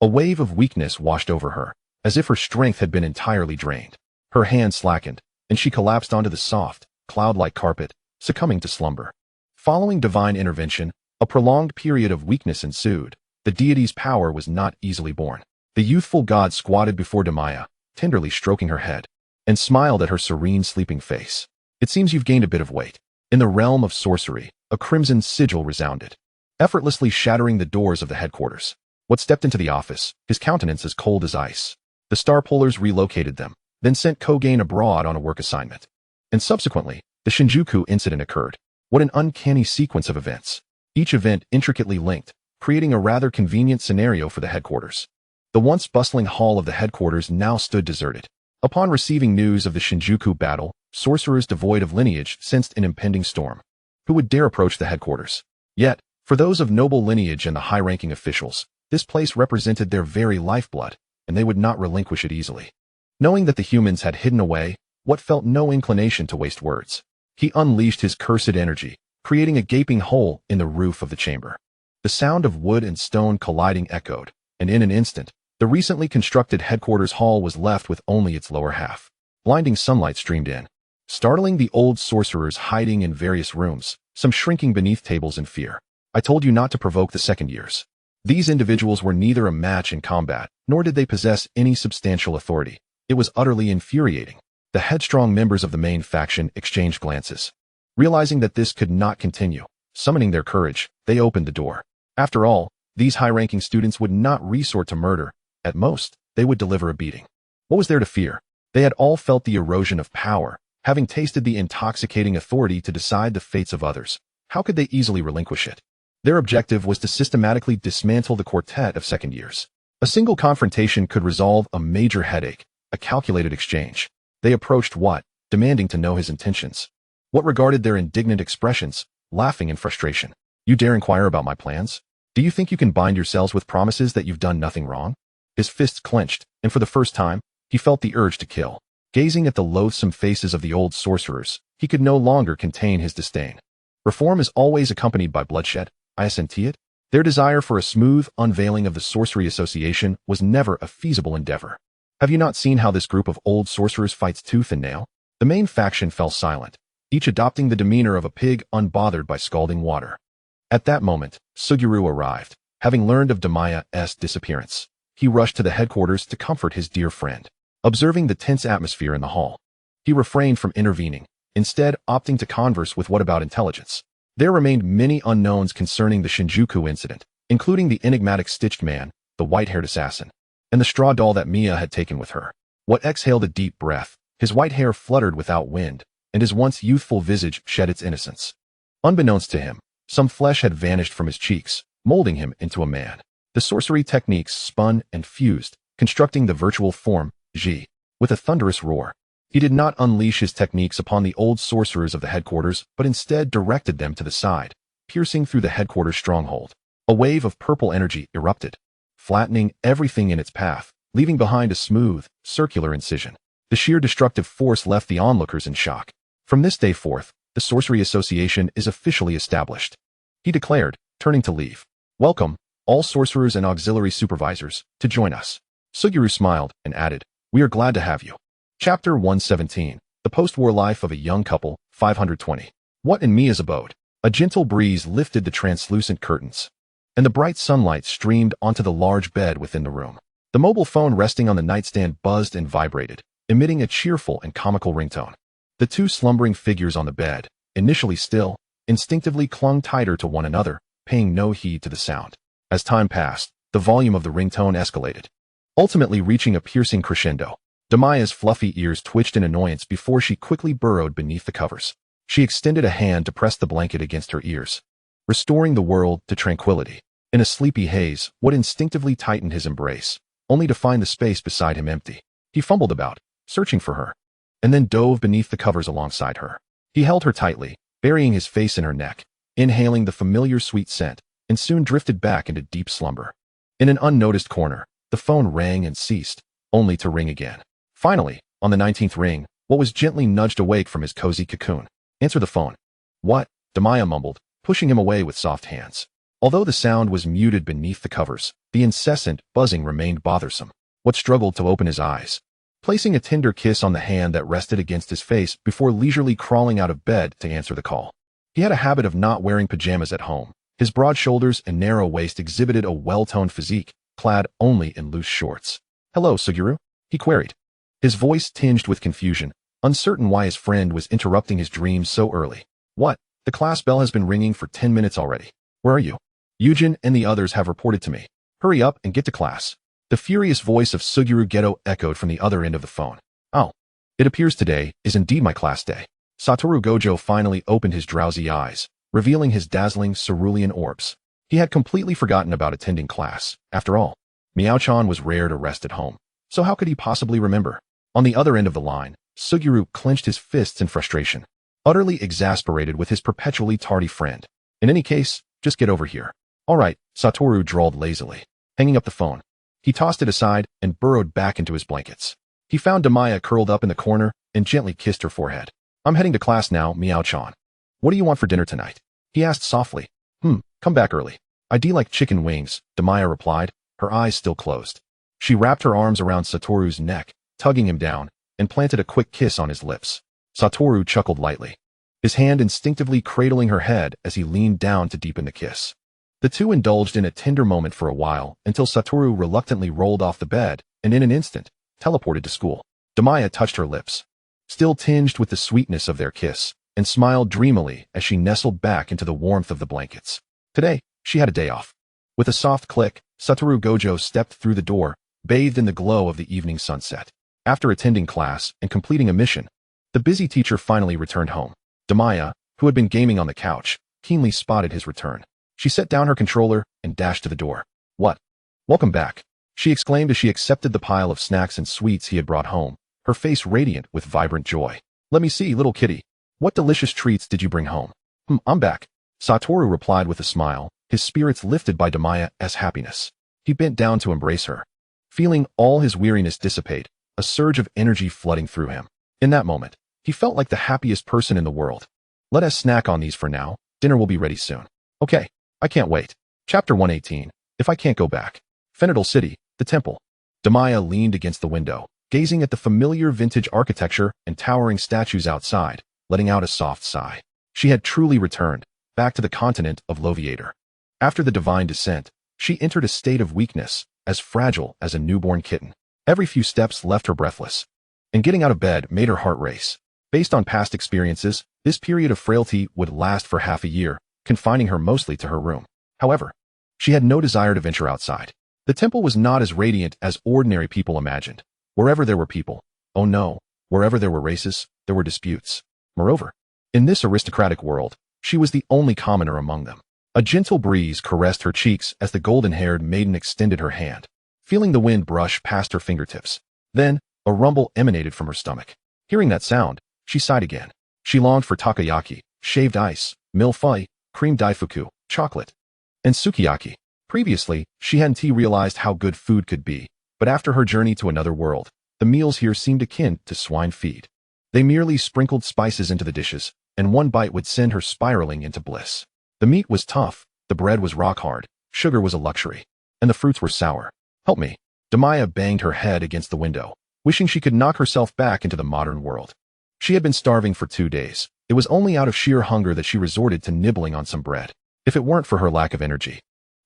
[SPEAKER 1] A wave of weakness washed over her, as if her strength had been entirely drained. Her hand slackened, and she collapsed onto the soft, cloud-like carpet, succumbing to slumber. Following divine intervention, a prolonged period of weakness ensued. The deity's power was not easily borne. The youthful god squatted before Damiya, tenderly stroking her head, and smiled at her serene sleeping face. "It seems you've gained a bit of weight." In the realm of sorcery, a crimson sigil resounded, effortlessly shattering the doors of the headquarters. What stepped into the office, his countenance as cold as ice. The Star Pullers relocated them, then sent Kogain abroad on a work assignment. And subsequently, the Shinjuku incident occurred. What an uncanny sequence of events. Each event intricately linked, creating a rather convenient scenario for the headquarters. The once bustling hall of the headquarters now stood deserted. Upon receiving news of the Shinjuku battle, sorcerers devoid of lineage sensed an impending storm. Who would dare approach the headquarters? Yet, for those of noble lineage and the high-ranking officials, this place represented their very lifeblood, and they would not relinquish it easily. Knowing that the humans had hidden away what felt no inclination to waste words, he unleashed his cursed energy, creating a gaping hole in the roof of the chamber. The sound of wood and stone colliding echoed, and in an instant, the recently constructed headquarters hall was left with only its lower half. Blinding sunlight streamed in, startling the old sorcerers hiding in various rooms, some shrinking beneath tables in fear. "I told you not to provoke the second years." These individuals were neither a match in combat, nor did they possess any substantial authority. It was utterly infuriating. The headstrong members of the main faction exchanged glances. Realizing that this could not continue, summoning their courage, they opened the door. After all, these high-ranking students would not resort to murder. At most, they would deliver a beating. What was there to fear? They had all felt the erosion of power, having tasted the intoxicating authority to decide the fates of others. How could they easily relinquish it? Their objective was to systematically dismantle the quartet of second years. A single confrontation could resolve a major headache, a calculated exchange. They approached Watt, demanding to know his intentions. What regarded their indignant expressions, laughing in frustration. "You dare inquire about my plans? Do you think you can bind yourselves with promises that you've done nothing wrong?" His fists clenched, and for the first time, he felt the urge to kill. Gazing at the loathsome faces of the old sorcerers, he could no longer contain his disdain. "Reform is always accompanied by bloodshed, I assent to it." Their desire for a smooth unveiling of the Sorcery Association was never a feasible endeavor. Have you not seen how this group of old sorcerers fights tooth and nail? The main faction fell silent, each adopting the demeanor of a pig unbothered by scalding water. At that moment, Suguru arrived, having learned of Damiya's disappearance. He rushed to the headquarters to comfort his dear friend. Observing the tense atmosphere in the hall, he refrained from intervening, instead opting to converse with What About Intelligence. There remained many unknowns concerning the Shinjuku incident, including the enigmatic stitched man, the white-haired assassin, and the straw doll that Miya had taken with her. What exhaled a deep breath, his white hair fluttered without wind, and his once youthful visage shed its innocence. Unbeknownst to him, some flesh had vanished from his cheeks, molding him into a man. The sorcery techniques spun and fused, constructing the virtual form, Ji. With a thunderous roar, he did not unleash his techniques upon the old sorcerers of the headquarters, but instead directed them to the side, piercing through the headquarters stronghold. A wave of purple energy erupted, flattening everything in its path, leaving behind a smooth, circular incision. The sheer destructive force left the onlookers in shock. From this day forth, the Sorcery Association is officially established, he declared, turning to leave. Welcome, all sorcerers and auxiliary supervisors, to join us. Suguru smiled and added, we are glad to have you. Chapter 117, The Post-War Life of a Young Couple, 520. What in Miya's abode? A gentle breeze lifted the translucent curtains, and the bright sunlight streamed onto the large bed within the room. The mobile phone resting on the nightstand buzzed and vibrated, emitting a cheerful and comical ringtone. The two slumbering figures on the bed, initially still, instinctively clung tighter to one another, paying no heed to the sound. As time passed, the volume of the ringtone escalated, ultimately reaching a piercing crescendo. Damiya's fluffy ears twitched in annoyance before she quickly burrowed beneath the covers. She extended a hand to press the blanket against her ears, restoring the world to tranquility. In a sleepy haze, Wood instinctively tightened his embrace, only to find the space beside him empty. He fumbled about, searching for her, and then dove beneath the covers alongside her. He held her tightly, burying his face in her neck, inhaling the familiar sweet scent, and soon drifted back into deep slumber. In an unnoticed corner, the phone rang and ceased, only to ring again. Finally, on the 19th ring, What was gently nudged awake from his cozy cocoon. Answer the phone. What? Damiya mumbled, pushing him away with soft hands. Although the sound was muted beneath the covers, the incessant buzzing remained bothersome. What struggled to open his eyes, placing a tender kiss on the hand that rested against his face before leisurely crawling out of bed to answer the call. He had a habit of not wearing pajamas at home. His broad shoulders and narrow waist exhibited a well-toned physique, clad only in loose shorts. Hello, Suguru? He queried, his voice tinged with confusion, uncertain why his friend was interrupting his dreams so early. What? The class bell has been ringing for 10 minutes already. Where are you? Yujin and the others have reported to me. Hurry up and get to class. The furious voice of Suguru Geto echoed from the other end of the phone. Oh. It appears today is indeed my class day. Satoru Gojo finally opened his drowsy eyes, revealing his dazzling cerulean orbs. He had completely forgotten about attending class. After all, Miao-chan was rare to rest at home, so how could he possibly remember? On the other end of the line, Suguru clenched his fists in frustration, utterly exasperated with his perpetually tardy friend. In any case, just get over here. All right, Satoru drawled lazily. Hanging up the phone, he tossed it aside and burrowed back into his blankets. He found Damiya curled up in the corner and gently kissed her forehead. I'm heading to class now, Miao-chan. What do you want for dinner tonight? He asked softly. Come back early. I do like chicken wings, Damiya replied, her eyes still closed. She wrapped her arms around Satoru's neck, tugging him down, and planted a quick kiss on his lips. Satoru chuckled lightly, his hand instinctively cradling her head as he leaned down to deepen the kiss. The two indulged in a tender moment for a while until Satoru reluctantly rolled off the bed and in an instant, teleported to school. Damiya touched her lips, still tinged with the sweetness of their kiss, and smiled dreamily as she nestled back into the warmth of the blankets. Today, she had a day off. With a soft click, Satoru Gojo stepped through the door, bathed in the glow of the evening sunset. After attending class and completing a mission, the busy teacher finally returned home. Damiya, who had been gaming on the couch, keenly spotted his return. She set down her controller and dashed to the door. What? Welcome back, she exclaimed as she accepted the pile of snacks and sweets he had brought home, her face radiant with vibrant joy. Let me see, little kitty. What delicious treats did you bring home? I'm back, Satoru replied with a smile, his spirits lifted by Damiya's happiness. He bent down to embrace her, feeling all his weariness dissipate, a surge of energy flooding through him. In that moment, he felt like the happiest person in the world. Let us snack on these for now. Dinner will be ready soon. Okay, I can't wait. Chapter 118. If I Can't Go Back. Fenadal City, the temple. Damiya leaned against the window, gazing at the familiar vintage architecture and towering statues outside, letting out a soft sigh. She had truly returned, back to the continent of Loviator. After the divine descent, she entered a state of weakness, as fragile as a newborn kitten. Every few steps left her breathless, and getting out of bed made her heart race. Based on past experiences, this period of frailty would last for half a year, confining her mostly to her room. However, she had no desire to venture outside. The temple was not as radiant as ordinary people imagined. Wherever there were people, oh no, wherever there were races, there were disputes. Moreover, in this aristocratic world, she was the only commoner among them. A gentle breeze caressed her cheeks as the golden-haired maiden extended her hand, feeling the wind brush past her fingertips. Then, a rumble emanated from her stomach. Hearing that sound, she sighed again. She longed for takoyaki, shaved ice, mille-feuille, cream daifuku, chocolate, and sukiyaki. Previously, she hadn't realized how good food could be, but after her journey to another world, the meals here seemed akin to swine feed. They merely sprinkled spices into the dishes, and one bite would send her spiraling into bliss. The meat was tough, the bread was rock hard, sugar was a luxury, and the fruits were sour. Help me. Damiya banged her head against the window, wishing she could knock herself back into the modern world. She had been starving for 2 days. It was only out of sheer hunger that she resorted to nibbling on some bread. If it weren't for her lack of energy,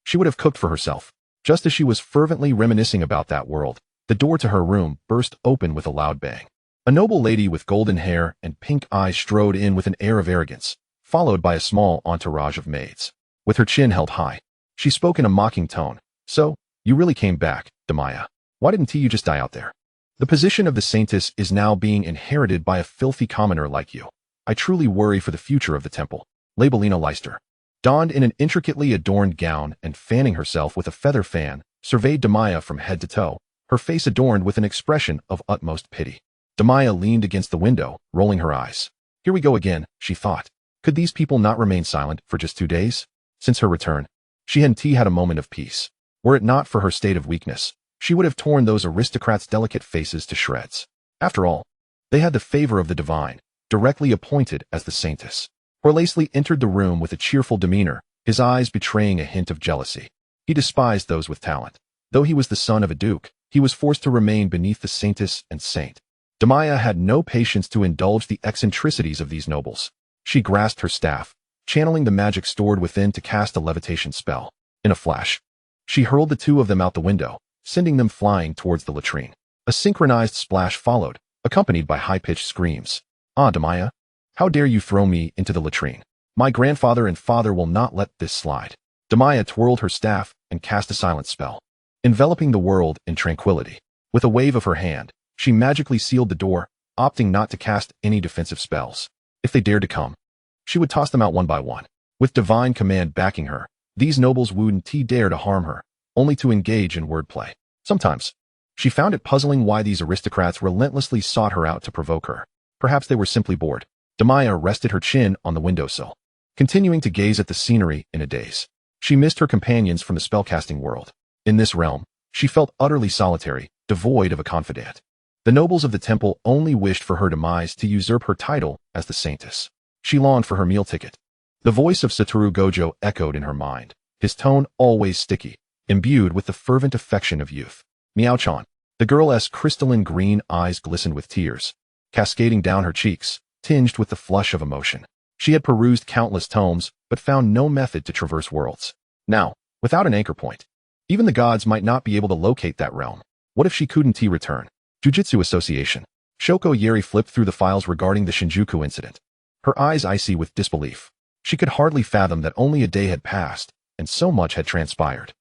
[SPEAKER 1] she would have cooked for herself. Just as she was fervently reminiscing about that world, the door to her room burst open with a loud bang. A noble lady with golden hair and pink eyes strode in with an air of arrogance, followed by a small entourage of maids. With her chin held high, she spoke in a mocking tone. So, you really came back, Damiya. Why didn't you just die out there? The position of the saintess is now being inherited by a filthy commoner like you. I truly worry for the future of the temple. Labelina Leister, donned in an intricately adorned gown and fanning herself with a feather fan, surveyed Damiya from head to toe, her face adorned with an expression of utmost pity. Damiya leaned against the window, rolling her eyes. Here we go again, she thought. Could these people not remain silent for just 2 days? Since her return, she hadn't had a moment of peace. Were it not for her state of weakness, she would have torn those aristocrats' delicate faces to shreds. After all, they had the favor of the divine, directly appointed as the saintess. Horlasley entered the room with a cheerful demeanor, his eyes betraying a hint of jealousy. He despised those with talent. Though he was the son of a duke, he was forced to remain beneath the saintess and saint. Damiya had no patience to indulge the eccentricities of these nobles. She grasped her staff, channeling the magic stored within to cast a levitation spell. In a flash, she hurled the 2 of them out the window, sending them flying towards the latrine. A synchronized splash followed, accompanied by high-pitched screams. Ah, Damiya, how dare you throw me into the latrine? My grandfather and father will not let this slide. Damiya twirled her staff and cast a silent spell, enveloping the world in tranquility. With a wave of her hand, she magically sealed the door, opting not to cast any defensive spells. If they dared to come, she would toss them out one by one. With divine command backing her, these nobles wouldn't dare to harm her, only to engage in wordplay. Sometimes, she found it puzzling why these aristocrats relentlessly sought her out to provoke her. Perhaps they were simply bored. Damiya rested her chin on the windowsill, continuing to gaze at the scenery in a daze. She missed her companions from the spellcasting world. In this realm, she felt utterly solitary, devoid of a confidant. The nobles of the temple only wished for her demise to usurp her title as the saintess. She longed for her meal ticket. The voice of Satoru Gojo echoed in her mind, his tone always sticky, imbued with the fervent affection of youth. Miao-chan. The girl's crystalline green eyes glistened with tears, cascading down her cheeks, tinged with the flush of emotion. She had perused countless tomes, but found no method to traverse worlds. Now, without an anchor point, even the gods might not be able to locate that realm. What if she couldn't return? Jujutsu Association. Shoko Yeri flipped through the files regarding the Shinjuku incident, her eyes icy with disbelief. She could hardly fathom that only a day had passed, and so much had transpired.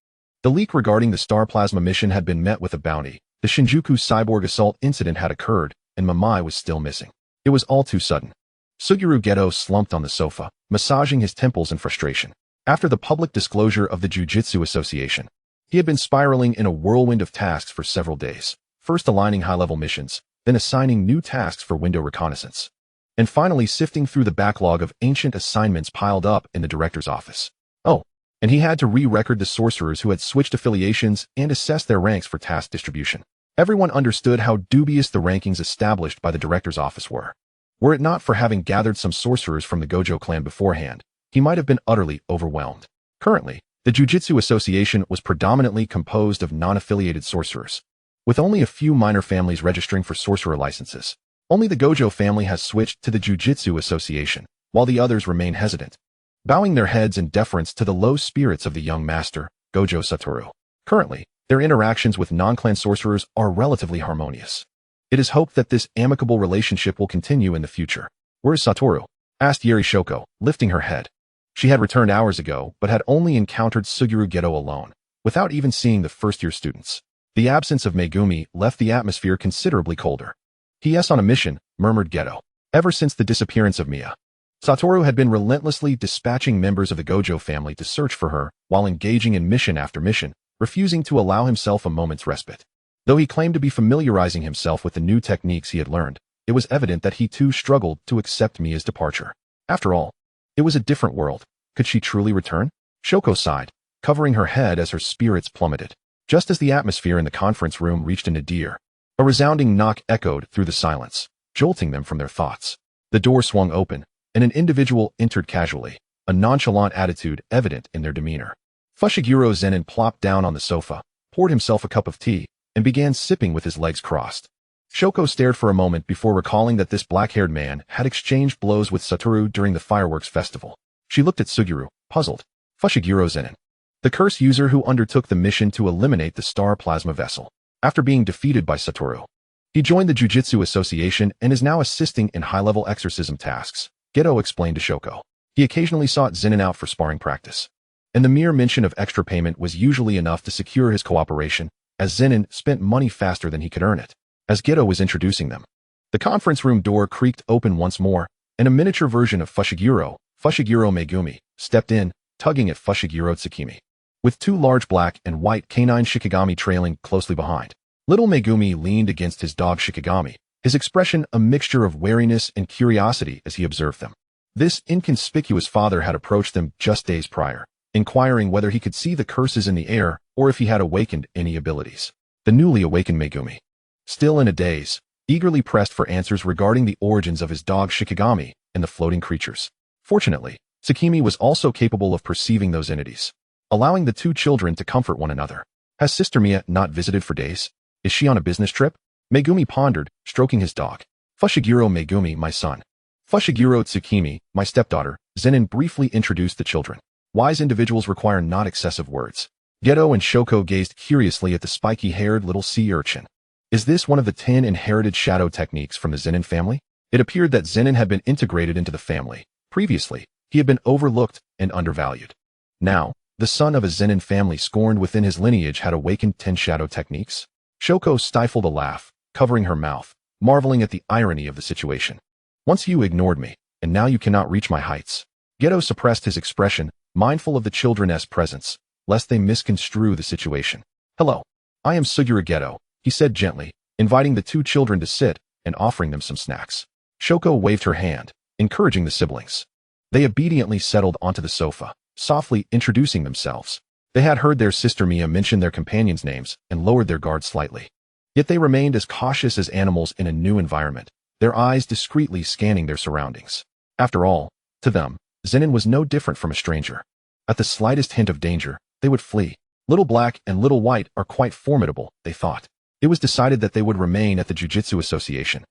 [SPEAKER 1] The leak regarding the Star Plasma mission had been met with a bounty. The Shinjuku cyborg assault incident had occurred, and Mamai was still missing. It was all too sudden. Suguru Geto slumped on the sofa, massaging his temples in frustration. After the public disclosure of the Jujutsu Association, he had been spiraling in a whirlwind of tasks for several days, first aligning high-level missions, then assigning new tasks for window reconnaissance, and finally sifting through the backlog of ancient assignments piled up in the director's office. Oh, and he had to re-record the sorcerers who had switched affiliations and assess their ranks for task distribution. Everyone understood how dubious the rankings established by the director's office were. Were it not for having gathered some sorcerers from the Gojo clan beforehand, he might have been utterly overwhelmed. Currently, The Jujutsu Association was predominantly composed of non-affiliated sorcerers, with only a few minor families registering for sorcerer licenses. Only the Gojo family has switched to the Jujutsu Association, while the others remain hesitant, bowing their heads in deference to the low spirits of the young master, Gojo Satoru. Currently, their interactions with non-clan sorcerers are relatively harmonious. It is hoped that this amicable relationship will continue in the future. "Where is Satoru?" asked Yeri Shoko, lifting her head. She had returned hours ago, but had only encountered Suguru Geto alone, without even seeing the first-year students. The absence of Megumi left the atmosphere considerably colder. "He is on a mission," murmured Geto. Ever since the disappearance of Mia, Satoru had been relentlessly dispatching members of the Gojo family to search for her while engaging in mission after mission, refusing to allow himself a moment's respite. Though he claimed to be familiarizing himself with the new techniques he had learned, it was evident that he too struggled to accept Mia's departure. After all, it was a different world. Could she truly return? Shoko sighed, covering her head as her spirits plummeted. Just as the atmosphere in the conference room reached a nadir, a resounding knock echoed through the silence, jolting them from their thoughts. The door swung open, and an individual entered casually, a nonchalant attitude evident in their demeanor. Fushiguro Zenin plopped down on the sofa, poured himself a cup of tea, and began sipping with his legs crossed. Shoko stared for a moment before recalling that this black-haired man had exchanged blows with Satoru during the fireworks festival. She looked at Suguru, puzzled. Fushiguro Zenin, the curse user who undertook the mission to eliminate the star plasma vessel. After being defeated by Satoru, he joined the Jujutsu Association and is now assisting in high-level exorcism tasks, Geto explained to Shoko. He occasionally sought Zenin out for sparring practice, and the mere mention of extra payment was usually enough to secure his cooperation, as Zenin spent money faster than he could earn it. As Geto was introducing them, the conference room door creaked open once more, and a miniature version of Fushiguro Megumi, stepped in, tugging at Fushiguro Tsukimi, with two large black and white canine Shikigami trailing closely behind. Little Megumi leaned against his dog Shikigami, his expression a mixture of wariness and curiosity as he observed them. This inconspicuous father had approached them just days prior, inquiring whether he could see the curses in the air or if he had awakened any abilities. The newly awakened Megumi, still in a daze, eagerly pressed for answers regarding the origins of his dog Shikigami and the floating creatures. Fortunately, Tsukimi was also capable of perceiving those entities, allowing the two children to comfort one another. Has Sister Mia not visited for days? Is she on a business trip? Megumi pondered, stroking his dog. Fushiguro Megumi, my son. Fushiguro Tsukimi, my stepdaughter. Zenin briefly introduced the children. Wise individuals require not excessive words. Geto and Shoko gazed curiously at the spiky-haired little sea urchin. Is this one of the 10 inherited shadow techniques from the Zenin family? It appeared that Zenin had been integrated into the family. Previously, he had been overlooked and undervalued. Now, the son of a Zenin family scorned within his lineage had awakened 10 shadow techniques. Shoko stifled a laugh, covering her mouth, marveling at the irony of the situation. Once you ignored me, and now you cannot reach my heights. Geto suppressed his expression, mindful of the children's presence, lest they misconstrue the situation. Hello. I am Suguru Geto, he said gently, inviting the two children to sit and offering them some snacks. Shoko waved her hand, encouraging the siblings. They obediently settled onto the sofa, softly introducing themselves. They had heard their sister Mia mention their companions' names and lowered their guard slightly. Yet they remained as cautious as animals in a new environment, their eyes discreetly scanning their surroundings. After all, to them, Zenin was no different from a stranger. At the slightest hint of danger, they would flee. Little Black and Little White are quite formidable, they thought. It was decided that they would remain at the Jujutsu Association,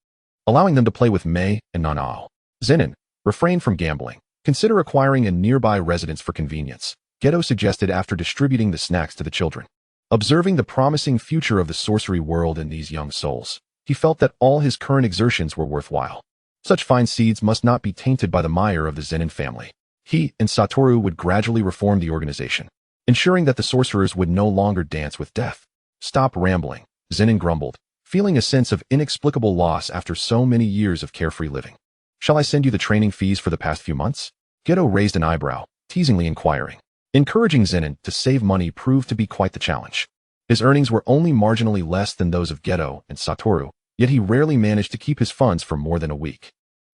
[SPEAKER 1] allowing them to play with Mei and Nanao. Zenin, refrain from gambling. Consider acquiring a nearby residence for convenience, Geto suggested after distributing the snacks to the children. Observing the promising future of the sorcery world in these young souls, he felt that all his current exertions were worthwhile. Such fine seeds must not be tainted by the mire of the Zenin family. He and Satoru would gradually reform the organization, ensuring that the sorcerers would no longer dance with death. Stop rambling, Zenin grumbled, feeling a sense of inexplicable loss after so many years of carefree living. Shall I send you the training fees for the past few months? Geto raised an eyebrow, teasingly inquiring. Encouraging Zenin to save money proved to be quite the challenge. His earnings were only marginally less than those of Geto and Satoru, yet he rarely managed to keep his funds for more than a week.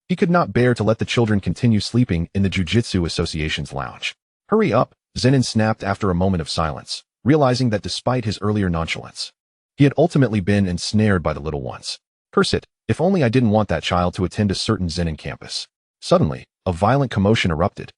[SPEAKER 1] He could not bear to let the children continue sleeping in the Jujutsu Association's lounge. Hurry up, Zenin snapped after a moment of silence, realizing that despite his earlier nonchalance, he had ultimately been ensnared by the little ones. Curse it, if only I didn't want that child to attend a certain Zenin campus. Suddenly, a violent commotion erupted.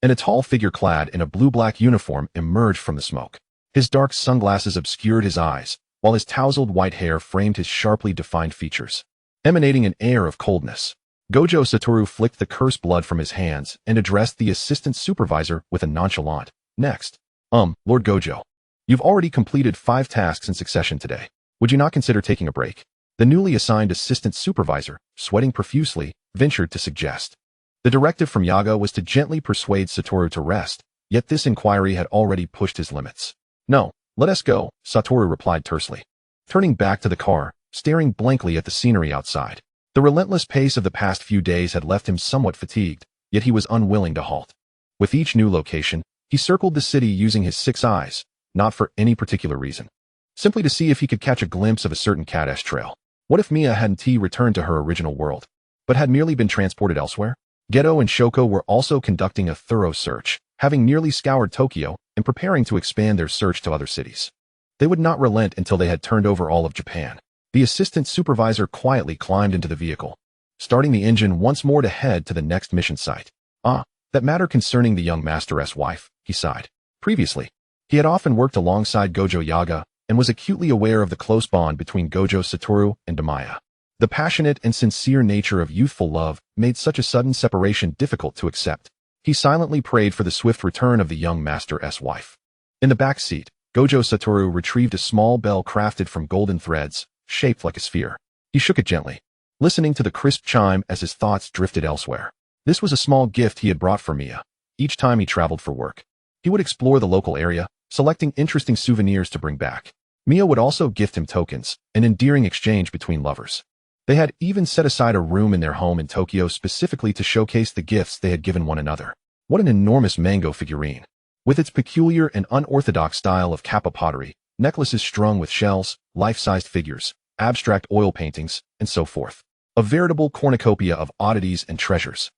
[SPEAKER 1] and a tall figure clad in a blue-black uniform emerged from the smoke. His dark sunglasses obscured his eyes, while his tousled white hair framed his sharply defined features, emanating an air of coldness. Gojo Satoru flicked the cursed blood from his hands and addressed the assistant supervisor with a nonchalant, "Next. Lord Gojo. You've already completed 5 tasks in succession today. Would you not consider taking a break?" The newly assigned assistant supervisor, sweating profusely, ventured to suggest. The directive from Yaga was to gently persuade Satoru to rest, yet this inquiry had already pushed his limits. "No, let us go," Satoru replied tersely, turning back to the car, staring blankly at the scenery outside. The relentless pace of the past few days had left him somewhat fatigued, yet he was unwilling to halt. With each new location, he circled the city using his 6 eyes, not for any particular reason. Simply to see if he could catch a glimpse of a certain cat-ass trail. What if Miya hadn't returned to her original world, but had merely been transported elsewhere? Geto and Shoko were also conducting a thorough search, having nearly scoured Tokyo and preparing to expand their search to other cities. They would not relent until they had turned over all of Japan. The assistant supervisor quietly climbed into the vehicle, starting the engine once more to head to the next mission site. That matter concerning the young master's wife, he sighed. Previously, he had often worked alongside Gojo Yaga and was acutely aware of the close bond between Gojo Satoru and Damiya. The passionate and sincere nature of youthful love made such a sudden separation difficult to accept. He silently prayed for the swift return of the young master's wife. In the back seat, Gojo Satoru retrieved a small bell crafted from golden threads, shaped like a sphere. He shook it gently, listening to the crisp chime as his thoughts drifted elsewhere. This was a small gift he had brought for Miya. Each time he traveled for work, he would explore the local area, selecting interesting souvenirs to bring back. Miya would also gift him tokens, an endearing exchange between lovers. They had even set aside a room in their home in Tokyo specifically to showcase the gifts they had given one another. What an enormous mango figurine! With its peculiar and unorthodox style of kappa pottery, necklaces strung with shells, life-sized figures, abstract oil paintings, and so forth. A veritable cornucopia of oddities and treasures.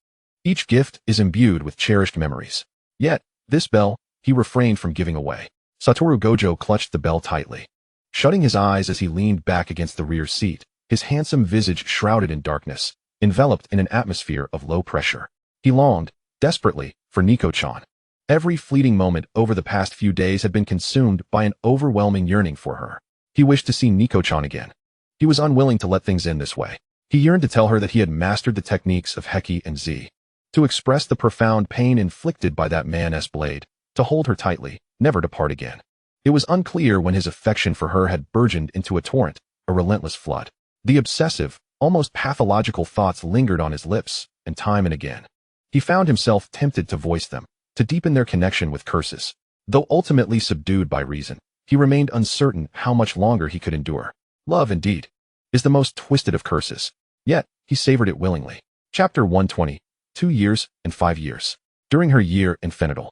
[SPEAKER 1] Each gift is imbued with cherished memories. Yet, this bell, he refrained from giving away. Satoru Gojo clutched the bell tightly, shutting his eyes as he leaned back against the rear seat, his handsome visage shrouded in darkness, enveloped in an atmosphere of low pressure. He longed, desperately, for Nico-chan. Every fleeting moment over the past few days had been consumed by an overwhelming yearning for her. He wished to see Nico-chan again. He was unwilling to let things end this way. He yearned to tell her that he had mastered the techniques of Heki and Z. To express the profound pain inflicted by that man's blade, to hold her tightly, never to part again. It was unclear when his affection for her had burgeoned into a torrent, a relentless flood. The obsessive, almost pathological thoughts lingered on his lips, and time and again. He found himself tempted to voice them, to deepen their connection with curses. Though ultimately subdued by reason, he remained uncertain how much longer he could endure. Love, indeed, is the most twisted of curses. Yet, he savored it willingly. Chapter 120, 2 years and 5 years. During her year in Fandom,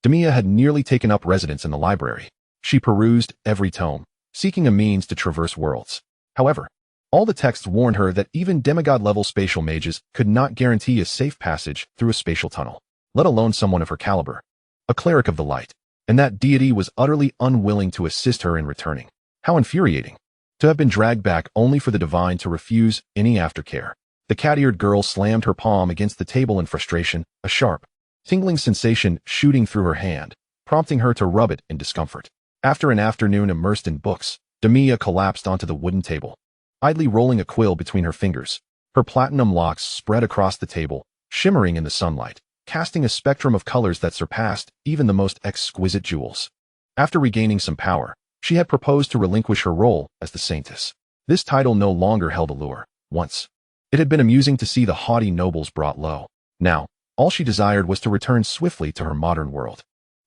[SPEAKER 1] Damiya had nearly taken up residence in the library. She perused every tome, seeking a means to traverse worlds. However, all the texts warned her that even demigod-level spatial mages could not guarantee a safe passage through a spatial tunnel, let alone someone of her caliber, a cleric of the light, and that deity was utterly unwilling to assist her in returning. How infuriating! To have been dragged back only for the divine to refuse any aftercare. The cat-eared girl slammed her palm against the table in frustration, a sharp, tingling sensation shooting through her hand, prompting her to rub it in discomfort. After an afternoon immersed in books, Damiya collapsed onto the wooden table, idly rolling a quill between her fingers. Her platinum locks spread across the table, shimmering in the sunlight, casting a spectrum of colors that surpassed even the most exquisite jewels. After regaining some power, she had proposed to relinquish her role as the saintess. This title no longer held allure. Once, it had been amusing to see the haughty nobles brought low. Now, all she desired was to return swiftly to her modern world.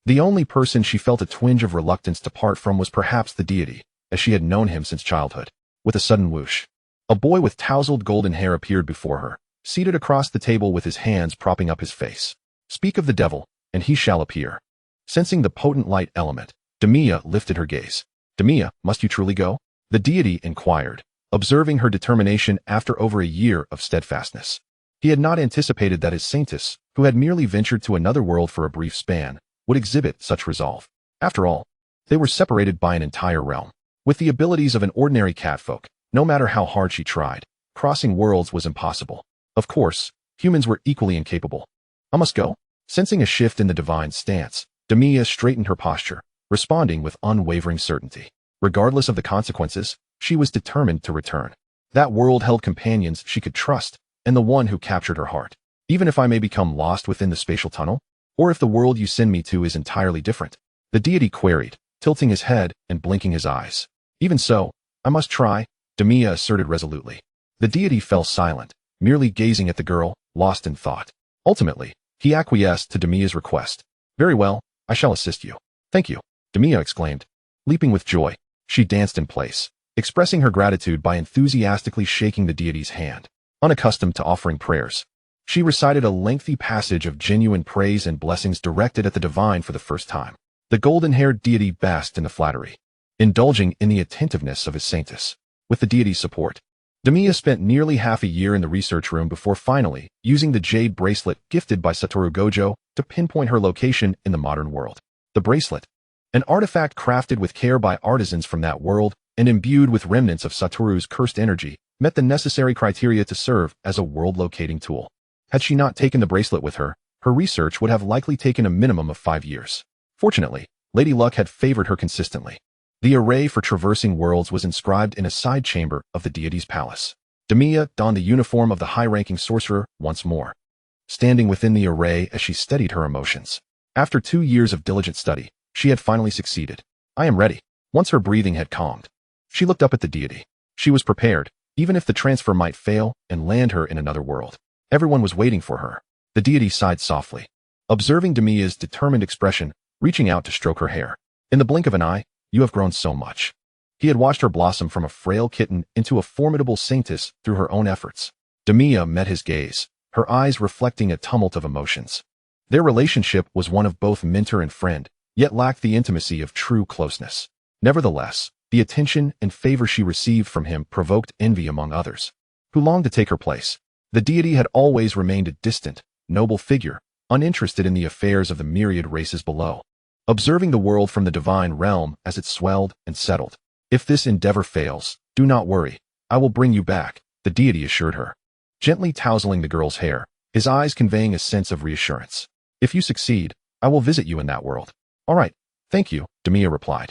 [SPEAKER 1] The only person she felt a twinge of reluctance to part from was perhaps the deity, as she had known him since childhood. With a sudden whoosh, a boy with tousled golden hair appeared before her, seated across the table with his hands propping up his face. Speak of the devil, and he shall appear. Sensing the potent light element, Damiya lifted her gaze. Damiya, must you truly go? The deity inquired, observing her determination after over a year of steadfastness. He had not anticipated that his saintess, who had merely ventured to another world for a brief span, would exhibit such resolve. After all, they were separated by an entire realm. With the abilities of an ordinary catfolk, no matter how hard she tried, crossing worlds was impossible. Of course, humans were equally incapable. I must go. Sensing a shift in the divine stance, Damiya straightened her posture, responding with unwavering certainty. Regardless of the consequences, she was determined to return. That world held companions she could trust, and the one who captured her heart. Even if I may become lost within the spatial tunnel, or if the world you send me to is entirely different, the deity queried, tilting his head and blinking his eyes. Even so, I must try, Damiya asserted resolutely. The deity fell silent, merely gazing at the girl, lost in thought. Ultimately, he acquiesced to Damiya's request. Very well, I shall assist you. Thank you, Damiya exclaimed. Leaping with joy, she danced in place, expressing her gratitude by enthusiastically shaking the deity's hand. Unaccustomed to offering prayers, she recited a lengthy passage of genuine praise and blessings directed at the divine for the first time. The golden-haired deity basked in the flattery, indulging in the attentiveness of his saintess. With the deity's support, Damiya spent nearly half a year in the research room before finally using the jade bracelet gifted by Satoru Gojo to pinpoint her location in the modern world. The bracelet, an artifact crafted with care by artisans from that world and imbued with remnants of Satoru's cursed energy, met the necessary criteria to serve as a world-locating tool. Had she not taken the bracelet with her, her research would have likely taken a minimum of 5 years. Fortunately, Lady Luck had favored her consistently. The array for traversing worlds was inscribed in a side chamber of the deity's palace. Damiya donned the uniform of the high-ranking sorcerer once more, standing within the array as she steadied her emotions. After 2 years of diligent study, she had finally succeeded. I am ready. Once her breathing had calmed, she looked up at the deity. She was prepared, even if the transfer might fail and land her in another world. Everyone was waiting for her. The deity sighed softly, observing Damiya's determined expression, reaching out to stroke her hair. In the blink of an eye, you have grown so much. He had watched her blossom from a frail kitten into a formidable saintess through her own efforts. Damiya met his gaze, her eyes reflecting a tumult of emotions. Their relationship was one of both mentor and friend, yet lacked the intimacy of true closeness. Nevertheless, the attention and favor she received from him provoked envy among others, who longed to take her place. The deity had always remained a distant, noble figure, uninterested in the affairs of the myriad races below, observing the world from the divine realm as it swelled and settled. If this endeavor fails, do not worry, I will bring you back, the deity assured her, gently tousling the girl's hair, his eyes conveying a sense of reassurance. If you succeed, I will visit you in that world. All right, thank you, Damiya replied,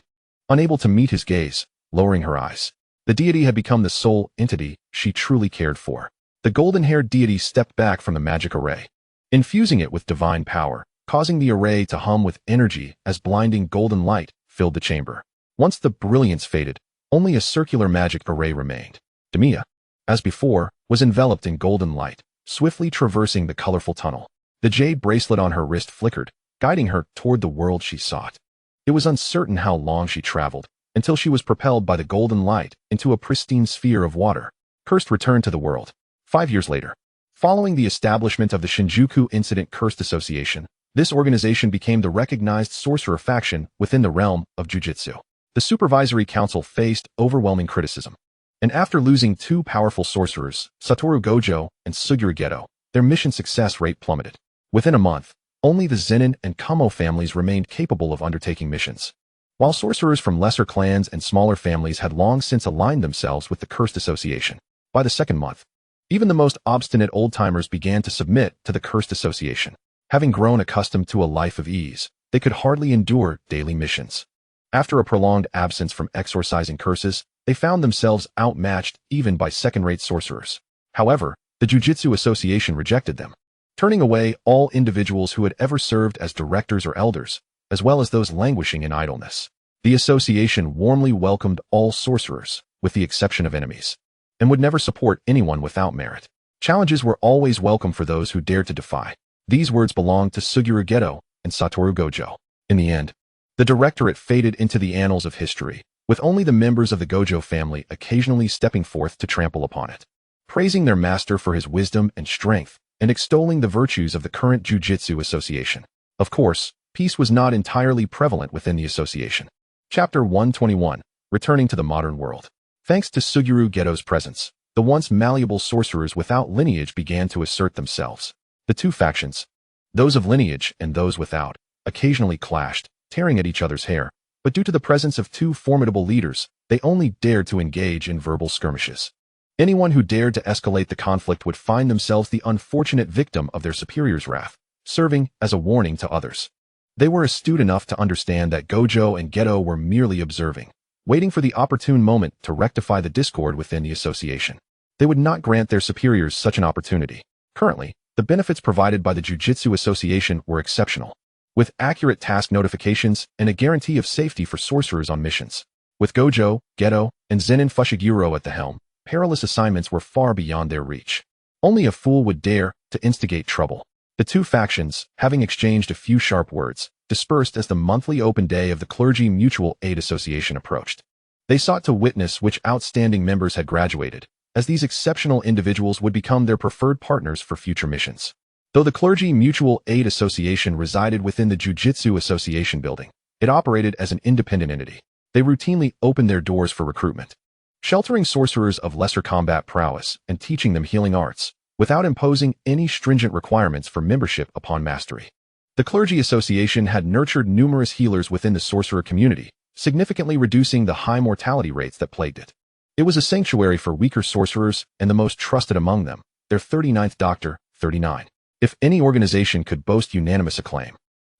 [SPEAKER 1] unable to meet his gaze, lowering her eyes. The deity had become the sole entity she truly cared for. The golden-haired deity stepped back from the magic array, infusing it with divine power, causing the array to hum with energy as blinding golden light filled the chamber. Once the brilliance faded, only a circular magic array remained. Damiya, as before, was enveloped in golden light, swiftly traversing the colorful tunnel. The jade bracelet on her wrist flickered, guiding her toward the world she sought. It was uncertain how long she traveled, until she was propelled by the golden light into a pristine sphere of water. Cursed returned to the world. 5 years later, following the establishment of the Shinjuku Incident Cursed Association, this organization became the recognized sorcerer faction within the realm of Jujutsu. The Supervisory Council faced overwhelming criticism, and after losing 2 powerful sorcerers, Satoru Gojo and Suguru Geto, their mission success rate plummeted. Within a month, only the Zenin and Kamo families remained capable of undertaking missions, while sorcerers from lesser clans and smaller families had long since aligned themselves with the Cursed Association. By the second month, even the most obstinate old-timers began to submit to the Cursed Association. Having grown accustomed to a life of ease, they could hardly endure daily missions. After a prolonged absence from exorcising curses, they found themselves outmatched even by second-rate sorcerers. However, the Jujutsu Association rejected them, turning away all individuals who had ever served as directors or elders, as well as those languishing in idleness. The association warmly welcomed all sorcerers, with the exception of enemies, and would never support anyone without merit. Challenges were always welcome for those who dared to defy. These words belonged to Suguru Geto and Satoru Gojo. In the end, the directorate faded into the annals of history, with only the members of the Gojo family occasionally stepping forth to trample upon it, praising their master for his wisdom and strength, and extolling the virtues of the current Jujutsu Association. Of course, peace was not entirely prevalent within the association. Chapter 121, Returning to the Modern World. Thanks to Suguru Geto's presence, the once malleable sorcerers without lineage began to assert themselves. The 2 factions, those of lineage and those without, occasionally clashed, tearing at each other's hair, but due to the presence of 2 formidable leaders, they only dared to engage in verbal skirmishes. Anyone who dared to escalate the conflict would find themselves the unfortunate victim of their superiors' wrath. serving as a warning to others. They were astute enough to understand that Gojo and Geto were merely observing, waiting for the opportune moment to rectify the discord within the association. They would not grant their superiors such an opportunity. Currently, the benefits provided by the Jujutsu Association were exceptional, with accurate task notifications and a guarantee of safety for sorcerers on missions. With Gojo, Geto, and Zenin Fushiguro at the helm, perilous assignments were far beyond their reach. Only a fool would dare to instigate trouble. The two factions, having exchanged a few sharp words, dispersed as the monthly open day of the Clergy Mutual Aid Association approached. They sought to witness which outstanding members had graduated, as these exceptional individuals would become their preferred partners for future missions. Though the Clergy Mutual Aid Association resided within the Jujutsu Association building, it operated as an independent entity. They routinely opened their doors for recruitment, sheltering sorcerers of lesser combat prowess and teaching them healing arts, without imposing any stringent requirements for membership upon mastery. The Clergy Association had nurtured numerous healers within the sorcerer community, significantly reducing the high mortality rates that plagued it. It was a sanctuary for weaker sorcerers and the most trusted among them, their 39th Doctor, 39. If any organization could boast unanimous acclaim,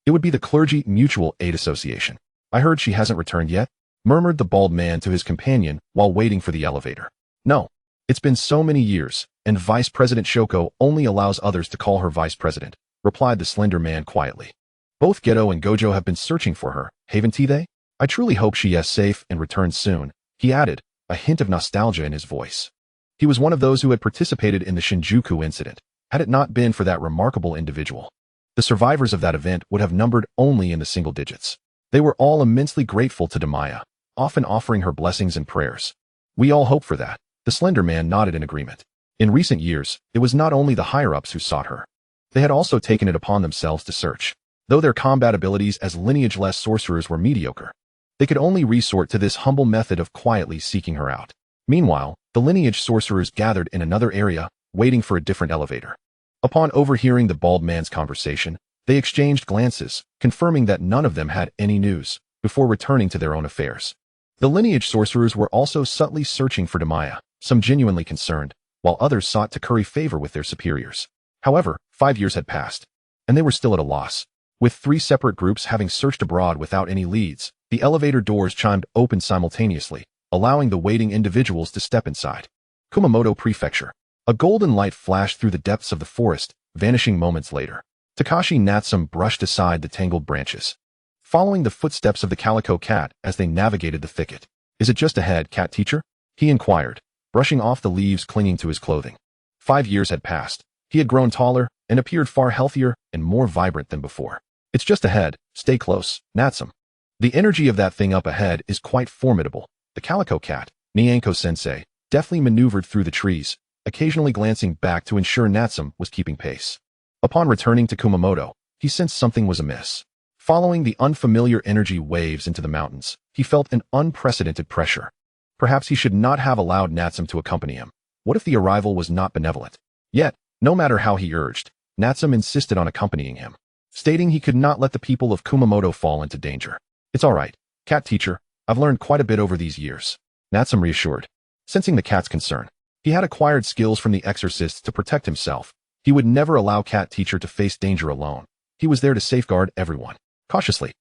[SPEAKER 1] it would be the Clergy Mutual Aid Association. "I heard she hasn't returned yet," murmured the bald man to his companion while waiting for the elevator. "No. It's been so many years, and Vice President Shoko only allows others to call her Vice President," replied the slender man quietly. "Both Geto and Gojo have been searching for her, haven't they? I truly hope she is safe and returns soon," he added, a hint of nostalgia in his voice. He was one of those who had participated in the Shinjuku incident. Had it not been for that remarkable individual, the survivors of that event would have numbered only in the single digits. They were all immensely grateful to Damiya, often offering her blessings and prayers. "We all hope for that." The slender man nodded in agreement. In recent years, it was not only the higher-ups who sought her. They had also taken it upon themselves to search. Though their combat abilities as lineage-less sorcerers were mediocre, they could only resort to this humble method of quietly seeking her out. Meanwhile, the lineage sorcerers gathered in another area, waiting for a different elevator. Upon overhearing the bald man's conversation, they exchanged glances, confirming that none of them had any news, before returning to their own affairs. The lineage sorcerers were also subtly searching for Damiya, some genuinely concerned, while others sought to curry favor with their superiors. However, 5 years had passed, and they were still at a loss. With 3 separate groups having searched abroad without any leads, the elevator doors chimed open simultaneously, allowing the waiting individuals to step inside. Kumamoto Prefecture. A golden light flashed through the depths of the forest, vanishing moments later. Takashi Natsume brushed aside the tangled branches, following the footsteps of the calico cat as they navigated the thicket. "Is it just ahead, cat teacher?" he inquired, brushing off the leaves clinging to his clothing. 5 years had passed. He had grown taller and appeared far healthier and more vibrant than before. "It's just ahead. Stay close, Natsume. The energy of that thing up ahead is quite formidable." The calico cat, Nyanko-sensei, deftly maneuvered through the trees, occasionally glancing back to ensure Natsume was keeping pace. Upon returning to Kumamoto, he sensed something was amiss. Following the unfamiliar energy waves into the mountains, he felt an unprecedented pressure. Perhaps he should not have allowed Natsume to accompany him. What if the arrival was not benevolent? Yet, no matter how he urged, Natsume insisted on accompanying him, stating he could not let the people of Kumamoto fall into danger. "It's all right, cat teacher. I've learned quite a bit over these years," Natsume reassured. Sensing the cat's concern, he had acquired skills from the exorcists to protect himself. He would never allow cat teacher to face danger alone. He was there to safeguard everyone. Cautiously,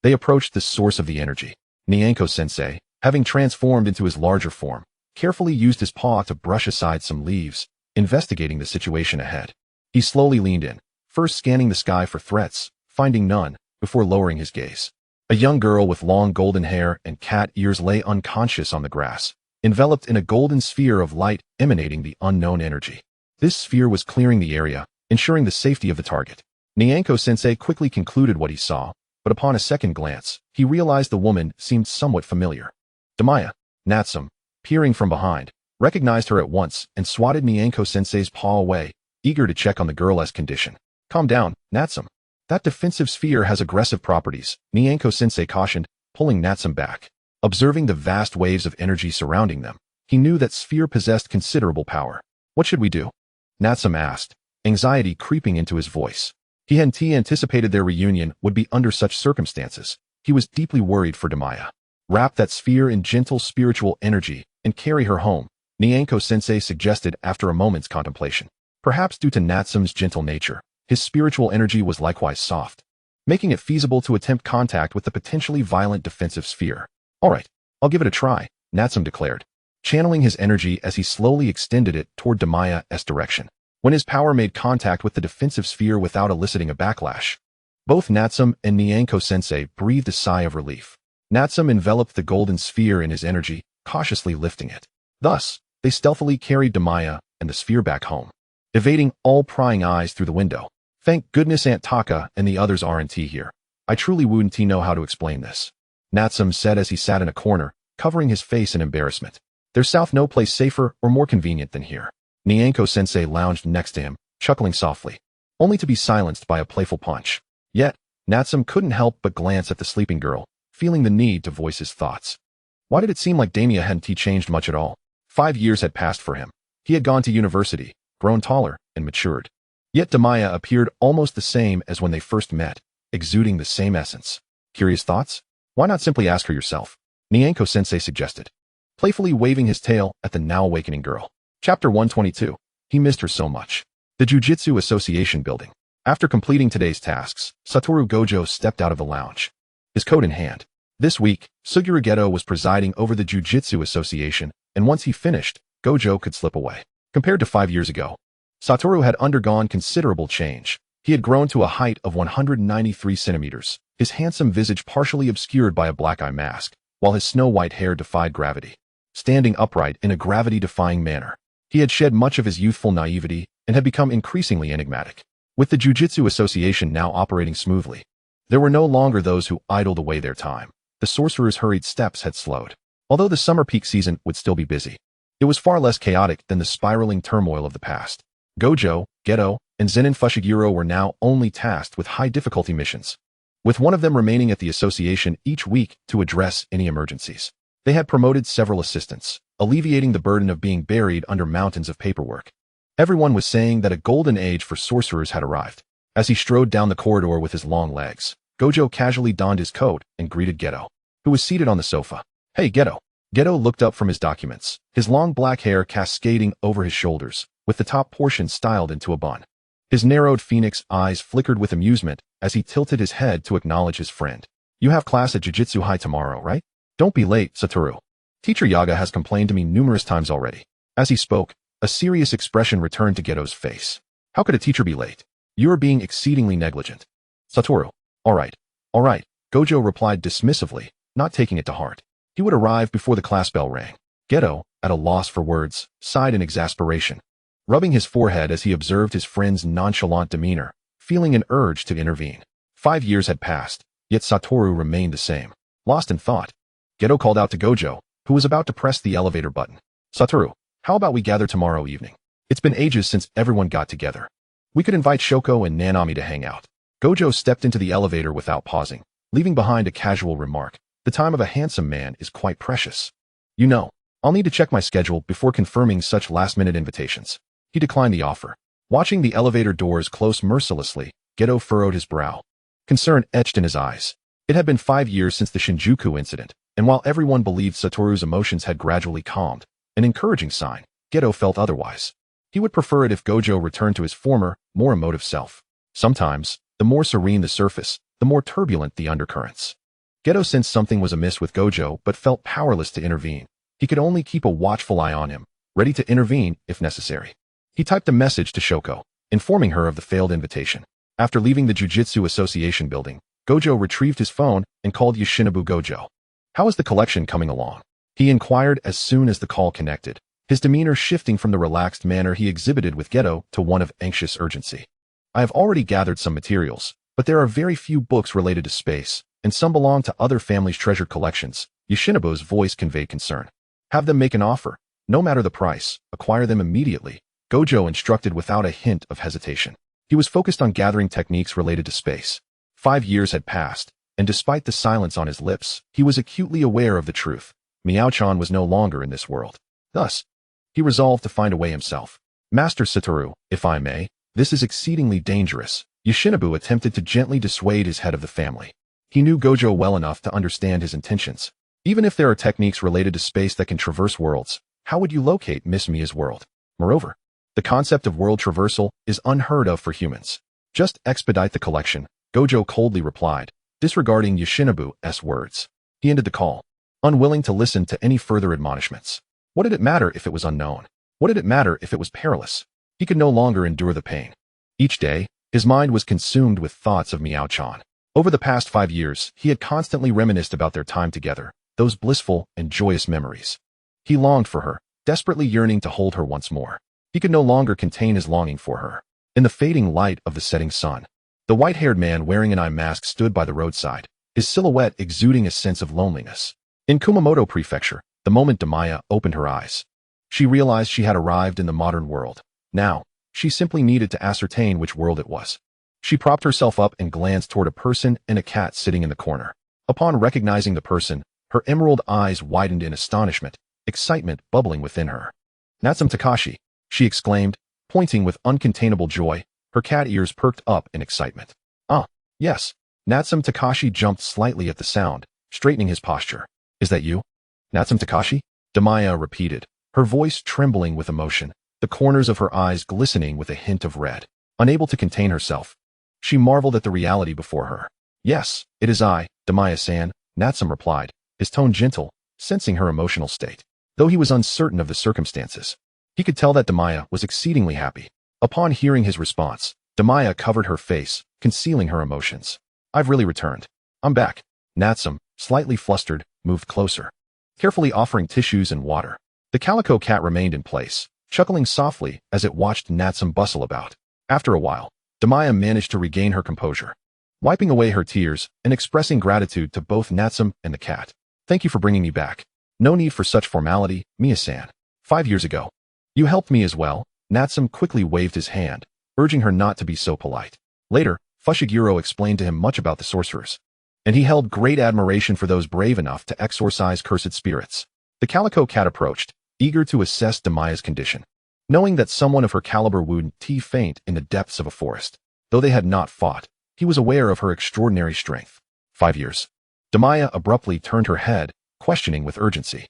[SPEAKER 1] they approached the source of the energy. Nyanko-sensei, having transformed into his larger form, carefully used his paw to brush aside some leaves, investigating the situation ahead. He slowly leaned in, first scanning the sky for threats, finding none, before lowering his gaze. A young girl with long golden hair and cat ears lay unconscious on the grass, enveloped in a golden sphere of light emanating the unknown energy. This sphere was clearing the area, ensuring the safety of the target. Nyanko-sensei quickly concluded what he saw, but upon a second glance, he realized the woman seemed somewhat familiar. Damiya. Natsume, peering from behind, recognized her at once and swatted Nyanko-sensei's paw away, eager to check on the girl's condition. "Calm down, Natsume. That defensive sphere has aggressive properties," Nyanko-sensei cautioned, pulling Natsume back. Observing the vast waves of energy surrounding them, he knew that sphere possessed considerable power. "What should we do?" Natsume asked, anxiety creeping into his voice. He hadn't anticipated their reunion would be under such circumstances. He was deeply worried for Damiya. "Wrap that sphere in gentle spiritual energy and carry her home," Nyanko-sensei suggested after a moment's contemplation. Perhaps due to Natsume's gentle nature, His spiritual energy was likewise soft, making it feasible to attempt contact with the potentially violent defensive sphere. All right, I'll give it a try, Natsum declared, channeling his energy as he slowly extended it toward Damiya's direction. When his power made contact with the defensive sphere without eliciting a backlash, both Natsum and Nyanko-sensei breathed a sigh of relief. Natsum enveloped the golden sphere in his energy, cautiously lifting it. Thus, they stealthily carried Damiya and the sphere back home, evading all prying eyes through the window. Thank goodness Aunt Taka and the others aren't here. I truly wouldn't know how to explain this, Natsum said as he sat in a corner, covering his face in embarrassment. There's south no place safer or more convenient than here. Nyanko-sensei lounged next to him, chuckling softly, only to be silenced by a playful punch. Yet, Natsum couldn't help but glance at the sleeping girl, feeling the need to voice his thoughts. Why did it seem like Damiya hadn't changed much at all? 5 years had passed for him. He had gone to university, grown taller, and matured. Yet Damiya appeared almost the same as when they first met, exuding the same essence. Curious thoughts? Why not simply ask her yourself? Nyanko-sensei suggested, playfully waving his tail at the now awakening girl. Chapter 122. He missed her so much. The Jujutsu Association building. After completing today's tasks, Satoru Gojo stepped out of the lounge, his coat in hand. This week, Suguru Geto was presiding over the Jujutsu Association, and once he finished, Gojo could slip away. Compared to 5 years ago, Satoru had undergone considerable change. He had grown to a height of 193 centimeters, his handsome visage partially obscured by a black eye mask, while his snow-white hair defied gravity, standing upright in a gravity-defying manner. He had shed much of his youthful naivety and had become increasingly enigmatic. With the Jujutsu Association now operating smoothly, there were no longer those who idled away their time. The sorcerer's hurried steps had slowed. Although the summer peak season would still be busy, it was far less chaotic than the spiraling turmoil of the past. Gojo, Geto, and Zenin Fushiguro were now only tasked with high-difficulty missions, with one of them remaining at the association each week to address any emergencies. They had promoted several assistants, alleviating the burden of being buried under mountains of paperwork. Everyone was saying that a golden age for sorcerers had arrived. As he strode down the corridor with his long legs, Gojo casually donned his coat and greeted Geto, who was seated on the sofa. Hey, Geto. Geto looked up from his documents, his long black hair cascading over his shoulders, with the top portion styled into a bun. His narrowed phoenix eyes flickered with amusement as he tilted his head to acknowledge his friend. You have class at Jujutsu High tomorrow, right? Don't be late, Satoru. Teacher Yaga has complained to me numerous times already. As he spoke, a serious expression returned to Geto's face. How could a teacher be late? You are being exceedingly negligent. Satoru. All right. Gojo replied dismissively, not taking it to heart. He would arrive before the class bell rang. Geto, at a loss for words, sighed in exasperation, rubbing his forehead as he observed his friend's nonchalant demeanor, feeling an urge to intervene. 5 years had passed, yet Satoru remained the same. Lost in thought, Geto called out to Gojo, who was about to press the elevator button. Satoru, how about we gather tomorrow evening? It's been ages since everyone got together. We could invite Shoko and Nanami to hang out. Gojo stepped into the elevator without pausing, leaving behind a casual remark. The time of a handsome man is quite precious. You know, I'll need to check my schedule before confirming such last-minute invitations. He declined the offer. Watching the elevator doors close mercilessly, Geto furrowed his brow. Concern etched in his eyes. It had been 5 years since the Shinjuku incident, and while everyone believed Satoru's emotions had gradually calmed, an encouraging sign, Geto felt otherwise. He would prefer it if Gojo returned to his former, more emotive self. Sometimes, the more serene the surface, the more turbulent the undercurrents. Geto sensed something was amiss with Gojo but felt powerless to intervene. He could only keep a watchful eye on him, ready to intervene if necessary. He typed a message to Shoko, informing her of the failed invitation. After leaving the Jujutsu Association building, Gojo retrieved his phone and called Yoshinobu Gojo. How is the collection coming along? He inquired as soon as the call connected, his demeanor shifting from the relaxed manner he exhibited with Geto to one of anxious urgency. I have already gathered some materials, but there are very few books related to space, and some belong to other families' treasured collections. Yoshinobu's voice conveyed concern. Have them make an offer. No matter the price, acquire them immediately, Gojo instructed without a hint of hesitation. He was focused on gathering techniques related to space. 5 years had passed, and despite the silence on his lips, he was acutely aware of the truth. Miao-chan was no longer in this world. Thus, he resolved to find a way himself. Master Satoru, if I may, this is exceedingly dangerous. Yoshinobu attempted to gently dissuade his head of the family. He knew Gojo well enough to understand his intentions. Even if there are techniques related to space that can traverse worlds, how would you locate Miss Mia's world? Moreover, the concept of world traversal is unheard of for humans. Just expedite the collection, Gojo coldly replied, disregarding Yoshinobu's words. He ended the call, unwilling to listen to any further admonishments. What did it matter if it was unknown? What did it matter if it was perilous? He could no longer endure the pain. Each day, his mind was consumed with thoughts of Miao-chan. Over the past 5 years, he had constantly reminisced about their time together, those blissful and joyous memories. He longed for her, desperately yearning to hold her once more. He could no longer contain his longing for her. In the fading light of the setting sun, the white-haired man wearing an eye mask stood by the roadside, his silhouette exuding a sense of loneliness. In Kumamoto Prefecture, the moment Damiya opened her eyes, she realized she had arrived in the modern world. Now, she simply needed to ascertain which world it was. She propped herself up and glanced toward a person and a cat sitting in the corner. Upon recognizing the person, her emerald eyes widened in astonishment, excitement bubbling within her. Natsume Takashi, she exclaimed, pointing with uncontainable joy, her cat ears perked up in excitement. Ah, yes. Natsume Takashi jumped slightly at the sound, straightening his posture. Is that you? Natsume Takashi? Damiya repeated, her voice trembling with emotion, the corners of her eyes glistening with a hint of red. Unable to contain herself, she marveled at the reality before her. Yes, it is I, Damiya-san, Natsume replied, his tone gentle, sensing her emotional state. Though he was uncertain of the circumstances, he could tell that Damiya was exceedingly happy. Upon hearing his response, Damiya covered her face, concealing her emotions. I've really returned. I'm back. Natsume, slightly flustered, moved closer, carefully offering tissues and water. The calico cat remained in place, chuckling softly as it watched Natsume bustle about. After a while, Damiya managed to regain her composure, wiping away her tears and expressing gratitude to both Natsume and the cat. Thank you for bringing me back. No need for such formality, Miya-san. 5 years ago, you helped me as well. Natsume quickly waved his hand, urging her not to be so polite. Later, Fushiguro explained to him much about the sorcerers, and he held great admiration for those brave enough to exorcise cursed spirits. The calico cat approached, eager to assess Damiya's condition, knowing that someone of her caliber wouldn't faint in the depths of a forest. Though they had not fought, he was aware of her extraordinary strength. 5 years. Damiya abruptly turned her head, questioning with urgency.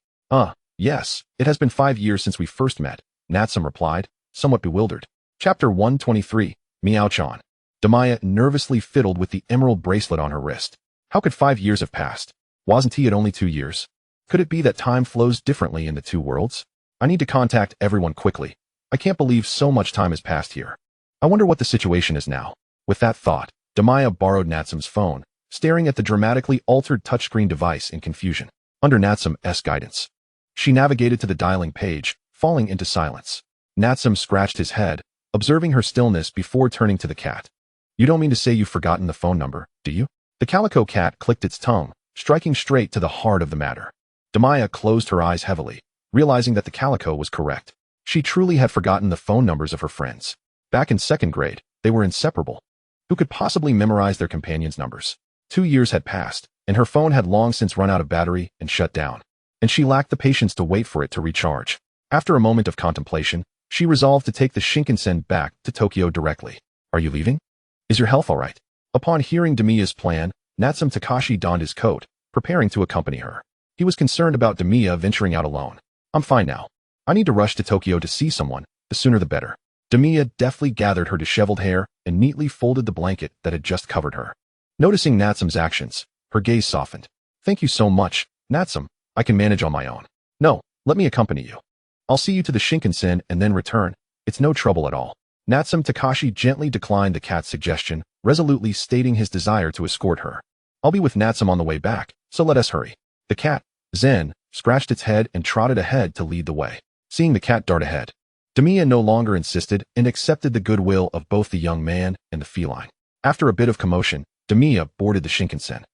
[SPEAKER 1] Yes, it has been 5 years since we first met, Natsume replied, somewhat bewildered. Chapter 123, Miao-chan. Damiya nervously fiddled with the emerald bracelet on her wrist. How could 5 years have passed? Wasn't he at only 2 years? Could it be that time flows differently in the two worlds? I need to contact everyone quickly. I can't believe so much time has passed here. I wonder what the situation is now. With that thought, Damiya borrowed Natsume's phone, staring at the dramatically altered touchscreen device in confusion. Under Natsume's guidance, she navigated to the dialing page, falling into silence. Natsume scratched his head, observing her stillness before turning to the cat. You don't mean to say you've forgotten the phone number, do you? The calico cat clicked its tongue, striking straight to the heart of the matter. Damiya closed her eyes heavily, realizing that the calico was correct. She truly had forgotten the phone numbers of her friends. Back in 2nd grade, they were inseparable. Who could possibly memorize their companions' numbers? 2 years had passed, and her phone had long since run out of battery and shut down, and she lacked the patience to wait for it to recharge. After a moment of contemplation, she resolved to take the Shinkansen back to Tokyo directly. Are you leaving? Is your health all right? Upon hearing Damiya's plan, Natsume Takashi donned his coat, preparing to accompany her. He was concerned about Damiya venturing out alone. I'm fine now. I need to rush to Tokyo to see someone, the sooner the better. Damiya deftly gathered her disheveled hair and neatly folded the blanket that had just covered her. Noticing Natsume's actions, her gaze softened. Thank you so much, Natsume. I can manage on my own. No, let me accompany you. I'll see you to the Shinkansen and then return. It's no trouble at all. Natsume Takashi gently declined the cat's suggestion, resolutely stating his desire to escort her. I'll be with Natsume on the way back, so let us hurry. The cat, Zen, scratched its head and trotted ahead to lead the way. Seeing the cat dart ahead, Damiya no longer insisted and accepted the goodwill of both the young man and the feline. After a bit of commotion, Damiya boarded the Shinkansen,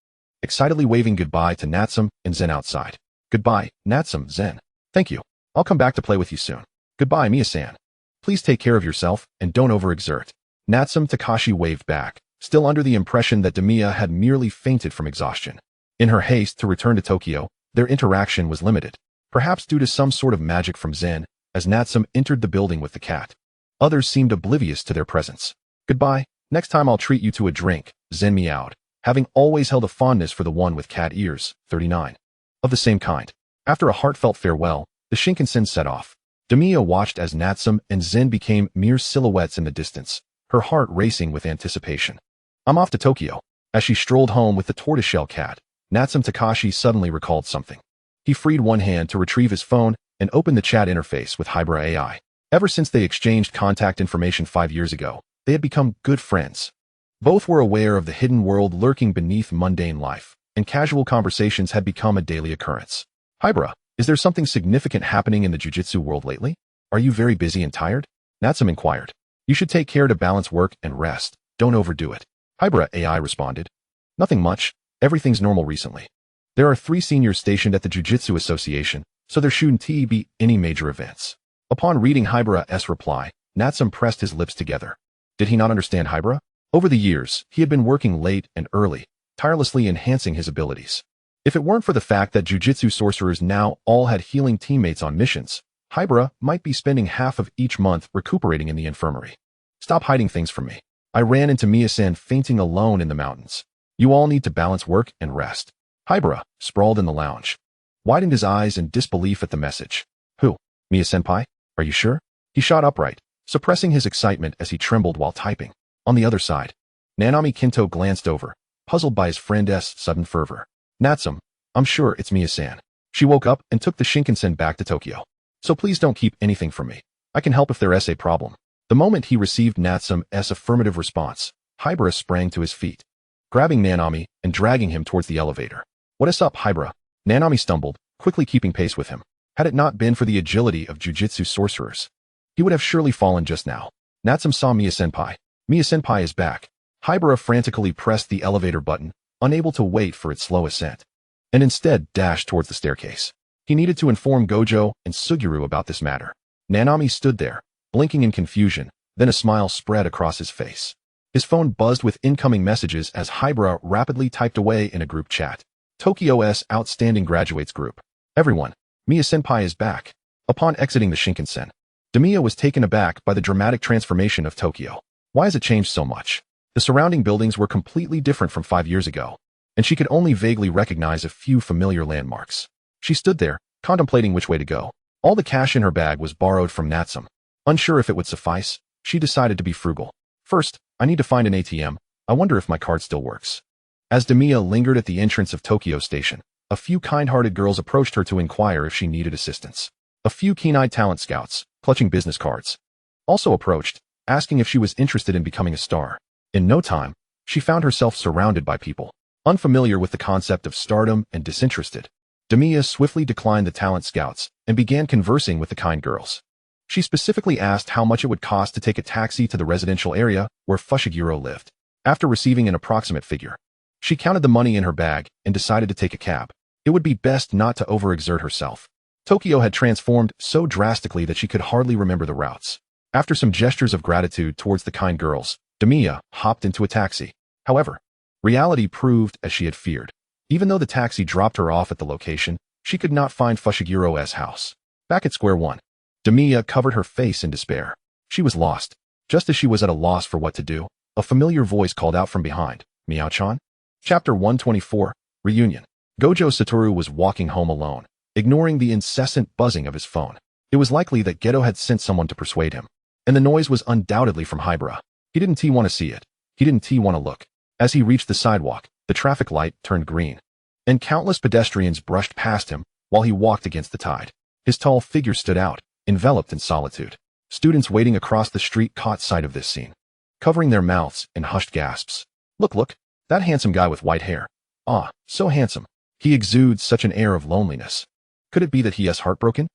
[SPEAKER 1] excitedly waving goodbye to Natsume and Zen outside. Goodbye, Natsume, Zen. Thank you. I'll come back to play with you soon. Goodbye, Miya-san. Please take care of yourself and don't overexert. Natsume Takashi waved back, still under the impression that Damiya had merely fainted from exhaustion. In her haste to return to Tokyo, their interaction was limited, perhaps due to some sort of magic from Zen, as Natsume entered the building with the cat. Others seemed oblivious to their presence. Goodbye, next time I'll treat you to a drink, Zen meowed, having always held a fondness for the one with cat ears, 39. Of the same kind. After a heartfelt farewell, the Shinkansen set off. Damiya watched as Natsume and Zen became mere silhouettes in the distance, her heart racing with anticipation. "I'm off to Tokyo." As she strolled home with the tortoiseshell cat, Natsume Takashi suddenly recalled something. He freed one hand to retrieve his phone and opened the chat interface with Hybra AI. Ever since they exchanged contact information 5 years ago, they had become good friends. Both were aware of the hidden world lurking beneath mundane life, and casual conversations had become a daily occurrence. "Hybra, is there something significant happening in the Jujutsu world lately? Are you very busy and tired?" Natsume inquired. "You should take care to balance work and rest. Don't overdo it." Hybra AI responded. "Nothing much. Everything's normal recently. There are 3 seniors stationed at the Jujutsu Association, so there shouldn't be any major events." Upon reading Hybra's reply, Natsume pressed his lips together. Did he not understand Hybra? Over the years, he had been working late and early, tirelessly enhancing his abilities. If it weren't for the fact that Jujutsu sorcerers now all had healing teammates on missions, Hybra might be spending half of each month recuperating in the infirmary. "Stop hiding things from me. I ran into Miya-san fainting alone in the mountains. You all need to balance work and rest." Hybra sprawled in the lounge, widened his eyes in disbelief at the message. "Who? Miya-senpai? Are you sure?" He shot upright, suppressing his excitement as he trembled while typing. On the other side, Nanami Kinto glanced over, puzzled by his friend's sudden fervor. "Natsume, I'm sure it's Miya-san. She woke up and took the Shinkansen back to Tokyo. So please don't keep anything from me. I can help if there's a problem." The moment he received Natsume's affirmative response, Hybra sprang to his feet, grabbing Nanami and dragging him towards the elevator. "What is up, Hybra?" Nanami stumbled, quickly keeping pace with him. Had it not been for the agility of Jujutsu sorcerers, he would have surely fallen just now. Natsume saw Miya-senpai. "Miya-senpai is back." Hybra frantically pressed the elevator button, unable to wait for its slow ascent, and instead dashed towards the staircase. He needed to inform Gojo and Suguru about this matter. Nanami stood there, blinking in confusion, then a smile spread across his face. His phone buzzed with incoming messages as Hybra rapidly typed away in a group chat. "Tokyo's Outstanding Graduates Group. Everyone, Miya-senpai is back." Upon exiting the Shinkansen, Damiya was taken aback by the dramatic transformation of Tokyo. Why has it changed so much? The surrounding buildings were completely different from 5 years ago, and she could only vaguely recognize a few familiar landmarks. She stood there, contemplating which way to go. All the cash in her bag was borrowed from Natsume. Unsure if it would suffice, she decided to be frugal. "First, I need to find an ATM. I wonder if my card still works." As Damiya lingered at the entrance of Tokyo Station, a few kind-hearted girls approached her to inquire if she needed assistance. A few keen-eyed talent scouts, clutching business cards, also approached, asking if she was interested in becoming a star. In no time, she found herself surrounded by people, unfamiliar with the concept of stardom and disinterested. Damiya swiftly declined the talent scouts and began conversing with the kind girls. She specifically asked how much it would cost to take a taxi to the residential area where Fushiguro lived. After receiving an approximate figure, she counted the money in her bag and decided to take a cab. It would be best not to overexert herself. Tokyo had transformed so drastically that she could hardly remember the routes. After some gestures of gratitude towards the kind girls, Damiya hopped into a taxi. However, reality proved as she had feared. Even though the taxi dropped her off at the location, she could not find Fushigiro's house. Back at square one, Damiya covered her face in despair. She was lost. Just as she was at a loss for what to do, a familiar voice called out from behind. "Miao-chan?" Chapter 124, Reunion. Gojo Satoru was walking home alone, ignoring the incessant buzzing of his phone. It was likely that Geto had sent someone to persuade him, and the noise was undoubtedly from Hybra. He didn't want to see it. He didn't want to look. As he reached the sidewalk, the traffic light turned green, and countless pedestrians brushed past him while he walked against the tide. His tall figure stood out, enveloped in solitude. Students waiting across the street caught sight of this scene, covering their mouths in hushed gasps. Look, that handsome guy with white hair. Ah, so handsome. He exudes such an air of loneliness. Could it be that he is heartbroken?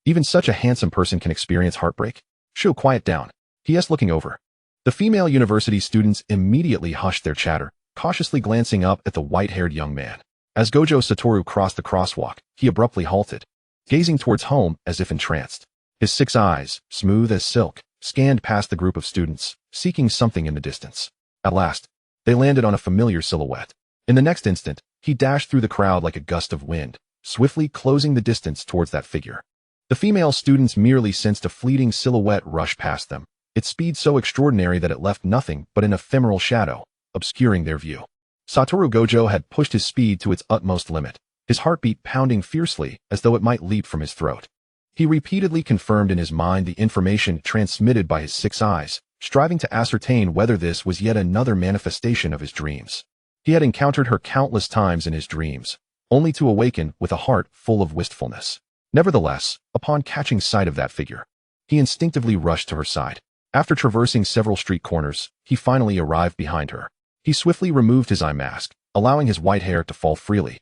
[SPEAKER 1] Even such a handsome person can experience heartbreak? Shoo, quiet down. He is looking over. The female university students immediately hushed their chatter, cautiously glancing up at the white-haired young man. As Gojo Satoru crossed the crosswalk, he abruptly halted, gazing towards home as if entranced. His 6 eyes, smooth as silk, scanned past the group of students, seeking something in the distance. At last, they landed on a familiar silhouette. In the next instant, he dashed through the crowd like a gust of wind, swiftly closing the distance towards that figure. The female students merely sensed a fleeting silhouette rush past them, its speed so extraordinary that it left nothing but an ephemeral shadow, obscuring their view. Satoru Gojo had pushed his speed to its utmost limit, his heartbeat pounding fiercely as though it might leap from his throat. He repeatedly confirmed in his mind the information transmitted by his 6 eyes, striving to ascertain whether this was yet another manifestation of his dreams. He had encountered her countless times in his dreams, only to awaken with a heart full of wistfulness. Nevertheless, upon catching sight of that figure, he instinctively rushed to her side. After traversing several street corners, he finally arrived behind her. He swiftly removed his eye mask, allowing his white hair to fall freely,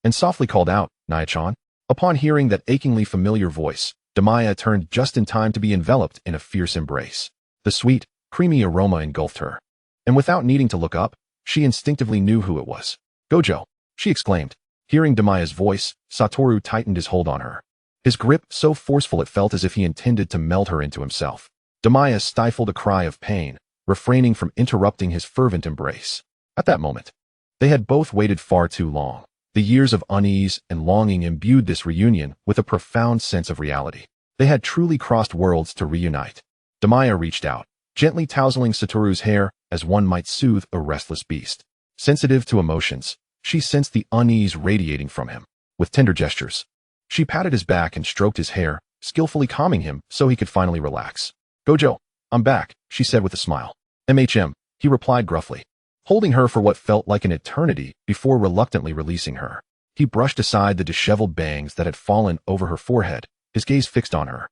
[SPEAKER 1] and softly called out, "Naya-chan?" Upon hearing that achingly familiar voice, Damiya turned just in time to be enveloped in a fierce embrace. The sweet, creamy aroma engulfed her, and without needing to look up, she instinctively knew who it was. "Gojo!" she exclaimed. Hearing Damiya's voice, Satoru tightened his hold on her. His grip so forceful it felt as if he intended to meld her into himself. Damiya stifled a cry of pain, refraining from interrupting his fervent embrace. At that moment, they had both waited far too long. The years of unease and longing imbued this reunion with a profound sense of reality. They had truly crossed worlds to reunite. Damiya reached out, gently tousling Satoru's hair as one might soothe a restless beast. Sensitive to emotions, she sensed the unease radiating from him. With tender gestures, she patted his back and stroked his hair, skillfully calming him so he could finally relax. "Gojo, I'm back," she said with a smile. "MHM," he replied gruffly, holding her for what felt like an eternity before reluctantly releasing her. He brushed aside the disheveled bangs that had fallen over her forehead, his gaze fixed on her,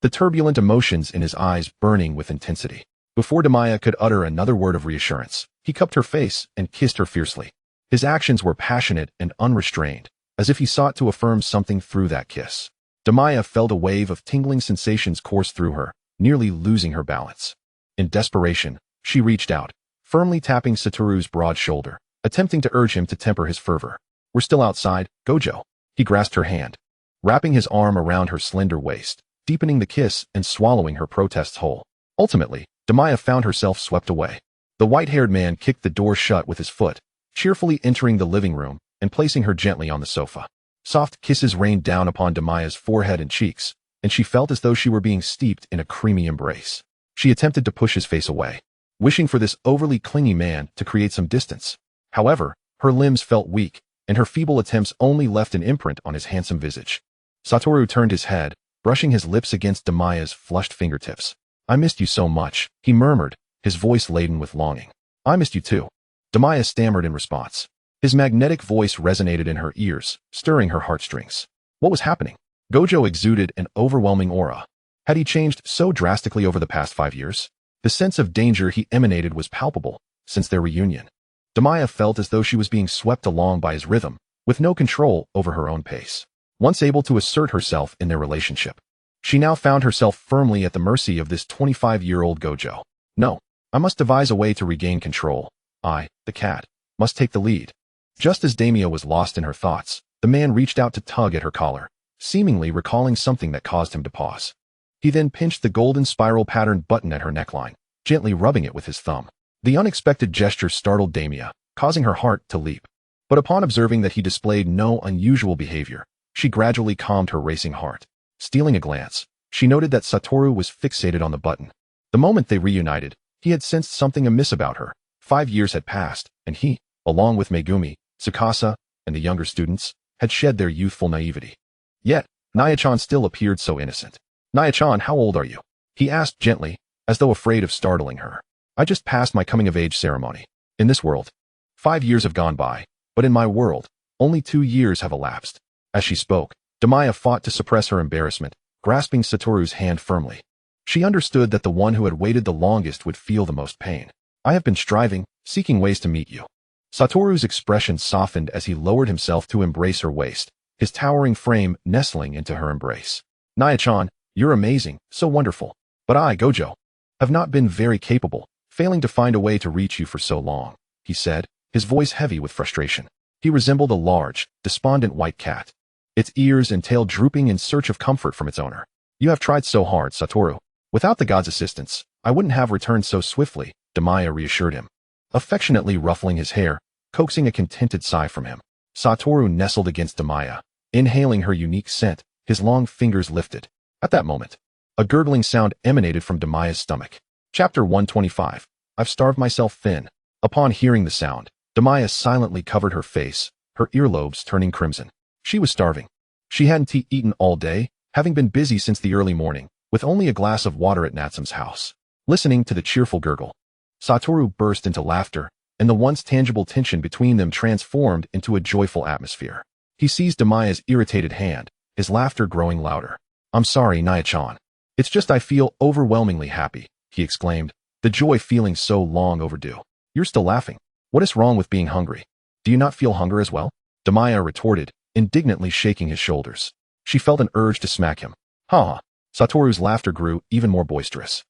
[SPEAKER 1] the turbulent emotions in his eyes burning with intensity. Before Damiya could utter another word of reassurance, he cupped her face and kissed her fiercely. His actions were passionate and unrestrained, as if he sought to affirm something through that kiss. Damiya felt a wave of tingling sensations course through her, nearly losing her balance. In desperation, she reached out, firmly tapping Satoru's broad shoulder, attempting to urge him to temper his fervor. "We're still outside, Gojo." He grasped her hand, wrapping his arm around her slender waist, deepening the kiss and swallowing her protests whole. Ultimately, Damiya found herself swept away. The white-haired man kicked the door shut with his foot, cheerfully entering the living room and placing her gently on the sofa. Soft kisses rained down upon Damiya's forehead and cheeks, and she felt as though she were being steeped in a creamy embrace. She attempted to push his face away, wishing for this overly clingy man to create some distance. However, her limbs felt weak, and her feeble attempts only left an imprint on his handsome visage. Satoru turned his head, brushing his lips against Damiya's flushed fingertips. "I missed you so much," he murmured, his voice laden with longing. "I missed you too," Damiya stammered in response. His magnetic voice resonated in her ears, stirring her heartstrings. What was happening? Gojo exuded an overwhelming aura. Had he changed so drastically over the past 5 years? The sense of danger he emanated was palpable since their reunion. Damiya felt as though she was being swept along by his rhythm, with no control over her own pace. Once able to assert herself in their relationship, she now found herself firmly at the mercy of this 25-year-old Gojo. "No, I must devise a way to regain control. I, the cat, must take the lead." Just as Damiya was lost in her thoughts, the man reached out to tug at her collar, seemingly recalling something that caused him to pause. He then pinched the golden spiral-patterned button at her neckline, gently rubbing it with his thumb. The unexpected gesture startled Damiya, causing her heart to leap. But upon observing that he displayed no unusual behavior, she gradually calmed her racing heart. Stealing a glance, she noted that Satoru was fixated on the button. The moment they reunited, he had sensed something amiss about her. 5 years had passed, and he, along with Megumi, Tsukasa, and the younger students, had shed their youthful naivety. Yet, Naya-chan still appeared so innocent. "Naya-chan, how old are you?" he asked gently, as though afraid of startling her. "I just passed my coming-of-age ceremony. In this world, 5 years have gone by, but in my world, only 2 years have elapsed." As she spoke, Damiya fought to suppress her embarrassment, grasping Satoru's hand firmly. She understood that the one who had waited the longest would feel the most pain. "I have been striving, seeking ways to meet you." Satoru's expression softened as he lowered himself to embrace her waist, his towering frame nestling into her embrace. "Naya-chan, you're amazing, so wonderful. But I, Gojo, have not been very capable, failing to find a way to reach you for so long," he said, his voice heavy with frustration. He resembled a large, despondent white cat, its ears and tail drooping in search of comfort from its owner. "You have tried so hard, Satoru. Without the god's assistance, I wouldn't have returned so swiftly," Damiya reassured him, affectionately ruffling his hair, coaxing a contented sigh from him. Satoru nestled against Damiya, inhaling her unique scent, his long fingers lifted. At that moment, a gurgling sound emanated from Damiya's stomach. Chapter 125. I've starved myself thin. Upon hearing the sound, Damiya silently covered her face, her earlobes turning crimson. She was starving. She hadn't eaten all day, having been busy since the early morning, with only a glass of water at Natsume's house. Listening to the cheerful gurgle, Satoru burst into laughter, and the once tangible tension between them transformed into a joyful atmosphere. He seized Damiya's irritated hand, his laughter growing louder. "I'm sorry, Naya-chan. It's just I feel overwhelmingly happy," he exclaimed, the joy feeling so long overdue. "You're still laughing. What is wrong with being hungry? Do you not feel hunger as well?" Damiya retorted, indignantly shaking his shoulders. She felt an urge to smack him. "Ha!" Satoru's laughter grew even more boisterous.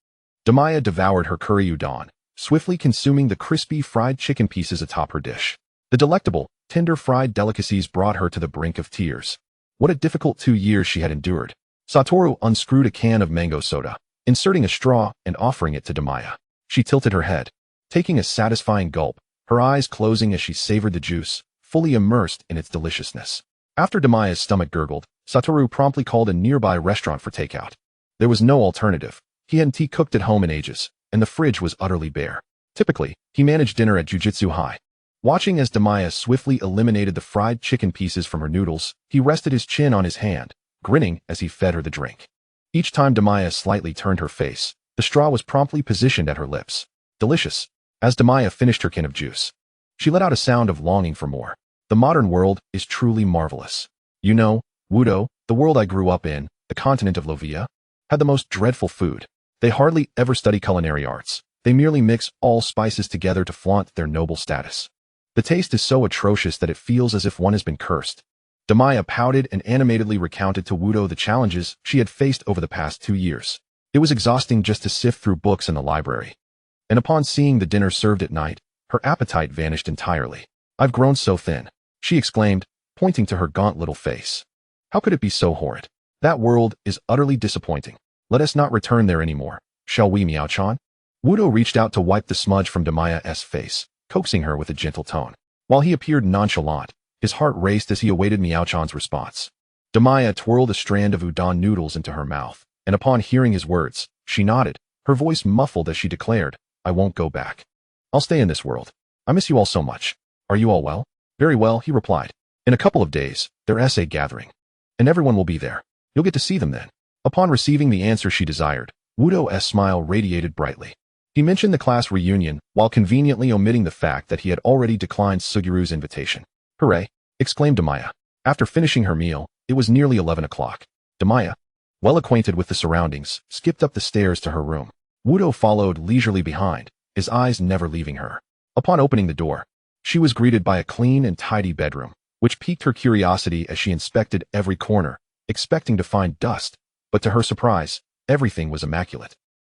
[SPEAKER 1] Damiya devoured her curry udon, swiftly consuming the crispy fried chicken pieces atop her dish. The delectable, tender fried delicacies brought her to the brink of tears. What a difficult 2 years she had endured. Satoru unscrewed a can of mango soda, inserting a straw and offering it to Damiya. She tilted her head, taking a satisfying gulp, her eyes closing as she savored the juice, fully immersed in its deliciousness. After Damiya's stomach gurgled, Satoru promptly called a nearby restaurant for takeout. There was no alternative. He hadn't tea cooked at home in ages, and the fridge was utterly bare. Typically, he managed dinner at Jujutsu High. Watching as Damiya swiftly eliminated the fried chicken pieces from her noodles, he rested his chin on his hand, grinning as he fed her the drink. Each time Damiya slightly turned her face, the straw was promptly positioned at her lips. Delicious. As Damiya finished her can of juice, she let out a sound of longing for more. The modern world is truly marvelous. You know, Wudo, the world I grew up in, the continent of Lovia, had the most dreadful food. They hardly ever study culinary arts. They merely mix all spices together to flaunt their noble status. The taste is so atrocious that it feels as if one has been cursed. Damiya pouted and animatedly recounted to Wudo the challenges she had faced over the past 2 years. It was exhausting just to sift through books in the library. And upon seeing the dinner served at night, her appetite vanished entirely. "I've grown so thin," she exclaimed, pointing to her gaunt little face. "How could it be so horrid? That world is utterly disappointing. Let us not return there anymore, shall we, Miao-chan?" Wudo reached out to wipe the smudge from Damiya's face, coaxing her with a gentle tone. While he appeared nonchalant, his heart raced as he awaited Miao-chan's response. Damiya twirled a strand of udon noodles into her mouth, and upon hearing his words, she nodded, her voice muffled as she declared, "I won't go back. I'll stay in this world. I miss you all so much. Are you all well?" "Very well," he replied. "In a couple of days, their essay gathering. And everyone will be there. You'll get to see them then." Upon receiving the answer she desired, Wudo's smile radiated brightly. He mentioned the class reunion while conveniently omitting the fact that he had already declined Sugiru's invitation. "Hooray!" exclaimed Damiya. After finishing her meal, it was nearly 11 o'clock. Damiya, well acquainted with the surroundings, skipped up the stairs to her room. Wudo followed leisurely behind, his eyes never leaving her. Upon opening the door, she was greeted by a clean and tidy bedroom, which piqued her curiosity as she inspected every corner, expecting to find dust. But to her surprise, everything was immaculate.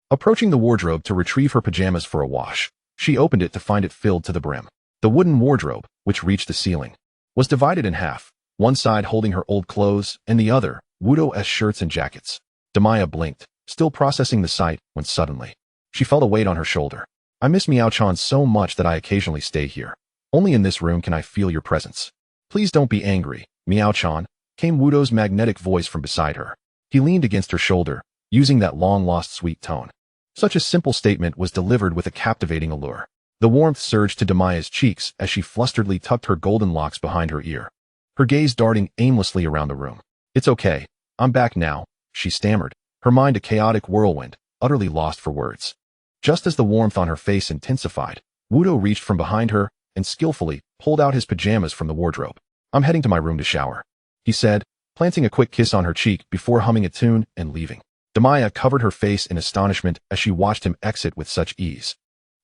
[SPEAKER 1] Approaching the wardrobe to retrieve her pajamas for a wash, she opened it to find it filled to the brim. The wooden wardrobe, which reached the ceiling, was divided in half, one side holding her old clothes and the other, Wudo's shirts and jackets. Damiya blinked, still processing the sight, when suddenly, she felt a weight on her shoulder. "I miss Miao-chan so much that I occasionally stay here. Only in this room can I feel your presence. Please don't be angry, Miao-chan," came Wudo's magnetic voice from beside her. He leaned against her shoulder, using that long-lost sweet tone. Such a simple statement was delivered with a captivating allure. The warmth surged to Damiya's cheeks as she flusteredly tucked her golden locks behind her ear, her gaze darting aimlessly around the room. "It's okay. I'm back now," she stammered, her mind a chaotic whirlwind, utterly lost for words. Just as the warmth on her face intensified, Wudo reached from behind her and skillfully pulled out his pajamas from the wardrobe. "I'm heading to my room to shower," he said, planting a quick kiss on her cheek before humming a tune and leaving. Damiya covered her face in astonishment as she watched him exit with such ease.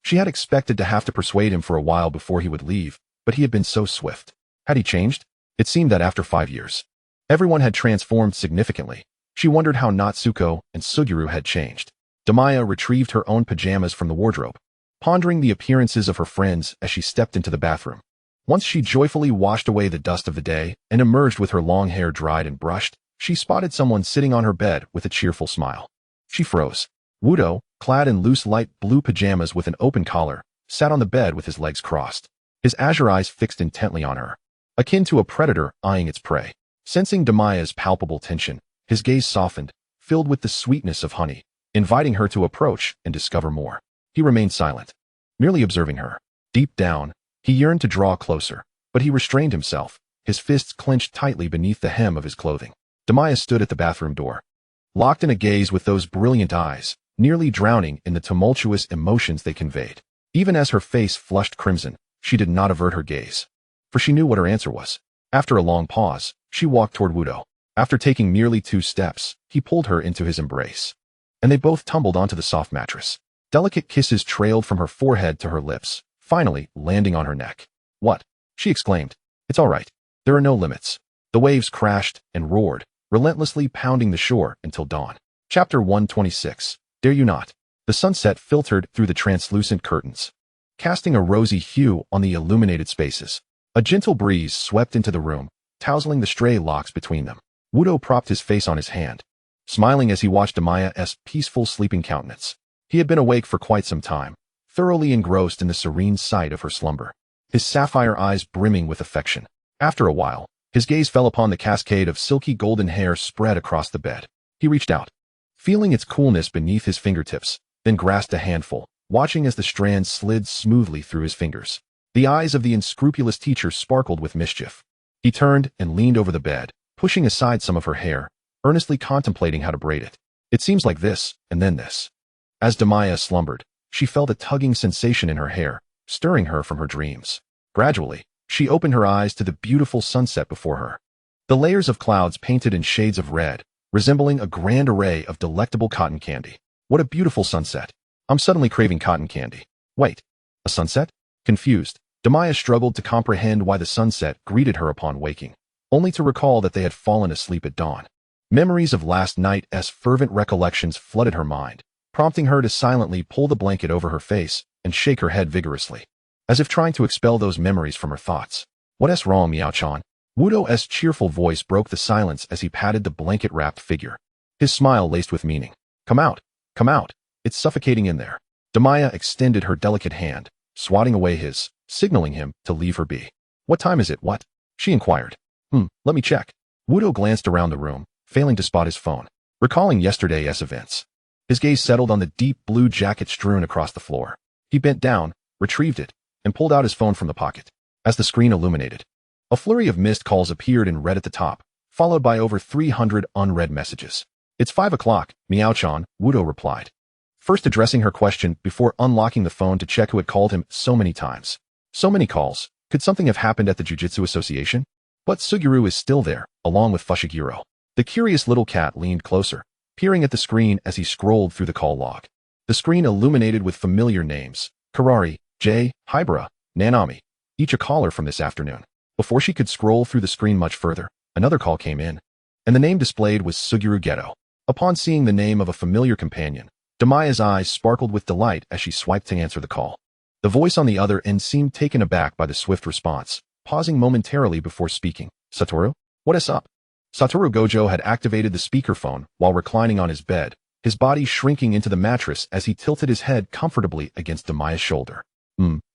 [SPEAKER 1] She had expected to have to persuade him for a while before he would leave, but he had been so swift. Had he changed? It seemed that after 5 years, everyone had transformed significantly. She wondered how Natsuko and Sugiru had changed. Damiya retrieved her own pajamas from the wardrobe, pondering the appearances of her friends as she stepped into the bathroom. Once she joyfully washed away the dust of the day and emerged with her long hair dried and brushed, she spotted someone sitting on her bed with a cheerful smile. She froze. Wudo, clad in loose light blue pajamas with an open collar, sat on the bed with his legs crossed, his azure eyes fixed intently on her, akin to a predator eyeing its prey. Sensing Damiya's palpable tension, his gaze softened, filled with the sweetness of honey, inviting her to approach and discover more. He remained silent, merely observing her. Deep down, he yearned to draw closer, but he restrained himself, his fists clenched tightly beneath the hem of his clothing. Damiya stood at the bathroom door, locked in a gaze with those brilliant eyes, nearly drowning in the tumultuous emotions they conveyed. Even as her face flushed crimson, she did not avert her gaze, for she knew what her answer was. After a long pause, she walked toward Wudo. After taking merely 2 steps, he pulled her into his embrace, and they both tumbled onto the soft mattress. Delicate kisses trailed from her forehead to her lips, finally landing on her neck. "What?" she exclaimed. "It's all right. There are no limits." The waves crashed and roared, relentlessly pounding the shore until dawn. Chapter 126. Dare You Not? The sunset filtered through the translucent curtains, casting a rosy hue on the illuminated spaces. A gentle breeze swept into the room, tousling the stray locks between them. Wudo propped his face on his hand, smiling as he watched Damiya's peaceful sleeping countenance. He had been awake for quite some time, thoroughly engrossed in the serene sight of her slumber, his sapphire eyes brimming with affection. After a while, his gaze fell upon the cascade of silky golden hair spread across the bed. He reached out, feeling its coolness beneath his fingertips, then grasped a handful, watching as the strands slid smoothly through his fingers. The eyes of the unscrupulous teacher sparkled with mischief. He turned and leaned over the bed, pushing aside some of her hair, earnestly contemplating how to braid it. It seems like this, and then this. As Damiya slumbered, she felt a tugging sensation in her hair, stirring her from her dreams. Gradually, she opened her eyes to the beautiful sunset before her. The layers of clouds painted in shades of red, resembling a grand array of delectable cotton candy. What a beautiful sunset. I'm suddenly craving cotton candy. Wait, a sunset? Confused, Damiya struggled to comprehend why the sunset greeted her upon waking, only to recall that they had fallen asleep at dawn. Memories of last night's fervent recollections flooded her mind, prompting her to silently pull the blanket over her face and shake her head vigorously, as if trying to expel those memories from her thoughts. "What's wrong, Miao-chan?" Wudo's cheerful voice broke the silence as he patted the blanket-wrapped figure, his smile laced with meaning. Come out. It's suffocating in there." Damiya extended her delicate hand, swatting away his, signaling him to leave her be. "What time is it, what?" she inquired. Let me check." Wudo glanced around the room, failing to spot his phone. Recalling yesterday's events, his gaze settled on the deep blue jacket strewn across the floor. He bent down, retrieved it, and pulled out his phone from the pocket. As the screen illuminated, a flurry of missed calls appeared in red at the top, followed by over 300 unread messages. "It's 5 o'clock, Miao-chan," Wudo replied, first addressing her question before unlocking the phone to check who had called him so many times. So many calls. Could something have happened at the Jujutsu Association? But Suguru is still there, along with Fushiguro. The curious little cat leaned closer, peering at the screen as he scrolled through the call log. The screen illuminated with familiar names: Karari, Jay, Hibara, Nanami, each a caller from this afternoon. Before she could scroll through the screen much further, another call came in, and the name displayed was Suguru Geto. Upon seeing the name of a familiar companion, Damiya's eyes sparkled with delight as she swiped to answer the call. The voice on the other end seemed taken aback by the swift response, pausing momentarily before speaking. "Satoru? What is up?" Satoru Gojo had activated the speakerphone while reclining on his bed, his body shrinking into the mattress as he tilted his head comfortably against Damiya's shoulder.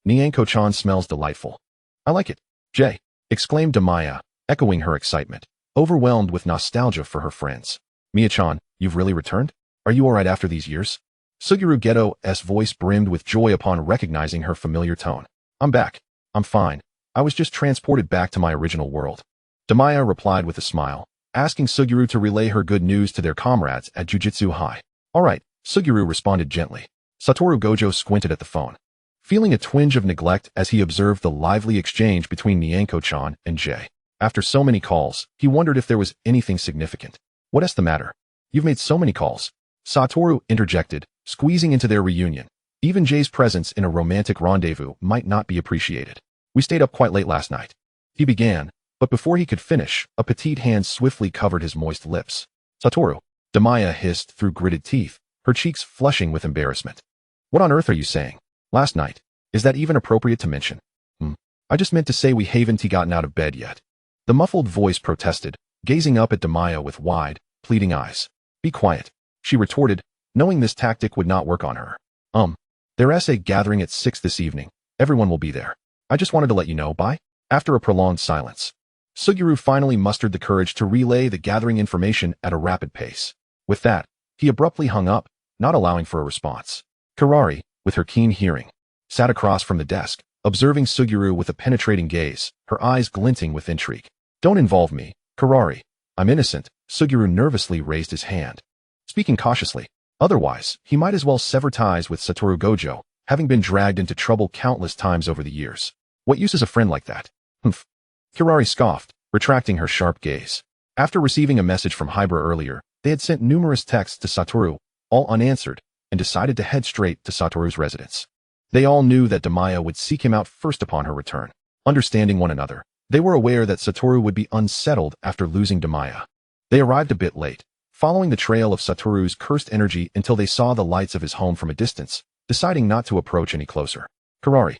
[SPEAKER 1] Nyanko-chan smells delightful. "I like it, Jay," exclaimed Damiya, echoing her excitement, overwhelmed with nostalgia for her friends. "Mia-chan, you've really returned? Are you alright after these years?" Suguru Geto's voice brimmed with joy upon recognizing her familiar tone. "I'm back. I'm fine. I was just transported back to my original world." Damiya replied with a smile, asking Suguru to relay her good news to their comrades at Jujutsu High. "Alright," Suguru responded gently. Satoru Gojo squinted at the phone, feeling a twinge of neglect as he observed the lively exchange between Nyanko-chan and Jay. After so many calls, he wondered if there was anything significant. "What's the matter? You've made so many calls," Satoru interjected, squeezing into their reunion. Even Jay's presence in a romantic rendezvous might not be appreciated. "We stayed up quite late last night," he began, but before he could finish, a petite hand swiftly covered his moist lips. "Satoru," Damiya hissed through gritted teeth, her cheeks flushing with embarrassment. "What on earth are you saying? Last night? Is that even appropriate to mention?" I just meant to say we haven't gotten out of bed yet." The muffled voice protested, gazing up at Damiya with wide, pleading eyes. "Be quiet," she retorted, knowing this tactic would not work on her. There's a gathering at 6 this evening. Everyone will be there. I just wanted to let you know, bye." After a prolonged silence, Suguru finally mustered the courage to relay the gathering information at a rapid pace. With that, he abruptly hung up, not allowing for a response. Karari, with her keen hearing, sat across from the desk, observing Suguru with a penetrating gaze, her eyes glinting with intrigue. "Don't involve me, Karari. I'm innocent." Suguru nervously raised his hand, speaking cautiously. Otherwise, he might as well sever ties with Satoru Gojo, having been dragged into trouble countless times over the years. What use is a friend like that? Humph. Kirari scoffed, retracting her sharp gaze. After receiving a message from Hybra earlier, they had sent numerous texts to Satoru, all unanswered, and decided to head straight to Satoru's residence. They all knew that Damiya would seek him out first upon her return. Understanding one another, they were aware that Satoru would be unsettled after losing Damiya. They arrived a bit late, following the trail of Satoru's cursed energy until they saw the lights of his home from a distance, deciding not to approach any closer. Kirari,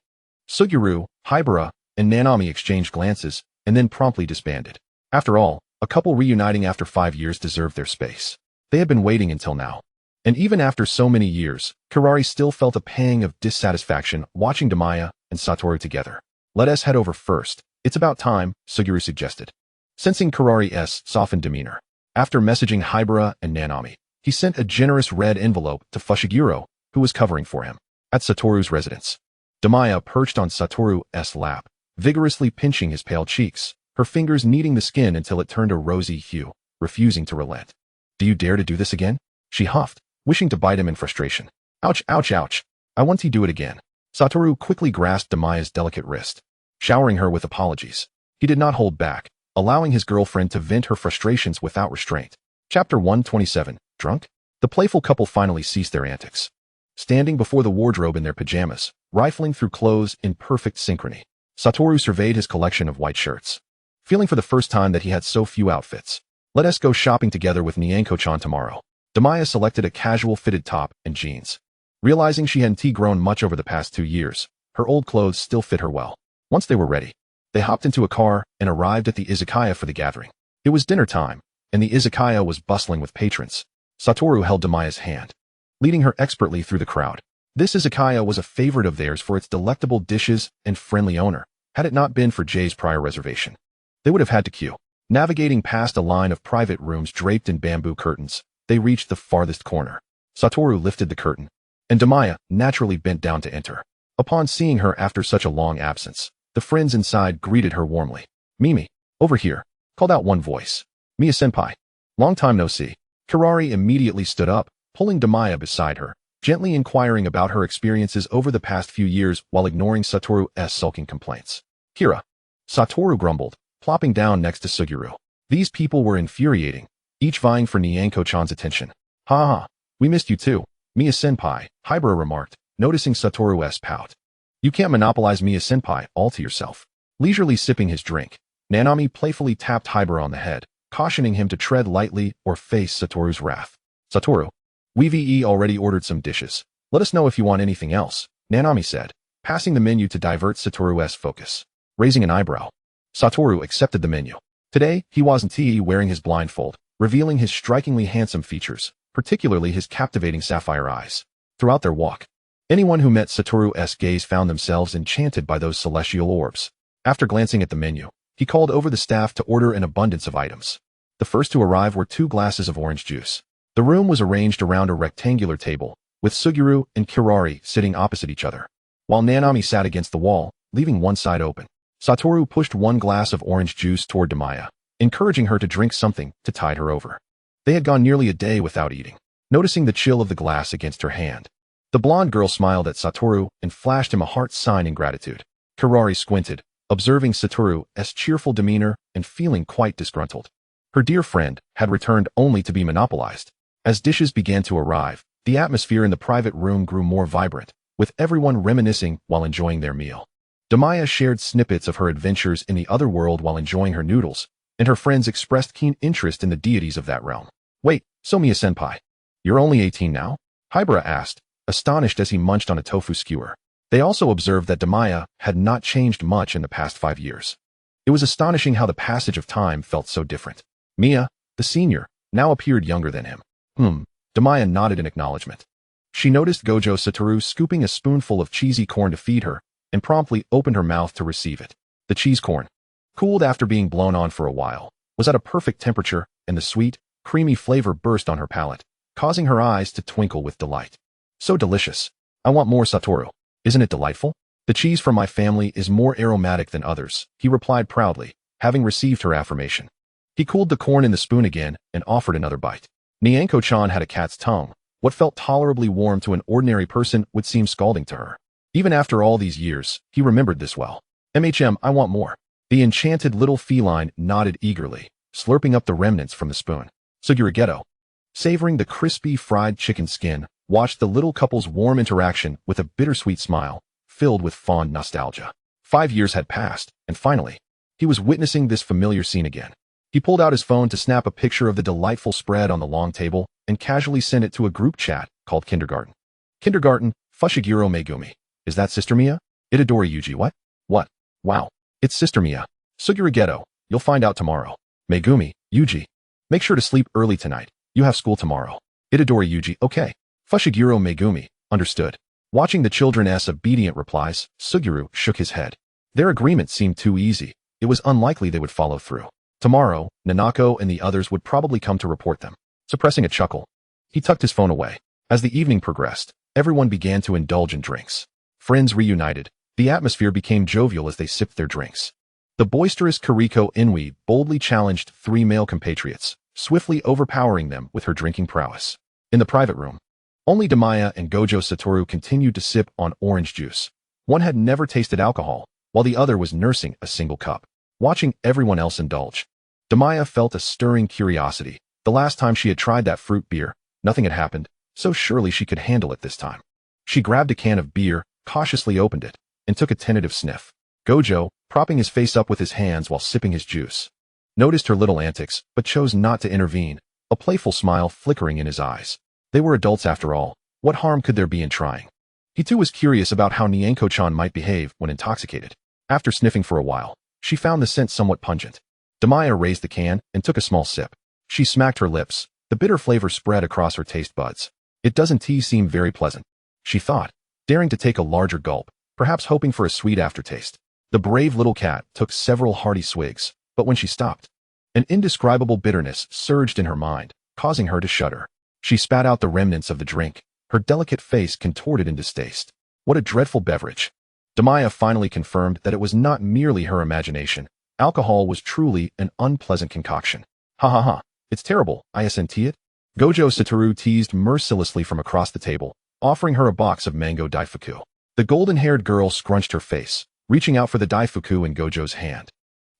[SPEAKER 1] Suguru, Hybra, and Nanami exchanged glances, and then promptly disbanded. After all, a couple reuniting after 5 years deserved their space. They had been waiting until now. And even after so many years, Kirari still felt a pang of dissatisfaction watching Damiya and Satoru together. Let us head over first. It's about time, Suguru suggested. Sensing Kirari's softened demeanor, after messaging Hybra and Nanami, he sent a generous red envelope to Fushiguro, who was covering for him. At Satoru's residence, Damiya perched on Satoru's lap, vigorously pinching his pale cheeks, her fingers kneading the skin until it turned a rosy hue, refusing to relent. Do you dare to do this again? She huffed, wishing to bite him in frustration. Ouch, ouch, ouch. I want to do it again. Satoru quickly grasped Damiya's delicate wrist, showering her with apologies. He did not hold back, allowing his girlfriend to vent her frustrations without restraint. Chapter 127, Drunk? The playful couple finally ceased their antics. Standing before the wardrobe in their pajamas, rifling through clothes in perfect synchrony, Satoru surveyed his collection of white shirts, feeling for the first time that he had so few outfits. Let us go shopping together with Nyanko-chan tomorrow. Damiya selected a casual fitted top and jeans. Realizing she hadn't grown much over the past 2 years, her old clothes still fit her well. Once they were ready, they hopped into a car and arrived at the izakaya for the gathering. It was dinner time, and the izakaya was bustling with patrons. Satoru held Damiya's hand, leading her expertly through the crowd. This izakaya was a favorite of theirs for its delectable dishes and friendly owner. Had it not been for Jay's prior reservation, they would have had to queue. Navigating past a line of private rooms draped in bamboo curtains, they reached the farthest corner. Satoru lifted the curtain, and Damiya naturally bent down to enter. Upon seeing her after such a long absence, the friends inside greeted her warmly. Mimi, over here, called out one voice. Miya-senpai. Long time no see. Kirari immediately stood up, pulling Damiya beside her, gently inquiring about her experiences over the past few years while ignoring Satoru's sulking complaints. Kira. Satoru grumbled, plopping down next to Suguru. These people were infuriating, each vying for Nyanko-chan's attention. Ha ha, we missed you too, Miya-senpai, Hybra remarked, noticing Satoru's pout. You can't monopolize Miya-senpai all to yourself. Leisurely sipping his drink, Nanami playfully tapped Hybra on the head, cautioning him to tread lightly or face Satoru's wrath. Satoru, we've already ordered some dishes. Let us know if you want anything else, Nanami said, passing the menu to divert Satoru's focus. Raising an eyebrow, Satoru accepted the menu. Today, he wasn't wearing his blindfold, revealing his strikingly handsome features, particularly his captivating sapphire eyes. Throughout their walk, anyone who met Satoru's gaze found themselves enchanted by those celestial orbs. After glancing at the menu, he called over the staff to order an abundance of items. The first to arrive were 2 glasses of orange juice. The room was arranged around a rectangular table, with Suguru and Kirari sitting opposite each other, while Nanami sat against the wall, leaving one side open. Satoru pushed 1 glass of orange juice toward Damiya, encouraging her to drink something to tide her over. They had gone nearly a day without eating. Noticing the chill of the glass against her hand, the blonde girl smiled at Satoru and flashed him a heart sign in gratitude. Kirari squinted, observing Satoru's cheerful demeanor and feeling quite disgruntled. Her dear friend had returned only to be monopolized. As dishes began to arrive, the atmosphere in the private room grew more vibrant, with everyone reminiscing while enjoying their meal. Damiya shared snippets of her adventures in the other world while enjoying her noodles, and her friends expressed keen interest in the deities of that realm. Wait, so Miya-senpai, you're only 18 now? Hybra asked, astonished as he munched on a tofu skewer. They also observed that Damiya had not changed much in the past 5 years. It was astonishing how the passage of time felt so different. Miya, the senior, now appeared younger than him. Damiya nodded in acknowledgement. She noticed Gojo Satoru scooping a spoonful of cheesy corn to feed her, and promptly opened her mouth to receive it. The cheese corn, cooled after being blown on for a while, was at a perfect temperature, and the sweet, creamy flavor burst on her palate, causing her eyes to twinkle with delight. So delicious. I want more, Satoru. Isn't it delightful? The cheese from my family is more aromatic than others, he replied proudly, having received her affirmation. He cooled the corn in the spoon again and offered another bite. Nyanko-chan had a cat's tongue. What felt tolerably warm to an ordinary person would seem scalding to her. Even after all these years, he remembered this well. I want more. The enchanted little feline nodded eagerly, slurping up the remnants from the spoon. Sugurageto, savoring the crispy fried chicken skin, watched the little couple's warm interaction with a bittersweet smile, filled with fond nostalgia. 5 years had passed, and finally, he was witnessing this familiar scene again. He pulled out his phone to snap a picture of the delightful spread on the long table and casually sent it to a group chat called Kindergarten. Kindergarten, Fushiguro Megumi. Is that Sister Mia? Itadori Yuji. What? Wow. It's Sister Mia. Sugurageto, you'll find out tomorrow. Megumi, Yuji. Make sure to sleep early tonight. You have school tomorrow. Itadori Yuji. Okay. Fushiguro Megumi. Understood. Watching the children's obedient replies, Suguru shook his head. Their agreement seemed too easy. It was unlikely they would follow through. Tomorrow, Nanako and the others would probably come to report them. Suppressing a chuckle, he tucked his phone away. As the evening progressed, everyone began to indulge in drinks. Friends reunited. The atmosphere became jovial as they sipped their drinks. The boisterous Kuriko Inui boldly challenged 3 male compatriots, swiftly overpowering them with her drinking prowess. In the private room, only Damiya and Gojo Satoru continued to sip on orange juice. One had never tasted alcohol, while the other was nursing a single cup. Watching everyone else indulge, Damiya felt a stirring curiosity. The last time she had tried that fruit beer, nothing had happened, so surely she could handle it this time. She grabbed a can of beer, cautiously opened it, and took a tentative sniff. Gojo, propping his face up with his hands while sipping his juice, noticed her little antics, but chose not to intervene, a playful smile flickering in his eyes. They were adults after all. What harm could there be in trying? He too was curious about how Nyanko-chan might behave when intoxicated. After sniffing for a while, she found the scent somewhat pungent. Damiya raised the can and took a small sip. She smacked her lips. The bitter flavor spread across her taste buds. It doesn't seem very pleasant, she thought, daring to take a larger gulp, perhaps hoping for a sweet aftertaste. The brave little cat took several hearty swigs, but when she stopped, an indescribable bitterness surged in her mind, causing her to shudder. She spat out the remnants of the drink, her delicate face contorted in distaste. What a dreadful beverage. Damiya finally confirmed that it was not merely her imagination. Alcohol was truly an unpleasant concoction. Ha ha ha. It's terrible, isn't it? Gojo Satoru teased mercilessly from across the table, offering her a box of mango daifuku. The golden-haired girl scrunched her face, reaching out for the daifuku in Gojo's hand,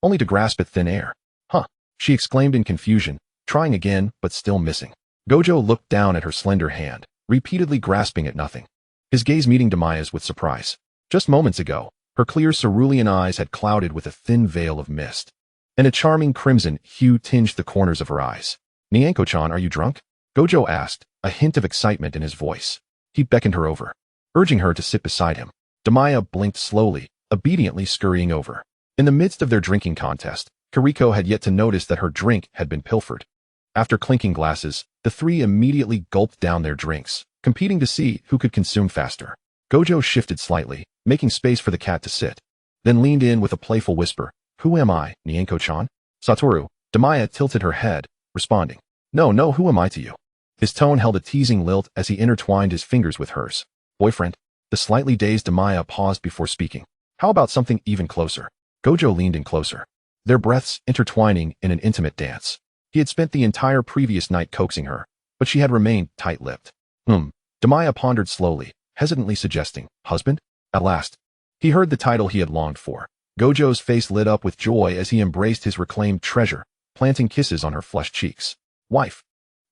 [SPEAKER 1] only to grasp at thin air. Huh, she exclaimed in confusion, trying again, but still missing. Gojo looked down at her slender hand, repeatedly grasping at nothing. His gaze meeting Damiya's with surprise. Just moments ago, her clear cerulean eyes had clouded with a thin veil of mist, and a charming crimson hue tinged the corners of her eyes. Nyanko-chan, are you drunk? Gojo asked, a hint of excitement in his voice. He beckoned her over, urging her to sit beside him. Damiya blinked slowly, obediently scurrying over. In the midst of their drinking contest, Kuriko had yet to notice that her drink had been pilfered. After clinking glasses, the three immediately gulped down their drinks, competing to see who could consume faster. Gojo shifted slightly, making space for the cat to sit, then leaned in with a playful whisper. Who am I, Nyanko-chan? Satoru. Damiya tilted her head, responding. No, who am I to you? His tone held a teasing lilt as he intertwined his fingers with hers. Boyfriend? The slightly dazed Damiya paused before speaking. How about something even closer? Gojo leaned in closer, their breaths intertwining in an intimate dance. He had spent the entire previous night coaxing her, but she had remained tight-lipped. Damiya pondered slowly, hesitantly suggesting, husband? At last, he heard the title he had longed for. Gojo's face lit up with joy as he embraced his reclaimed treasure, planting kisses on her flushed cheeks. Wife.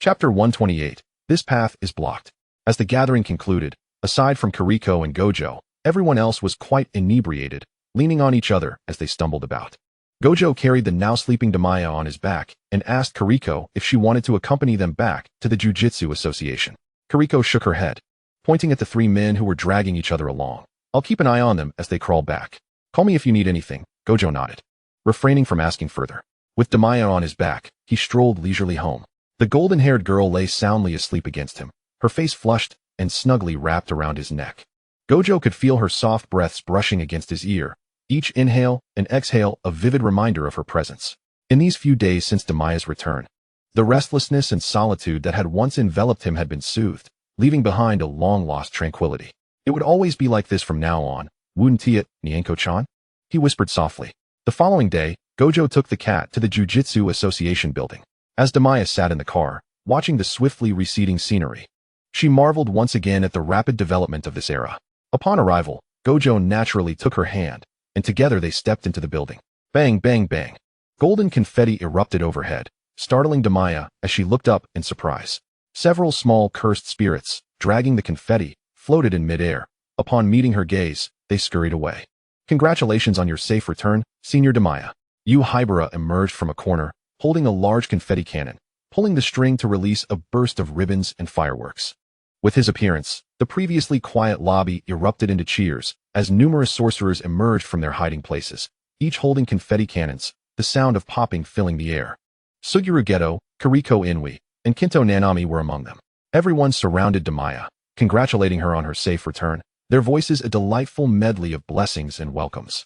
[SPEAKER 1] Chapter 128. This path is blocked. As the gathering concluded, aside from Kuriko and Gojo, everyone else was quite inebriated, leaning on each other as they stumbled about. Gojo carried the now sleeping Damiya on his back and asked Kuriko if she wanted to accompany them back to the Jujutsu Association. Kuriko shook her head, pointing at the 3 men who were dragging each other along. I'll keep an eye on them as they crawl back. Call me if you need anything, Gojo nodded, refraining from asking further. With Damiya on his back, he strolled leisurely home. The golden-haired girl lay soundly asleep against him, her face flushed and snugly wrapped around his neck. Gojo could feel her soft breaths brushing against his ear, each inhale and exhale a vivid reminder of her presence. In these few days since Damiya's return, the restlessness and solitude that had once enveloped him had been soothed, leaving behind a long-lost tranquility. It would always be like this from now on, wouldn't it, Nyanko-chan? He whispered softly. The following day, Gojo took the cat to the Jujutsu Association building. As Damiya sat in the car, watching the swiftly receding scenery, She marveled once again at the rapid development of this era. Upon arrival, Gojo naturally took her hand, and together they stepped into the building. Bang, bang, bang. Golden confetti erupted overhead, startling Damiya as she looked up in surprise. Several small cursed spirits, dragging the confetti, floated in midair. Upon meeting her gaze, they scurried away. Congratulations on your safe return, Senior Damiya. Haibara emerged from a corner, holding a large confetti cannon, pulling the string to release a burst of ribbons and fireworks. With his appearance, the previously quiet lobby erupted into cheers as numerous sorcerers emerged from their hiding places, each holding confetti cannons, the sound of popping filling the air. Suguru Geto, Kiriko Inui, and Kinto Nanami were among them. Everyone surrounded Damiya, congratulating her on her safe return, their voices a delightful medley of blessings and welcomes.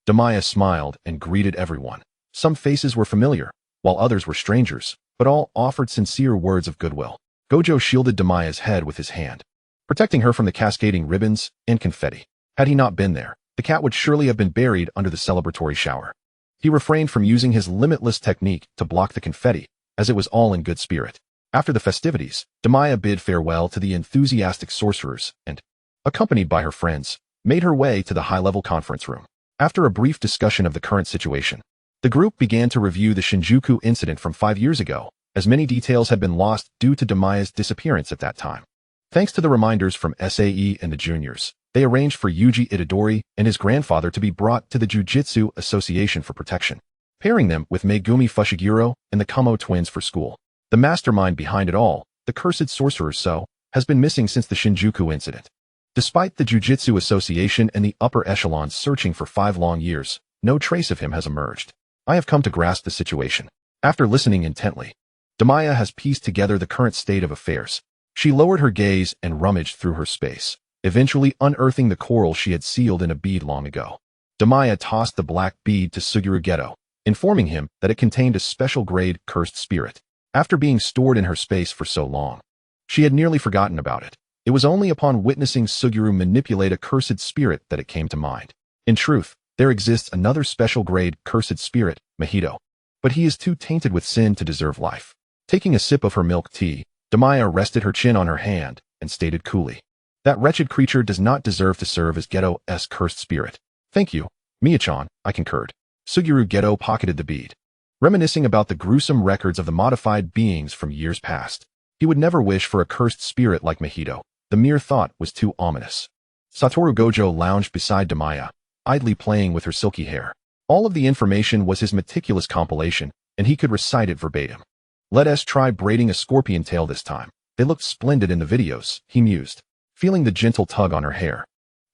[SPEAKER 1] Damiya smiled and greeted everyone. Some faces were familiar, while others were strangers, but all offered sincere words of goodwill. Gojo shielded Damiya's head with his hand, protecting her from the cascading ribbons and confetti. Had he not been there, the cat would surely have been buried under the celebratory shower. He refrained from using his limitless technique to block the confetti, as it was all in good spirit. After the festivities, Damiya bid farewell to the enthusiastic sorcerers and, accompanied by her friends, made her way to the high-level conference room. After a brief discussion of the current situation, the group began to review the Shinjuku incident from 5 years ago, as many details had been lost due to Damiya's disappearance at that time. Thanks to the reminders from SAE and the juniors, they arranged for Yuji Itadori and his grandfather to be brought to the Jujutsu Association for protection, pairing them with Megumi Fushiguro and the Kumo twins for school. The mastermind behind it all, the cursed sorcerer So, has been missing since the Shinjuku incident. Despite the Jujutsu Association and the upper echelons searching for 5 long years, no trace of him has emerged. I have come to grasp the situation. After listening intently, Damiya has pieced together the current state of affairs. She lowered her gaze and rummaged through her space, eventually unearthing the coral she had sealed in a bead long ago. Damiya tossed the black bead to Suguru Geto, informing him that it contained a special-grade cursed spirit. After being stored in her space for so long, she had nearly forgotten about it. It was only upon witnessing Suguru manipulate a cursed spirit that it came to mind. In truth, there exists another special-grade cursed spirit, Mahito, but he is too tainted with sin to deserve life. Taking a sip of her milk tea, Damiya rested her chin on her hand and stated coolly, "That wretched creature does not deserve to serve as Geto's cursed spirit." "Thank you, Miya-chan," I concurred. Suguru Geto pocketed the bead, reminiscing about the gruesome records of the modified beings from years past. He would never wish for a cursed spirit like Mahito. The mere thought was too ominous. Satoru Gojo lounged beside Damiya, idly playing with her silky hair. All of the information was his meticulous compilation, and he could recite it verbatim. "Let us try braiding a scorpion tail this time. They looked splendid in the videos," he mused, feeling the gentle tug on her hair.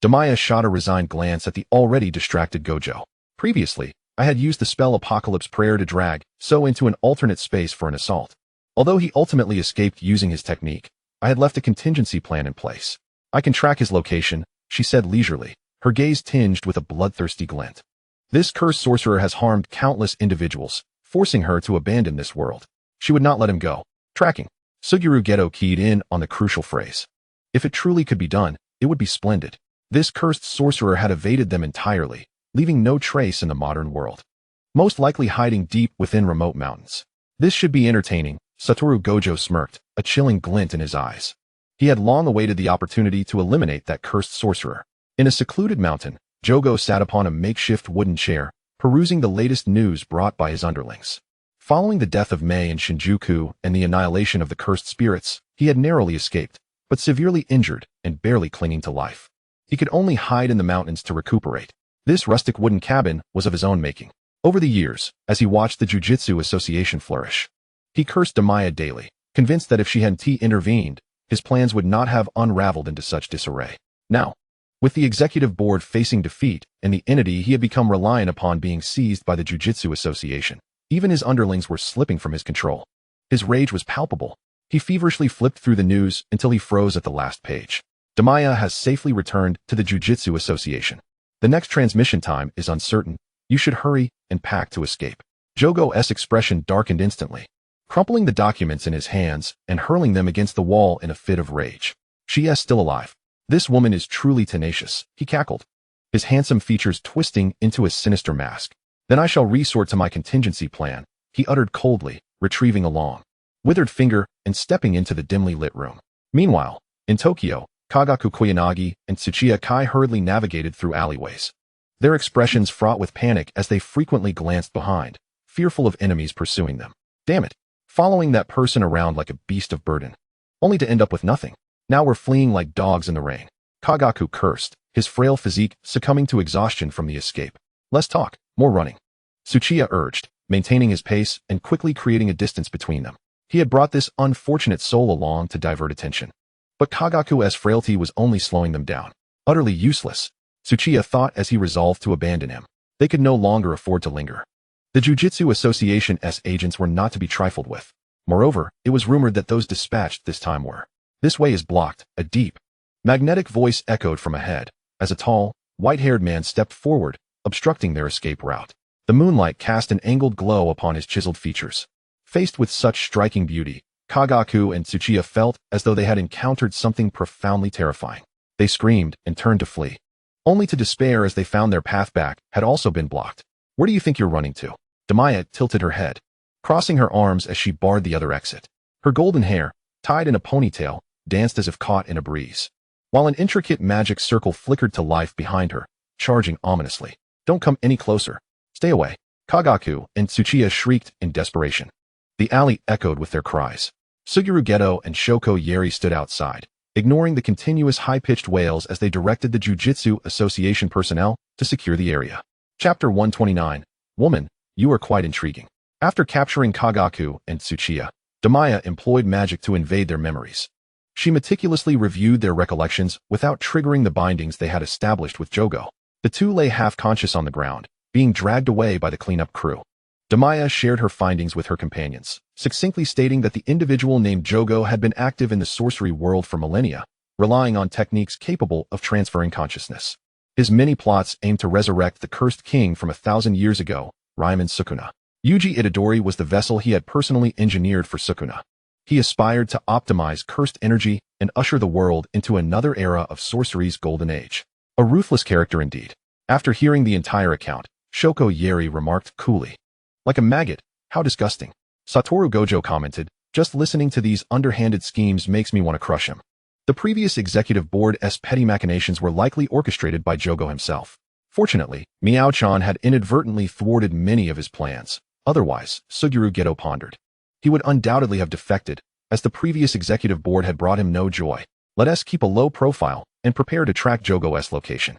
[SPEAKER 1] Damiya shot a resigned glance at the already distracted Gojo. Previously, I had used the spell Apocalypse Prayer to drag So into an alternate space for an assault. Although he ultimately escaped using his technique, I had left a contingency plan in place. "I can track his location," she said leisurely, her gaze tinged with a bloodthirsty glint. "This cursed sorcerer has harmed countless individuals, forcing her to abandon this world. She would not let him go." Tracking. Suguru Geto keyed in on the crucial phrase. If it truly could be done, it would be splendid. This cursed sorcerer had evaded them entirely, leaving no trace in the modern world, most likely hiding deep within remote mountains. This should be entertaining, Satoru Gojo smirked, a chilling glint in his eyes. He had long awaited the opportunity to eliminate that cursed sorcerer. In a secluded mountain, Jogo sat upon a makeshift wooden chair, perusing the latest news brought by his underlings. Following the death of Mei in Shinjuku and the annihilation of the cursed spirits, he had narrowly escaped, but severely injured and barely clinging to life. He could only hide in the mountains to recuperate. This rustic wooden cabin was of his own making. Over the years, as he watched the Jujutsu Association flourish, he cursed Damiya daily, convinced that if she hadn't intervened, his plans would not have unraveled into such disarray. Now, with the executive board facing defeat and the entity he had become reliant upon being seized by the Jujutsu Association, even his underlings were slipping from his control. His rage was palpable. He feverishly flipped through the news until he froze at the last page. "Damiya has safely returned to the Jujutsu Association. The next transmission time is uncertain. You should hurry and pack to escape." Jogo's expression darkened instantly, crumpling the documents in his hands and hurling them against the wall in a fit of rage. "She is still alive. This woman is truly tenacious," he cackled, his handsome features twisting into a sinister mask. "Then I shall resort to my contingency plan," he uttered coldly, retrieving a long, withered finger and stepping into the dimly lit room. Meanwhile, In Tokyo, Kagaku Koyanagi and Tsuchiya Kai hurriedly navigated through alleyways. Their expressions fraught with panic as they frequently glanced behind, fearful of enemies pursuing them. Damn it, following that person around like a beast of burden, only to end up with nothing. Now we're fleeing like dogs in the rain. Kagaku cursed, his frail physique succumbing to exhaustion from the escape. Less talk, more running. Tsuchiya urged, maintaining his pace and quickly creating a distance between them. He had brought this unfortunate soul along to divert attention. But Kagaku's frailty was only slowing them down. Utterly useless, Tsuchiya thought as he resolved to abandon him. They could no longer afford to linger. The Jujutsu Association's agents were not to be trifled with. Moreover, it was rumored that those dispatched this time were. This way is blocked, a deep, magnetic voice echoed from ahead, as a tall, white-haired man stepped forward, obstructing their escape route. The moonlight cast an angled glow upon his chiseled features. Faced with such striking beauty, Kagaku and Tsuchiya felt as though they had encountered something profoundly terrifying. They screamed and turned to flee, only to despair as they found their path back had also been blocked. Where do you think you're running to? Damiya tilted her head, crossing her arms as she barred the other exit. Her golden hair, tied in a ponytail, danced as if caught in a breeze, while an intricate magic circle flickered to life behind her, charging ominously. Don't come any closer. Stay away. Kagaku and Tsuchiya shrieked in desperation. The alley echoed with their cries. Suguru Geto and Shoko Yeri stood outside, ignoring the continuous high-pitched wails as they directed the Jujutsu Association personnel to secure the area. Chapter 129. Woman, you are quite intriguing. After capturing Kagaku and Tsuchiya, Damiya employed magic to invade their memories. She meticulously reviewed their recollections without triggering the bindings they had established with Jogo. The two lay half-conscious on the ground, being dragged away by the cleanup crew. Damiya shared her findings with her companions, succinctly stating that the individual named Jogo had been active in the sorcery world for millennia, relying on techniques capable of transferring consciousness. His many plots aimed to resurrect the cursed king from 1,000 years ago, Ryman Sukuna. Yuji Itadori was the vessel he had personally engineered for Sukuna. He aspired to optimize cursed energy and usher the world into another era of sorcery's golden age. A ruthless character indeed. After hearing the entire account, Shoko Yeri remarked coolly. Like a maggot, how disgusting. Satoru Gojo commented, just listening to these underhanded schemes makes me want to crush him. The previous executive board's petty machinations were likely orchestrated by Jogo himself. Fortunately, Miao-chan had inadvertently thwarted many of his plans. Otherwise, Suguru Geto pondered. He would undoubtedly have defected, as the previous executive board had brought him no joy. Let us keep a low profile and prepare to track Jogo's location.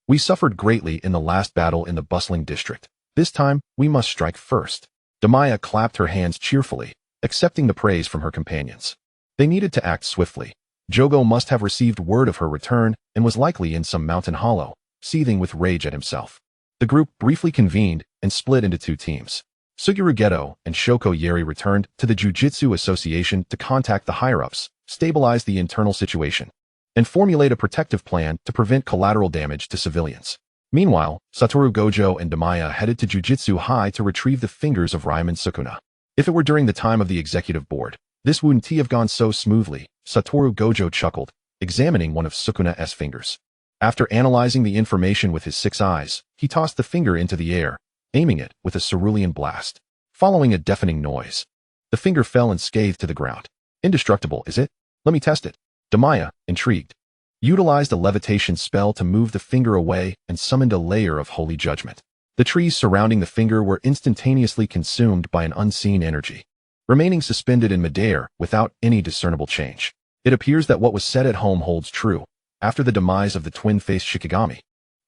[SPEAKER 1] We suffered greatly in the last battle in the bustling district. This time, we must strike first. Damiya clapped her hands cheerfully, accepting the praise from her companions. They needed to act swiftly. Jogo must have received word of her return and was likely in some mountain hollow, seething with rage at himself. The group briefly convened and split into two teams. Suguru Geto and Shoko Yeri returned to the Jujutsu Association to contact the higher-ups, stabilize the internal situation, and formulate a protective plan to prevent collateral damage to civilians. Meanwhile, Satoru Gojo and Damiya headed to Jujutsu High to retrieve the fingers of Ryman Sukuna. If it were during the time of the executive board, this wouldn't have gone so smoothly, Satoru Gojo chuckled, examining one of Sukuna's fingers. After analyzing the information with his 6 eyes, he tossed the finger into the air, aiming it with a cerulean blast. Following a deafening noise, the finger fell unscathed to the ground. Indestructible, is it? Let me test it. Damiya, intrigued, utilized a levitation spell to move the finger away and summoned a layer of holy judgment. The trees surrounding the finger were instantaneously consumed by an unseen energy, remaining suspended in midair without any discernible change. It appears that what was said at home holds true. After the demise of the twin-faced Shikigami,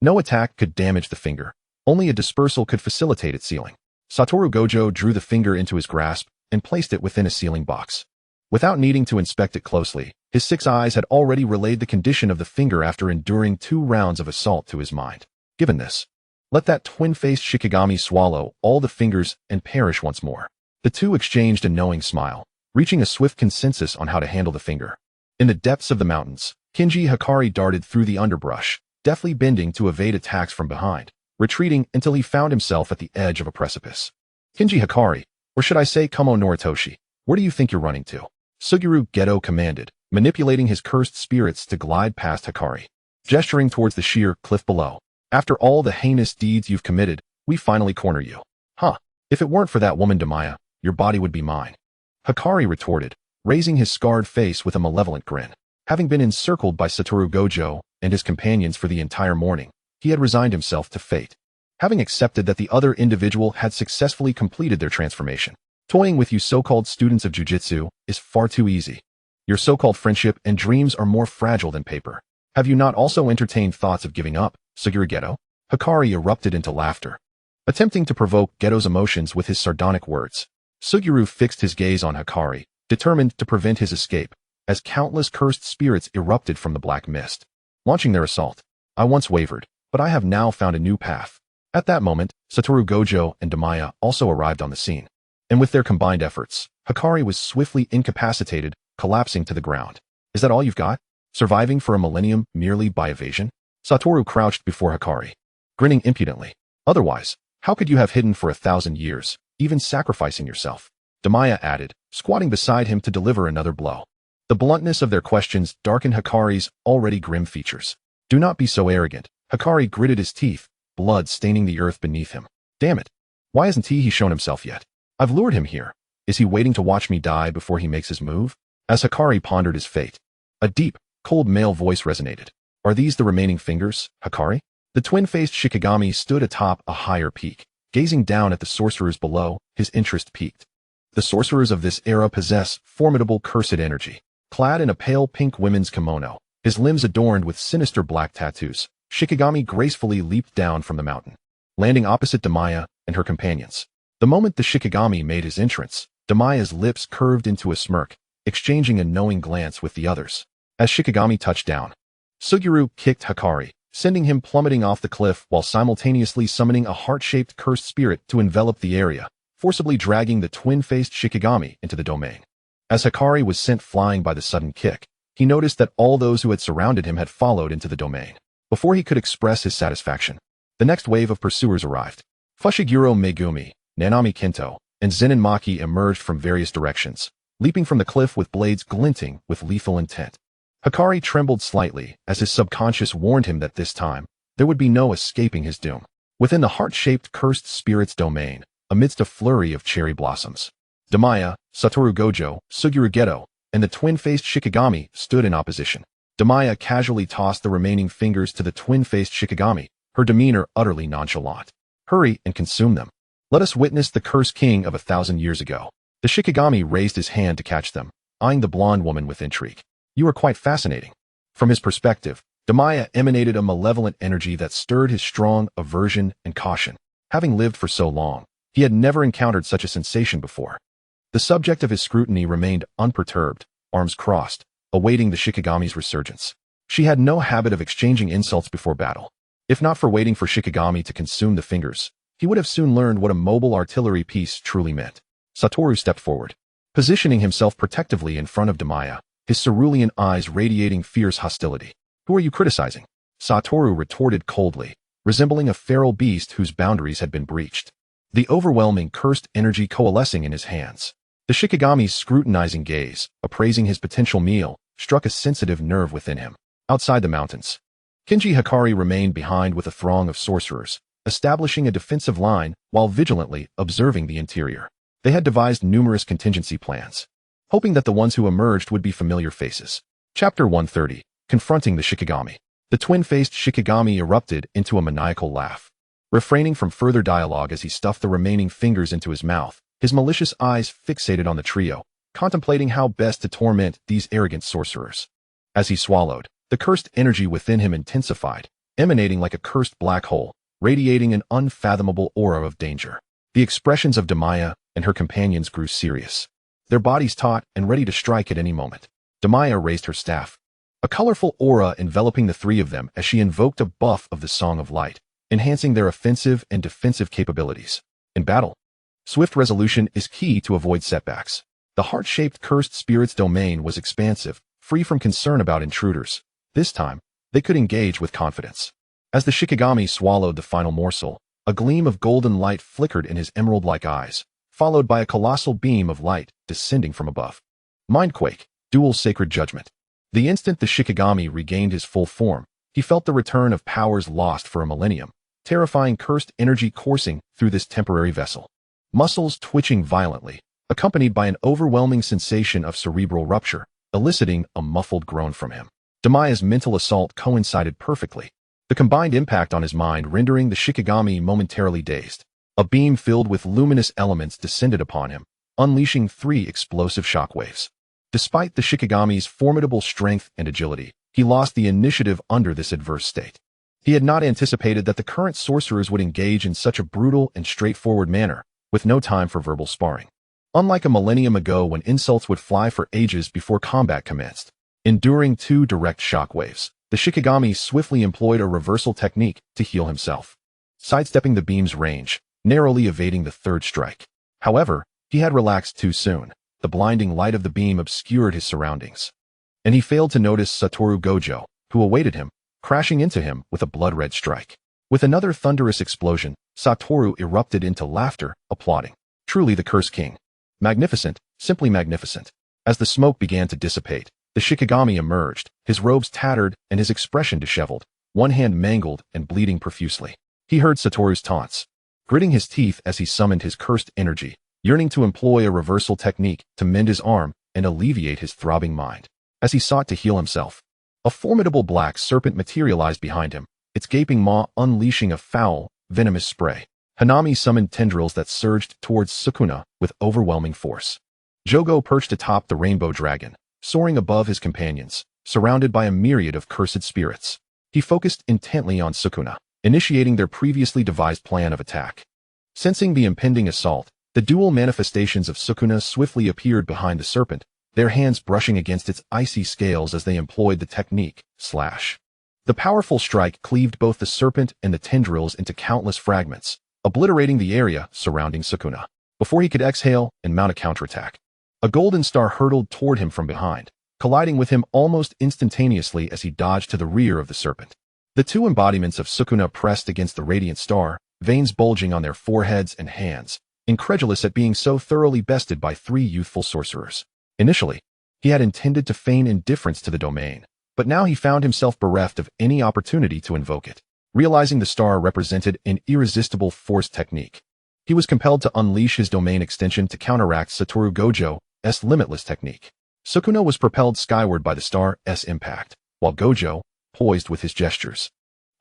[SPEAKER 1] no attack could damage the finger. Only a dispersal could facilitate its sealing. Satoru Gojo drew the finger into his grasp and placed it within a sealing box. Without needing to inspect it closely, his 6 eyes had already relayed the condition of the finger after enduring 2 rounds of assault to his mind. Given this, let that twin-faced Shikigami swallow all the fingers and perish once more. The two exchanged a knowing smile, reaching a swift consensus on how to handle the finger. In the depths of the mountains, Kinji Hikari darted through the underbrush, deftly bending to evade attacks from behind, retreating until he found himself at the edge of a precipice. Kinji Hikari, or should I say Kumo Noritoshi, where do you think you're running to? Suguru Geto commanded, manipulating his cursed spirits to glide past Hikari, gesturing towards the sheer cliff below. After all the heinous deeds you've committed, we finally corner you. Huh, if it weren't for that woman Damiya, your body would be mine. Hikari retorted, raising his scarred face with a malevolent grin. Having been encircled by Satoru Gojo and his companions for the entire morning, he had resigned himself to fate. Having accepted that the other individual had successfully completed their transformation. Toying with you so-called students of Jujutsu is far too easy. Your so-called friendship and dreams are more fragile than paper. Have you not also entertained thoughts of giving up, Suguru Geto? Hikari erupted into laughter. Attempting to provoke Geto's emotions with his sardonic words, Suguru fixed his gaze on Hikari, determined to prevent his escape, as countless cursed spirits erupted from the black mist, launching their assault. I once wavered, but I have now found a new path. At that moment, Satoru Gojo and Damiya also arrived on the scene. And with their combined efforts, Hikari was swiftly incapacitated, collapsing to the ground. Is that all you've got? Surviving for a millennium merely by evasion? Satoru crouched before Hikari, grinning impudently. Otherwise, how could you have hidden for 1,000 years, even sacrificing yourself? Damiya added, squatting beside him to deliver another blow. The bluntness of their questions darkened Hikari's already grim features. Do not be so arrogant. Hikari gritted his teeth, blood staining the earth beneath him. Damn it. Why hasn't he shown himself yet? I've lured him here. Is he waiting to watch me die before he makes his move? As Hikari pondered his fate, a deep, cold male voice resonated. Are these the remaining fingers, Hikari? The twin-faced Shikigami stood atop a higher peak, gazing down at the sorcerers below. His interest piqued. The sorcerers of this era possess formidable cursed energy. Clad in a pale pink women's kimono, his limbs adorned with sinister black tattoos, Shikigami gracefully leaped down from the mountain, landing opposite Damiya and her companions. The moment the Shikigami made his entrance, Damiya's lips curved into a smirk, exchanging a knowing glance with the others. As Shikigami touched down, Suguru kicked Hikari, sending him plummeting off the cliff while simultaneously summoning a heart-shaped cursed spirit to envelop the area, forcibly dragging the twin-faced Shikigami into the domain. As Hikari was sent flying by the sudden kick, he noticed that all those who had surrounded him had followed into the domain. Before he could express his satisfaction, the next wave of pursuers arrived. Fushiguro Megumi, Nanami Kento, and Zenin Maki emerged from various directions, leaping from the cliff with blades glinting with lethal intent. Hikari trembled slightly as his subconscious warned him that this time, there would be no escaping his doom. Within the heart-shaped cursed spirit's domain, amidst a flurry of cherry blossoms, Damiya, Satoru Gojo, Suguru Geto, and the twin-faced Shikigami stood in opposition. Damiya casually tossed the remaining fingers to the twin-faced Shikigami, her demeanor utterly nonchalant. Hurry and consume them. Let us witness the curse king of 1,000 years ago. The Shikigami raised his hand to catch them, eyeing the blonde woman with intrigue. You are quite fascinating. From his perspective, Damiya emanated a malevolent energy that stirred his strong aversion and caution. Having lived for so long, he had never encountered such a sensation before. The subject of his scrutiny remained unperturbed, arms crossed, awaiting the Shikigami's resurgence. She had no habit of exchanging insults before battle. If not for waiting for Shikigami to consume the fingers, he would have soon learned what a mobile artillery piece truly meant. Satoru stepped forward, positioning himself protectively in front of Damiya, his cerulean eyes radiating fierce hostility. Who are you criticizing? Satoru retorted coldly, resembling a feral beast whose boundaries had been breached. The overwhelming cursed energy coalescing in his hands. The Shikigami's scrutinizing gaze, appraising his potential meal, struck a sensitive nerve within him. Outside the mountains, Kenji Hikari remained behind with a throng of sorcerers, establishing a defensive line while vigilantly observing the interior. They had devised numerous contingency plans, hoping that the ones who emerged would be familiar faces. Chapter 130, Confronting the Shikigami. The twin-faced Shikigami erupted into a maniacal laugh. Refraining from further dialogue as he stuffed the remaining fingers into his mouth, his malicious eyes fixated on the trio, contemplating how best to torment these arrogant sorcerers. As he swallowed, the cursed energy within him intensified, emanating like a cursed black hole, radiating an unfathomable aura of danger. The expressions of Damiya and her companions grew serious, their bodies taut and ready to strike at any moment. Damiya raised her staff, a colorful aura enveloping the three of them as she invoked a buff of the Song of Light, enhancing their offensive and defensive capabilities. In battle, swift resolution is key to avoid setbacks. The heart-shaped cursed spirit's domain was expansive, free from concern about intruders. This time, they could engage with confidence. As the Shikigami swallowed the final morsel, a gleam of golden light flickered in his emerald-like eyes, followed by a colossal beam of light descending from above. Mindquake, dual sacred judgment. The instant the Shikigami regained his full form, he felt the return of powers lost for a millennium, terrifying cursed energy coursing through this temporary vessel. Muscles twitching violently, accompanied by an overwhelming sensation of cerebral rupture, eliciting a muffled groan from him. Damiya's mental assault coincided perfectly, the combined impact on his mind rendering the Shikigami momentarily dazed. A beam filled with luminous elements descended upon him, unleashing 3 explosive shockwaves. Despite the Shikigami's formidable strength and agility, he lost the initiative under this adverse state. He had not anticipated that the current sorcerers would engage in such a brutal and straightforward manner, with no time for verbal sparring. Unlike a millennium ago when insults would fly for ages before combat commenced, enduring 2 direct shockwaves, the Shikigami swiftly employed a reversal technique to heal himself, sidestepping the beam's range, narrowly evading the 3rd strike. However, he had relaxed too soon. The blinding light of the beam obscured his surroundings, and he failed to notice Satoru Gojo, who awaited him, crashing into him with a blood-red strike. With another thunderous explosion, Satoru erupted into laughter, applauding. Truly the Curse King. Magnificent, simply magnificent. As the smoke began to dissipate, the Shikigami emerged, his robes tattered and his expression disheveled, one hand mangled and bleeding profusely. He heard Satoru's taunts, gritting his teeth as he summoned his cursed energy, yearning to employ a reversal technique to mend his arm and alleviate his throbbing mind. As he sought to heal himself, a formidable black serpent materialized behind him, its gaping maw unleashing a foul, venomous spray. Hanami summoned tendrils that surged towards Sukuna with overwhelming force. Jogo perched atop the rainbow dragon, soaring above his companions, surrounded by a myriad of cursed spirits. He focused intently on Sukuna, initiating their previously devised plan of attack. Sensing the impending assault, the dual manifestations of Sukuna swiftly appeared behind the serpent, their hands brushing against its icy scales as they employed the technique, slash. The powerful strike cleaved both the serpent and the tendrils into countless fragments, obliterating the area surrounding Sukuna. Before he could exhale and mount a counterattack, a golden star hurtled toward him from behind, colliding with him almost instantaneously as he dodged to the rear of the serpent. The 2 embodiments of Sukuna pressed against the radiant star, veins bulging on their foreheads and hands, incredulous at being so thoroughly bested by 3 youthful sorcerers. Initially, he had intended to feign indifference to the domain, but now he found himself bereft of any opportunity to invoke it. Realizing the star represented an irresistible force technique, he was compelled to unleash his domain extension to counteract Satoru Gojo's limitless technique. Sukuna was propelled skyward by the star's impact, while Gojo, poised with his gestures,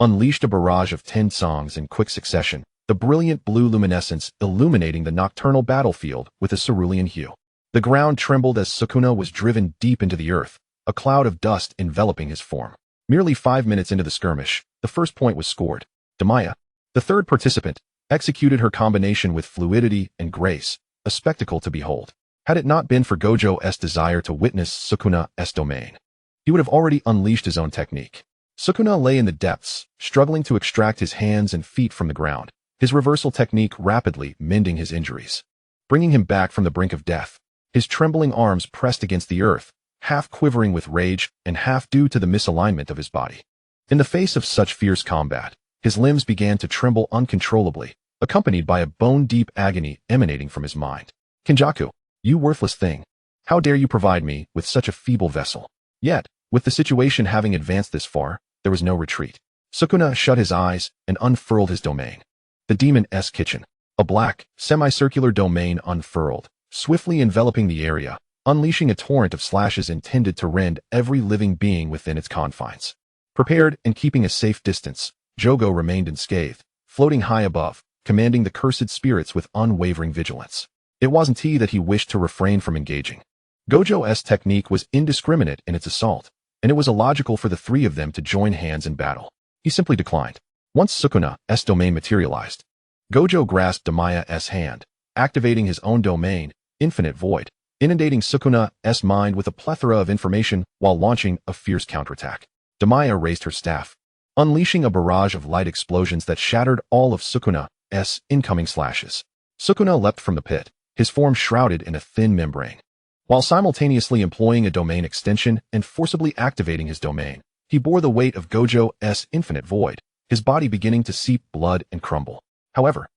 [SPEAKER 1] unleashed a barrage of 10 songs in quick succession, the brilliant blue luminescence illuminating the nocturnal battlefield with a cerulean hue. The ground trembled as Sukuna was driven deep into the earth, a cloud of dust enveloping his form. Merely 5 minutes into the skirmish, the first point was scored. Damiya, the 3rd participant, executed her combination with fluidity and grace, a spectacle to behold. Had it not been for Gojo's desire to witness Sukuna's domain, he would have already unleashed his own technique. Sukuna lay in the depths, struggling to extract his hands and feet from the ground, his reversal technique rapidly mending his injuries, bringing him back from the brink of death. His trembling arms pressed against the earth, half quivering with rage and half due to the misalignment of his body. In the face of such fierce combat, his limbs began to tremble uncontrollably, accompanied by a bone-deep agony emanating from his mind. Kinjaku, you worthless thing! How dare you provide me with such a feeble vessel? Yet, with the situation having advanced this far, there was no retreat. Sukuna shut his eyes and unfurled his domain. The demon's kitchen, a black, semicircular domain unfurled, swiftly enveloping the area, unleashing a torrent of slashes intended to rend every living being within its confines. Prepared and keeping a safe distance, Jogo remained unscathed, floating high above, commanding the cursed spirits with unwavering vigilance. It wasn't he that he wished to refrain from engaging. Gojo's technique was indiscriminate in its assault, and it was illogical for the 3 of them to join hands in battle. He simply declined. Once Sukuna's domain materialized, Gojo grasped Damiya's hand, activating his own domain, Infinite Void, inundating Sukuna's mind with a plethora of information while launching a fierce counterattack. Damiya raised her staff, unleashing a barrage of light explosions that shattered all of Sukuna's incoming slashes. Sukuna leapt from the pit, his form shrouded in a thin membrane. While simultaneously employing a domain extension and forcibly activating his domain, he bore the weight of Gojo's Infinite Void, his body beginning to seep blood and crumble. However,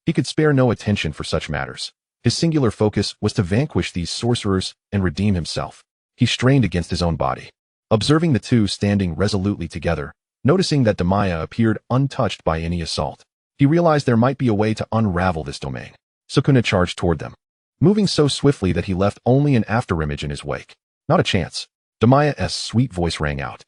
[SPEAKER 1] he could spare no attention for such matters. His singular focus was to vanquish these sorcerers and redeem himself. He strained against his own body, observing the 2 standing resolutely together, noticing that Damiya appeared untouched by any assault. He realized there might be a way to unravel this domain. Sukuna charged toward them, moving so swiftly that he left only an afterimage in his wake. Not a chance. Damiya's sweet voice rang out,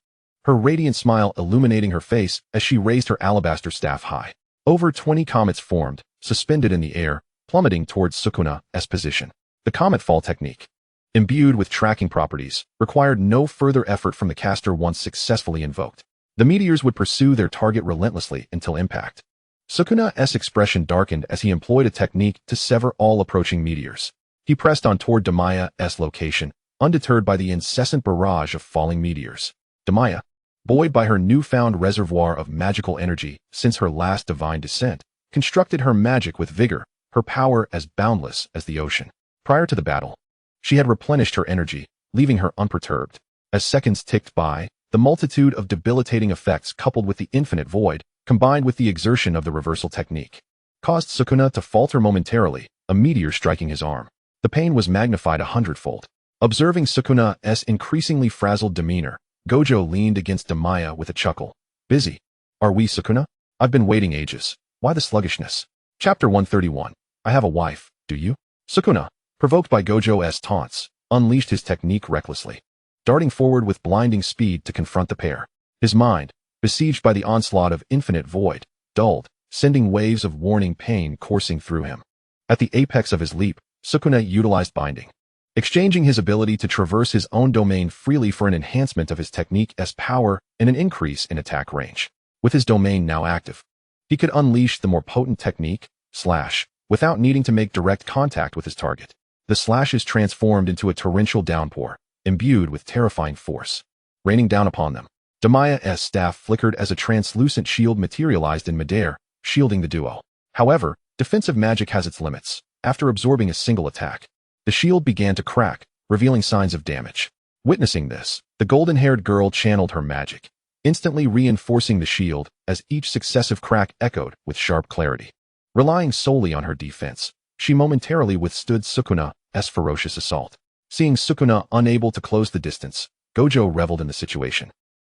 [SPEAKER 1] her radiant smile illuminating her face as she raised her alabaster staff high. Over 20 comets formed, suspended in the air, plummeting towards Sukuna's position. The comet fall technique, imbued with tracking properties, required no further effort from the caster once successfully invoked. The meteors would pursue their target relentlessly until impact. Sukuna's expression darkened as he employed a technique to sever all approaching meteors. He pressed on toward Damiya's location, undeterred by the incessant barrage of falling meteors. Damiya, buoyed by her newfound reservoir of magical energy since her last divine descent, constructed her magic with vigor, her power as boundless as the ocean. Prior to the battle, she had replenished her energy, leaving her unperturbed. As seconds ticked by, the multitude of debilitating effects coupled with the infinite void, combined with the exertion of the reversal technique, caused Sukuna to falter momentarily, a meteor striking his arm. The pain was magnified 100-fold. Observing Sukuna's increasingly frazzled demeanor, Gojo leaned against Damiya with a chuckle. Busy. Are we, Sukuna? I've been waiting ages. Why the sluggishness? Chapter 131. I have a wife, do you? Sukuna, provoked by Gojo's taunts, unleashed his technique recklessly, darting forward with blinding speed to confront the pair. His mind, besieged by the onslaught of infinite void, dulled, sending waves of warning pain coursing through him. At the apex of his leap, Sukuna utilized binding, exchanging his ability to traverse his own domain freely for an enhancement of his technique's power and an increase in attack range. With his domain now active, he could unleash the more potent technique, Slash, without needing to make direct contact with his target. The slash is transformed into a torrential downpour, imbued with terrifying force, raining down upon them. Damiya's staff flickered as a translucent shield materialized in midair, shielding the duo. However, defensive magic has its limits. After absorbing a single attack, the shield began to crack, revealing signs of damage. Witnessing this, the golden-haired girl channeled her magic, instantly reinforcing the shield as each successive crack echoed with sharp clarity. Relying solely on her defense, she momentarily withstood Sukuna's ferocious assault. Seeing Sukuna unable to close the distance, Gojo reveled in the situation.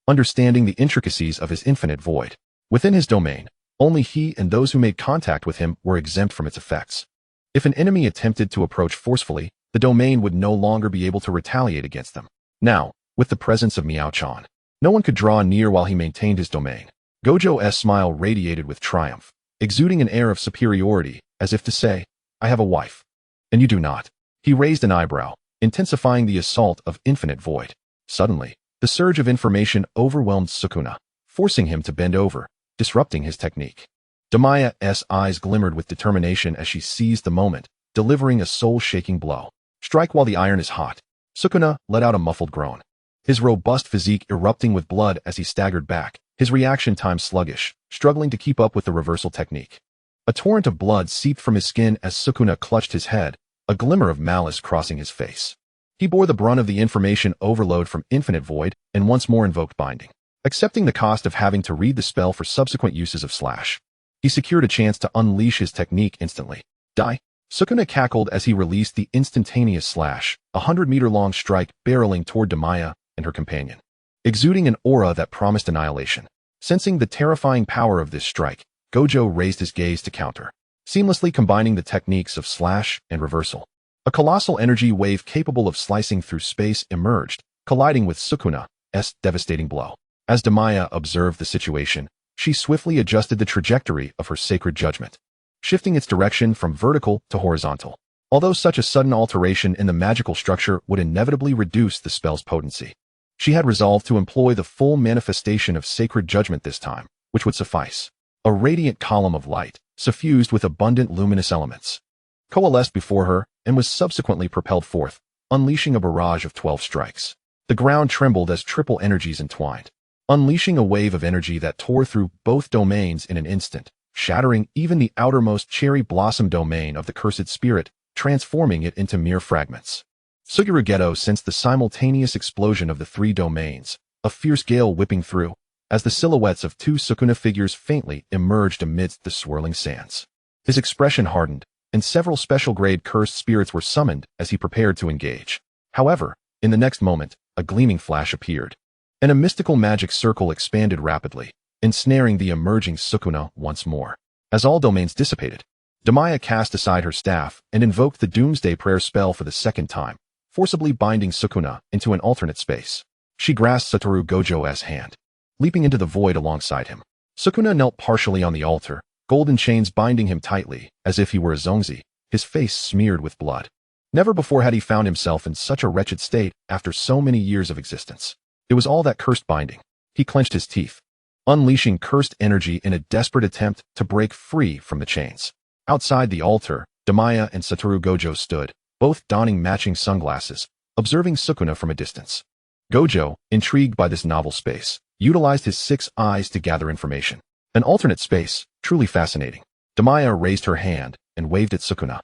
[SPEAKER 1] Understanding the intricacies of his infinite void, within his domain, only he and those who made contact with him were exempt from its effects. If an enemy attempted to approach forcefully, the domain would no longer be able to retaliate against them. Now, with the presence of Miao-chan, no one could draw near while he maintained his domain. Gojo's smile radiated with triumph, exuding an air of superiority, as if to say, I have a wife. And you do not. He raised an eyebrow, intensifying the assault of infinite void. Suddenly, the surge of information overwhelmed Sukuna, forcing him to bend over, disrupting his technique. Damiya's eyes glimmered with determination as she seized the moment, delivering a soul-shaking blow. Strike while the iron is hot. Sukuna let out a muffled groan, his robust physique erupting with blood as he staggered back, his reaction time sluggish, struggling to keep up with the reversal technique. A torrent of blood seeped from his skin as Sukuna clutched his head, a glimmer of malice crossing his face. He bore the brunt of the information overload from infinite void and once more invoked binding, accepting the cost of having to read the spell for subsequent uses of slash. He secured a chance to unleash his technique instantly. Die! Sukuna cackled as he released the instantaneous slash, a 100-meter-long strike barreling toward Damiya and her companion, exuding an aura that promised annihilation. Sensing the terrifying power of this strike, Gojo raised his gaze to counter, seamlessly combining the techniques of slash and reversal. A colossal energy wave capable of slicing through space emerged, colliding with Sukuna's devastating blow. As Damiya observed the situation, she swiftly adjusted the trajectory of her sacred judgment, shifting its direction from vertical to horizontal. Although such a sudden alteration in the magical structure would inevitably reduce the spell's potency, she had resolved to employ the full manifestation of sacred judgment this time, which would suffice. A radiant column of light, suffused with abundant luminous elements, coalesced before her and was subsequently propelled forth, unleashing a barrage of 12 strikes. The ground trembled as triple energies entwined, unleashing a wave of energy that tore through both domains in an instant, shattering even the outermost cherry blossom domain of the cursed spirit, transforming it into mere fragments. Suguru Geto sensed the simultaneous explosion of the three domains, a fierce gale whipping through, as the silhouettes of two Sukuna figures faintly emerged amidst the swirling sands. His expression hardened, and several special-grade cursed spirits were summoned as he prepared to engage. However, in the next moment, a gleaming flash appeared, and a mystical magic circle expanded rapidly, ensnaring the emerging Sukuna once more. As all domains dissipated, Damiya cast aside her staff and invoked the Doomsday Prayer spell for the second time, forcibly binding Sukuna into an alternate space. She grasped Satoru Gojo's hand, leaping into the void alongside him. Sukuna knelt partially on the altar, golden chains binding him tightly, as if he were a zongzi, his face smeared with blood. Never before had he found himself in such a wretched state after so many years of existence. It was all that cursed binding. He clenched his teeth, unleashing cursed energy in a desperate attempt to break free from the chains. Outside the altar, Damiya and Satoru Gojo stood, both donning matching sunglasses, observing Sukuna from a distance. Gojo, intrigued by this novel space, utilized his 6 eyes to gather information. An alternate space, truly fascinating. Damiya raised her hand and waved at Sukuna.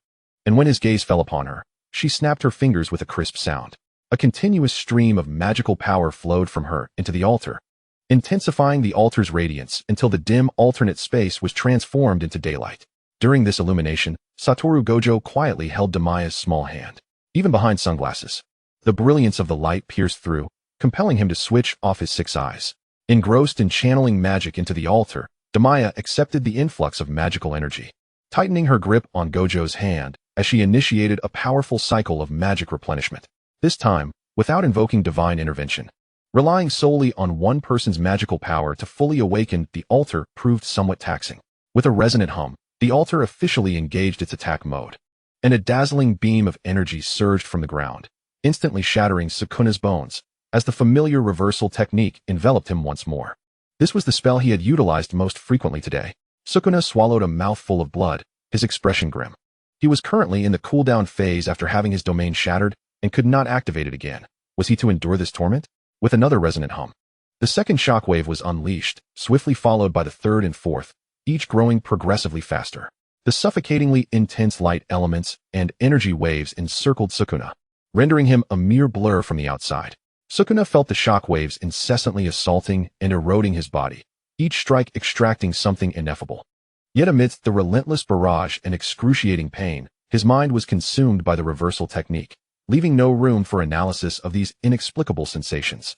[SPEAKER 1] And when his gaze fell upon her, she snapped her fingers with a crisp sound. A continuous stream of magical power flowed from her into the altar, intensifying the altar's radiance until the dim alternate space was transformed into daylight. During this illumination, Satoru Gojo quietly held Damiya's small hand. Even behind sunglasses, the brilliance of the light pierced through, compelling him to switch off his 6 eyes. Engrossed in channeling magic into the altar, Damiya accepted the influx of magical energy, tightening her grip on Gojo's hand as she initiated a powerful cycle of magic replenishment. This time, without invoking divine intervention. Relying solely on one person's magical power to fully awaken the altar proved somewhat taxing. With a resonant hum, the altar officially engaged its attack mode, and a dazzling beam of energy surged from the ground, instantly shattering Sukuna's bones, as the familiar reversal technique enveloped him once more. This was the spell he had utilized most frequently today. Sukuna swallowed a mouthful of blood, his expression grim. He was currently in the cooldown phase after having his domain shattered and could not activate it again. Was he to endure this torment? With another resonant hum, the second shockwave was unleashed, swiftly followed by the third and fourth, each growing progressively faster. The suffocatingly intense light elements and energy waves encircled Sukuna, rendering him a mere blur from the outside. Sukuna felt the shockwaves incessantly assaulting and eroding his body, each strike extracting something ineffable. Yet amidst the relentless barrage and excruciating pain, his mind was consumed by the reversal technique, leaving no room for analysis of these inexplicable sensations.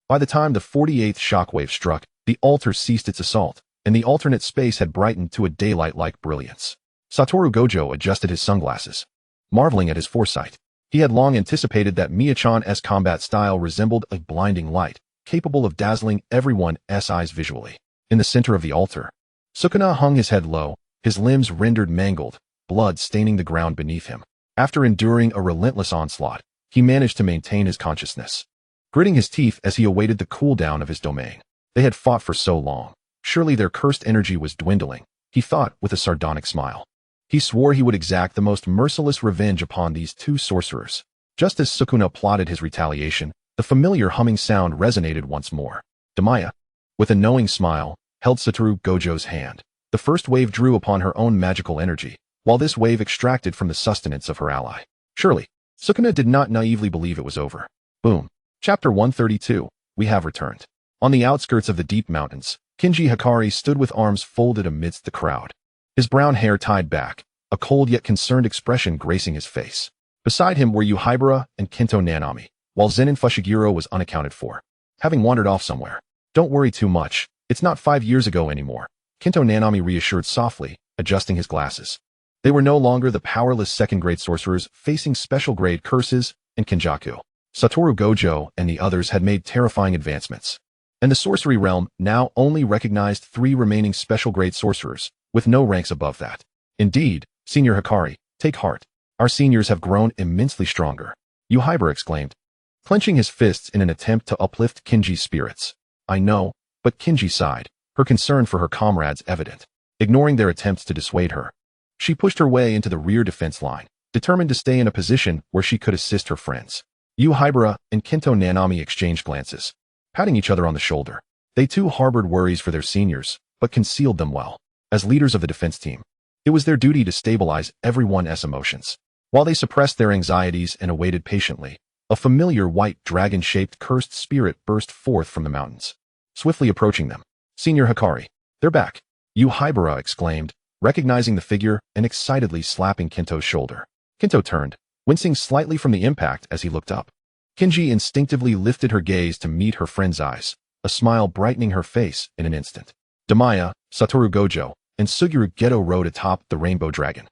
[SPEAKER 1] By the time the 48th shockwave struck, the altar ceased its assault, and the alternate space had brightened to a daylight-like brilliance. Satoru Gojo adjusted his sunglasses, marveling at his foresight. He had long anticipated that Miya-chan's combat style resembled a blinding light, capable of dazzling everyone's eyes visually. In the center of the altar, Sukuna hung his head low, his limbs rendered mangled, blood staining the ground beneath him. After enduring a relentless onslaught, he managed to maintain his consciousness, gritting his teeth as he awaited the cooldown of his domain. They had fought for so long. Surely their cursed energy was dwindling, he thought with a sardonic smile. He swore he would exact the most merciless revenge upon these 2 sorcerers. Just as Sukuna plotted his retaliation, the familiar humming sound resonated once more. Damiya, with a knowing smile, held Satoru Gojo's hand. The first wave drew upon her own magical energy, while this wave extracted from the sustenance of her ally. Surely, Sukuna did not naively believe it was over. Boom. Chapter 132. We have returned. On the outskirts of the deep mountains, Kinji Hikari stood with arms folded amidst the crowd, his brown hair tied back, a cold yet concerned expression gracing his face. Beside him were Yujibara and Kento Nanami, while Zenin Fushiguro was unaccounted for, having wandered off somewhere. Don't worry too much, it's not 5 years ago anymore, Kento Nanami reassured softly, adjusting his glasses. They were no longer the powerless second-grade sorcerers facing special-grade curses and kenjaku. Satoru Gojo and the others had made terrifying advancements, and the sorcery realm now only recognized 3 remaining special-grade sorcerers, with no ranks above that. Indeed, Senior Hikari, take heart. Our seniors have grown immensely stronger, Yujibara exclaimed, clenching his fists in an attempt to uplift Kinji's spirits. I know, but Kinji sighed, her concern for her comrades evident. Ignoring their attempts to dissuade her, she pushed her way into the rear defense line, determined to stay in a position where she could assist her friends. Yujibara and Kento Nanami exchanged glances, patting each other on the shoulder. They too harbored worries for their seniors, but concealed them well. As leaders of the defense team, it was their duty to stabilize everyone's emotions. While they suppressed their anxieties and awaited patiently, a familiar white dragon-shaped cursed spirit burst forth from the mountains, swiftly approaching them. Senior Hikari, they're back, Yujibara exclaimed, recognizing the figure and excitedly slapping Kento's shoulder. Kento turned, wincing slightly from the impact as he looked up. Kinji instinctively lifted her gaze to meet her friend's eyes, a smile brightening her face in an instant. Damiya, Satoru Gojo, and Suguru Geto rode atop the rainbow dragon,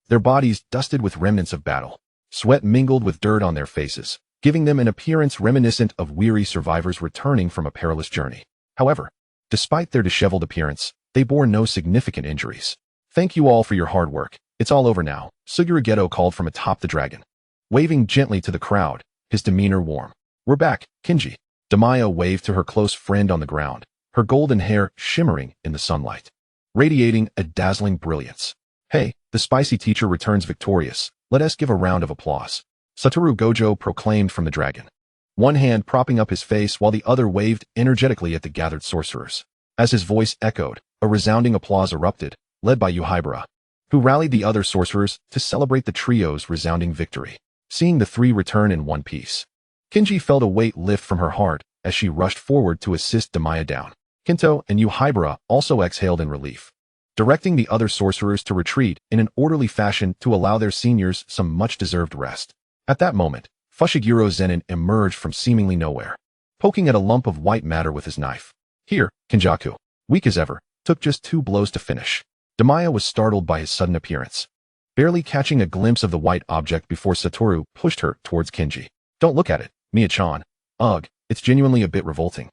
[SPEAKER 1] their bodies dusted with remnants of battle. Sweat mingled with dirt on their faces, giving them an appearance reminiscent of weary survivors returning from a perilous journey. However, despite their disheveled appearance, they bore no significant injuries. "Thank you all for your hard work. It's all over now," Suguru Geto called from atop the dragon. Waving gently to the crowd, his demeanor warm. "We're back, Kinji." Damiya waved to her close friend on the ground, her golden hair shimmering in the sunlight, radiating a dazzling brilliance. "Hey, the spicy teacher returns victorious. Let us give a round of applause," Satoru Gojo proclaimed from the dragon, one hand propping up his face while the other waved energetically at the gathered sorcerers. As his voice echoed, a resounding applause erupted, led by Yuhaibara, who rallied the other sorcerers to celebrate the trio's resounding victory. Seeing the three return in one piece, Kinji felt a weight lift from her heart as she rushed forward to assist Damiya down. Kinto and Yuhaibara also exhaled in relief, directing the other sorcerers to retreat in an orderly fashion to allow their seniors some much-deserved rest. At that moment, Fushiguro Zenin emerged from seemingly nowhere, poking at a lump of white matter with his knife. "Here, Kinjaku." Weak as ever, took just 2 blows to finish. Damiya was startled by his sudden appearance, barely catching a glimpse of the white object before Satoru pushed her towards Kinji. "Don't look at it, Miya-chan. Ugh, it's genuinely a bit revolting,"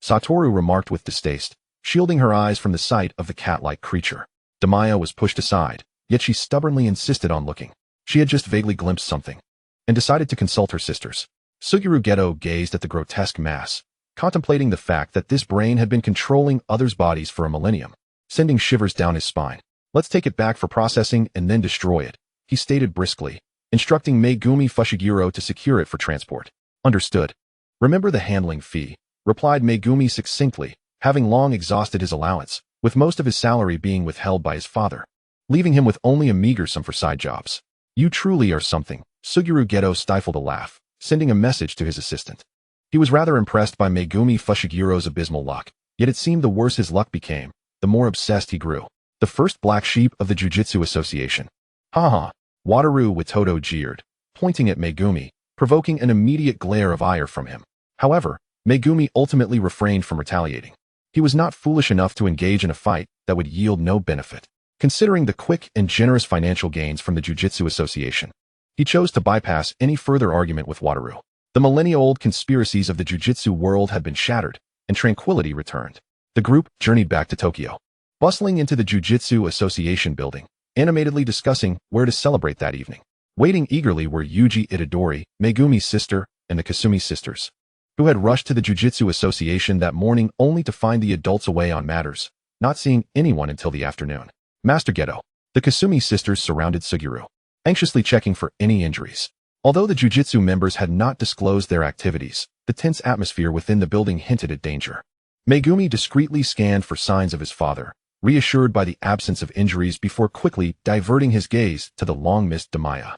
[SPEAKER 1] Satoru remarked with distaste, shielding her eyes from the sight of the cat-like creature. Damiya was pushed aside, yet she stubbornly insisted on looking. She had just vaguely glimpsed something, and decided to consult her sisters. Suguru Geto gazed at the grotesque mass, contemplating the fact that this brain had been controlling others' bodies for a millennium, sending shivers down his spine. "Let's take it back for processing and then destroy it," he stated briskly, instructing Megumi Fushiguro to secure it for transport. "Understood. Remember the handling fee," replied Megumi succinctly, having long exhausted his allowance, with most of his salary being withheld by his father, leaving him with only a meager sum for side jobs. "You truly are something." Suguru Geto stifled a laugh, sending a message to his assistant. He was rather impressed by Megumi Fushiguro's abysmal luck, yet it seemed the worse his luck became, the more obsessed he grew. "The first black sheep of the Jujutsu Association." "Ha ha." Wataru Witoto jeered, pointing at Megumi, provoking an immediate glare of ire from him. However, Megumi ultimately refrained from retaliating. He was not foolish enough to engage in a fight that would yield no benefit. Considering the quick and generous financial gains from the Jujutsu Association, he chose to bypass any further argument with Wataru. The millennia-old conspiracies of the Jujutsu world had been shattered, and tranquility returned. The group journeyed back to Tokyo, bustling into the Jujutsu Association building, animatedly discussing where to celebrate that evening. Waiting eagerly were Yuji Itadori, Megumi's sister, and the Kasumi sisters, who had rushed to the Jujutsu Association that morning only to find the adults away on matters, not seeing anyone until the afternoon. "Master Geto." The Kasumi sisters surrounded Suguru, anxiously checking for any injuries. Although the Jujutsu members had not disclosed their activities, the tense atmosphere within the building hinted at danger. Megumi discreetly scanned for signs of his father, reassured by the absence of injuries before quickly diverting his gaze to the long-missed Damiya.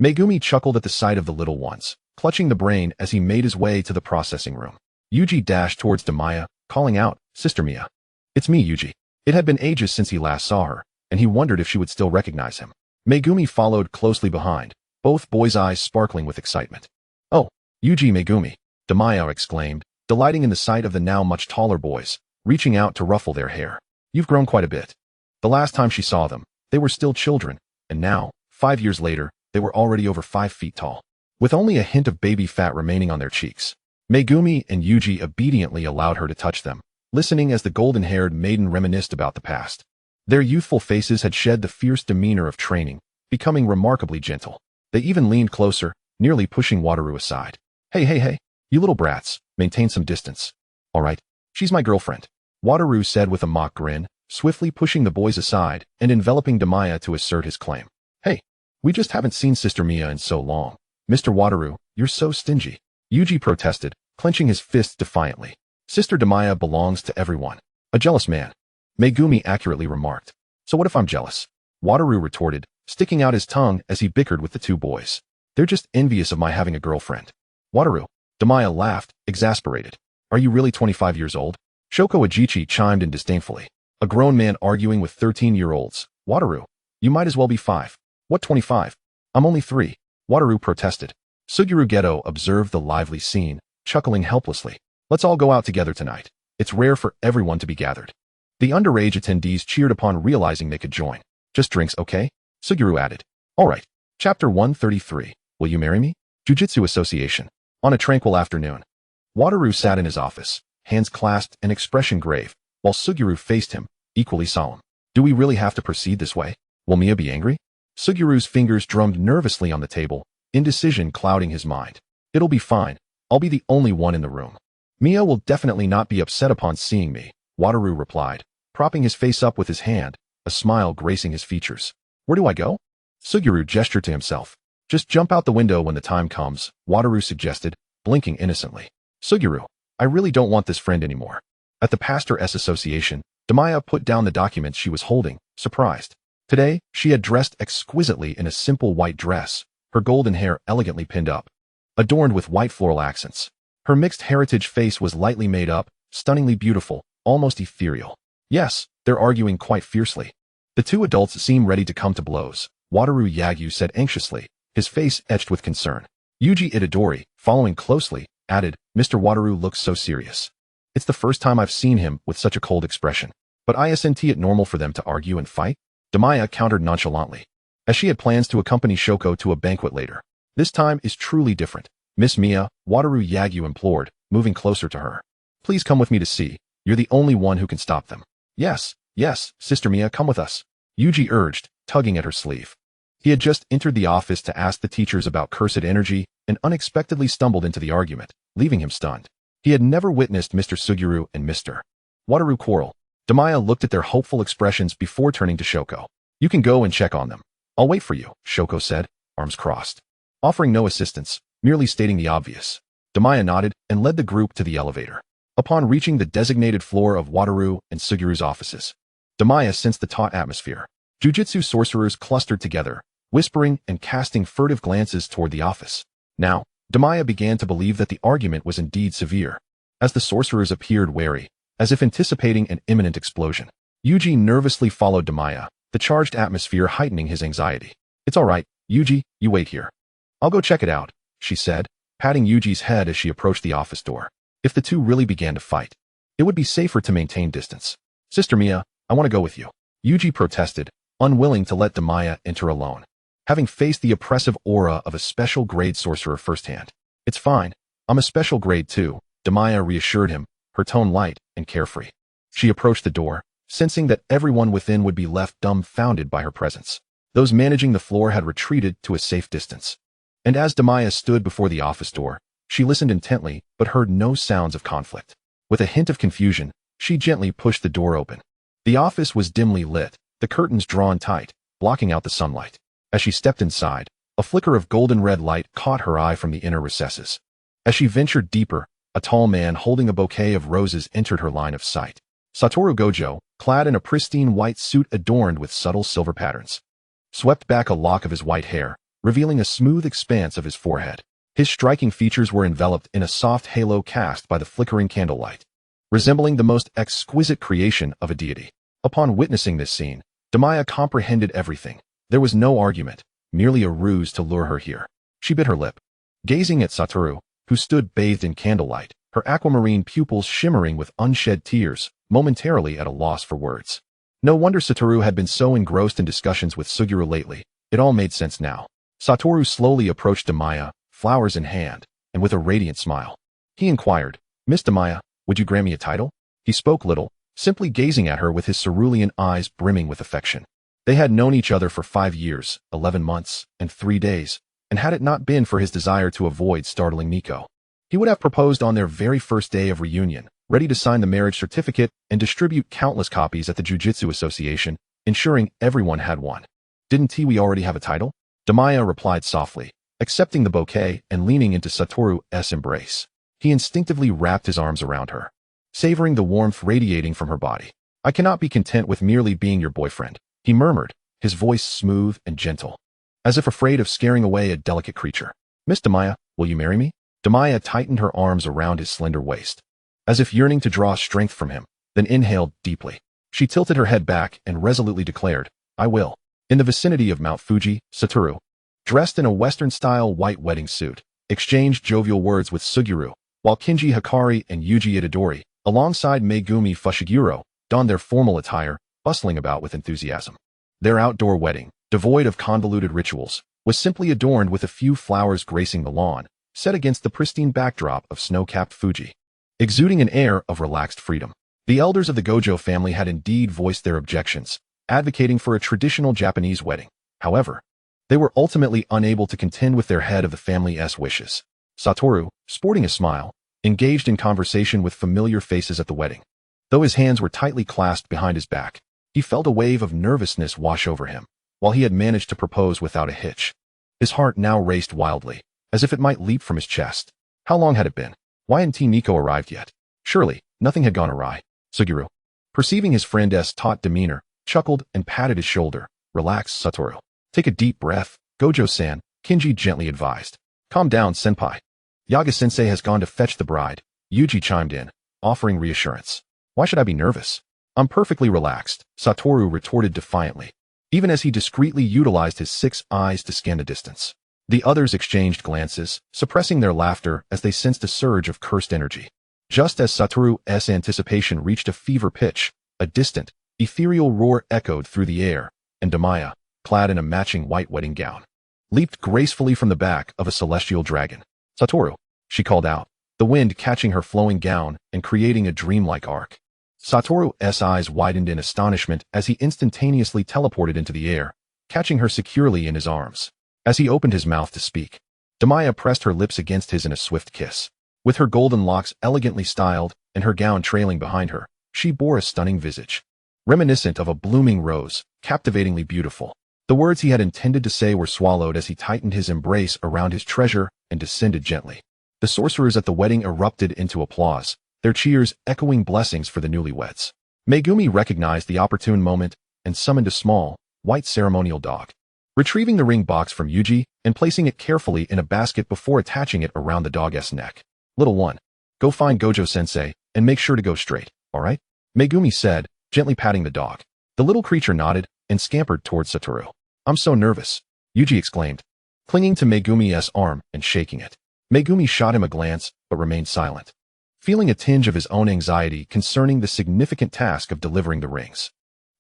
[SPEAKER 1] Megumi chuckled at the sight of the little ones, clutching the brain as he made his way to the processing room. Yuji dashed towards Damiya, calling out, "Sister Miya." "It's me, Yuji." It had been ages since he last saw her, and he wondered if she would still recognize him. Megumi followed closely behind, both boys' eyes sparkling with excitement. "Oh, Yuji Megumi," Damiya exclaimed, delighting in the sight of the now much taller boys, reaching out to ruffle their hair. "You've grown quite a bit." The last time she saw them, they were still children, and now, 5 years later, they were already over 5 feet tall, with only a hint of baby fat remaining on their cheeks. Megumi and Yuji obediently allowed her to touch them, listening as the golden-haired maiden reminisced about the past. Their youthful faces had shed the fierce demeanor of training, becoming remarkably gentle. They even leaned closer, nearly pushing Wataru aside. Hey, you little brats, maintain some distance." "All right, she's my girlfriend," Wataru said with a mock grin, swiftly pushing the boys aside and enveloping Damiya to assert his claim. "Hey, we just haven't seen Sister Miya in so long. Mr. Wataru, you're so stingy," Yuji protested, clenching his fists defiantly. "Sister Damiya belongs to everyone." "A jealous man," Megumi accurately remarked. "So what if I'm jealous?" Wataru retorted, sticking out his tongue as he bickered with the 2 boys. "They're just envious of my having a girlfriend." "Wataru," Damiya laughed, exasperated. "Are you really 25 years old?" Shoko Ajichi chimed in disdainfully. "A grown man arguing with 13-year-olds. Wataru, you might as well be 5. "What 25? I'm only 3, Wataru protested. Suguru Geto observed the lively scene, chuckling helplessly. "Let's all go out together tonight. It's rare for everyone to be gathered." The underage attendees cheered upon realizing they could join. "Just drinks, okay?" Suguru added. "All right." Chapter 133. Will you marry me? Jujutsu Association. On a tranquil afternoon, Wataru sat in his office, hands clasped and expression grave, while Suguru faced him, equally solemn. Do we really have to proceed this way? Will Miya be angry? Suguru's fingers drummed nervously on the table, indecision clouding his mind. It'll be fine. I'll be the only one in the room. Miya will definitely not be upset upon seeing me, Wataru replied, propping his face up with his hand, a smile gracing his features. Where do I go? Suguru gestured to himself. Just jump out the window when the time comes, Wataru suggested, blinking innocently. Suguru, I really don't want this friend anymore. At the Pastor-S Association, Damiya put down the documents she was holding, surprised. Today, she had dressed exquisitely in a simple white dress, her golden hair elegantly pinned up, adorned with white floral accents. Her mixed heritage face was lightly made up, stunningly beautiful, almost ethereal. Yes, they're arguing quite fiercely. The two adults seem ready to come to blows, Wataru Yagyu said anxiously, his face etched with concern. Yuji Itadori, following closely, added, Mr. Wataru looks so serious. It's the first time I've seen him with such a cold expression. But isn't it normal for them to argue and fight? Damiya countered nonchalantly, as she had plans to accompany Shoko to a banquet later. This time is truly different. Miss Miya, Wataru Yagyu implored, moving closer to her. Please come with me to see. You're the only one who can stop them. Yes, Sister Miya, come with us. Yuji urged, tugging at her sleeve. He had just entered the office to ask the teachers about cursed energy and unexpectedly stumbled into the argument, leaving him stunned. He had never witnessed Mr. Suguru and Mr. Wataru quarrel. Damiya looked at their hopeful expressions before turning to Shoko. You can go and check on them. I'll wait for you, Shoko said, arms crossed. Offering no assistance, merely stating the obvious. Damiya nodded and led the group to the elevator. Upon reaching the designated floor of Wataru and Suguru's offices, Damiya sensed the taut atmosphere. Jujutsu sorcerers clustered together, whispering and casting furtive glances toward the office. Now, Damiya began to believe that the argument was indeed severe, as the sorcerers appeared wary, as if anticipating an imminent explosion. Yuji nervously followed Damiya, the charged atmosphere heightening his anxiety. It's all right, Yuji, you wait here. I'll go check it out, she said, patting Yuji's head as she approached the office door. If the two really began to fight, it would be safer to maintain distance. Sister Miya, I want to go with you. Yuji protested, unwilling to let Damiya enter alone, having faced the oppressive aura of a special grade sorcerer firsthand. It's fine, I'm a special grade too, Damiya reassured him, her tone light and carefree. She approached the door, sensing that everyone within would be left dumbfounded by her presence. Those managing the floor had retreated to a safe distance. And as Damiya stood before the office door, she listened intently but heard no sounds of conflict. With a hint of confusion, she gently pushed the door open. The office was dimly lit, the curtains drawn tight, blocking out the sunlight. As she stepped inside, a flicker of golden red light caught her eye from the inner recesses. As she ventured deeper, a tall man holding a bouquet of roses entered her line of sight. Satoru Gojo, clad in a pristine white suit adorned with subtle silver patterns, swept back a lock of his white hair, revealing a smooth expanse of his forehead. His striking features were enveloped in a soft halo cast by the flickering candlelight, resembling the most exquisite creation of a deity. Upon witnessing this scene, Damiya comprehended everything. There was no argument, merely a ruse to lure her here. She bit her lip, gazing at Satoru, who stood bathed in candlelight, her aquamarine pupils shimmering with unshed tears, momentarily at a loss for words. No wonder Satoru had been so engrossed in discussions with Suguru lately. It all made sense now. Satoru slowly approached Damiya, flowers in hand, and with a radiant smile. He inquired, Miss Damiya, would you grant me a title? He spoke little, simply gazing at her with his cerulean eyes brimming with affection. They had known each other for 5 years, 11 months, and 3 days, and had it not been for his desire to avoid startling Miko, he would have proposed on their very first day of reunion, ready to sign the marriage certificate and distribute countless copies at the Jujutsu Association, ensuring everyone had one. Didn't we already have a title? Damiya replied softly, accepting the bouquet and leaning into Satoru's embrace. He instinctively wrapped his arms around her, savoring the warmth radiating from her body. I cannot be content with merely being your boyfriend, he murmured, his voice smooth and gentle, as if afraid of scaring away a delicate creature. Miss Damiya, will you marry me? Damiya tightened her arms around his slender waist, as if yearning to draw strength from him, then inhaled deeply. She tilted her head back and resolutely declared, I will. In the vicinity of Mount Fuji, Satoru, dressed in a Western-style white wedding suit, exchanged jovial words with Suguru, while Kinji Hikari and Yuji Itadori, alongside Megumi Fushiguro, donned their formal attire, bustling about with enthusiasm. Their outdoor wedding, devoid of convoluted rituals, was simply adorned with a few flowers gracing the lawn, set against the pristine backdrop of snow-capped Fuji, exuding an air of relaxed freedom. The elders of the Gojo family had indeed voiced their objections, advocating for a traditional Japanese wedding. However, they were ultimately unable to contend with their head of the family's wishes. Satoru, sporting a smile, engaged in conversation with familiar faces at the wedding. Though his hands were tightly clasped behind his back, he felt a wave of nervousness wash over him, while he had managed to propose without a hitch. His heart now raced wildly, as if it might leap from his chest. How long had it been? Why hadn't Nico arrived yet? Surely, nothing had gone awry. Suguru, perceiving his friend's taut demeanor, chuckled and patted his shoulder. Relax, Satoru. Take a deep breath, Gojo-san, Kinji gently advised. Calm down, senpai. Yaga-sensei has gone to fetch the bride, Yuji chimed in, offering reassurance. Why should I be nervous? I'm perfectly relaxed, Satoru retorted defiantly, even as he discreetly utilized his 6 eyes to scan the distance. The others exchanged glances, suppressing their laughter as they sensed a surge of cursed energy. Just as Satoru's anticipation reached a fever pitch, a distant, ethereal roar echoed through the air, and Damiya, clad in a matching white wedding gown, leaped gracefully from the back of a celestial dragon. Satoru, she called out, the wind catching her flowing gown and creating a dreamlike arc. Satoru's eyes widened in astonishment as he instantaneously teleported into the air, catching her securely in his arms. As he opened his mouth to speak, Damiya pressed her lips against his in a swift kiss. With her golden locks elegantly styled and her gown trailing behind her, she bore a stunning visage, reminiscent of a blooming rose, captivatingly beautiful. The words he had intended to say were swallowed as he tightened his embrace around his treasure and descended gently. The sorcerers at the wedding erupted into applause, their cheers echoing blessings for the newlyweds. Megumi recognized the opportune moment and summoned a small, white ceremonial dog. Retrieving the ring box from Yuji and placing it carefully in a basket before attaching it around the dog's neck. Little one, go find Gojo-sensei and make sure to go straight, alright? Megumi said, gently patting the dog. The little creature nodded and scampered towards Satoru. I'm so nervous, Yuji exclaimed, clinging to Megumi's arm and shaking it. Megumi shot him a glance but remained silent, feeling a tinge of his own anxiety concerning the significant task of delivering the rings.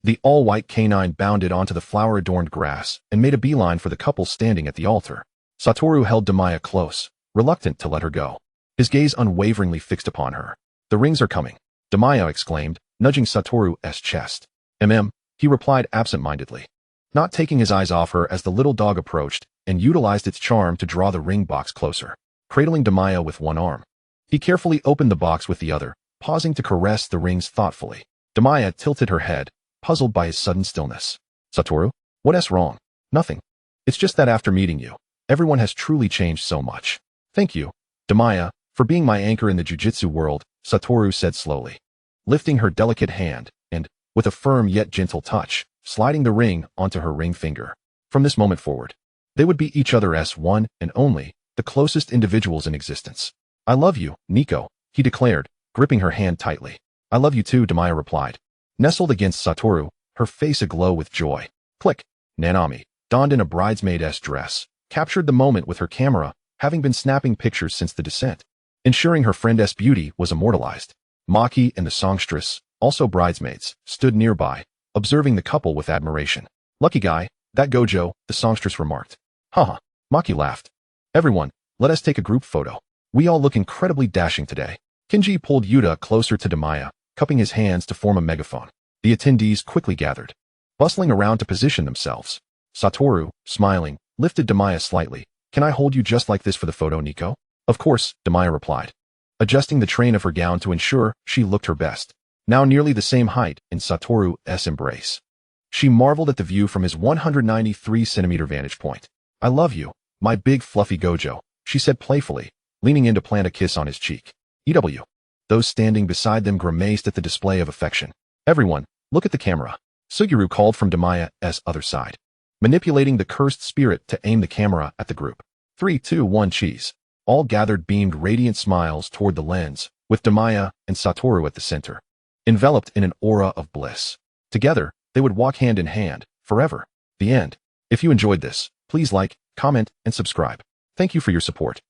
[SPEAKER 1] The all-white canine bounded onto the flower-adorned grass and made a beeline for the couple standing at the altar. Satoru held Damiya close, reluctant to let her go, his gaze unwaveringly fixed upon her. The rings are coming, Damiya exclaimed, nudging Satoru's chest. He replied absent-mindedly, not taking his eyes off her as the little dog approached and utilized its charm to draw the ring box closer. Cradling Damiya with one arm, he carefully opened the box with the other, pausing to caress the rings thoughtfully. Damiya tilted her head, puzzled by his sudden stillness. Satoru, what's wrong? Nothing. It's just that after meeting you, everyone has truly changed so much. Thank you, Damiya, for being my anchor in the Jujutsu world, Satoru said slowly, lifting her delicate hand and, with a firm yet gentle touch, sliding the ring onto her ring finger. From this moment forward, they would be each other's one and only, the closest individuals in existence. I love you, Nico, he declared, gripping her hand tightly. I love you too, Damiya replied. Nestled against Satoru, her face aglow with joy. Click. Nanami, donned in a bridesmaid's dress, captured the moment with her camera, having been snapping pictures since the descent, ensuring her friend's beauty was immortalized. Maki and the songstress, also bridesmaids, stood nearby, observing the couple with admiration. Lucky guy, that Gojo, the songstress remarked. Haha, Maki laughed. Everyone, let us take a group photo. We all look incredibly dashing today. Kinji pulled Yuta closer to Damiya, cupping his hands to form a megaphone. The attendees quickly gathered, bustling around to position themselves. Satoru, smiling, lifted Damiya slightly. Can I hold you just like this for the photo, Nico? Of course, Damiya replied, adjusting the train of her gown to ensure she looked her best. Now nearly the same height in Satoru's embrace. She marveled at the view from his 193-centimeter vantage point. I love you, my big fluffy Gojo, she said playfully, leaning in to plant a kiss on his cheek. EW. Those standing beside them grimaced at the display of affection. Everyone, look at the camera. Suguru called from Damiya's other side, manipulating the cursed spirit to aim the camera at the group. 3, 2, 1 cheese. All gathered beamed radiant smiles toward the lens, with Damiya and Satoru at the center, enveloped in an aura of bliss. Together, they would walk hand in hand, forever. The end. If you enjoyed this, please like, comment, and subscribe. Thank you for your support.